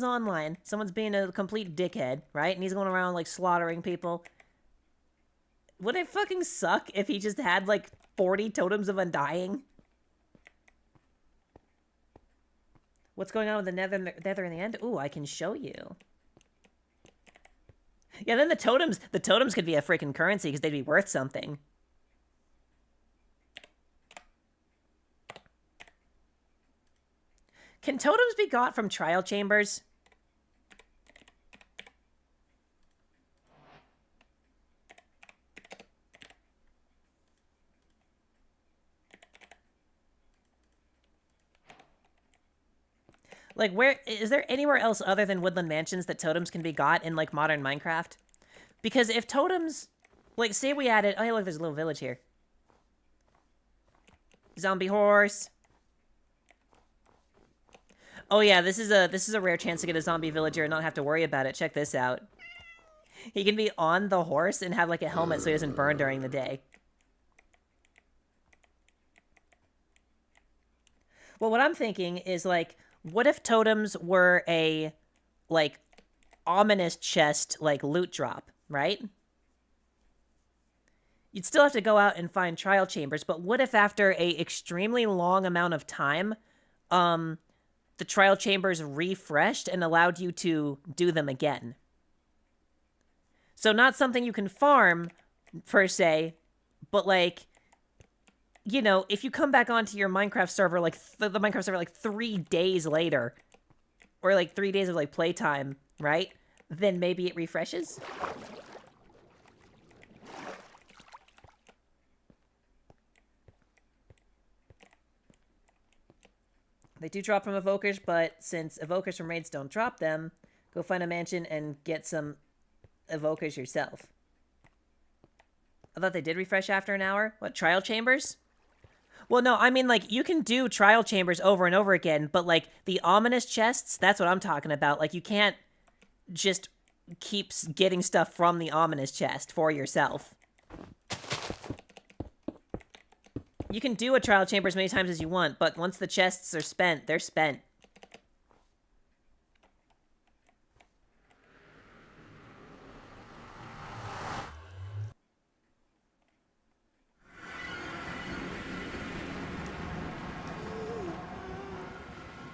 S1: online, someone's being a complete dickhead, right? And he's going around like slaughtering people. Would it fucking suck if he just had like 40 totems of undying? What's going on with the Nether in the end? Ooh, I can show you. Yeah, then the totems could be a freaking currency because they'd be worth something. Can totems be got from trial chambers? Like, where is there anywhere else other than Woodland Mansions that totems can be got in, like, modern Minecraft? Because if totems, like, say we added, oh, hey, look, there's a little village here. Zombie horse. Oh yeah, this is a rare chance to get a zombie villager and not have to worry about it. Check this out. He can be on the horse and have, like, a helmet so he doesn't burn during the day. Well, what I'm thinking is, like, what if totems were a, like, ominous chest, like, loot drop, right? You'd still have to go out and find trial chambers, but what if after a extremely long amount of time, the trial chambers refreshed and allowed you to do them again? So not something you can farm, per se, but, like, you know, if you come back onto your Minecraft server, like, the Minecraft server, like, 3 days later, or, like, 3 days of, like, playtime, right? Then maybe it refreshes? They do drop from evokers, but since evokers from raids don't drop them, go find a mansion and get some evokers yourself. I thought they did refresh after an hour. What, trial chambers? Well, no, I mean, like, you can do trial chambers over and over again, but, like, the ominous chests, that's what I'm talking about. Like, you can't just keep getting stuff from the ominous chest for yourself. You can do a trial chamber as many times as you want, but once the chests are spent, they're spent.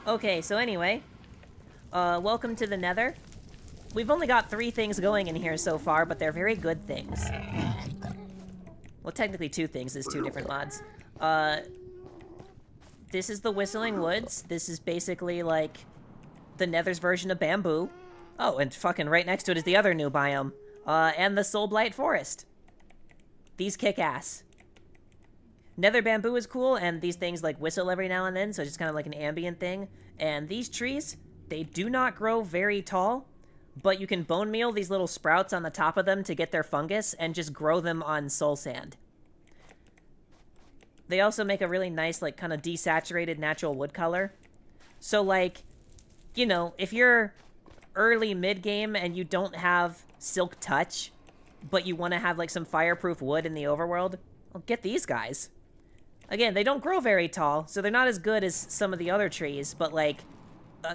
S1: Okay, so anyway, welcome to the Nether. We've only got 3 things going in here so far, but they're very good things. Well, technically 2 things, there's 2 different mods. This is the Whistling Woods. This is basically, like, the Nether's version of bamboo. Oh, and fucking right next to it is the other new biome. And the Soul Blight Forest. These kick ass. Nether bamboo is cool, and these things, like, whistle every now and then, so it's just kind of like an ambient thing. And these trees, they do not grow very tall, but you can bone meal these little sprouts on the top of them to get their fungus, and just grow them on soul sand. They also make a really nice, like, kind of desaturated natural wood color. So, like, you know, if you're early mid-game and you don't have Silk Touch, but you want to have, like, some fireproof wood in the overworld, well, get these guys. Again, they don't grow very tall, so they're not as good as some of the other trees, but, like,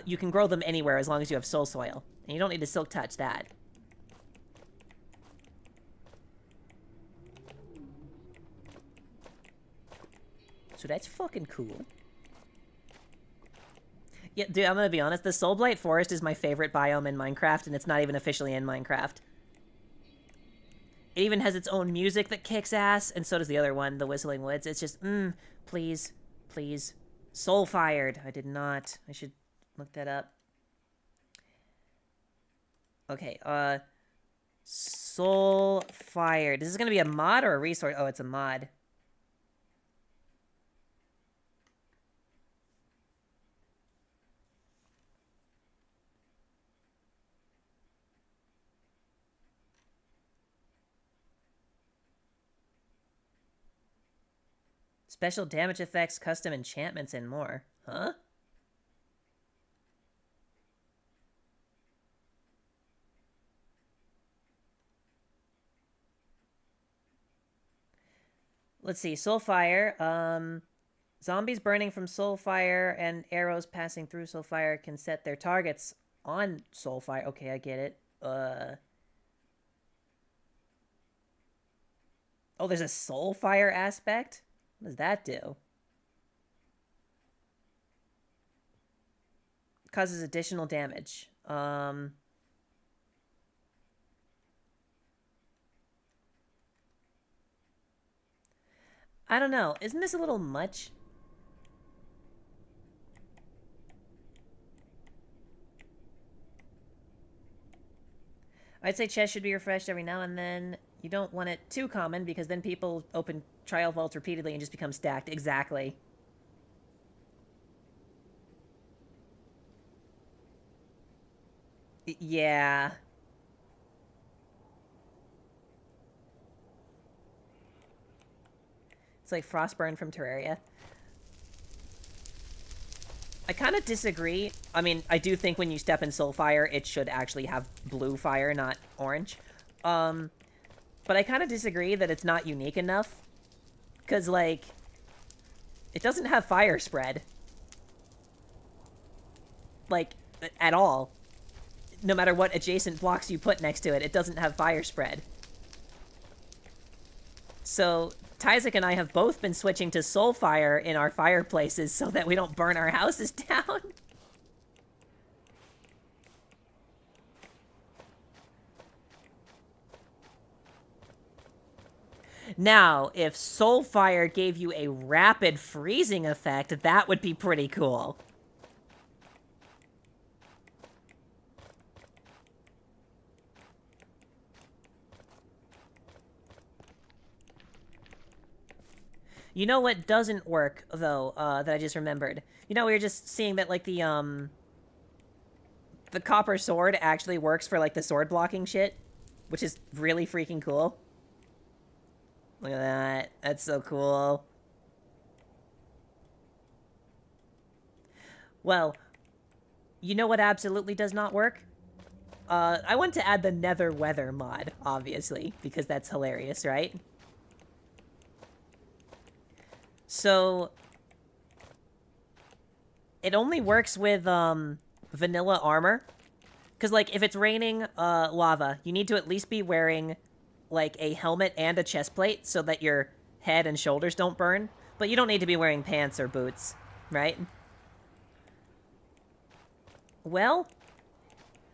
S1: you can grow them anywhere as long as you have soul soil. And you don't need to Silk Touch that. So that's fucking cool. Yeah, dude, I'm gonna be honest, the Soul Blight Forest is my favorite biome in Minecraft, and it's not even officially in Minecraft. It even has its own music that kicks ass, and so does the other one, the Whistling Woods. It's just, please, please. Soul Fired. I did not. I should look that up. Okay, Soul Fired. Is this gonna be a mod or a resource? Oh, it's a mod. Special damage effects, custom enchantments, and more. Huh? Let's see. Soulfire. Zombies burning from Soulfire and arrows passing through Soulfire can set their targets on Soulfire. Okay, I get it. Oh, there's a Soulfire aspect? What does that do? Causes additional damage. I don't know. Isn't this a little much? I'd say chests should be refreshed every now and then. You don't want it too common, because then people open trial vaults repeatedly and just become stacked. Exactly. Yeah. It's like Frostburn from Terraria. I kind of disagree. I mean, I do think when you step in Soulfire, it should actually have blue fire, not orange. But I kind of disagree that it's not unique enough. Because, like, it doesn't have fire spread. Like, at all. No matter what adjacent blocks you put next to it, it doesn't have fire spread. So, Tyzik and I have both been switching to Soulfire in our fireplaces so that we don't burn our houses down. Now, if Soulfire gave you a rapid freezing effect, that would be pretty cool. You know what doesn't work, though, that I just remembered? You know, we were just seeing that, like, the copper sword actually works for, like, the sword blocking shit, which is really freaking cool. Look at that. That's so cool. Well, you know what absolutely does not work? I want to add the Nether weather mod, obviously, because that's hilarious, right? So, it only works with, vanilla armor. Because, like, if it's raining, lava, you need to at least be wearing, like, a helmet and a chest plate so that your head and shoulders don't burn. But you don't need to be wearing pants or boots, right? Well,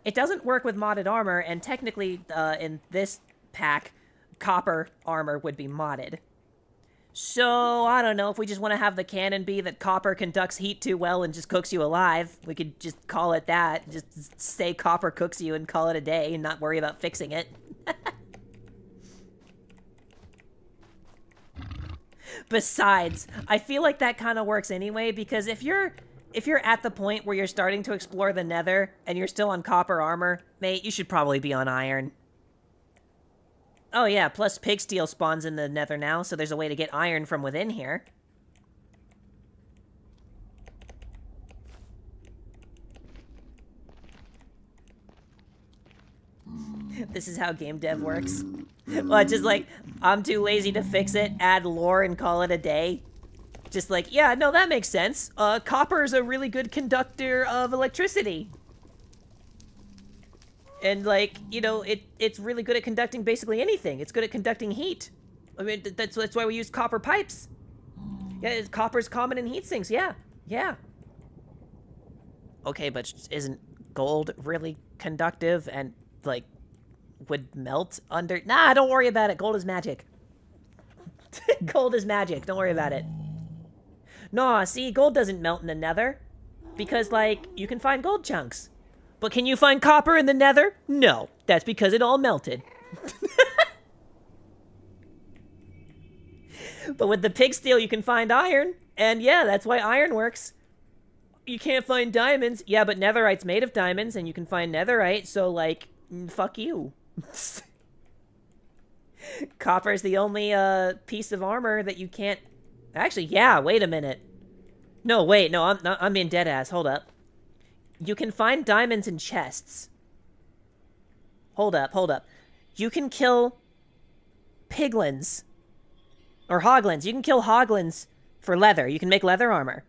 S1: it doesn't work with modded armor, and technically, in this pack, copper armor would be modded. So, I don't know, if we just want to have the canon be that copper conducts heat too well and just cooks you alive, we could just call it that. Just say copper cooks you and call it a day and not worry about fixing it. Besides, I feel like that kind of works anyway, because if you're at the point where you're starting to explore the Nether and you're still on copper armor, mate, you should probably be on iron. Oh yeah, plus pig steel spawns in the Nether now, so there's a way to get iron from within here. This is how game dev works. Well, just like, I'm too lazy to fix it, add lore and call it a day. Just like, yeah, no, that makes sense. Copper is a really good conductor of electricity. And, like, you know, it's really good at conducting basically anything. It's good at conducting heat. I mean, that's why we use copper pipes. Yeah, copper's common in heat sinks, yeah. Yeah. Okay, but isn't gold really conductive and, like, would melt under... Nah, don't worry about it. Gold is magic. Gold is magic. Don't worry about it. Nah, see, gold doesn't melt in the Nether. Because, like, you can find gold chunks. But can you find copper in the Nether? No. That's because it all melted. But with the pig steel, you can find iron. And yeah, that's why iron works. You can't find diamonds. Yeah, but netherite's made of diamonds, and you can find netherite, so, like, fuck you. Copper's the only, piece of armor that you can't Actually, yeah, wait a minute. No, wait, no, I'm being dead ass. Hold up. You can find diamonds in chests. Hold up. You can kill piglins. Or hoglins. You can kill hoglins for leather. You can make leather armor.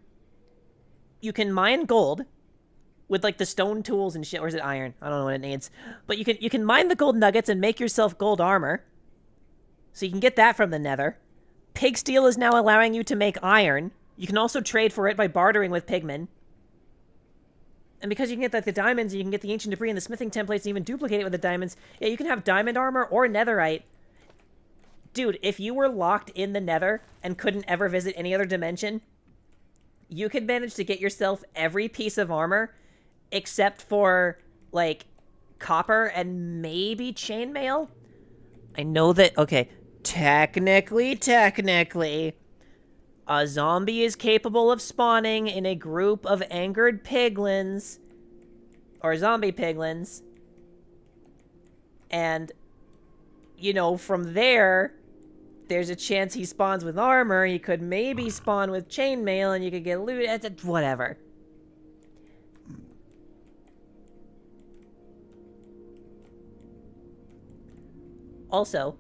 S1: You can mine gold with, like, the stone tools and shit. Or is it iron? I don't know what it needs. But you can mine the gold nuggets and make yourself gold armor. So you can get that from the Nether. Pig steel is now allowing you to make iron. You can also trade for it by bartering with pigmen. And because you can get, like, the diamonds, and you can get the ancient debris and the smithing templates and even duplicate it with the diamonds, yeah, you can have diamond armor or netherite. Dude, if you were locked in the Nether and couldn't ever visit any other dimension, you could manage to get yourself every piece of armor except for, like, copper and maybe chainmail. I know that, okay, technically, a zombie is capable of spawning in a group of angered piglins, or zombie piglins, and, you know, from there, there's a chance he spawns with armor. He could maybe spawn with chainmail, and you could get loot. Whatever. Also,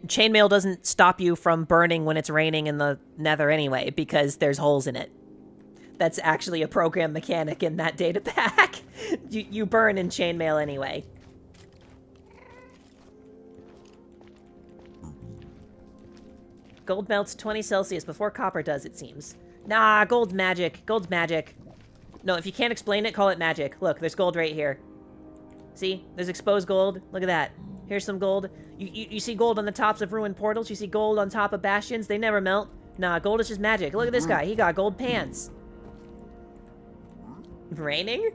S1: chainmail doesn't stop you from burning when it's raining in the Nether anyway, because there's holes in it. That's actually a program mechanic in that data pack. You burn in chainmail anyway. Gold melts 20 Celsius before copper does, it seems. Nah, gold's magic. Gold's magic. No, if you can't explain it, call it magic. Look, there's gold right here. See? There's exposed gold. Look at that. Here's some gold. You see gold on the tops of ruined portals. You see gold on top of bastions. They never melt. Nah, gold is just magic. Look at this guy. He got gold pants. Raining?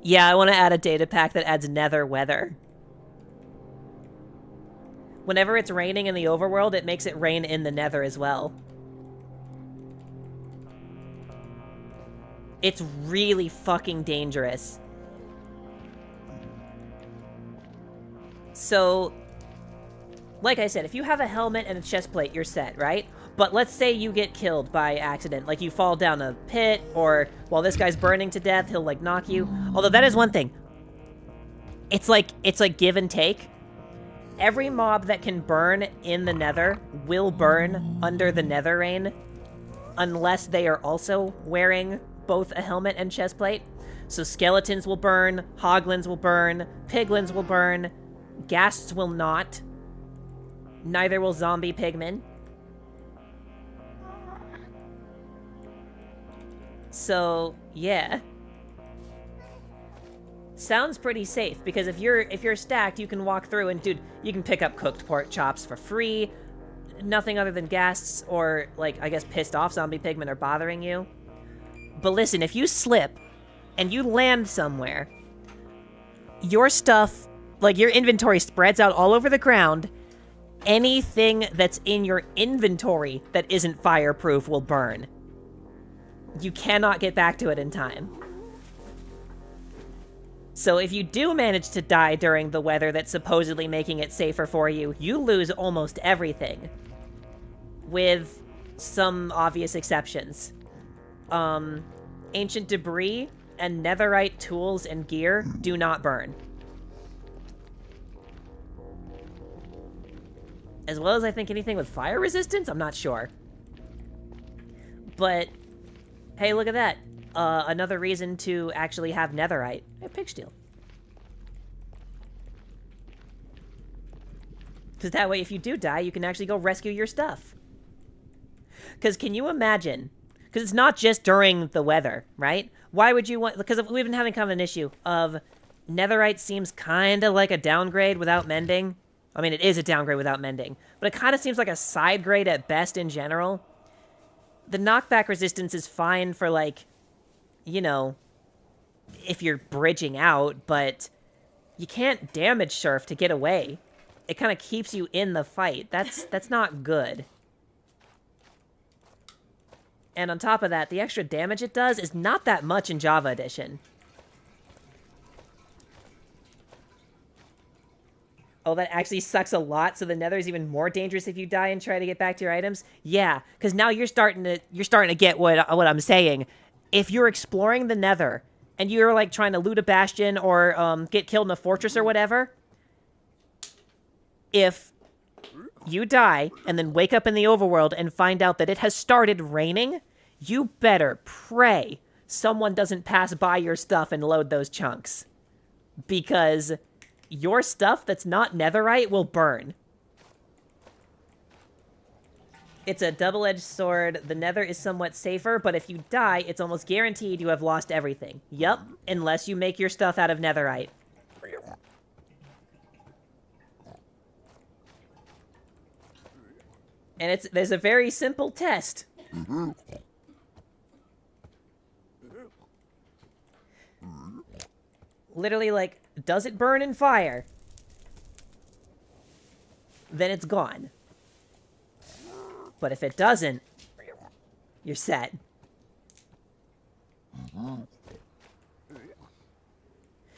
S1: Yeah, I want to add a data pack that adds nether weather. Whenever it's raining in the overworld, it makes it rain in the Nether as well. It's really fucking dangerous. So, like I said, if you have a helmet and a chest plate, you're set, right? But let's say you get killed by accident, like you fall down a pit, or while this guy's burning to death, he'll, like, knock you. Although that is one thing. It's like give and take. Every mob that can burn in the Nether will burn under the Nether rain, unless they are also wearing both a helmet and chest plate. So skeletons will burn, hoglins will burn, piglins will burn, ghasts will not. Neither will zombie pigmen. So, yeah. Sounds pretty safe, because if you're stacked, you can walk through and, dude, you can pick up cooked pork chops for free. Nothing other than ghasts or, like, I guess pissed off zombie pigmen are bothering you. But listen, if you slip and you land somewhere, your stuff, like, your inventory spreads out all over the ground. Anything that's in your inventory that isn't fireproof will burn. You cannot get back to it in time. So if you do manage to die during the weather that's supposedly making it safer for you, you lose almost everything. With some obvious exceptions. Ancient debris and netherite tools and gear do not burn. As well as I think anything with fire resistance? I'm not sure. But, hey, look at that. Another reason to actually have netherite. Hey, pig steel. Because that way, if you do die, you can actually go rescue your stuff. Because can you imagine? Because it's not just during the weather, right? Why would you want... Because we've been having kind of an issue of netherite seems kind of like a downgrade without mending. I mean, it is a downgrade without mending. But it kind of seems like a side grade at best in general. The knockback resistance is fine for, like, you know, if you're bridging out, but you can't damage surf to get away. It kind of keeps you in the fight. That's not good. And on top of that, the extra damage it does is not that much in Java Edition. Oh, that actually sucks a lot. So the Nether is even more dangerous if you die and try to get back to your items. Yeah, because now you're starting to get what I'm saying. If you're exploring the Nether and you're like trying to loot a bastion or get killed in a fortress or whatever, if you die and then wake up in the overworld and find out that it has started raining, you better pray someone doesn't pass by your stuff and load those chunks, because your stuff that's not netherite will burn. It's a double-edged sword. The Nether is somewhat safer, but if you die, it's almost guaranteed you have lost everything. Yup, unless you make your stuff out of netherite. And there's a very simple test. Literally, like, does it burn in fire? Then it's gone. But if it doesn't, you're set.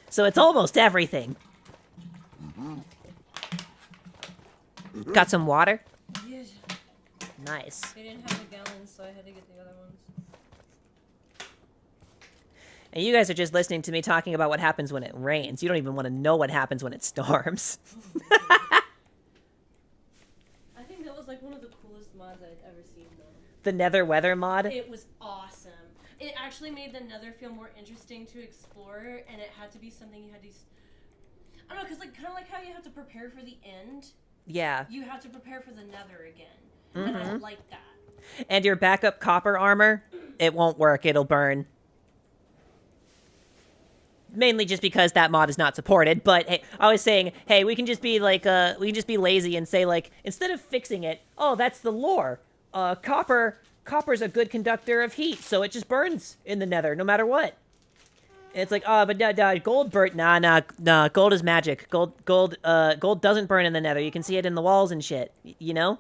S1: So it's almost everything. Got some water?
S6: Yes.
S1: Nice.
S6: They didn't have the gallons, so I had to get the other ones.
S1: And you guys are just listening to me talking about what happens when it rains. You don't even want to know what happens when it storms.
S6: I think that was like one of the coolest mods I'd ever seen, though.
S1: The Nether weather mod?
S6: It was awesome. It actually made the Nether feel more interesting to explore, and it had to be something you had to... I don't know, because like, kind of like how you have to prepare for the end.
S1: Yeah.
S6: You have to prepare for the Nether again. And I like that.
S1: And your backup copper armor, it won't work. It'll burn. Mainly just because that mod is not supported. But hey, I was saying, hey, we can just be like, we can just be lazy and say like, instead of fixing it, oh, that's the lore. Copper's a good conductor of heat, so it just burns in the Nether no matter what. And it's like, oh, but gold burnt. Nah. Gold is magic. Gold doesn't burn in the Nether. You can see it in the walls and shit. You know?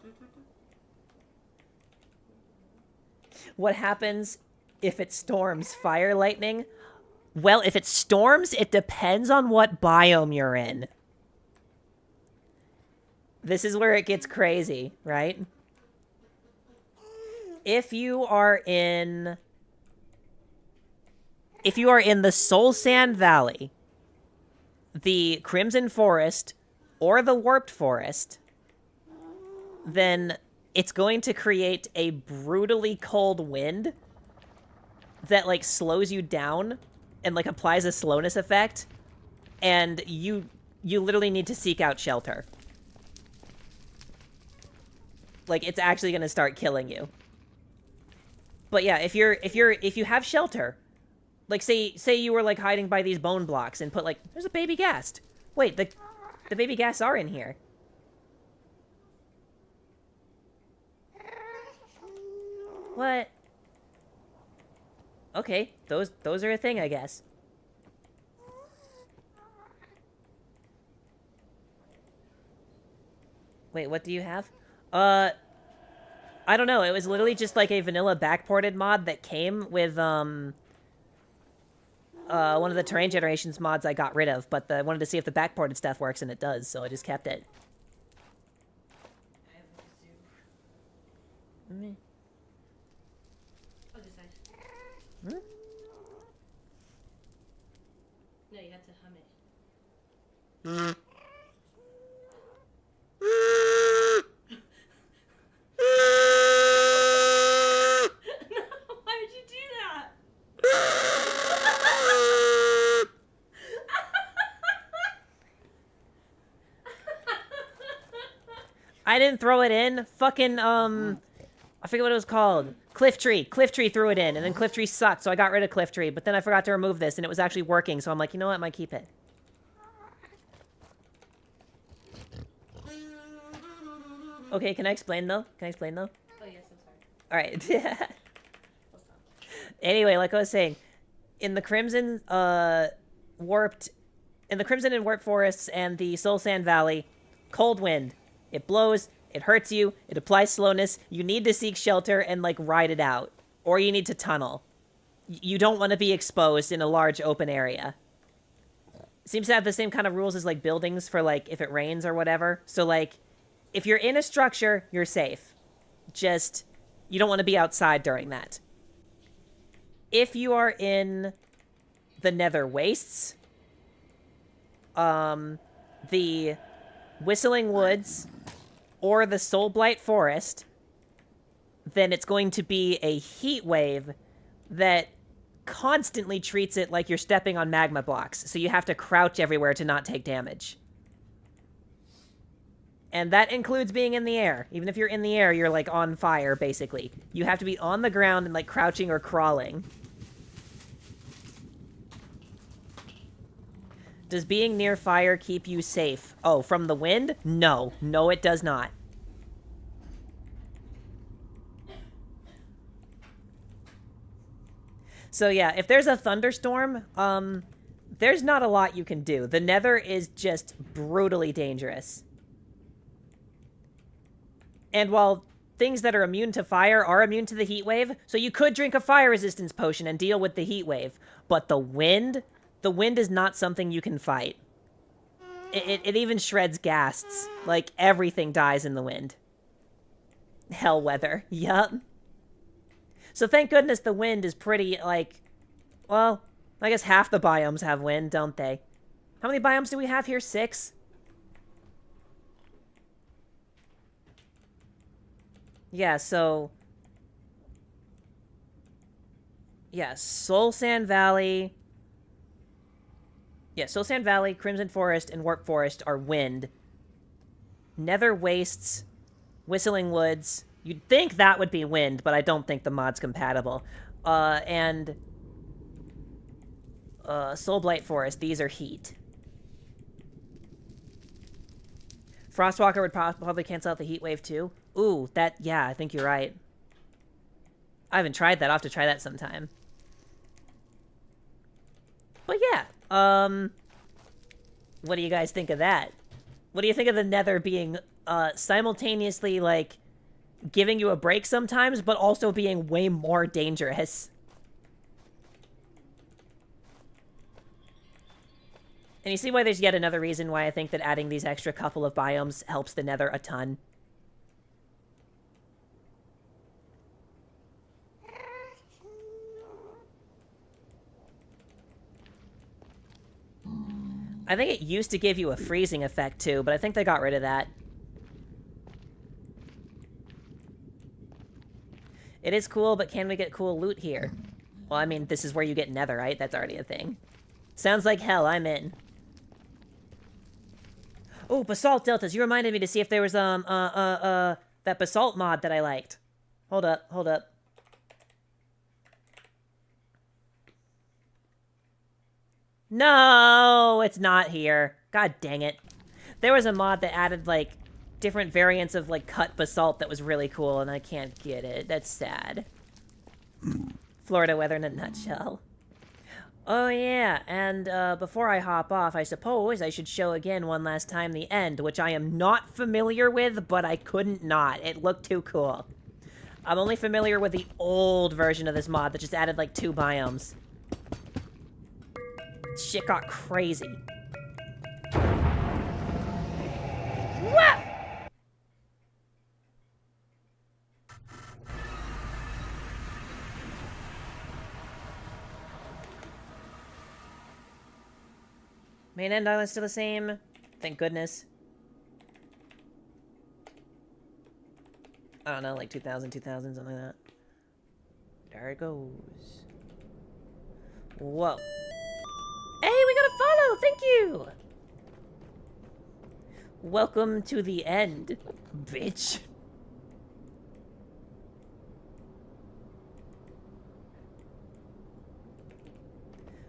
S1: What happens if it storms? Fire, lightning? Well, if it storms, it depends on what biome you're in. This is where it gets crazy, right? If you are in the Soul Sand Valley, the Crimson Forest, or the Warped Forest, then it's going to create a brutally cold wind that, like, slows you down and, like, applies a slowness effect, and you literally need to seek out shelter. Like, it's actually going to start killing you. But yeah, if you have shelter, like, say you were, like, hiding by these bone blocks and put, like, there's a baby ghast. Wait, the baby ghasts are in here. What? Okay, those are a thing, I guess. Wait, what do you have? I don't know. It was literally just like a vanilla backported mod that came with one of the terrain generations mods I got rid of, but I wanted to see if the backported stuff works, and it does, so I just kept it. Me.
S6: Other side.
S1: Hmm?
S6: No, you have to hum it. No, why would you do that?
S1: I didn't throw it in. Fucking, I forget what it was called. Cliff Tree. Cliff Tree threw it in, and then Cliff Tree sucked, so I got rid of Cliff Tree, but then I forgot to remove this, and it was actually working, so I'm like, you know what, I might keep it. Okay, can I explain, though?
S6: Oh, yes, I'm sorry.
S1: Alright. Anyway, like I was saying, in the Crimson, and Warped Forests and the Soul Sand Valley, cold wind. It blows, it hurts you, it applies slowness, you need to seek shelter and, like, ride it out. Or you need to tunnel. You don't want to be exposed in a large open area. seems to have the same kind of rules as, like, buildings for, like, if it rains or whatever. So, like, if you're in a structure, you're safe. Just, you don't want to be outside during that. If you are in the Nether Wastes, the Whistling Woods, or the Soulblight Forest, then it's going to be a heat wave that constantly treats it like you're stepping on magma blocks, so you have to crouch everywhere to not take damage. And that includes being in the air. Even if you're in the air, you're, like, on fire, basically. You have to be on the ground and, like, crouching or crawling. Does being near fire keep you safe? Oh, from the wind? No. No, it does not. So yeah, if there's a thunderstorm, there's not a lot you can do. The Nether is just brutally dangerous. And while things that are immune to fire are immune to the heat wave, so you could drink a fire resistance potion and deal with the heat wave, but the wind is not something you can fight. It even shreds ghasts. Like, everything dies in the wind. Hell weather. Yup. So thank goodness the wind is pretty, like... Well, I guess half the biomes have wind, don't they? How many biomes do we have here? 6? Yeah, so... Yeah, Soul Sand Valley... Yeah, Soul Sand Valley, Crimson Forest, and Warp Forest are wind. Nether Wastes, Whistling Woods... You'd think that would be wind, but I don't think the mod's compatible. And Soulblight Forest, these are heat. Frostwalker would probably cancel out the heat wave too. Ooh, yeah, I think you're right. I haven't tried that. I'll have to try that sometime. But yeah, what do you guys think of that? What do you think of the Nether being simultaneously, like, giving you a break sometimes, but also being way more dangerous? And you see why there's yet another reason why I think that adding these extra couple of biomes helps the Nether a ton. I think it used to give you a freezing effect too, but I think they got rid of that. It is cool, but can we get cool loot here? Well, I mean, this is where you get netherite. That's already a thing. Sounds like hell. I'm in. Oh, basalt deltas. You reminded me to see if there was, that basalt mod that I liked. Hold up, hold up. No, it's not here. God dang it. There was a mod that added, like, different variants of, like, cut basalt that was really cool, and I can't get it. That's sad. Florida weather in a nutshell. Oh, yeah, and, before I hop off, I suppose I should show again one last time the end, which I am not familiar with, but I couldn't not. It looked too cool. I'm only familiar with the old version of this mod that just added, like, 2 biomes. Shit got crazy. What? Main end island's still the same. Thank goodness. I don't know, like 2000, something like that. There it goes. Whoa. Hey, we got a follow! Thank you! Welcome to the end, bitch.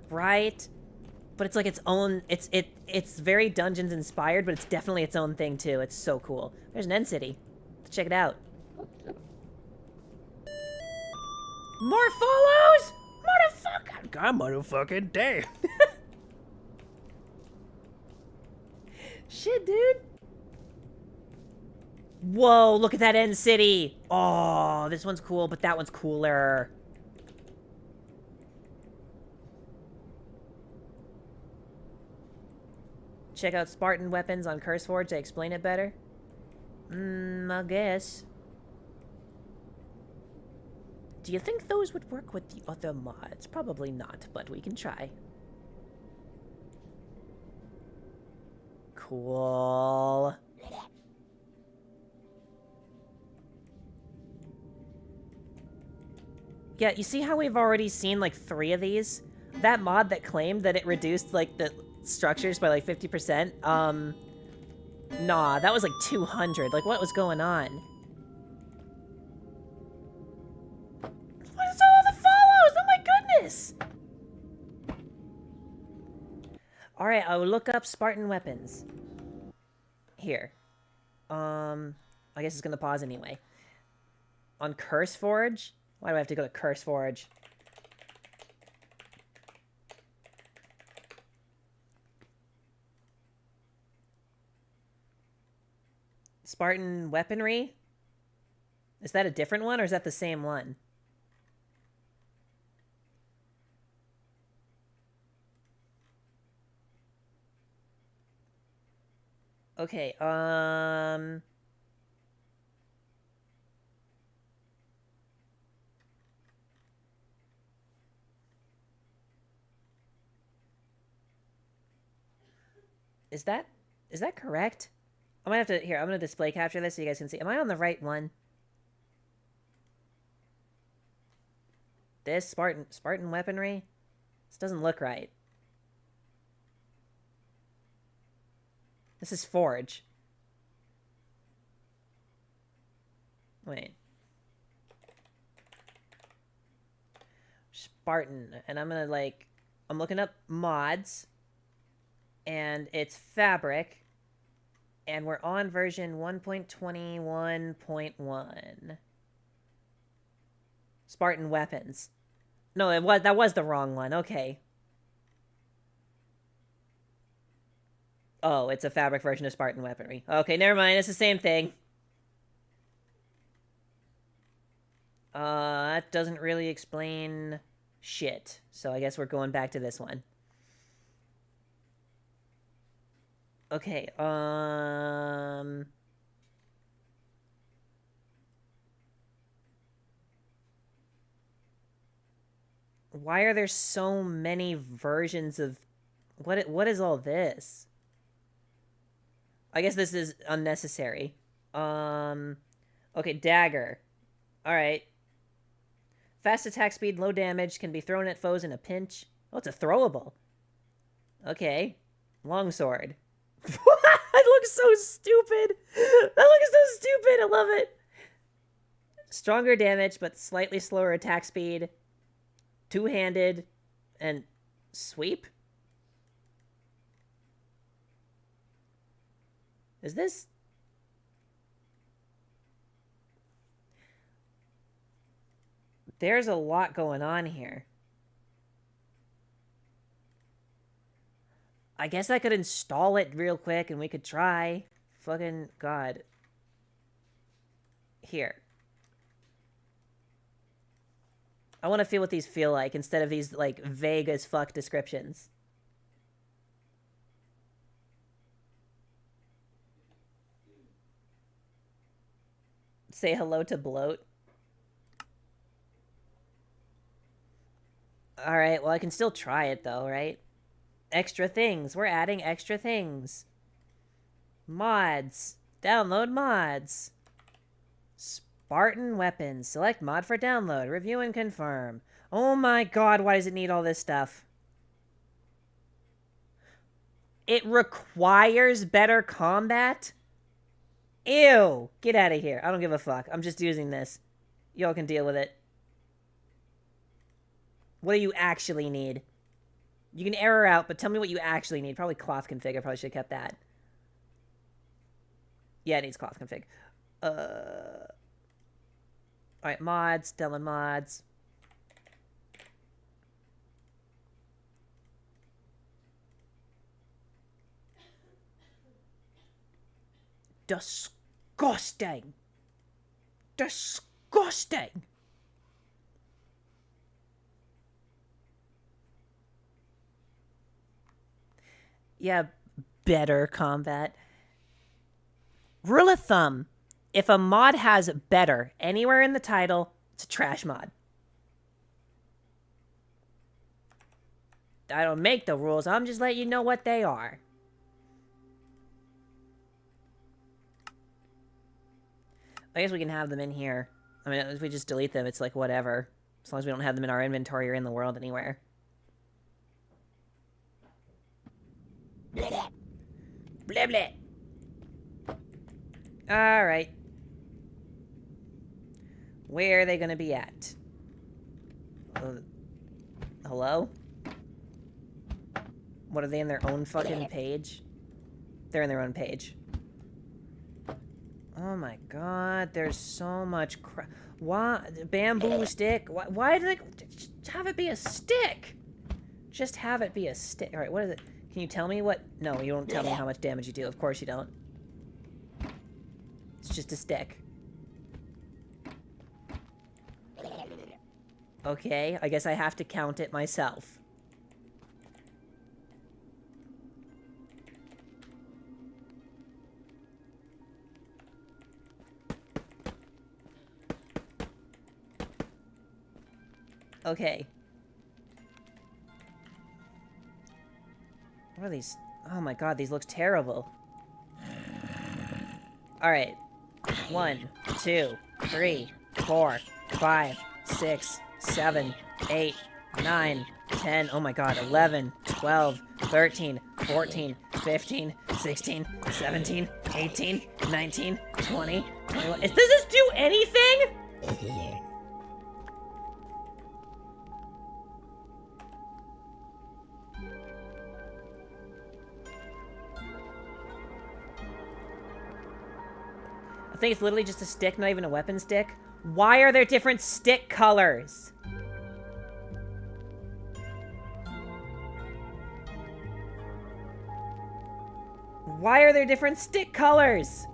S1: Right? But it's like its own, it's very Dungeons inspired, but it's definitely its own thing too. It's so cool. There's an end city. Let's check it out. More follows? Motherfucker!
S8: God motherfucking damn.
S1: Shit, dude. Whoa, look at that end city. Oh, this one's cool, but that one's cooler. check out Spartan weapons on CurseForge to explain it better? I guess. Do you think those would work with the other mods? Probably not, but we can try. Cool. Yeah, you see how we've already seen, like, 3 of these? That mod that claimed that it reduced, like, the structures by, like, 50%, nah, that was, like, 200. Like, what was going on? What is all the follows? Oh my goodness! Alright, I will look up Spartan weapons. Here. I guess it's gonna pause anyway. On CurseForge? Why do I have to go to CurseForge? Spartan weaponry? Is that a different one, or is that the same one? Okay, Is that correct? I'm gonna have to, here, I'm gonna display capture this so you guys can see. Am I on the right one? This Spartan weaponry? This doesn't look right. This is Forge. Wait. Spartan. And I'm gonna, like... I'm looking up mods. And it's fabric. And we're on version 1.21.1. Spartan weapons. No, that was the wrong one. Okay. Oh, it's a fabric version of Spartan weaponry. Okay, never mind. It's the same thing. That doesn't really explain shit. So I guess we're going back to this one. Okay, why are there so many versions of... What is all this? I guess this is unnecessary. Okay, dagger. Alright. Fast attack speed, low damage, can be thrown at foes in a pinch. Oh, it's a throwable. Okay. Longsword. That looks so stupid! That looks so stupid! I love it! Stronger damage, but slightly slower attack speed. Two-handed. And sweep? Is this... There's a lot going on here. I guess I could install it real quick and we could try. Fucking God. Here. I want to feel what these feel like instead of these, like, vague as fuck descriptions. Say hello to bloat. Alright, well I can still try it though, right? Extra things. We're adding extra things. Mods. Download mods. Spartan weapons. Select mod for download. Review and confirm. Oh my god, why does it need all this stuff? It requires better combat? Ew! Get out of here. I don't give a fuck. I'm just using this. Y'all can deal with it. What do you actually need? You can error out, but tell me what you actually need. Probably cloth config. I probably should have kept that. Yeah, it needs cloth config. Alright, mods. Download mods. Disgusting. Disgusting. Yeah, better combat. Rule of thumb, if a mod has better anywhere in the title, it's a trash mod. I don't make the rules, I'm just letting you know what they are. I guess we can have them in here. I mean, if we just delete them, it's like whatever. As long as we don't have them in our inventory or in the world anywhere. Blah, blah. Blah, blah. Alright. Where are they gonna be at? Hello? What, are they in their own fucking page? They're in their own page. Oh my god, there's so much crap. Why? Bamboo stick? Why do they... Just have it be a stick! Just have it be a stick. Alright, what is it? Can you tell me what... No, you don't tell me how much damage you do. Of course you don't. It's just a stick. Okay, I guess I have to count it myself. Okay. What are these? Oh my god, these look terrible. Alright. 1, 2, 3, 4, 5, 6, 7, 8, 9, 10. Oh my god, 11, 12, 13, 14, 15, 16, 17, 18, 19, 20, 21. Does this do anything? I think it's literally just a stick, not even a weapon stick. Why are there different stick colors? Why are there different stick colors?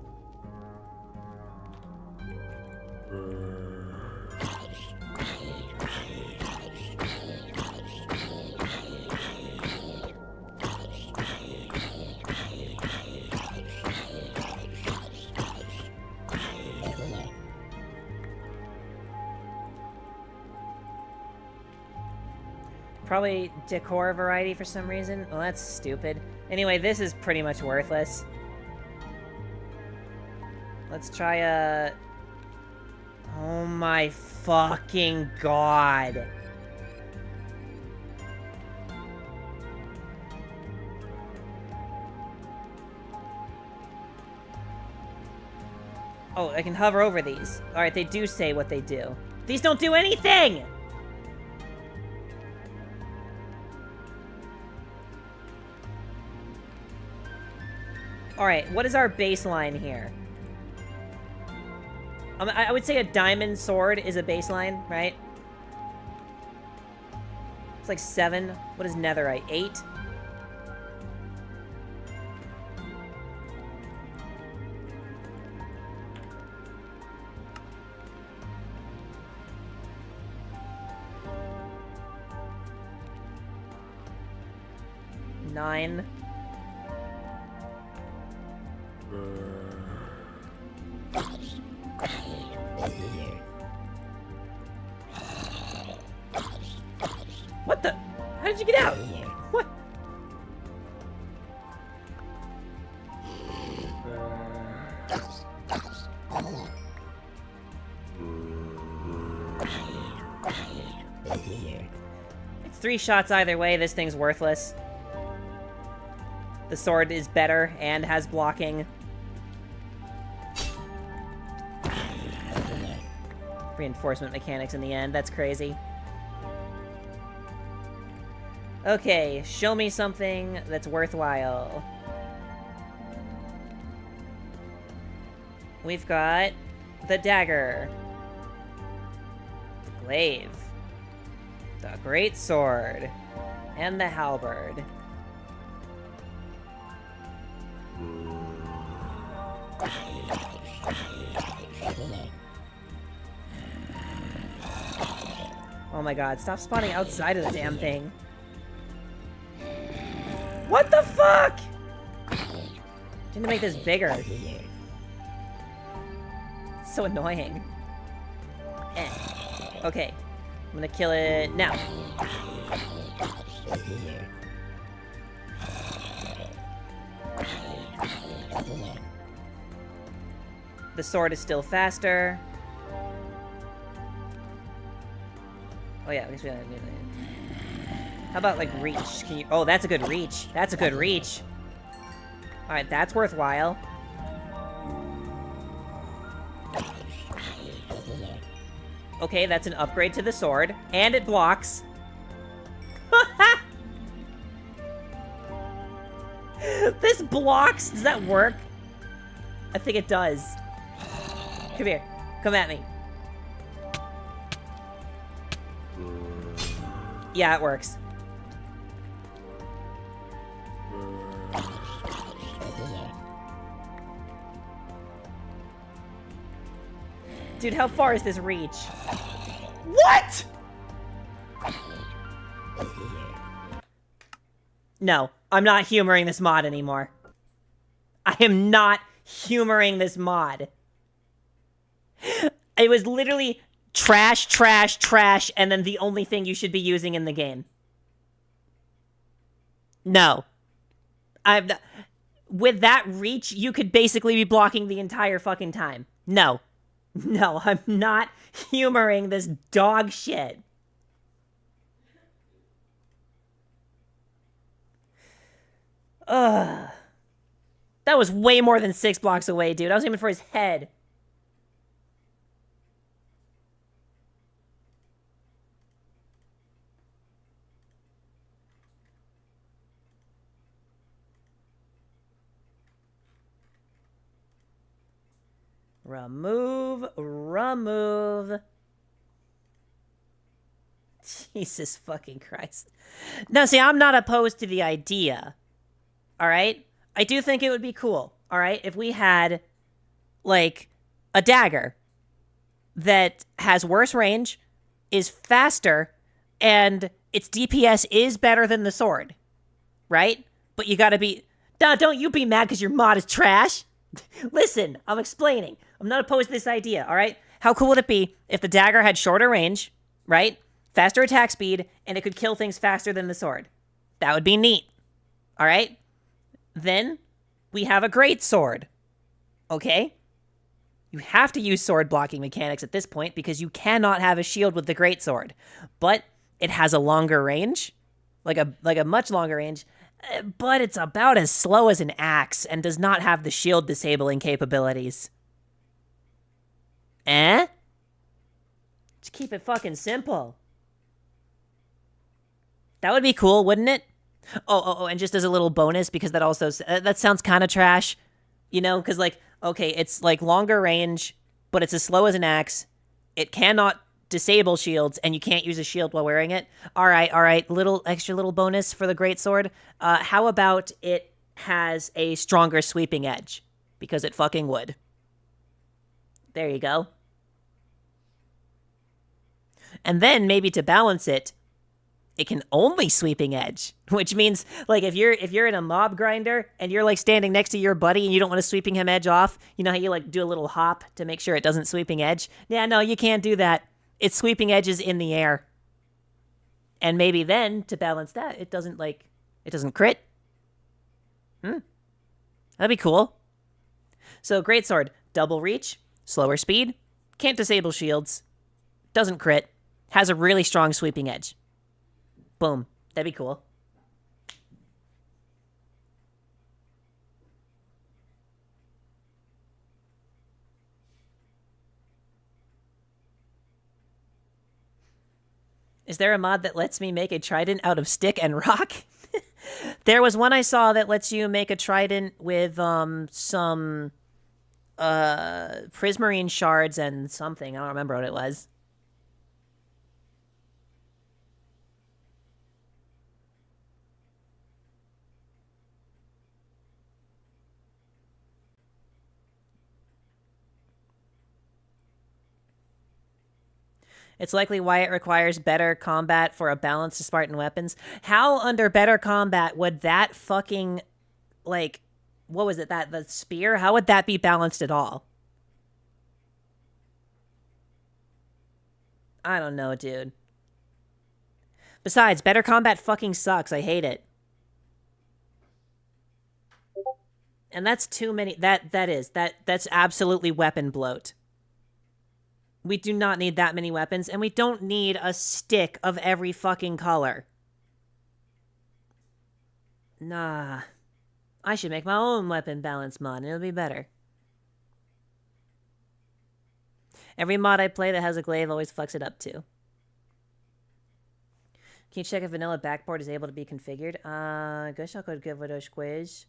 S1: Probably decor variety for some reason. Well, that's stupid. Anyway, this is pretty much worthless. Let's try a... Oh my fucking god. Oh, I can hover over these. Alright, they do say what they do. These don't do anything! Alright, what is our baseline here? I would say a diamond sword is a baseline, right? It's like 7. What is netherite? 8? Nine. What the? How did you get out? What? It's 3 shots either way. This thing's worthless. The sword is better and has blocking. Reinforcement mechanics in the end. That's crazy. Okay, show me something that's worthwhile. We've got the dagger, the glaive, the great sword, and the halberd. Oh my god, stop spawning outside of the damn thing. What the fuck? need to make this bigger. It's so annoying. Eh. Okay. I'm gonna kill it now. The sword is still faster. Oh yeah, I guess we gotta do that. How about like reach? Can you? Oh, that's a good reach. That's a good reach. All right, that's worthwhile. Okay, that's an upgrade to the sword, and it blocks. This blocks. Does that work? I think it does. Come here. Come at me. Yeah, it works. Dude, how far is this reach? What? No, I'm not humoring this mod anymore. I am not humoring this mod. It was literally trash, trash, trash, and then the only thing you should be using in the game. No. With that reach, you could basically be blocking the entire fucking time. No. No, I'm not humoring this dog shit. Ugh. That was way more than 6 blocks away, dude. I was aiming for his head. Remove. Jesus fucking Christ. Now, see, I'm not opposed to the idea. All right? I do think it would be cool, all right, if we had, like, a dagger that has worse range, is faster, and its DPS is better than the sword, right? But you gotta be... Nah, don't you be mad because your mod is trash. Listen, I'm explaining. I'm not opposed to this idea, all right? How cool would it be if the dagger had shorter range, right? Faster attack speed, and it could kill things faster than the sword? That would be neat, all right? Then we have a great sword, okay? You have to use sword blocking mechanics at this point because you cannot have a shield with the great sword. But it has a longer range, like a much longer range, but it's about as slow as an axe and does not have the shield disabling capabilities. Eh? Just keep it fucking simple. That would be cool, wouldn't it? Oh, and just as a little bonus, because that also, that sounds kind of trash, you know? Because, like, okay, it's, like, longer range, but it's as slow as an axe. It cannot disable shields, and you can't use a shield while wearing it. All right, extra little bonus for the greatsword. How about it has a stronger sweeping edge? Because it fucking would. There you go. And then, maybe to balance it, it can only sweeping edge, which means, like, if you're in a mob grinder and you're, like, standing next to your buddy and you don't want to sweeping him edge off, you know how you, like, do a little hop to make sure it doesn't sweeping edge? Yeah, no, you can't do that. It's sweeping edges in the air. And maybe then, to balance that, it doesn't crit. That'd be cool. So, greatsword, double reach, slower speed, can't disable shields, doesn't crit, has a really strong sweeping edge. Boom. That'd be cool. Is there a mod that lets me make a trident out of stick and rock? There was one I saw that lets you make a trident with some prismarine shards and something. I don't remember what it was. It's likely why it requires better combat for a balance to Spartan weapons. How under better combat would that fucking, like, what was it, the spear? How would that be balanced at all? I don't know, dude. Besides, better combat fucking sucks. I hate it. And that's too many. That's absolutely weapon bloat. We do not need that many weapons, and we don't need a stick of every fucking color. Nah. I should make my own weapon balance mod, and it'll be better. Every mod I play that has a glaive always fucks it up, too. Can you check if vanilla backboard is able to be configured? I guess I could give it a squiz.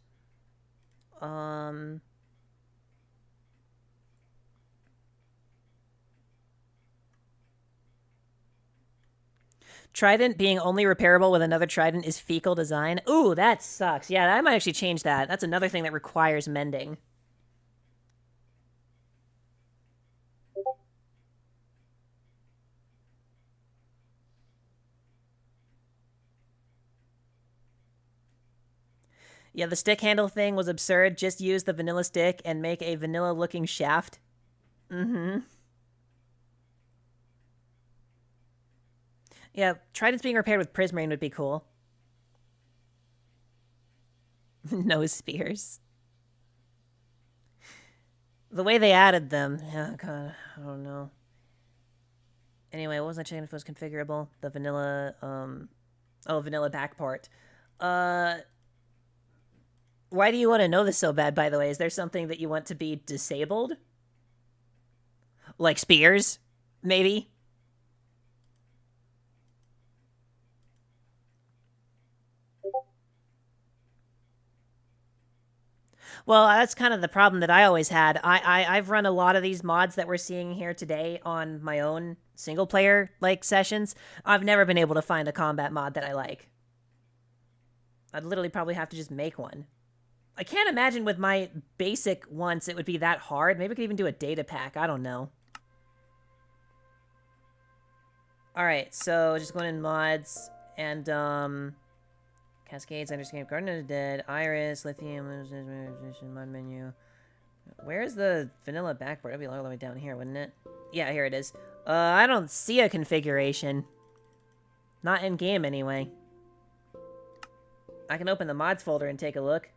S1: Trident being only repairable with another trident is fecal design. Ooh, that sucks. Yeah, I might actually change that. That's another thing that requires mending. Yeah, the stick handle thing was absurd. Just use the vanilla stick and make a vanilla-looking shaft. Mm-hmm. Yeah, tridents being repaired with prismarine would be cool. No spears. The way they added them... Yeah, God, I don't know. Anyway, what was I checking if it was configurable? The vanilla, Oh, vanilla back part. Why do you want to know this so bad, by the way? Is there something that you want to be disabled? Like spears? Maybe? Well, that's kind of the problem that I always had. I've run a lot of these mods that we're seeing here today on my own single-player, sessions. I've never been able to find a combat mod that I like. I'd literally probably have to just make one. I can't imagine with my basic ones it would be that hard. Maybe we could even do a data pack. I don't know. Alright, so just going in mods, and, Cascades, Underscape, Garden of the Dead, Iris, Lithium, mod menu. Where's the vanilla backboard? It'd be all the way down here, wouldn't it? Yeah, here it is. I don't see a configuration. Not in-game, anyway. I can open the mods folder and take a look.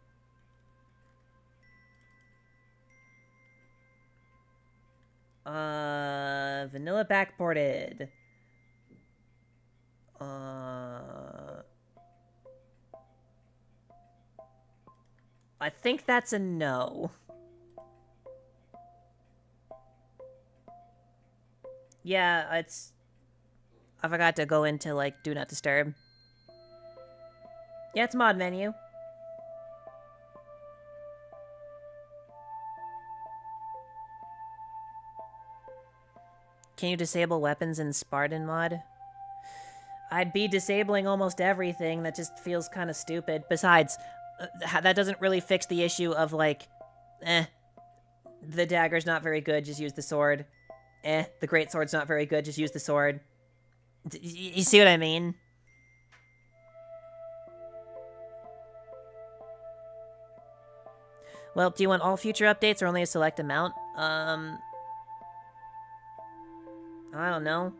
S1: Vanilla backboarded. I think that's a no. Yeah, it's... I forgot to go into, Do Not Disturb. Yeah, it's mod menu. Can you disable weapons in Spartan mod? I'd be disabling almost everything. That just feels kind of stupid. Besides, that doesn't really fix the issue of, the dagger's not very good, just use the sword. The greatsword's not very good, just use the sword. You see what I mean? Well, do you want all future updates or only a select amount? I don't know.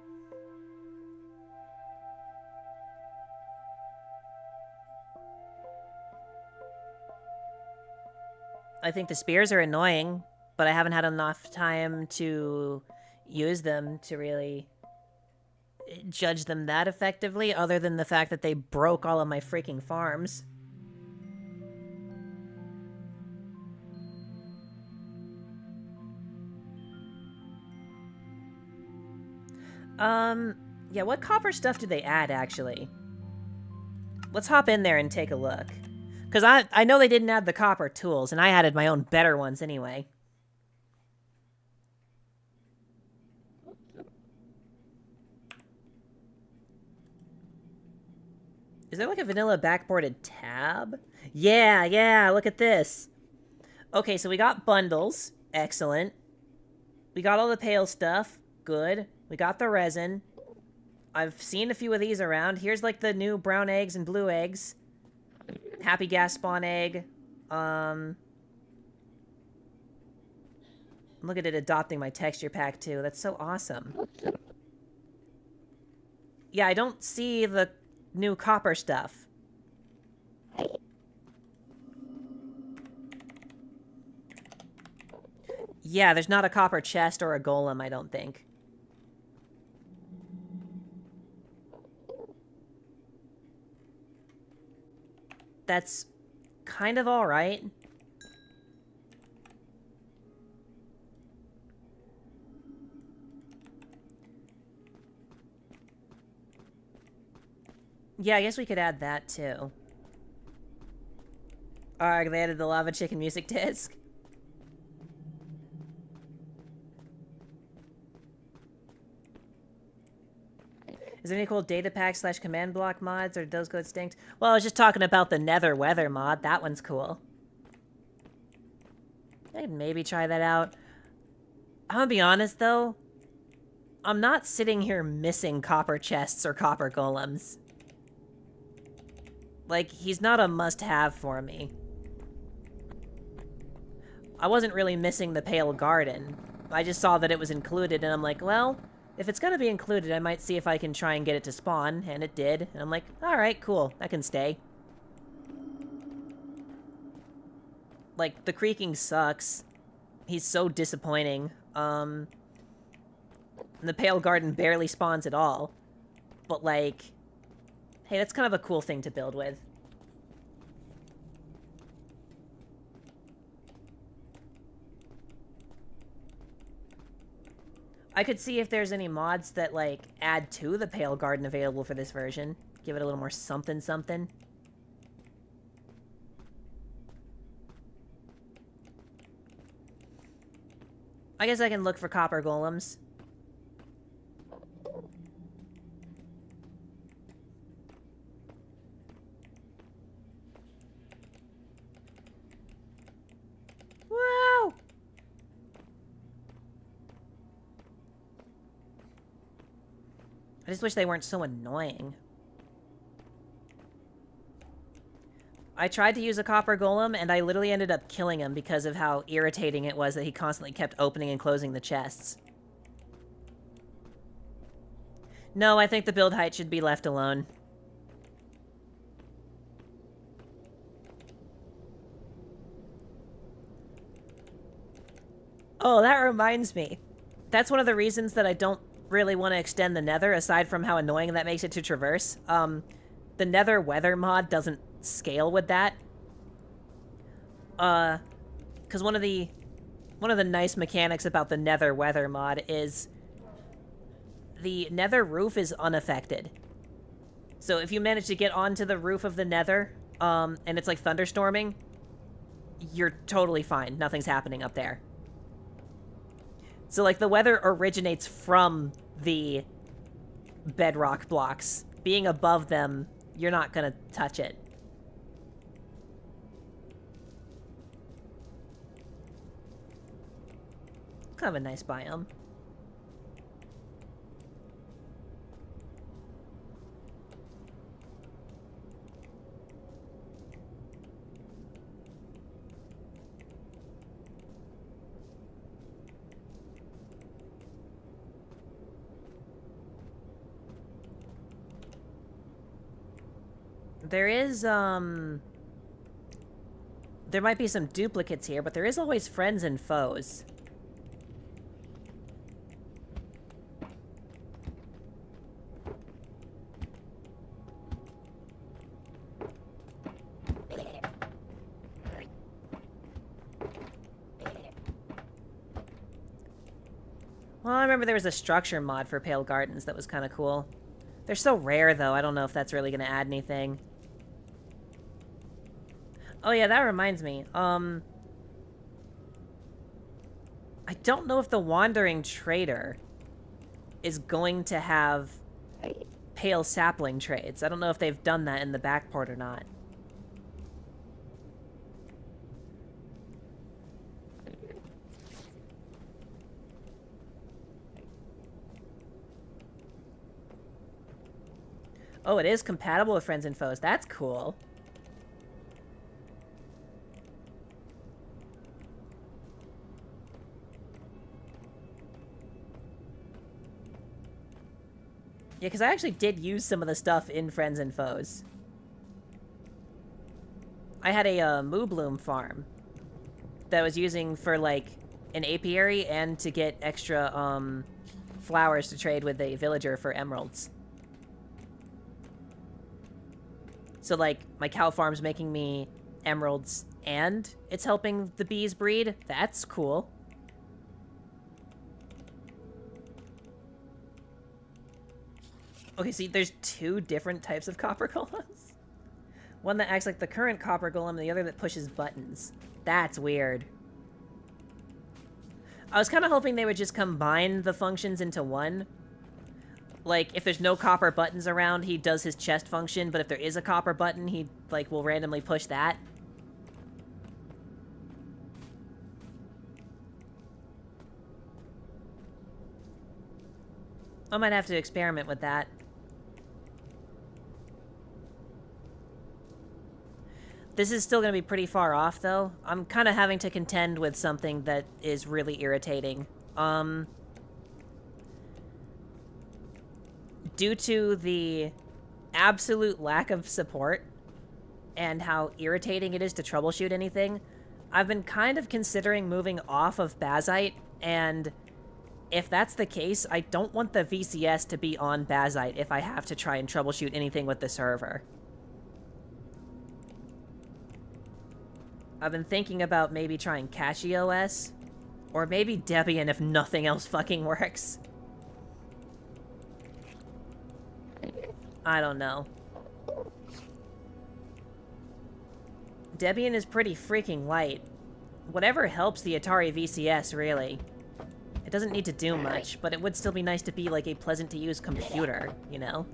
S1: I think the spears are annoying, but I haven't had enough time to use them to really judge them that effectively, other than the fact that they broke all of my freaking farms. Yeah, what copper stuff do they add, actually? Let's hop in there and take a look. Because I know they didn't add the copper tools, and I added my own better ones anyway. Is there a vanilla backboarded tab? Yeah, look at this. Okay, so we got bundles. Excellent. We got all the pale stuff. Good. We got the resin. I've seen a few of these around. Here's, the new brown eggs and blue eggs. Happy gas spawn egg. Look at it adopting my texture pack, too. That's so awesome. Yeah, I don't see the new copper stuff. Yeah, there's not a copper chest or a golem, I don't think. That's kind of alright. Yeah, I guess we could add that, too. Alright, they added the lava chicken music disc. Is there any cool data pack / command block mods, or those go extinct? Well, I was just talking about the Nether weather mod. That one's cool. I could maybe try that out. I'm gonna be honest, though. I'm not sitting here missing copper chests or copper golems. Like, he's not a must-have for me. I wasn't really missing the Pale Garden. I just saw that it was included, and I'm like, well, if it's gonna be included, I might see if I can try and get it to spawn, and it did. And I'm like, alright, cool, that can stay. Like, the creaking sucks. He's so disappointing. The Pale Garden barely spawns at all. But, like, hey, that's kind of a cool thing to build with. I could see if there's any mods that, like, add to the Pale Garden available for this version. Give it a little more something-something. I guess I can look for copper golems. Wow! I just wish they weren't so annoying. I tried to use a copper golem, and I literally ended up killing him because of how irritating it was that he constantly kept opening and closing the chests. No, I think the build height should be left alone. Oh, that reminds me. That's one of the reasons that I don't really want to extend the Nether, aside from how annoying that makes it to traverse. The Nether weather mod doesn't scale with that. Because one of the nice mechanics about the Nether weather mod is the Nether roof is unaffected. So if you manage to get onto the roof of the Nether, and it's like thunderstorming, you're totally fine. Nothing's happening up there. So, like, the weather originates from the bedrock blocks. Being above them, you're not gonna touch it. Kind of a nice biome. There is, there might be some duplicates here, but there is always friends and foes. Well, I remember there was a structure mod for Pale Gardens that was kind of cool. They're so rare, though, I don't know if that's really going to add anything. Oh yeah, that reminds me. I don't know if the Wandering Trader is going to have pale sapling trades. I don't know if they've done that in the backport or not. Oh, it is compatible with friends and foes. That's cool. Yeah, because I actually did use some of the stuff in Friends and Foes. I had a Moo Bloom farm that I was using for, like, an apiary and to get extra, flowers to trade with a villager for emeralds. So, like, my cow farm's making me emeralds and it's helping the bees breed. That's cool. Okay, see, there's two different types of copper golems. One that acts like the current copper golem, and the other that pushes buttons. That's weird. I was kind of hoping they would just combine the functions into one. Like, if there's no copper buttons around, he does his chest function, but if there is a copper button, he, like, will randomly push that. I might have to experiment with that. This is still going to be pretty far off, though. I'm kind of having to contend with something that is really irritating. Due to the absolute lack of support and how irritating it is to troubleshoot anything, I've been kind of considering moving off of Bazite, and if that's the case, I don't want the VCS to be on Bazite if I have to try and troubleshoot anything with the server. I've been thinking about maybe trying CachyOS, or maybe Debian if nothing else fucking works. I don't know. Debian is pretty freaking light. Whatever helps the Atari VCS, really. It doesn't need to do much, but it would still be nice to be like a pleasant-to-use computer, you know?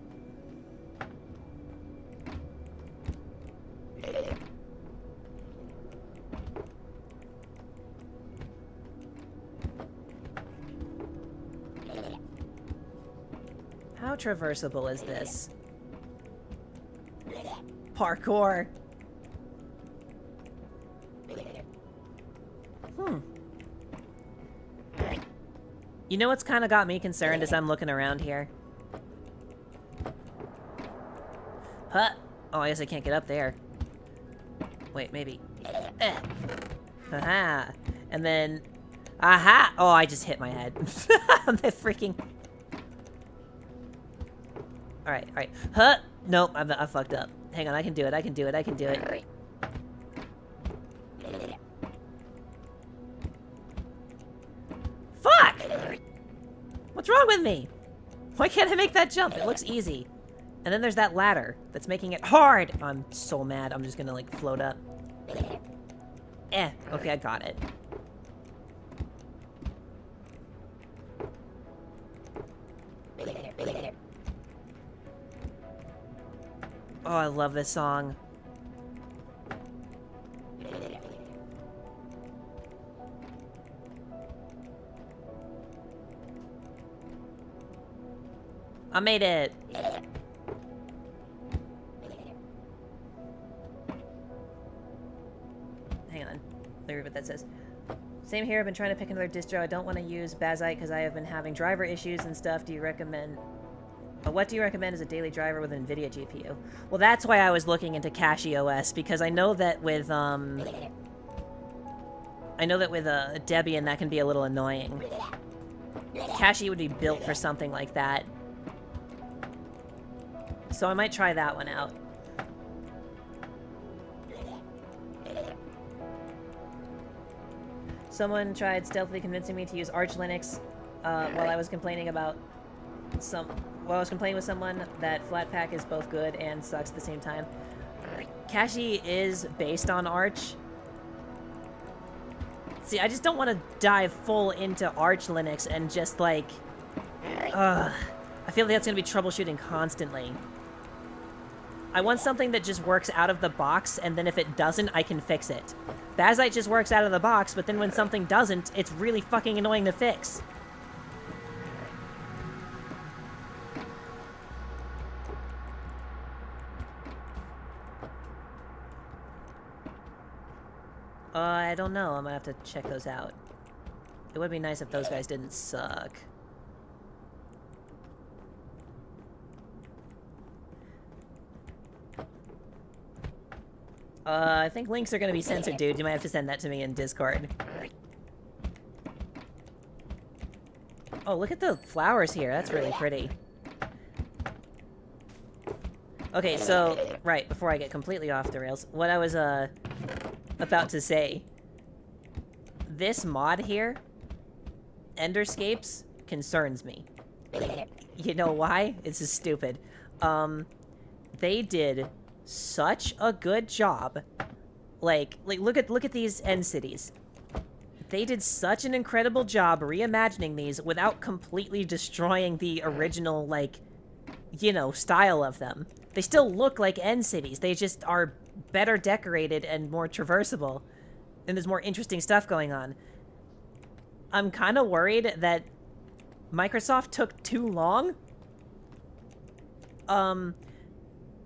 S1: How traversable is this? Parkour! You know what's kind of got me concerned as I'm looking around here? Huh? Oh, I guess I can't get up there. Wait, maybe. Aha! And then... Aha! Oh, I just hit my head. I'm the freaking... Alright, alright. Huh! Nope, I fucked up. Hang on, I can do it, I can do it, I can do it. Fuck! What's wrong with me? Why can't I make that jump? It looks easy. And then there's that ladder that's making it hard! I'm so mad, I'm just gonna, like, float up. Okay, I got it. Oh, I love this song. I made it! Hang on. Let me read what that says. Same here, I've been trying to pick another distro. I don't want to use Bazite because I have been having driver issues and stuff. Do you recommend... what do you recommend as a daily driver with an NVIDIA GPU? Well, that's why I was looking into CachyOS, because I know that with, Debian that can be a little annoying. Cachy would be built for something like that. So I might try that one out. Someone tried stealthily convincing me to use Arch Linux while I was complaining about while I was complaining with someone that Flatpak is both good and sucks at the same time. Cachy is based on Arch. See, I just don't want to dive full into Arch Linux and just, like... I feel like that's going to be troubleshooting constantly. I want something that just works out of the box, and then if it doesn't, I can fix it. Bazite just works out of the box, but then when something doesn't, it's really fucking annoying to fix. I don't know. I'm gonna have to check those out. It would be nice if those guys didn't suck. I think links are gonna be censored, dude. You might have to send that to me in Discord. Oh, look at the flowers here. That's really pretty. Okay, so, right, before I get completely off the rails, what I was, about to say. This mod here, Enderscapes, concerns me. You know why? It's just stupid. They did such a good job. Like look at these end cities. They did such an incredible job reimagining these without completely destroying the original, like, you know, style of them. They still look like end cities. They just are better decorated and more traversable. And there's more interesting stuff going on. I'm kind of worried that Microsoft took too long.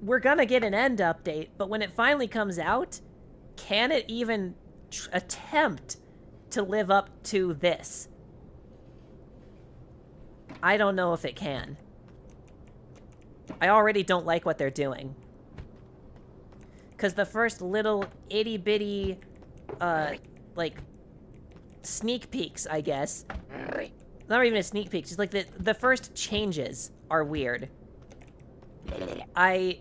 S1: We're gonna get an end update, but when it finally comes out, can it even attempt to live up to this? I don't know if it can. I already don't like what they're doing. Because the first little itty-bitty, like, sneak peeks, I guess. Not even a sneak peek, just like the first changes are weird. I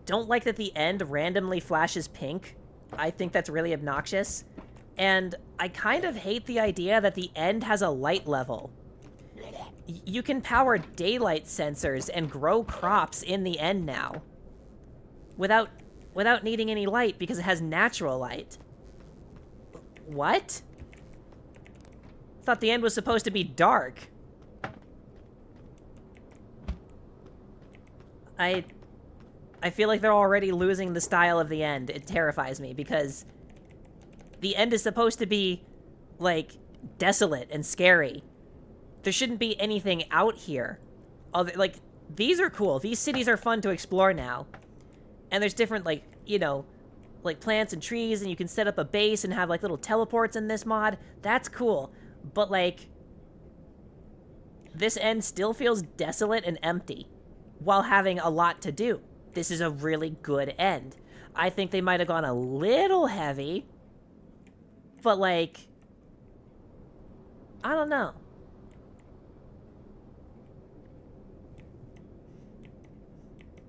S1: don't like that the end randomly flashes pink. I think that's really obnoxious. And I kind of hate the idea that the end has a light level. You can power daylight sensors and grow crops in the end now. Without needing any light because it has natural light. What? I thought the end was supposed to be dark. I feel like they're already losing the style of the end. It terrifies me because the end is supposed to be, like, desolate and scary. There shouldn't be anything out here. Like, these are cool. These cities are fun to explore now. And there's different, like, you know, like plants and trees, and you can set up a base and have, like, little teleports in this mod. That's cool. But, like, this end still feels desolate and empty while having a lot to do. This is a really good end. I think they might have gone a little heavy, but, like, I don't know.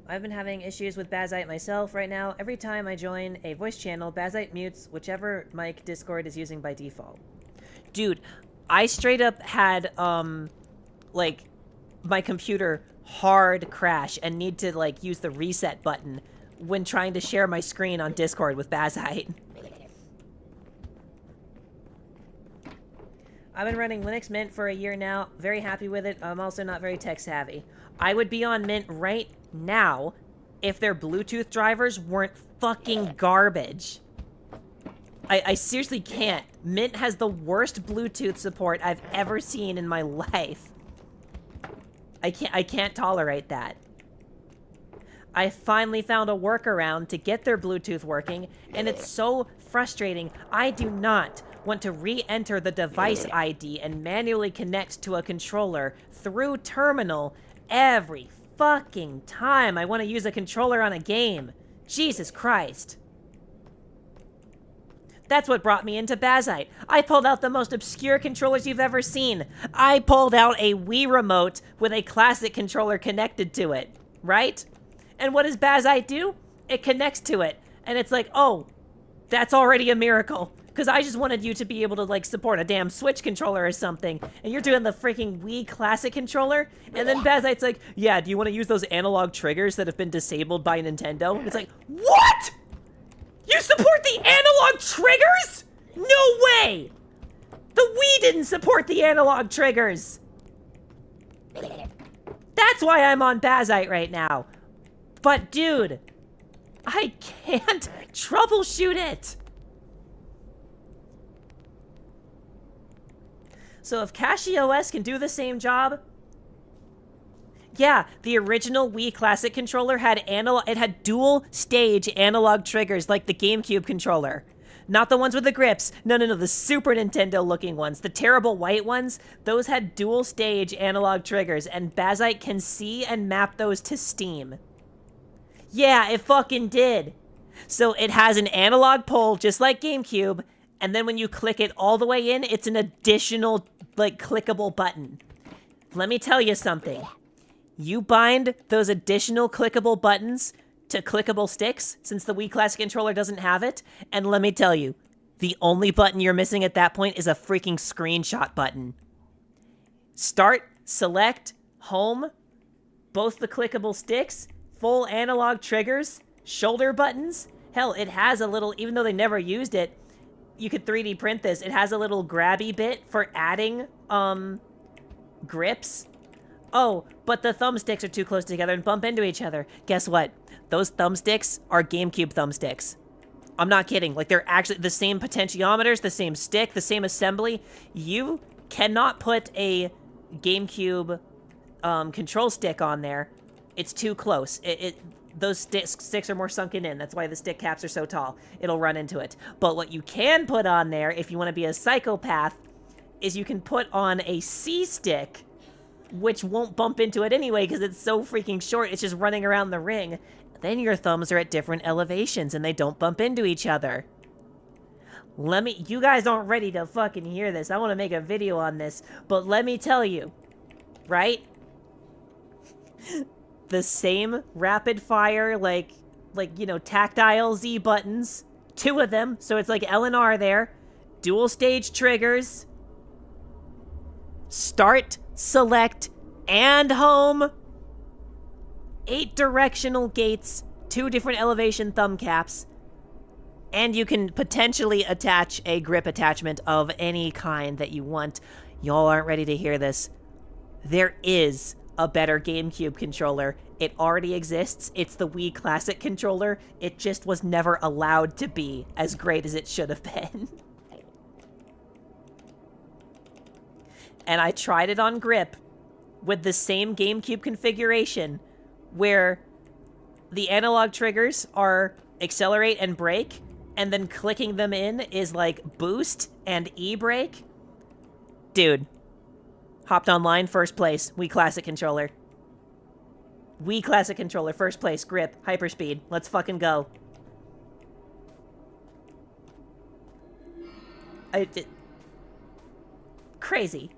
S1: I've been having issues with Bazite myself right now. Every time I join a voice channel, Bazite mutes whichever mic Discord is using by default. Dude, I straight up had, like, my computer hard crash and need to, like, use the reset button when trying to share my screen on Discord with Bazite. I've been running Linux Mint for a year now. Very happy with it. I'm also not very tech savvy. I would be on Mint right now if their Bluetooth drivers weren't fucking garbage. I seriously can't. Mint has the worst Bluetooth support I've ever seen in my life. I can't tolerate that. I finally found a workaround to get their Bluetooth working, and it's so frustrating. I do not want to re-enter the device ID and manually connect to a controller through terminal every fucking time I want to use a controller on a game. Jesus Christ. That's what brought me into Bazite. I pulled out the most obscure controllers you've ever seen. I pulled out a Wii remote with a classic controller connected to it, right? And what does Bazite do? It connects to it. And it's like, oh, that's already a miracle. Because I just wanted you to be able to, like, support a damn Switch controller or something. And you're doing the freaking Wii Classic controller? And then Bazite's like, yeah, do you want to use those analog triggers that have been disabled by Nintendo? And it's like, what?! You support the analog triggers?! No way! The Wii didn't support the analog triggers! That's why I'm on Bazite right now. But dude, I can't troubleshoot it! So if CashieOS can do the same job... Yeah, the original Wii Classic controller had dual stage analog triggers like the GameCube controller. Not the ones with the grips. No, the Super Nintendo looking ones. The terrible white ones. Those had dual stage analog triggers, and Bazite can see and map those to Steam. Yeah, it fucking did. So it has an analog pole, just like GameCube, and then when you click it all the way in, it's an additional, like, clickable button. Let me tell you something. You bind those additional clickable buttons to clickable sticks, since the Wii Classic controller doesn't have it, and let me tell you, the only button you're missing at that point is a freaking screenshot button. Start, select, home, both the clickable sticks, full analog triggers, shoulder buttons. Hell, it has a little, even though they never used it, you could 3D print this. It has a little grabby bit for adding, grips. Oh, but the thumbsticks are too close together and bump into each other. Guess what? Those thumbsticks are GameCube thumbsticks. I'm not kidding. Like, they're actually the same potentiometers, the same stick, the same assembly. You cannot put a GameCube control stick on there. It's too close. Those sticks are more sunken in. That's why the stick caps are so tall. It'll run into it. But what you can put on there, if you want to be a psychopath, is you can put on a C stick, which won't bump into it anyway because it's so freaking short. It's just running around the ring. Then your thumbs are at different elevations and they don't bump into each other. You guys aren't ready to fucking hear this. I want to make a video on this, but let me tell you, right? The same rapid fire, like, you know, tactile Z buttons, 2 of them, so it's like L and R there, dual stage triggers, start, select, and home, 8 directional gates, 2 different elevation thumb caps, and you can potentially attach a grip attachment of any kind that you want. Y'all aren't ready to hear this. There is a better GameCube controller. It already exists. It's the Wii Classic controller. It just was never allowed to be as great as it should have been. And I tried it on grip with the same GameCube configuration where the analog triggers are accelerate and brake, and then clicking them in is like boost and e-brake. Dude. Hopped online, first place. Wii Classic controller. Wii Classic controller, first place. Grip, hyperspeed. Let's fucking go. Crazy.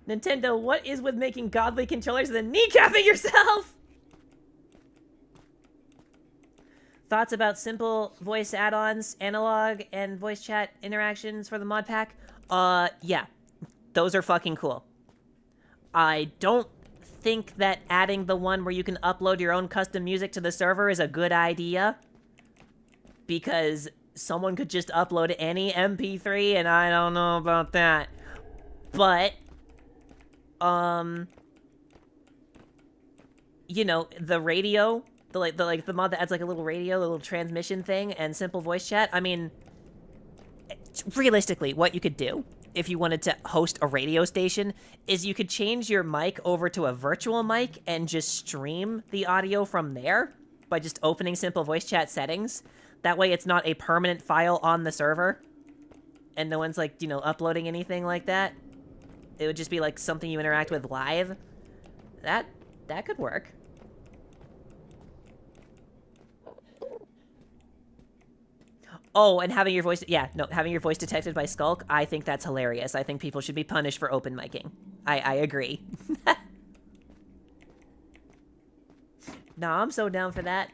S1: Nintendo, what is with making godly controllers and then kneecapping yourself? Thoughts about simple voice add-ons, analog, and voice chat interactions for the mod pack? Yeah. Those are fucking cool. I don't think that adding the one where you can upload your own custom music to the server is a good idea. Because someone could just upload any MP3, and I don't know about that. But, you know, the radio, the mod that adds like a little radio, a little transmission thing, and simple voice chat. I mean, realistically, what you could do if you wanted to host a radio station is you could change your mic over to a virtual mic and just stream the audio from there by just opening simple voice chat settings. That way it's not a permanent file on the server and no one's like, you know, uploading anything like that. It would just be like something you interact with live. That could work. Oh, and having your voice, having your voice detected by Skulk, I think that's hilarious. I think people should be punished for open micing. I agree. Nah, I'm so down for that.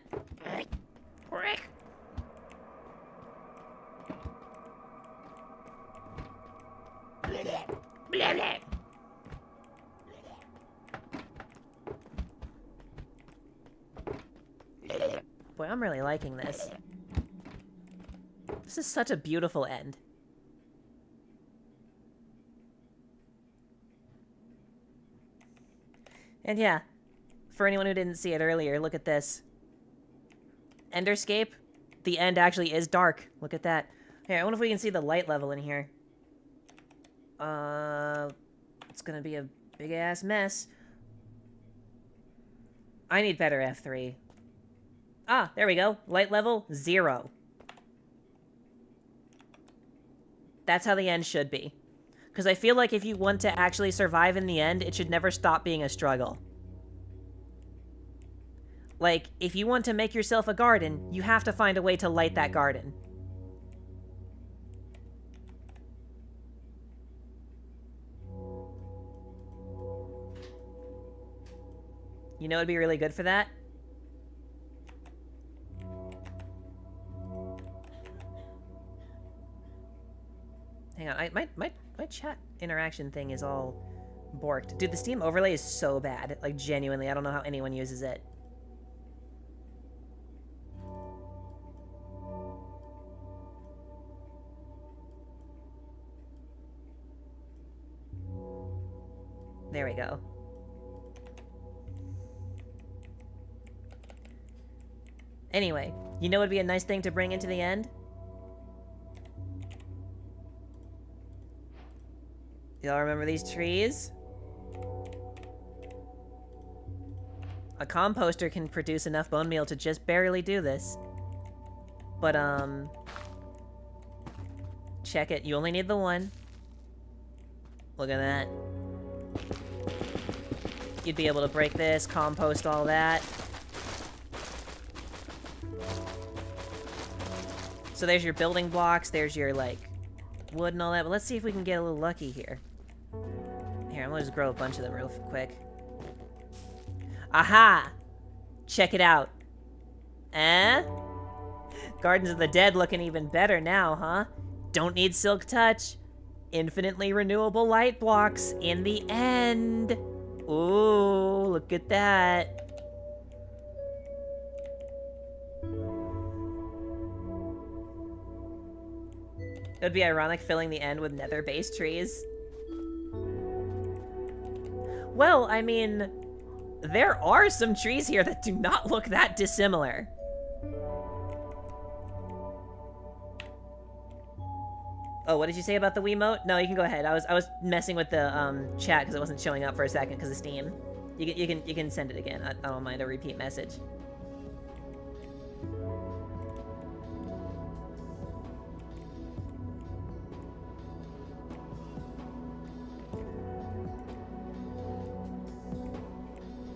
S1: Boy, I'm really liking this. This is such a beautiful end. And yeah, for anyone who didn't see it earlier, look at this. Enderscape, the end actually is dark. Look at that. Here, I wonder if we can see the light level in here. It's gonna be a big-ass mess. I need better F3. Ah, there we go. Light level, 0. That's how the end should be. Because I feel like if you want to actually survive in the end, it should never stop being a struggle. Like, if you want to make yourself a garden, you have to find a way to light that garden. You know what'd be really good for that? Hang on, my chat interaction thing is all borked. Dude, the Steam overlay is so bad. Like, genuinely, I don't know how anyone uses it. There we go. Anyway, you know what would be a nice thing to bring into the end? Y'all remember these trees? A composter can produce enough bone meal to just barely do this. But, check it. You only need the one. Look at that. You'd be able to break this, compost all that. So there's your building blocks, there's your, like, wood and all that, but let's see if we can get a little lucky here. Here, I'm gonna just grow a bunch of them real quick. Aha! Check it out. Eh? Gardens of the Dead looking even better now, huh? Don't need Silk Touch. Infinitely renewable light blocks in the end. Ooh, look at that. It would be ironic filling the end with nether-based trees. Well, I mean, there are some trees here that do not look that dissimilar. Oh, what did you say about the Wiimote? No, you can go ahead. I was messing with the chat because it wasn't showing up for a second because of Steam. You can send it again. I don't mind a repeat message.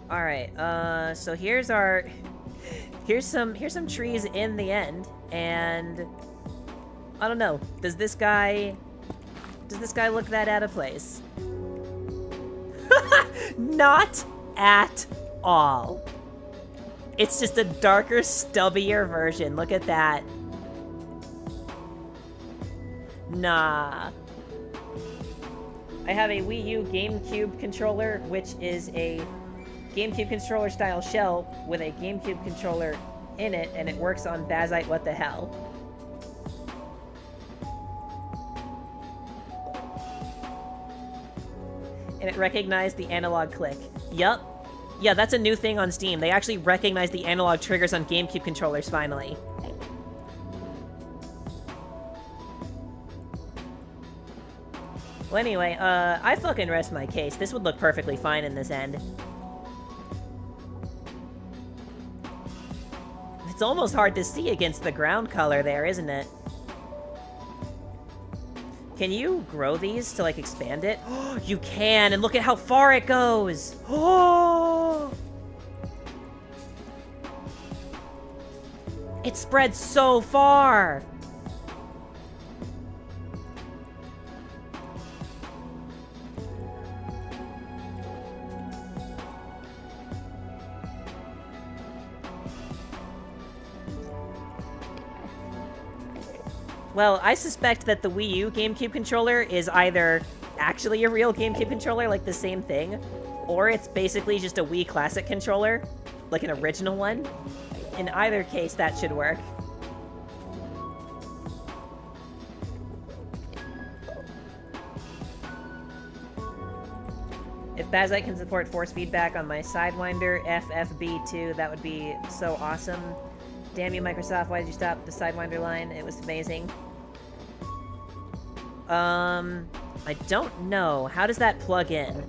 S1: All right. So here's some trees in the end, and I don't know. Does this guy look that out of place? Not at all. It's just a darker, stubbier version. Look at that. Nah. I have a Wii U GameCube controller, which is a GameCube controller style shell with a GameCube controller in it, and it works on Bazite. What the hell? And it recognized the analog click. Yup. Yeah, that's a new thing on Steam. They actually recognize the analog triggers on GameCube controllers, finally. Well, anyway, I fucking rest my case. This would look perfectly fine in this end. It's almost hard to see against the ground color there, isn't it? Can you grow these to, like, expand it? You can, and look at how far it goes! Oh! It spreads so far! Well, I suspect that the Wii U GameCube controller is either actually a real GameCube controller, like the same thing, or it's basically just a Wii Classic controller, like an original one. In either case, that should work. If Bazite can support force feedback on my Sidewinder FFB2, that would be so awesome. Damn you, Microsoft, why did you stop the Sidewinder line? It was amazing. I don't know. How does that plug in?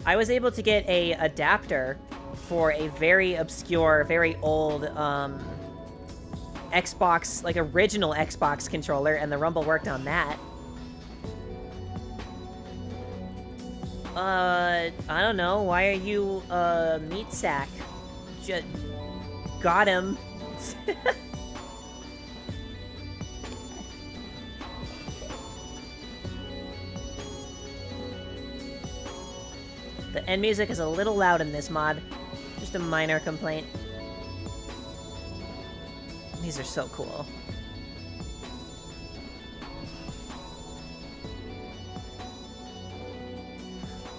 S1: I was able to get a adapter for a very obscure, very old, Xbox, like original Xbox controller, and the rumble worked on that. I don't know. Why are you, meat sack? Just got him. The end music is a little loud in this mod. Just a minor complaint. These are so cool.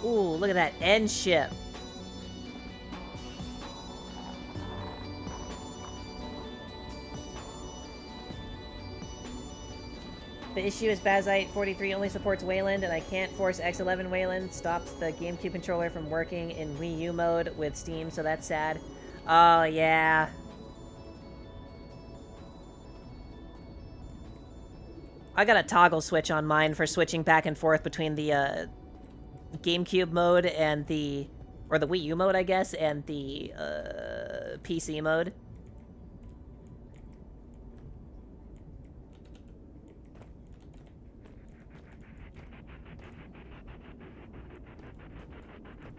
S1: Ooh, look at that end ship. The issue is Bazite 43 only supports Wayland, and I can't force X11 Wayland. Stops the GameCube controller from working in Wii U mode with Steam, so that's sad. Oh, yeah. I got a toggle switch on mine for switching back and forth between the, GameCube mode and the... or the Wii U mode, I guess, and the, PC mode.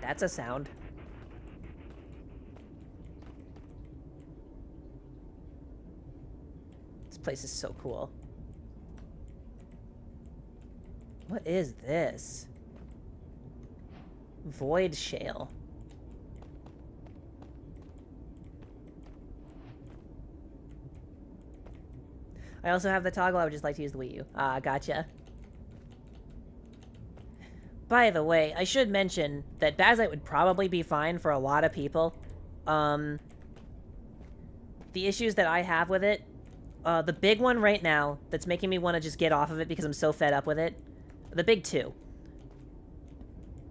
S1: That's a sound. This place is so cool. What is this? Void shale. I also have the toggle. I would just like to use the Wii U. Ah, gotcha. By the way, I should mention that Bazite would probably be fine for a lot of people. The issues that I have with it, the big one right now that's making me want to just get off of it because I'm so fed up with it, the big two.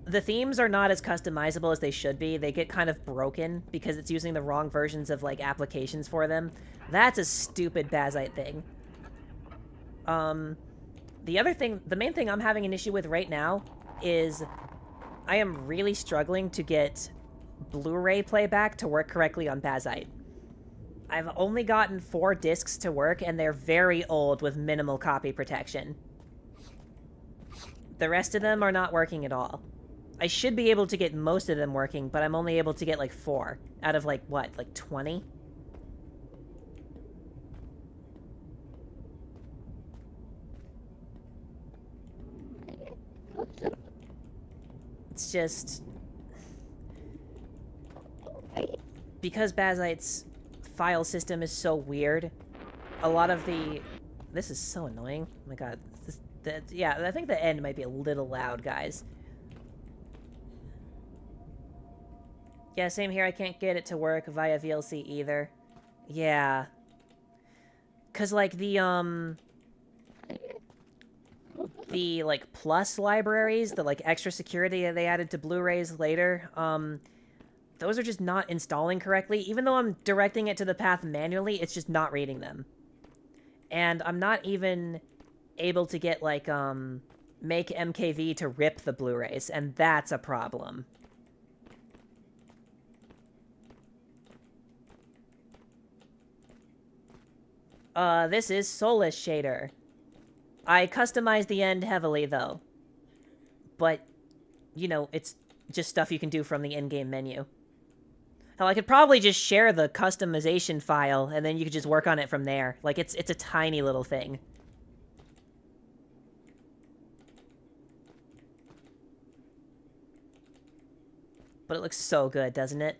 S1: The themes are not as customizable as they should be. They get kind of broken because it's using the wrong versions of, like, applications for them. That's a stupid Bazite thing. The other thing, the main thing I'm having an issue with right now is I am really struggling to get Blu-ray playback to work correctly on Bazite. I've only gotten 4 discs to work, and they're very old with minimal copy protection. The rest of them are not working at all. I should be able to get most of them working, but I'm only able to get, like, 4 out of, like, what, like 20? It's just... because Bazite's file system is so weird, a lot of the... This is so annoying. Oh my god. Yeah, I think the end might be a little loud, guys. Yeah, same here. I can't get it to work via VLC either. Yeah. 'Cause, like, the, like, plus libraries, the, like, extra security they added to Blu-rays later, those are just not installing correctly. Even though I'm directing it to the path manually, it's just not reading them. And I'm not even able to get, like, make MKV to rip the Blu-rays, and that's a problem. This is Solus Shader. I customized the end heavily, though. But, you know, it's just stuff you can do from the in-game menu. Hell, I could probably just share the customization file, and then you could just work on it from there. Like, it's a tiny little thing. But it looks so good, doesn't it?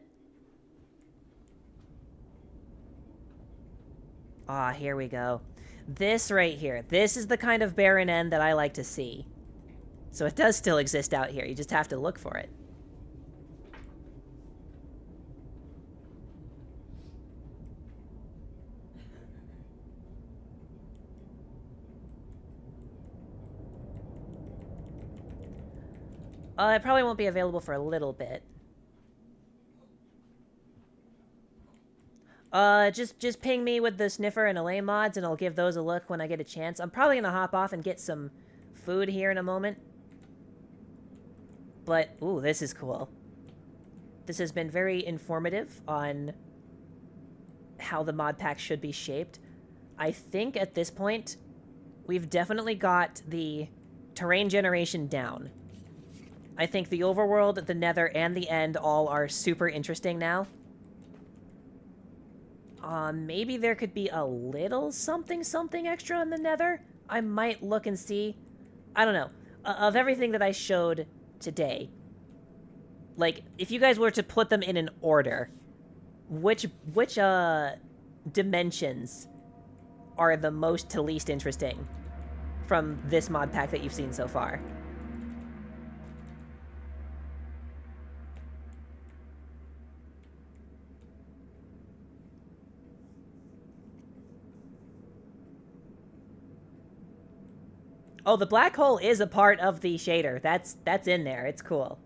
S1: Ah, here we go. This right here. This is the kind of barren end that I like to see. So it does still exist out here. You just have to look for it. It probably won't be available for a little bit. Just ping me with the Sniffer and Allay mods, and I'll give those a look when I get a chance. I'm probably gonna hop off and get some food here in a moment. But, ooh, this is cool. This has been very informative on how the mod pack should be shaped. I think at this point, we've definitely got the terrain generation down. I think the overworld, the nether, and the end all are super interesting now. Maybe there could be a little something extra in the nether? I might look and see. I don't know. Of everything that I showed today, like, if you guys were to put them in an order, which dimensions are the most to least interesting from this mod pack that you've seen so far? Oh, the black hole is a part of the shader. That's in there. It's cool.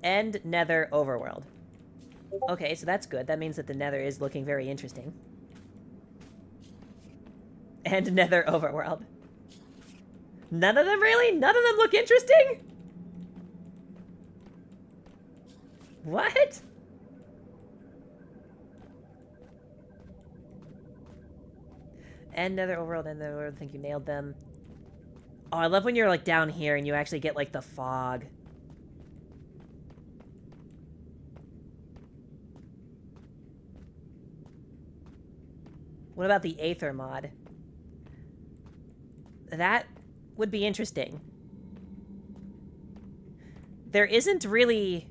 S1: End nether overworld. Okay, so that's good. That means that the nether is looking very interesting. And nether overworld. None of them really? None of them look interesting? What? And nether overworld, and nether overworld. I think you nailed them. Oh, I love when you're, like, down here and you actually get, like, the fog. What about the Aether mod? That would be interesting. There isn't really...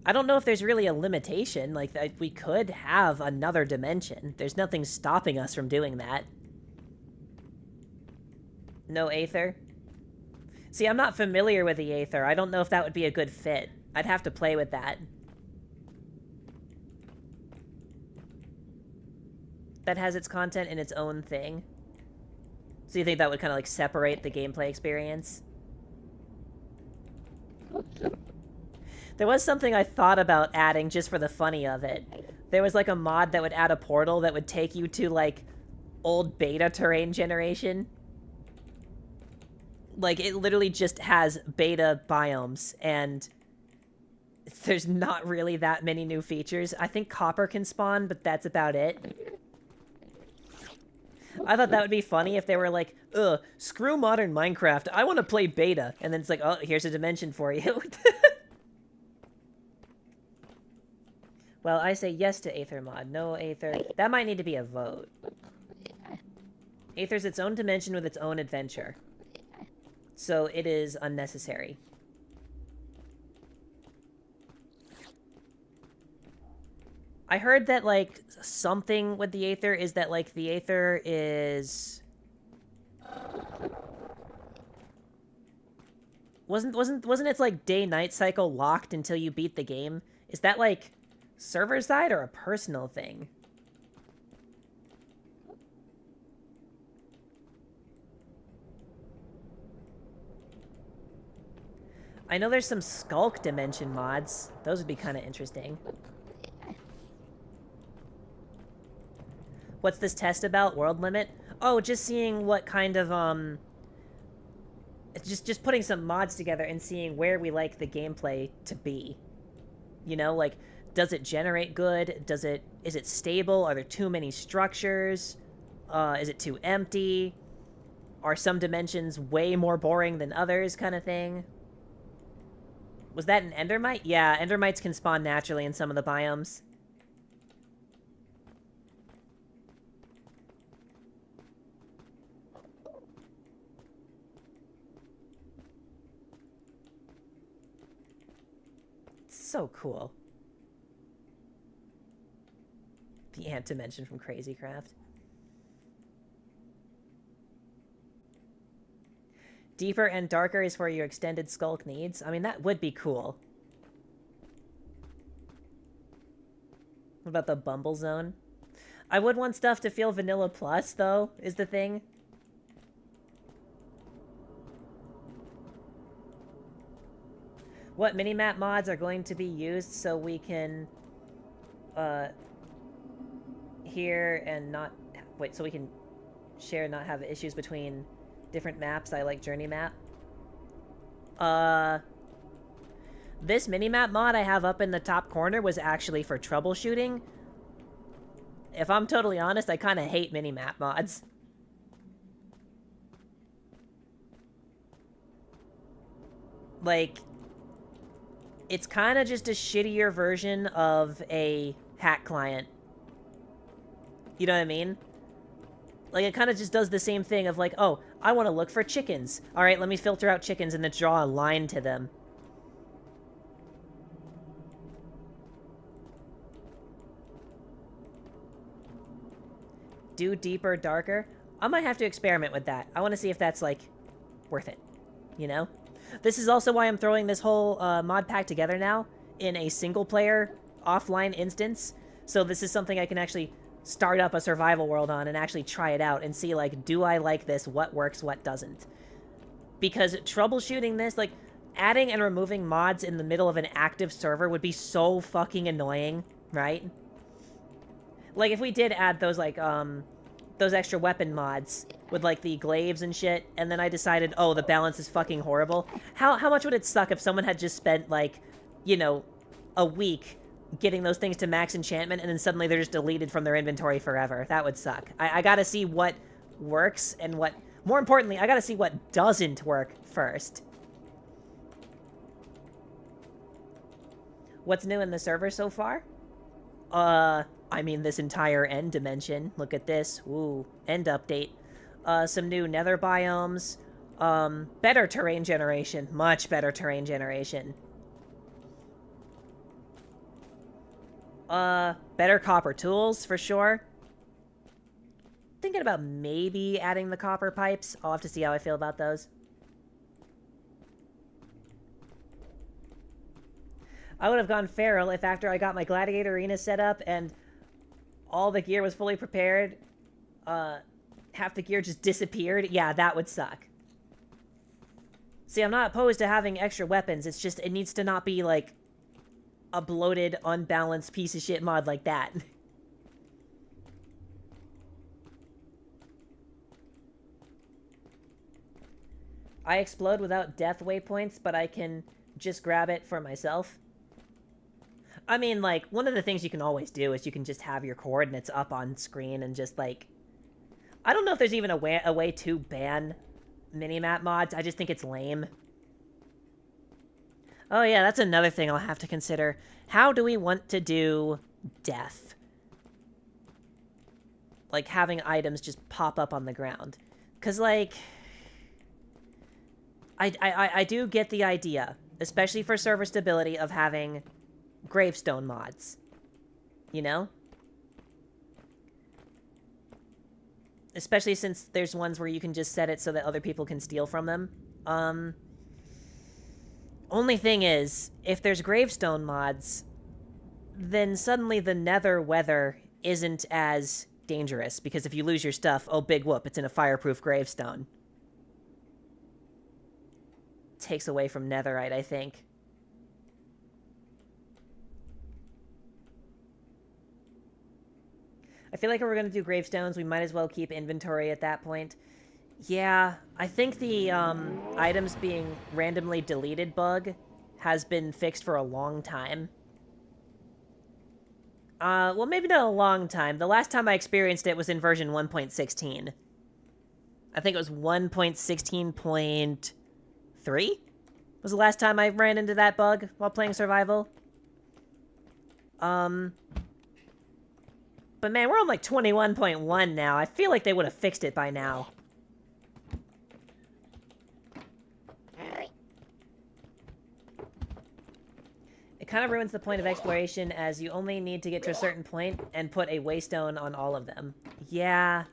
S1: I don't know if there's really a limitation. Like, we could have another dimension. There's nothing stopping us from doing that. No Aether? See, I'm not familiar with the Aether. I don't know if that would be a good fit. I'd have to play with that. That has its content in its own thing. So you think that would kind of, like, separate the gameplay experience? There was something I thought about adding just for the funny of it. There was, like, a mod that would add a portal that would take you to, like, old beta terrain generation. Like, it literally just has beta biomes, and there's not really that many new features. I think copper can spawn, but that's about it. I thought that would be funny if they were like, ugh, screw modern Minecraft, I want to play beta. And then it's like, oh, here's a dimension for you. Well, I say yes to Aether mod. No Aether. That might need to be a vote. Aether's its own dimension with its own adventure. So it is unnecessary. I heard that, like, something with the Aether is that, like, the Aether is... Wasn't its, like, day-night cycle locked until you beat the game? Is that, like, server side or a personal thing? I know there's some Skulk dimension mods. Those would be kind of interesting. What's this test about? World limit? Oh, just seeing what kind of, just putting some mods together and seeing where we like the gameplay to be. You know, like, does it generate good? Is it stable? Are there too many structures? Is it too empty? Are some dimensions way more boring than others, kind of thing? Was that an endermite? Yeah, endermites can spawn naturally in some of the biomes. So cool. The ant dimension from Crazy Craft. Deeper and darker is for your extended skulk needs. I mean, that would be cool. What about the Bumble Zone? I would want stuff to feel vanilla plus, though, is the thing. What minimap mods are going to be used so we can, hear and not... Wait, so we can share and not have issues between different maps? I like Journey Map. This minimap mod I have up in the top corner was actually for troubleshooting. if I'm totally honest, I kind of hate mini-map mods. Like, it's kind of just a shittier version of a hack client. You know what I mean? Like, it kind of just does the same thing of like, oh, I want to look for chickens. All right, let me filter out chickens and then draw a line to them. Do deeper, darker. I might have to experiment with that. I want to see if that's, like, worth it. You know? This is also why I'm throwing this whole mod pack together now in a single-player offline instance. So this is something I can actually start up a survival world on and actually try it out and see, like, do I like this? What works? What doesn't? Because troubleshooting this, like, adding and removing mods in the middle of an active server would be so fucking annoying, right? Like, if we did add those, like, those extra weapon mods with, like, the glaives and shit, and then I decided, oh, the balance is fucking horrible. How much would it suck if someone had just spent, like, you know, a week getting those things to max enchantment, and then suddenly they're just deleted from their inventory forever? That would suck. I gotta see what works and what... More importantly, I gotta see what doesn't work first. What's new in the server so far? I mean, this entire end dimension. Look at this. Ooh, end update. Some new Nether biomes. Better terrain generation. Much better terrain generation. Better copper tools, for sure. Thinking about maybe adding the copper pipes. I'll have to see how I feel about those. I would have gone feral if after I got my gladiator arena set up and all the gear was fully prepared, half the gear just disappeared. Yeah, that would suck. See, I'm not opposed to having extra weapons. It's just, it needs to not be, like, a bloated, unbalanced piece of shit mod like that. I explode without death waypoints, but I can just grab it for myself. I mean, like, one of the things you can always do is you can just have your coordinates up on screen and just, like... I don't know if there's even a way to ban minimap mods. I just think it's lame. Oh yeah, that's another thing I'll have to consider. How do we want to do death? Like, having items just pop up on the ground. Because, like... I do get the idea, especially for server stability, of having gravestone mods. You know? Especially since there's ones where you can just set it so that other people can steal from them. Only thing is, if there's gravestone mods, then suddenly the nether weather isn't as dangerous, because if you lose your stuff, oh big whoop, it's in a fireproof gravestone. Takes away from netherite, I think. I feel like if we're going to do gravestones, we might as well keep inventory at that point. Yeah, I think the items being randomly deleted bug has been fixed for a long time. Well, maybe not a long time. The last time I experienced it was in version 1.16. I think it was 1.16.3 was the last time I ran into that bug while playing survival. But man, we're on like 21.1 now. I feel like they would have fixed it by now. It kind of ruins the point of exploration, as you only need to get to a certain point and put a waystone on all of them. Yeah.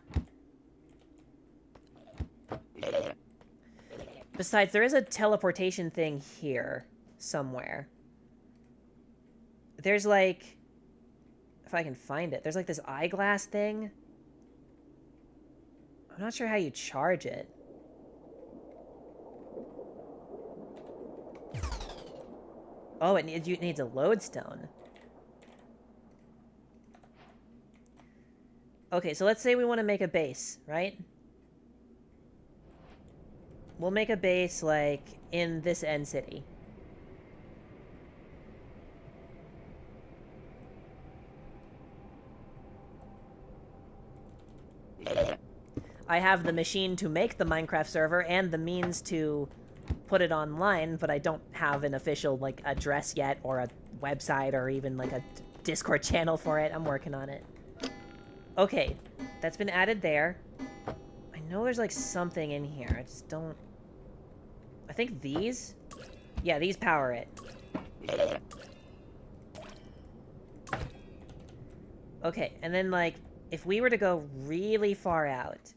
S1: Besides, there is a teleportation thing here somewhere. There's like... If I can find it. There's like this eyeglass thing. I'm not sure how you charge it. Oh, it needs a lodestone. Okay, so let's say we want to make a base, right? We'll make a base, like, in this end city. I have the machine to make the Minecraft server and the means to put it online, but I don't have an official, like, address yet, or a website, or even, like, a Discord channel for it. I'm working on it. Okay, that's been added there. I know there's, like, something in here. I just don't... I think these? Yeah, these power it. Okay, and then, like, if we were to go really far out...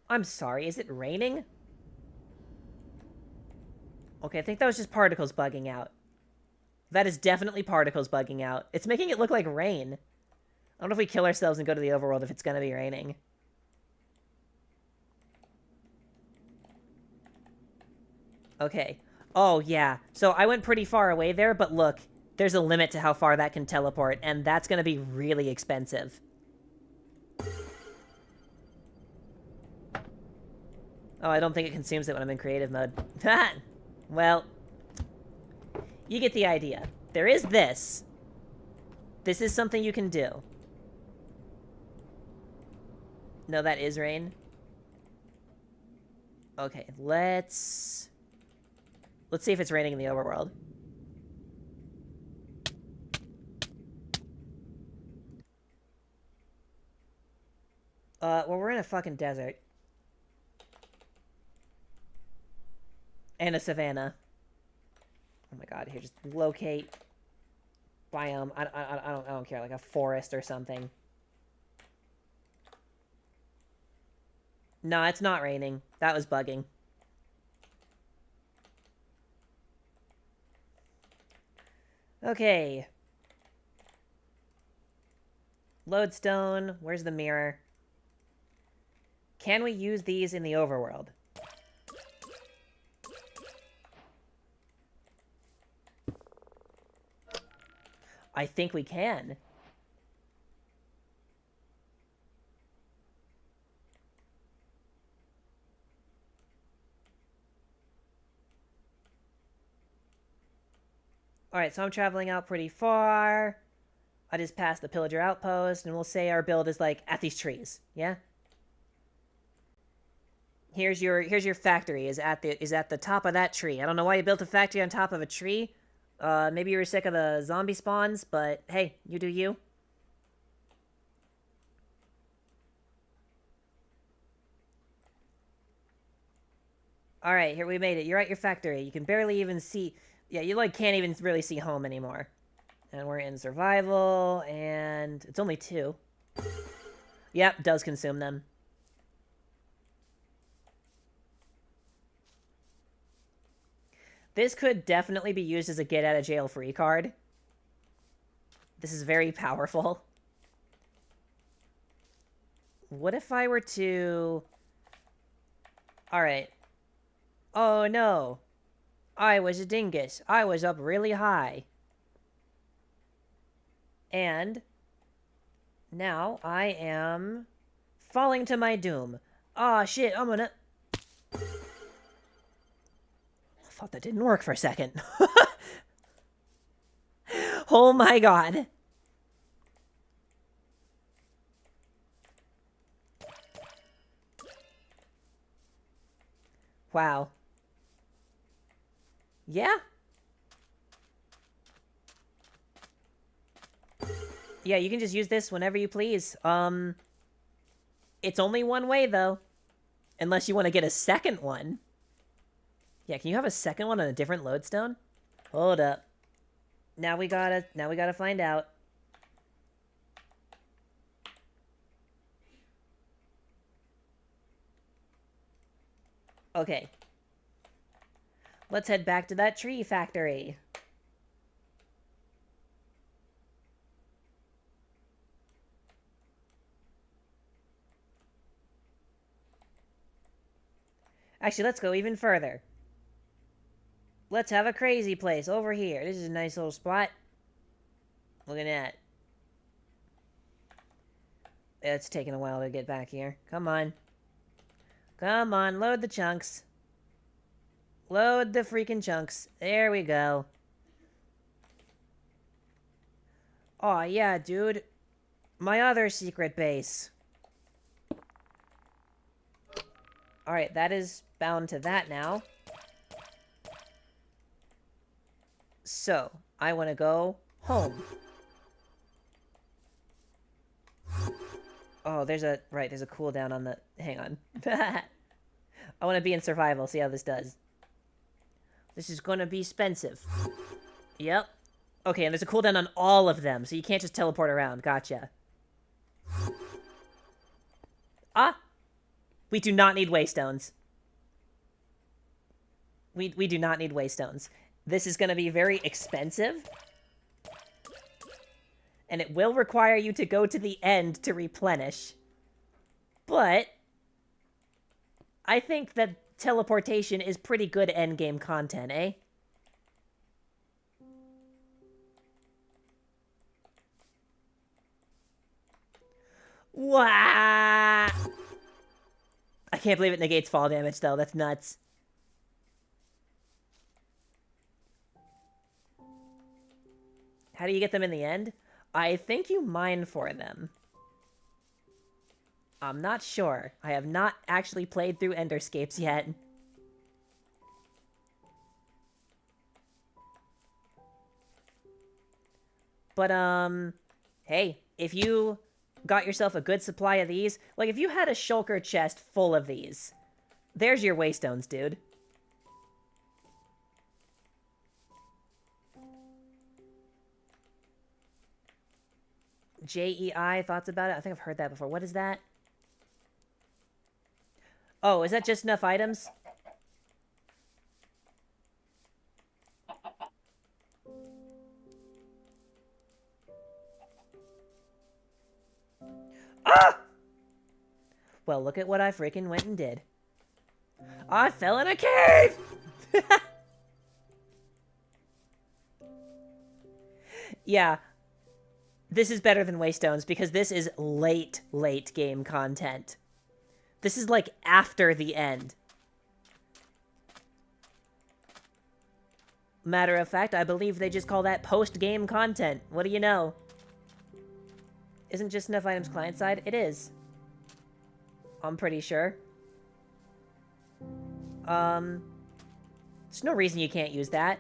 S1: I'm sorry, is it raining? Okay, I think that was just particles bugging out. That is definitely particles bugging out. It's making it look like rain. I don't know if we kill ourselves and go to the overworld if it's gonna be raining. Okay. Oh, yeah. So I went pretty far away there, but look, there's a limit to how far that can teleport, and that's gonna be really expensive. Oh, I don't think it consumes it when I'm in creative mode. Well, you get the idea. There is this. This is something you can do. No, that is rain. Okay, let's see if it's raining in the overworld. Well, we're in a fucking desert. And a savanna. Oh my god, here, just locate biome. I don't care, like a forest or something. No, it's not raining. That was bugging. Okay. Lodestone. Where's the mirror? Can we use these in the overworld? I think we can. Alright, so I'm traveling out pretty far. I just passed the pillager outpost, and we'll say our build is, like, at these trees. Yeah? Here's your factory, is at the top of that tree. I don't know why you built a factory on top of a tree. Maybe you were sick of the zombie spawns, but hey, you do you. Alright, here we made it. You're at your factory. You can barely even see... Yeah, you, like, can't even really see home anymore. And we're in survival, and it's only 2. Yep, does consume them. This could definitely be used as a get-out-of-jail-free card. This is very powerful. What if I were to... Alright. Oh, no. I was a dingus. I was up really high. And... now I am... falling to my doom. Aw, shit, I'm gonna... I thought that didn't work for a second. Oh my god. Wow. Yeah? Yeah, you can just use this whenever you please. It's only one way, though. Unless you want to get a second one. Yeah, can you have a second one on a different lodestone? Hold up. Now we gotta find out. Okay. Let's head back to that tree factory. Actually, let's go even further. Let's have a crazy place over here. This is a nice little spot. Look at that. It's taking a while to get back here. Come on. Come on, load the chunks. Load the freaking chunks. There we go. Aw, yeah, dude. My other secret base. Alright, that is bound to that now. So, I want to go home. Oh, there's a cooldown on the... Hang on. I want to be in survival, see how this does. This is gonna be expensive. Yep. Okay, and there's a cooldown on all of them, so you can't just teleport around. Gotcha. Ah! We do not need waystones. We do not need waystones. This is gonna be very expensive. And it will require you to go to the end to replenish. But I think that teleportation is pretty good endgame content, eh? Wow! I can't believe it negates fall damage, though. That's nuts. How do you get them in the end? I think you mine for them. I'm not sure. I have not actually played through Enderscapes yet. But, hey, if you got yourself a good supply of these, like, if you had a shulker chest full of these, there's your waystones, dude. JEI, thoughts about it? I think I've heard that before. What is that? Oh, is that just enough items? Ah! Well, look at what I freaking went and did. I fell in a cave! Yeah. This is better than Waystones because this is late game content. This is like after the end. Matter of fact, I believe they just call that post-game content. What do you know? Isn't just enough items client-side? It is. I'm pretty sure. There's no reason you can't use that.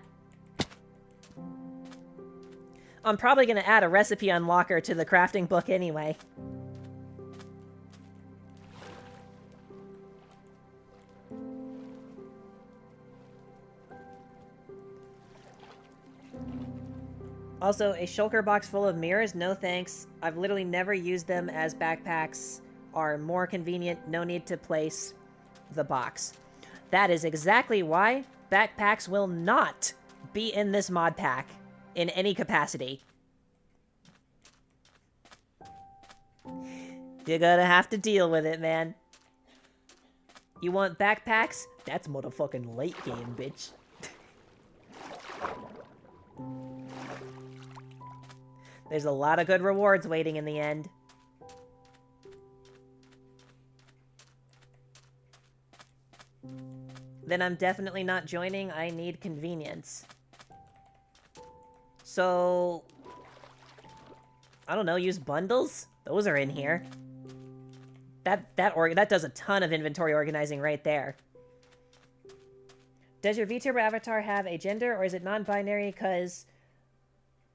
S1: I'm probably gonna add a recipe unlocker to the crafting book anyway. Also, a shulker box full of mirrors? No thanks. I've literally never used them as backpacks. Are more convenient, no need to place the box. That is exactly why backpacks will not be in this mod pack in any capacity. You're gonna have to deal with it, man. You want backpacks? That's motherfucking late game, bitch. There's a lot of good rewards waiting in the end. Then I'm definitely not joining. I need convenience. So, I don't know, use bundles? Those are in here. That does a ton of inventory organizing right there. Does your Vtuber avatar have a gender, or is it non-binary? Because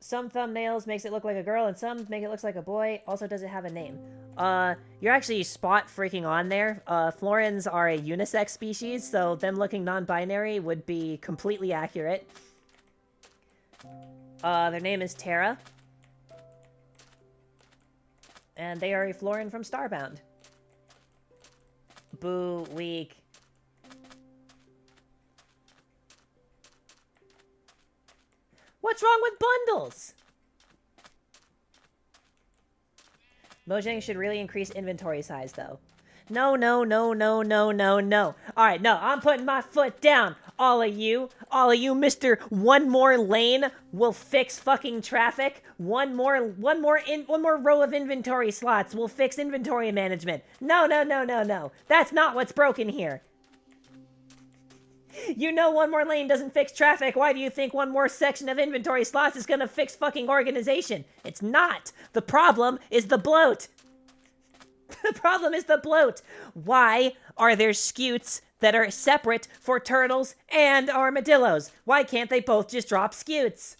S1: some thumbnails makes it look like a girl, and some make it look like a boy. Also, does it have a name? You're actually spot freaking on there. Florins are a unisex species, so them looking non-binary would be completely accurate. Their name is Terra. And they are a Florin from Starbound. Boo, weak. What's wrong with bundles? Mojang should really increase inventory size, though. No. Alright, no, I'm putting my foot down. All of you, Mr. One more lane will fix fucking traffic. One more row of inventory slots will fix inventory management. No. That's not what's broken here. You know one more lane doesn't fix traffic. Why do you think one more section of inventory slots is gonna fix fucking organization? It's not. The problem is the bloat. The problem is the bloat. Why are there scutes that are separate for turtles and armadillos? Why can't they both just drop scutes?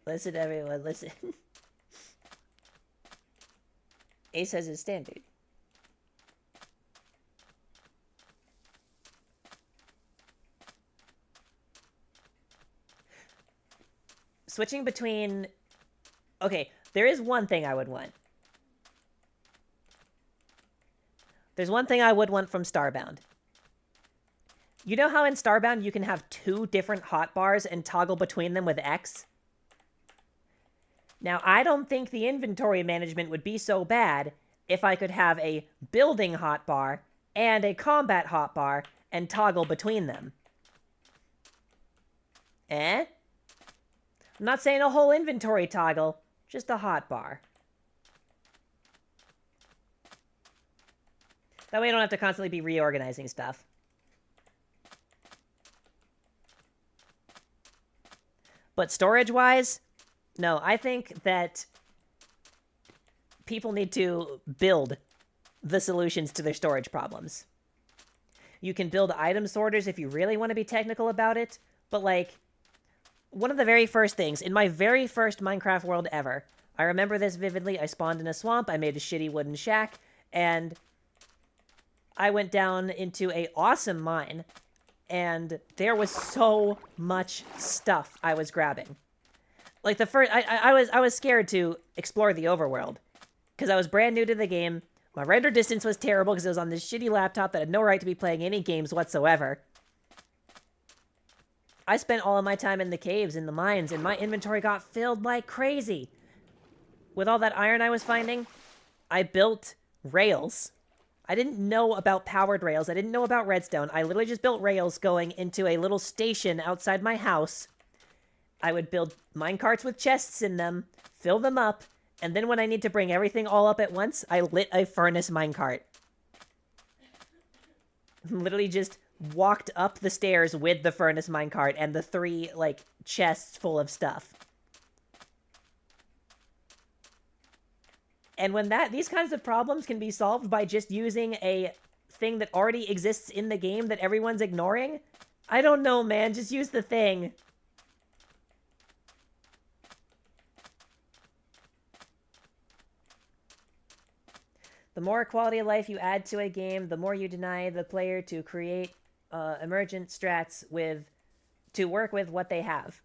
S1: Listen, everyone, listen. Ace has his standard. Switching between... Okay, there is one thing I would want. There's one thing I would want from Starbound. You know how in Starbound you can have 2 different hotbars and toggle between them with X? Now, I don't think the inventory management would be so bad if I could have a building hotbar and a combat hotbar and toggle between them. Eh? I'm not saying a whole inventory toggle, just a hotbar. That way I don't have to constantly be reorganizing stuff. But storage-wise, no, I think that people need to build the solutions to their storage problems. You can build item sorters if you really want to be technical about it, but like, one of the very first things, in my very first Minecraft world ever, I remember this vividly, I spawned in a swamp, I made a shitty wooden shack, and I went down into a awesome mine, and there was so much stuff I was grabbing. Like the first, I was scared to explore the overworld, because I was brand new to the game, my render distance was terrible because it was on this shitty laptop that had no right to be playing any games whatsoever. I spent all of my time in the caves, in the mines, and my inventory got filled like crazy. With all that iron I was finding, I built rails. I didn't know about powered rails. I didn't know about redstone. I literally just built rails going into a little station outside my house. I would build minecarts with chests in them, fill them up, and then when I need to bring everything all up at once, I lit a furnace minecart. Literally just walked up the stairs with the furnace minecart and the 3, like, chests full of stuff. And when these kinds of problems can be solved by just using a thing that already exists in the game that everyone's ignoring, I don't know, man, just use the thing. The more quality of life you add to a game, the more you deny the player to create emergent strats to work with what they have.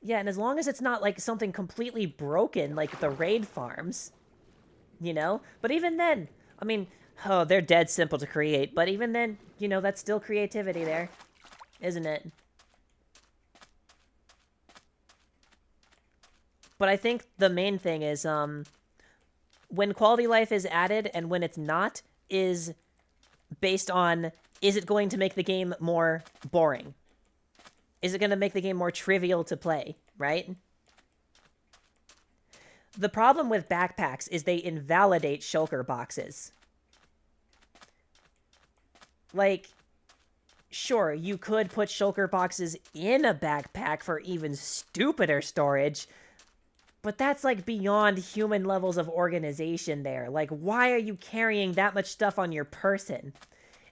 S1: Yeah, and as long as it's not, like, something completely broken, like the raid farms, you know? But even then, I mean, oh, they're dead simple to create, but even then, you know, that's still creativity there, isn't it? But I think the main thing is, when quality life is added and when it's not, is based on, is it going to make the game more boring? Is it going to make the game more trivial to play, right? The problem with backpacks is they invalidate shulker boxes. Like, sure, you could put shulker boxes in a backpack for even stupider storage, but that's, like, beyond human levels of organization there. Like, why are you carrying that much stuff on your person?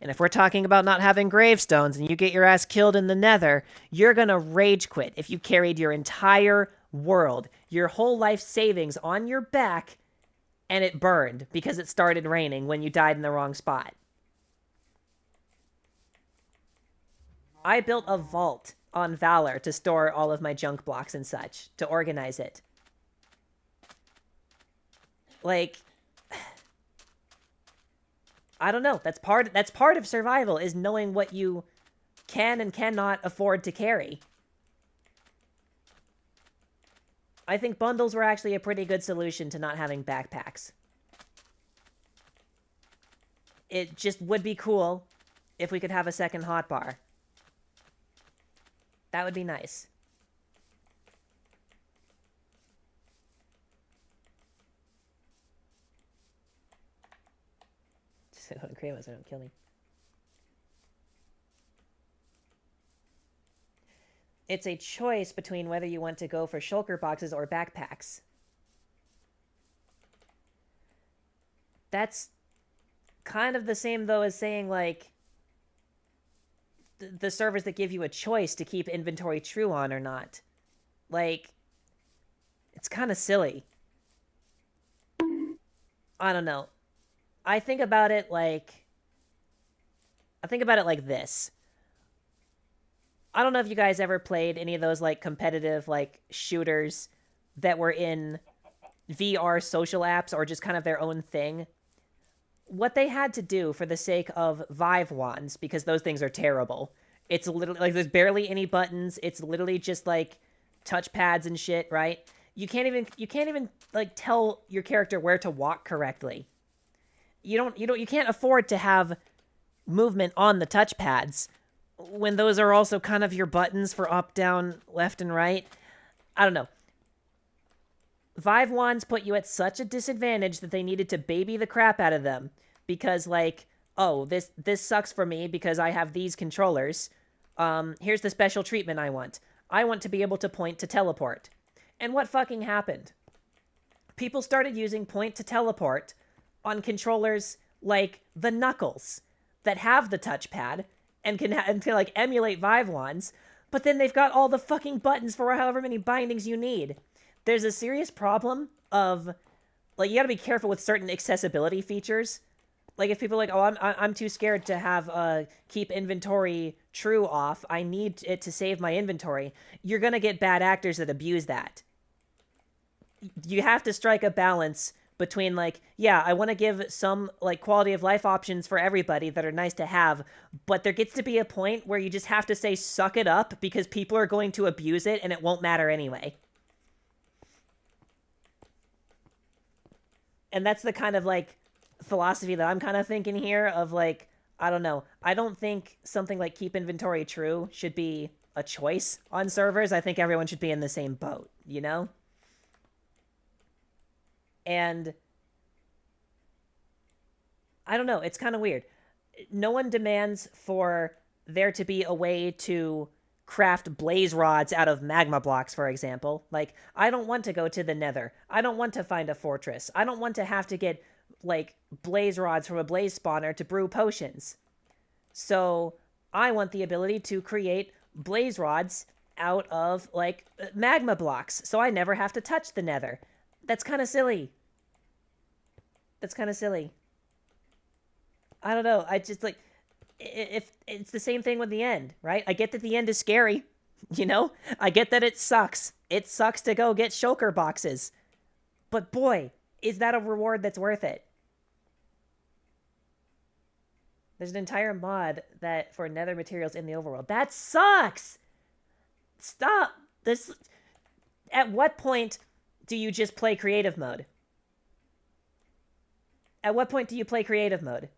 S1: And if we're talking about not having gravestones and you get your ass killed in the Nether, you're gonna rage quit if you carried your entire world, your whole life savings on your back, and it burned because it started raining when you died in the wrong spot. I built a vault on Valor to store all of my junk blocks and such, to organize it. Like, I don't know. That's part of survival, is knowing what you can and cannot afford to carry. I think bundles were actually a pretty good solution to not having backpacks. It just would be cool if we could have a second hotbar. That would be nice. I don't create one, so don't kill me. It's a choice between whether you want to go for shulker boxes or backpacks. That's kind of the same, though, as saying, like, the servers that give you a choice to keep inventory true on or not. Like, it's kind of silly. I don't know. I think about it like this. I don't know if you guys ever played any of those, like, competitive, like, shooters that were in VR social apps or just kind of their own thing. What they had to do for the sake of Vive wands, because those things are terrible. It's literally, like, there's barely any buttons. It's literally just, like, touchpads and shit, right? You can't even, like, tell your character where to walk correctly. You can't afford to have movement on the touchpads when those are also kind of your buttons for up, down, left, and right. I don't know. Vive wands put you at such a disadvantage that they needed to baby the crap out of them. Because, like, oh, this sucks for me because I have these controllers. Here's the special treatment I want. I want to be able to point to teleport. And what fucking happened? People started using point to teleport on controllers like the Knuckles that have the touchpad and can like emulate Vive wands, but then they've got all the fucking buttons for however many bindings you need. There's a serious problem of, like, you gotta be careful with certain accessibility features. Like, if people are like, oh, I'm too scared to have keep inventory true off, I need it to save my inventory, you're gonna get bad actors that abuse that. You have to strike a balance between, like, yeah, I want to give some, like, quality of life options for everybody that are nice to have, but there gets to be a point where you just have to say suck it up because people are going to abuse it and it won't matter anyway. And that's the kind of, like, philosophy that I'm kind of thinking here of, like, I don't know. I don't think something like keep inventory true should be a choice on servers. I think everyone should be in the same boat, you know? And I don't know, it's kind of weird. No one demands for there to be a way to craft blaze rods out of magma blocks, for example. Like, I don't want to go to the Nether. I don't want to find a fortress. I don't want to have to get, like, blaze rods from a blaze spawner to brew potions. So I want the ability to create blaze rods out of, like, magma blocks, so I never have to touch the Nether. That's kind of silly. That's kind of silly. I don't know. I just, like, if it's the same thing with the end, right? I get that the end is scary, you know? I get that it sucks. It sucks to go get shulker boxes. But boy, is that a reward that's worth it. There's an entire mod that for nether materials in the overworld. That sucks! Stop! This. At what point do you just play creative mode? At what point do you play creative mode?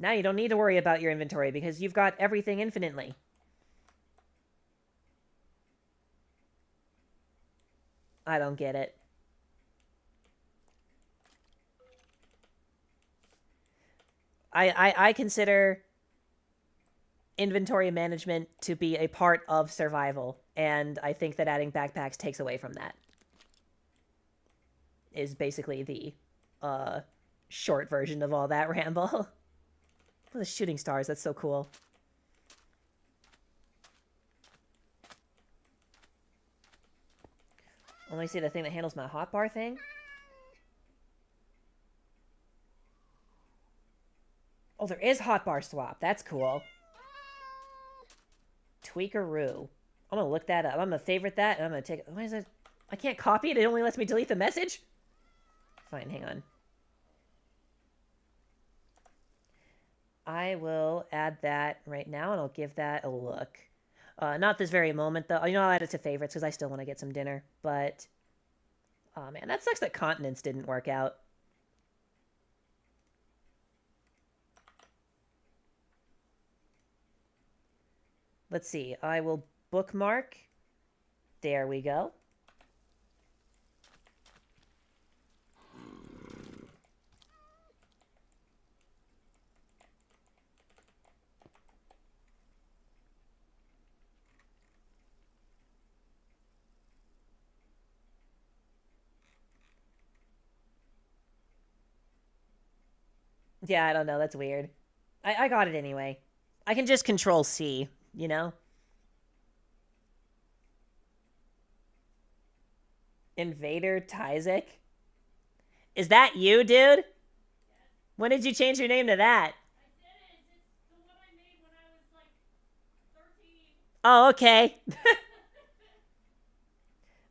S1: Now you don't need to worry about your inventory because you've got everything infinitely. I don't get it. I consider inventory management to be a part of survival, and I think that adding backpacks takes away from that. Is basically the short version of all that ramble. The shooting stars, that's so cool. Let me see the thing that handles my hotbar thing. Oh, there is hotbar swap. That's cool. Tweakeroo. I'm gonna look that up. I'm gonna favorite that, and I'm gonna take... What is it? I can't copy it. It only lets me delete the message? Fine, hang on. I will add that right now, and I'll give that a look. Not this very moment, though. You know, I'll add it to favorites, because I still want to get some dinner. But, oh man, that sucks that continents didn't work out. Let's see. I will bookmark. There we go. Yeah, I don't know. That's weird. I got it anyway. I can just control C, you know? Invader Tyzik? Is that you, dude? When did you change your name to that? Oh, okay.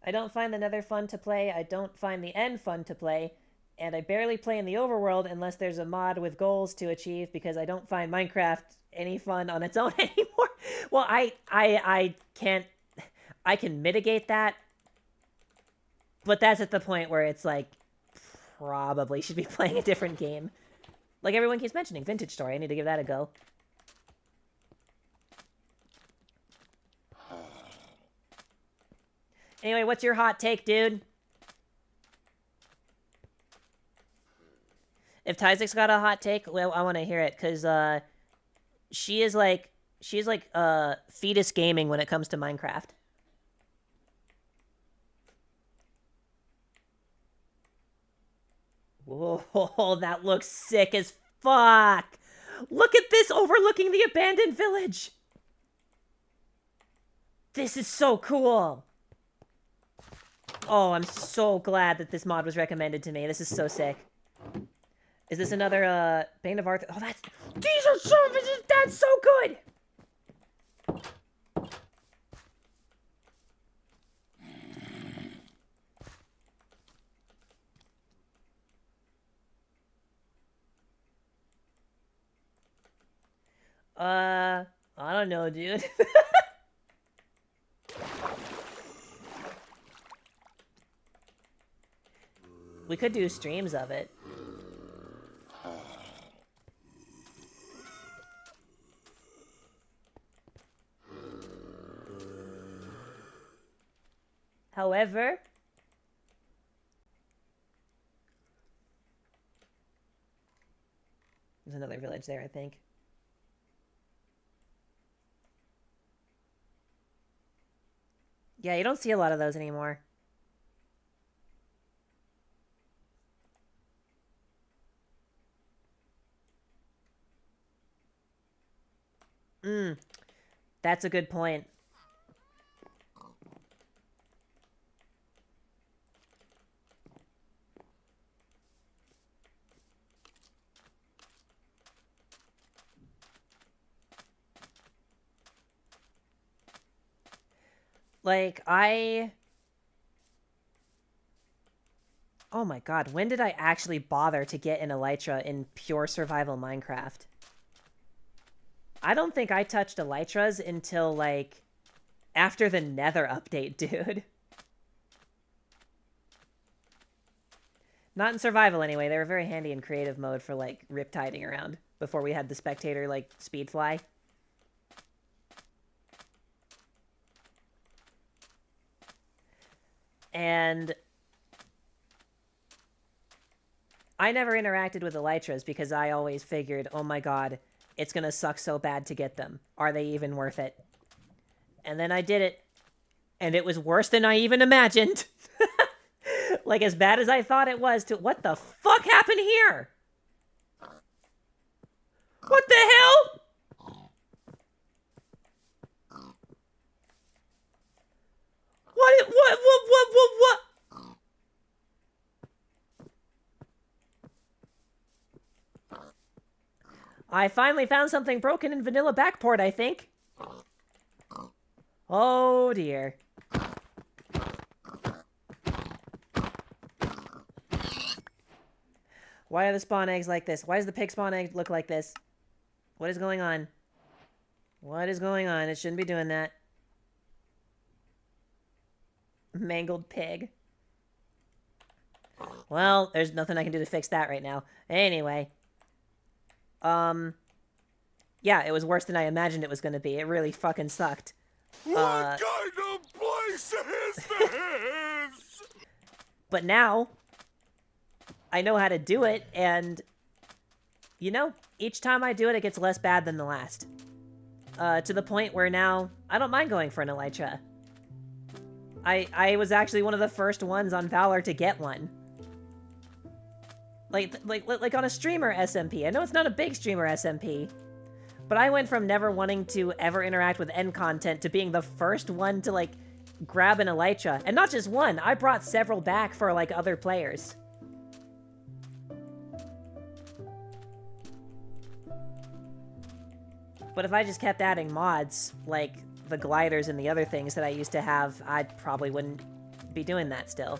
S1: I don't find the Nether fun to play, I don't find the End fun to play, and I barely play in the overworld unless there's a mod with goals to achieve because I don't find Minecraft any fun on its own anymore. Well, I can't... I can mitigate that, but that's at the point where it's like, probably should be playing a different game. Like everyone keeps mentioning, Vintage Story, I need to give that a go. Anyway, what's your hot take, dude? If Tyzik's got a hot take, well, I want to hear it, because, she's like, fetus gaming when it comes to Minecraft. Whoa, that looks sick as fuck! Look at this overlooking the abandoned village! This is so cool! Oh, I'm so glad that this mod was recommended to me. This is so sick. Is this another, Bane of Arthur? Oh, that's... These are services! That's so good! I don't know, dude. We could do streams of it. However... There's another village there, I think. Yeah, you don't see a lot of those anymore. That's a good point. Like, oh my god, when did I actually bother to get an elytra in pure survival Minecraft? I don't think I touched elytras until, like, after the Nether update, dude. Not in survival, anyway. They were very handy in creative mode for, like, riptiding around before we had the spectator, like, speed fly. And I never interacted with elytras because I always figured, oh my god, it's gonna suck so bad to get them. Are they even worth it? And then I did it, and it was worse than I even imagined. Like, as bad as I thought it was to... What the fuck happened here? What the hell? What? I finally found something broken in vanilla backport, I think. Oh, dear. Why are the spawn eggs like this? Why does the pig spawn egg look like this? What is going on? What is going on? It shouldn't be doing that. Mangled pig. Well, there's nothing I can do to fix that right now. Anyway. Yeah, it was worse than I imagined it was going to be. It really fucking sucked.
S5: What kind of place is this?
S1: But now, I know how to do it, and, you know, each time I do it, it gets less bad than the last. To the point where now, I don't mind going for an elytra. I was actually one of the first ones on Valor to get one.
S8: Like on a streamer SMP. I know it's not a big streamer SMP, but I went from never wanting to ever interact with end content to being the first one to, like, grab an elytra. And not just one, I brought several back for, like, other players. But if I just kept adding mods, like the gliders and the other things that I used to have, I probably wouldn't be doing that still.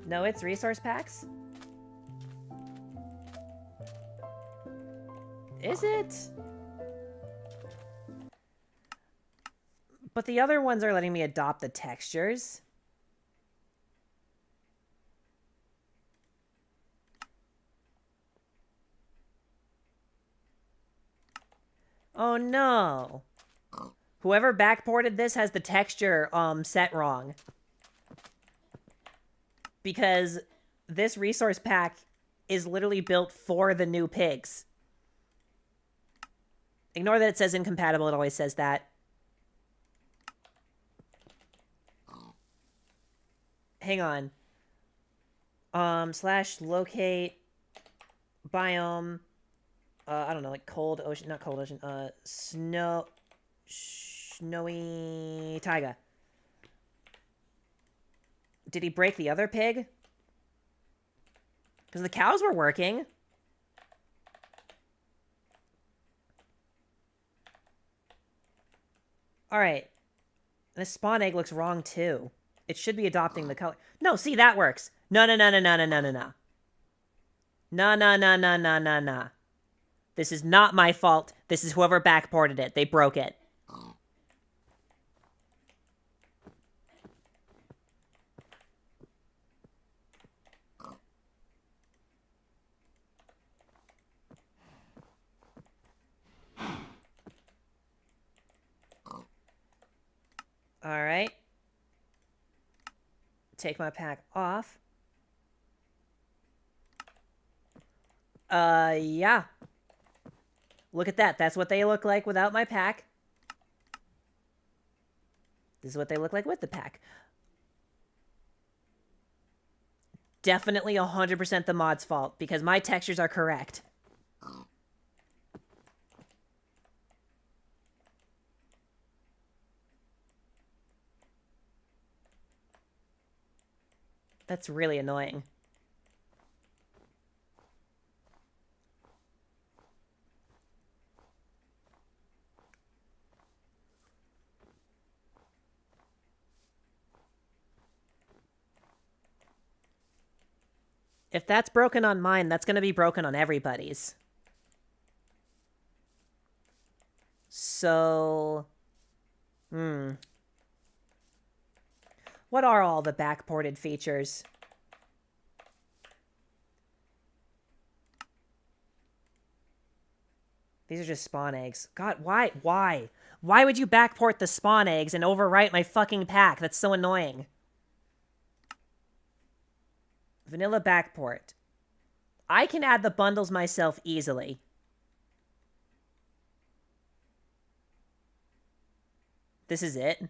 S8: No, it's resource packs? Is it? But the other ones are letting me adopt the textures. Oh no. Whoever backported this has the texture set wrong. Because this resource pack is literally built for the new pigs. Ignore that it says incompatible, it always says that. Hang on. Slash locate biome. I don't know, like cold ocean, not cold ocean, snowy taiga. Did he break the other pig? Because the cows were working. Alright. This spawn egg looks wrong too. It should be adopting the color. No, see, that works. No, no, no, no, no, no, no, no, no. No, no, no, no, no, no, no. This is not my fault. This is whoever backported it. They broke it. Alright. Take my pack off. Yeah. Look at that. That's what they look like without my pack. This is what they look like with the pack. Definitely 100% the mod's fault, because my textures are correct. That's really annoying. If that's broken on mine, that's going to be broken on everybody's. So... What are all the backported features? These are just spawn eggs. God, why? Why? Why would you backport the spawn eggs and overwrite my fucking pack? That's so annoying. Vanilla backport. I can add the bundles myself easily. This is it.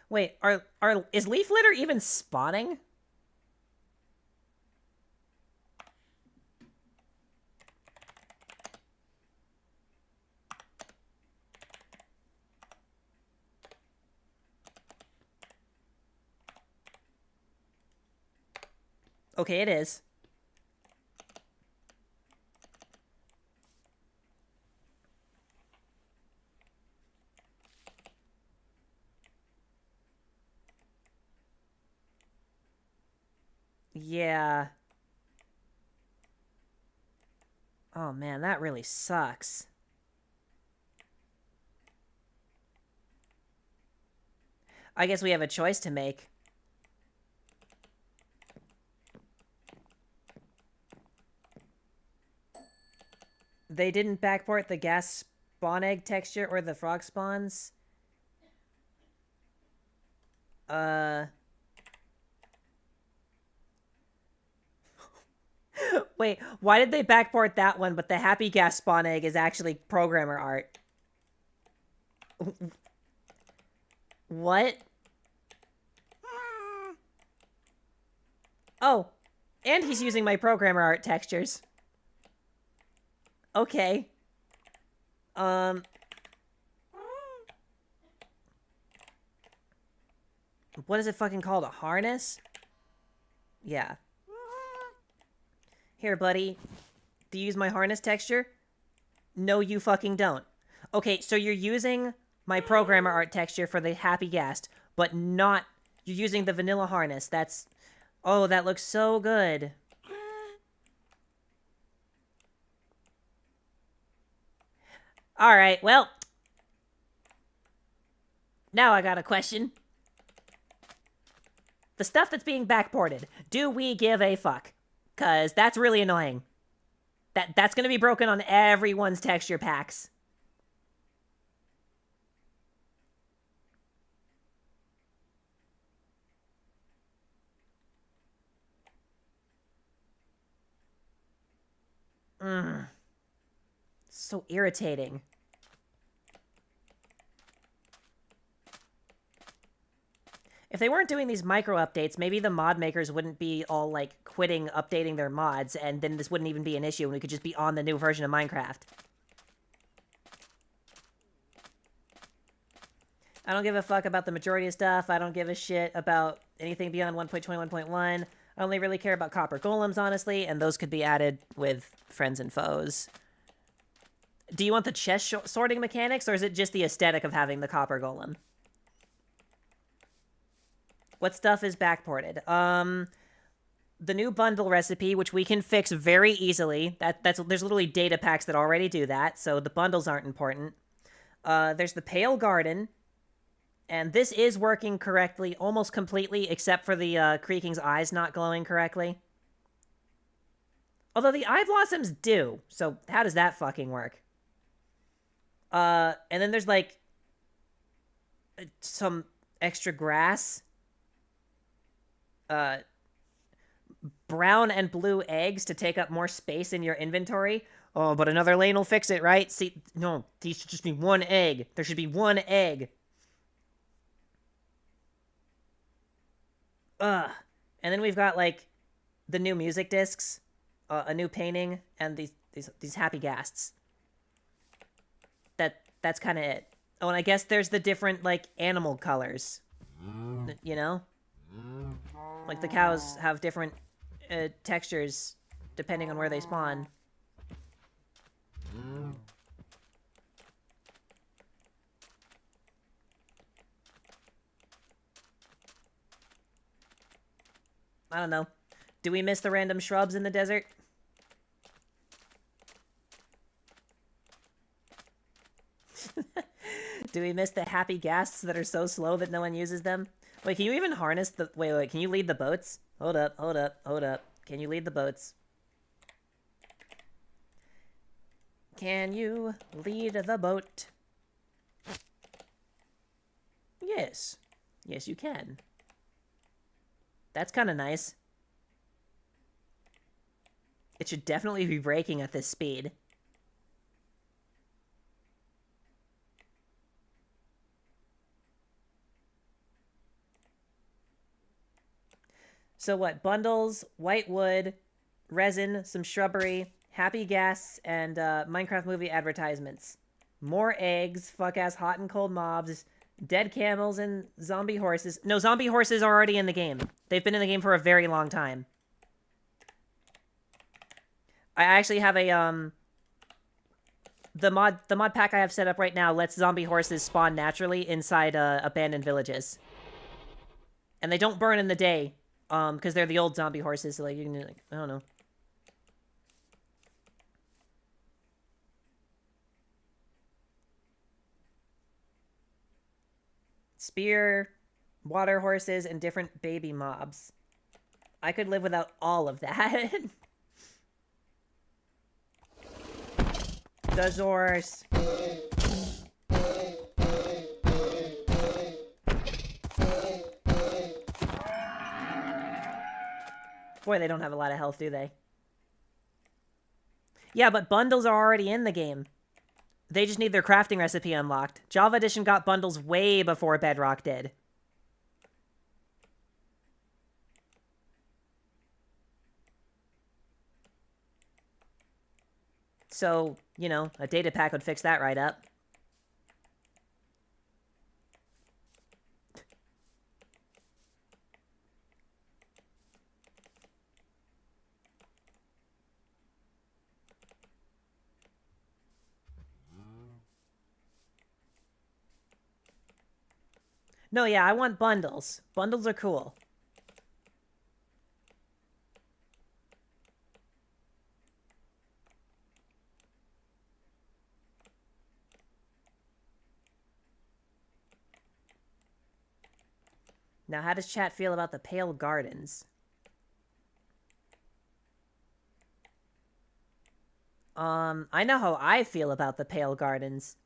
S8: Wait, is leaf litter even spawning? Okay, it is. Yeah. Oh man, that really sucks. I guess we have a choice to make. They didn't backport the gas spawn egg texture or the frog spawns. Wait, why did they backport that one, but the Happy Gas spawn egg is actually programmer art? What? Oh, and he's using my programmer art textures. Okay. What is it fucking called? A harness? Yeah. Here, buddy. Do you use my harness texture? No, you fucking don't. Okay, so you're using my programmer art texture for the Happy Ghast, but not... You're using the vanilla harness. That's... Oh, that looks so good. Alright, well... Now I got a question. The stuff that's being backported, do we give a fuck? Cause that's really annoying. That's gonna be broken on everyone's texture packs. So irritating. If they weren't doing these micro updates, maybe the mod makers wouldn't be all, like, quitting updating their mods, and then this wouldn't even be an issue, and we could just be on the new version of Minecraft. I don't give a fuck about the majority of stuff. I don't give a shit about anything beyond 1.21.1. I only really care about copper golems, honestly, and those could be added with friends and foes. Do you want the chest sorting mechanics, or is it just the aesthetic of having the copper golem? What stuff is backported? The new bundle recipe, which we can fix very easily. There's literally data packs that already do that, so the bundles aren't important. There's the Pale Garden, and this is working correctly almost completely, except for the Creaking's eyes not glowing correctly. Although the eye blossoms do, so how does that fucking work? And then there's, like, some extra grass. Brown and blue eggs to take up more space in your inventory. Oh, but another lane will fix it, right? See, no, these should just be one egg. There should be one egg. And then we've got, like, the new music discs, a new painting, and these Happy Ghasts. That's kind of it. Oh, and I guess there's the different, like, animal colors. You know? Like, the cows have different textures depending on where they spawn. I don't know. Do we miss the random shrubs in the desert? Do we miss the Happy Ghasts that are so slow that no one uses them? Wait, can you even harness the... Wait, can you lead the boats? Hold up. Can you lead the boats? Can you lead the boat? Yes. Yes, you can. That's kind of nice. It should definitely be braking at this speed. So what? Bundles, white wood, resin, some shrubbery, Happy Ghasts, and Minecraft movie advertisements. More eggs, fuck-ass hot and cold mobs, dead camels, and zombie horses. No, zombie horses are already in the game. They've been in the game for a very long time. I actually have a, the mod pack I have set up right now lets zombie horses spawn naturally inside abandoned villages. And they don't burn in the day. Because they're the old zombie horses, so, like, you can, like, I don't know. Spear, water horses, and different baby mobs. I could live without all of that. The Zors. Boy, they don't have a lot of health, do they? Yeah, but bundles are already in the game. They just need their crafting recipe unlocked. Java Edition got bundles way before Bedrock did. So, you know, a data pack would fix that right up. No, yeah, I want bundles. Bundles are cool. Now, how does chat feel about the Pale Gardens? I know how I feel about the Pale Gardens.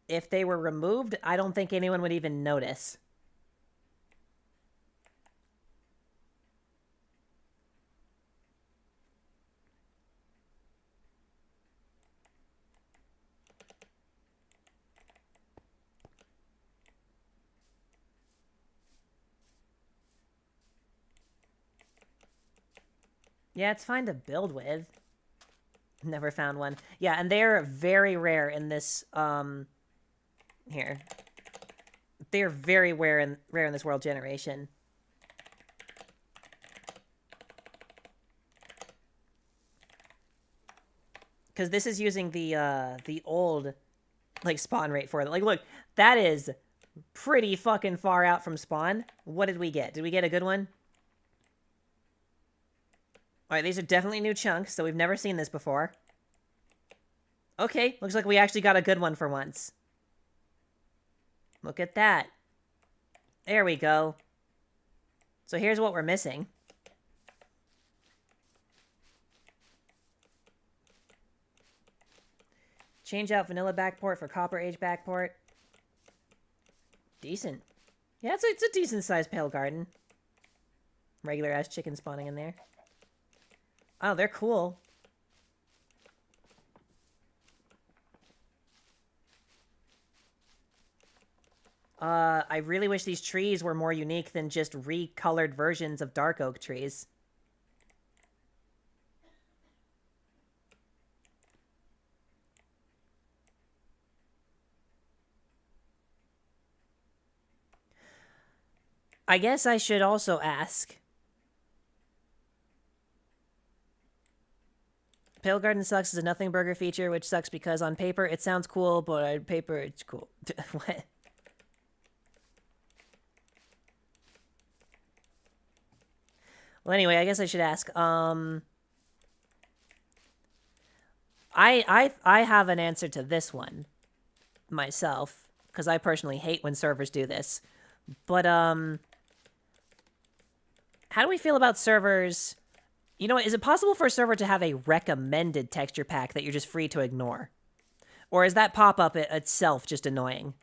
S8: If they were removed, I don't think anyone would even notice. Yeah, it's fine to build with. Never found one. Yeah, and they're very rare in this, here. They're very rare in this world generation. Because this is using the old, like, spawn rate for it. Like, look, that is pretty fucking far out from spawn. What did we get? Did we get a good one? Alright, these are definitely new chunks, so we've never seen this before. Okay, looks like we actually got a good one for once. Look at that. There we go. So here's what we're missing. Change out vanilla backport for copper age backport. Decent. Yeah, it's a decent sized pale garden. Regular ass chicken spawning in there. Oh, they're cool. I really wish these trees were more unique than just recolored versions of dark oak trees. I guess I should also ask. Pale Garden sucks is a nothing burger feature, which sucks because on paper it sounds cool, but on paper it's cool. What? Well, anyway, I guess I should ask. I have an answer to this one myself, because I personally hate when servers do this. But how do we feel about servers? You know, is it possible for a server to have a recommended texture pack that you're just free to ignore? Or is that pop-up itself just annoying?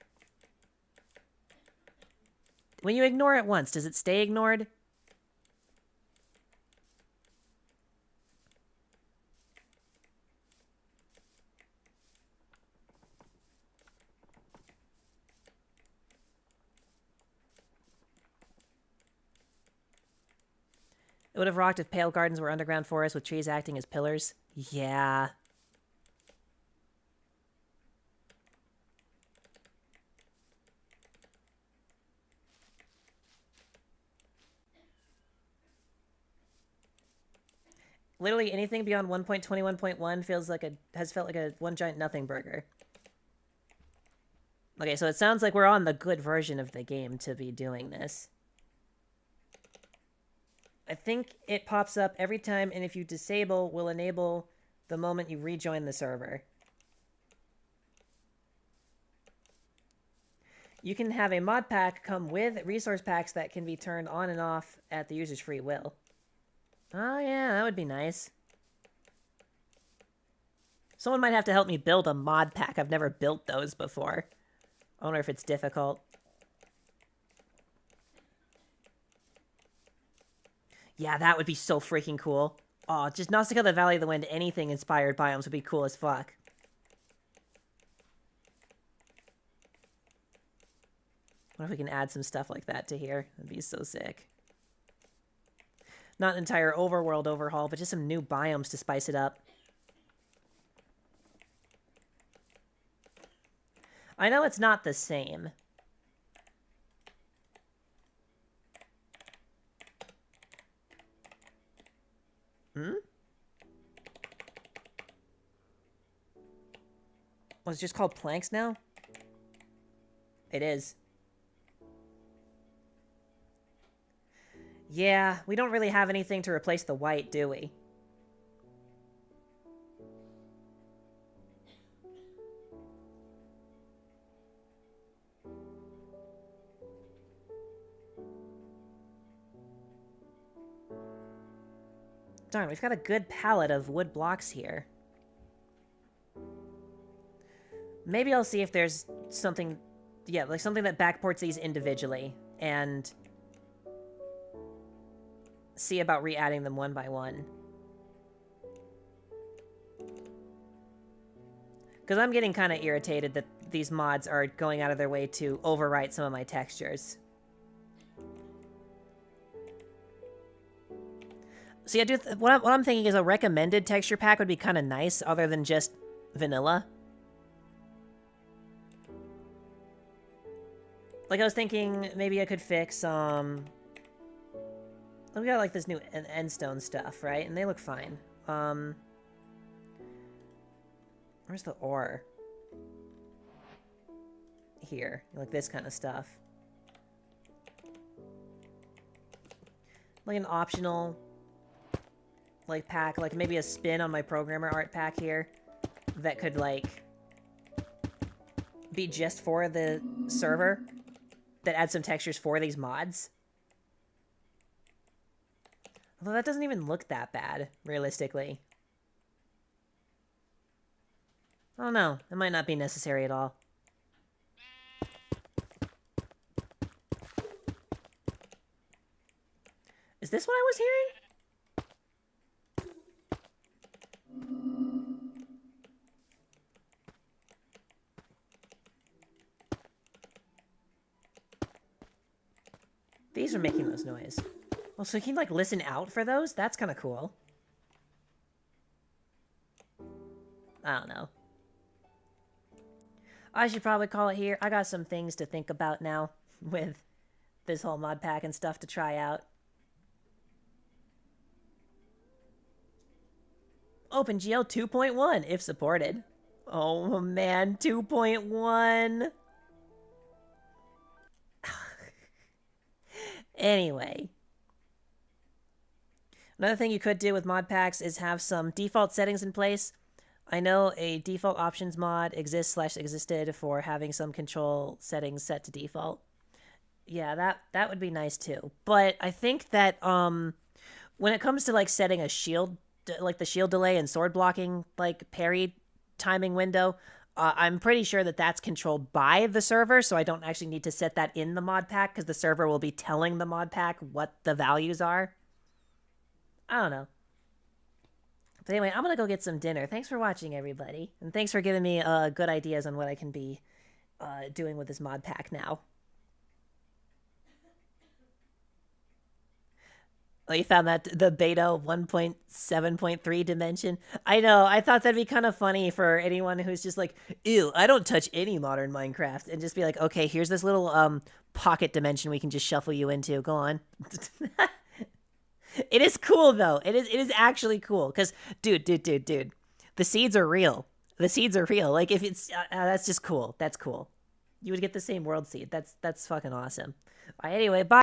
S8: When you ignore it once, does it stay ignored? It would have rocked if Pale Gardens were underground forests with trees acting as pillars. Yeah. Literally anything beyond 1.21.1 has felt like a one giant nothing burger. Okay, so it sounds like we're on the good version of the game to be doing this. I think it pops up every time, and if you disable, will enable the moment you rejoin the server. You can have a mod pack come with resource packs that can be turned on and off at the user's free will. Oh yeah, that would be nice. Someone might have to help me build a mod pack. I've never built those before. I wonder if it's difficult. Yeah, that would be so freaking cool. Oh, just Nausicaa, the Valley of the Wind, anything inspired biomes would be cool as fuck. What if we can add some stuff like that to here? That'd be so sick. Not an entire overworld overhaul, but just some new biomes to spice it up. I know it's not the same. Was it just called planks now? It is. Yeah, we don't really have anything to replace the white, do we? Darn, we've got a good palette of wood blocks here. Maybe I'll see if there's something... Yeah, like something that backports these individually, and see about re-adding them one by one. Because I'm getting kind of irritated that these mods are going out of their way to overwrite some of my textures. So yeah, what I'm thinking is a recommended texture pack would be kind of nice, other than just vanilla. Like, I was thinking maybe I could fix, we got, like, this new endstone stuff, right? And they look fine. Where's the ore? Here. Like, this kind of stuff. Like, an optional, like, pack. Like, maybe a spin on my programmer art pack here. That could, like, be just for the server. That adds some textures for these mods. Although that doesn't even look that bad, realistically. I don't know. It might not be necessary at all. Is this what I was hearing? These are making those noise. Well, so you can, like, listen out for those? That's kind of cool. I don't know. I should probably call it here. I got some things to think about now with this whole mod pack and stuff to try out. OpenGL 2.1, if supported. Oh, man, 2.1. Anyway. Another thing you could do with mod packs is have some default settings in place. I know a default options mod exists/existed for having some control settings set to default. Yeah, that would be nice too. But I think that when it comes to like setting a shield, like the shield delay and sword blocking like parry timing window, I'm pretty sure that that's controlled by the server, so I don't actually need to set that in the mod pack because the server will be telling the mod pack what the values are. I don't know. But anyway, I'm gonna go get some dinner. Thanks for watching, everybody. And thanks for giving me good ideas on what I can be doing with this mod pack now. Oh, you found that the beta 1.7.3 dimension? I know, I thought that'd be kind of funny for anyone who's just like, ew, I don't touch any modern Minecraft. And just be like, okay, here's this little pocket dimension we can just shuffle you into. Go on. It is cool, though. It is actually cool. Because, dude. The seeds are real. The seeds are real. Like, if it's... that's just cool. That's cool. You would get the same world seed. That's fucking awesome. All right, anyway, bye.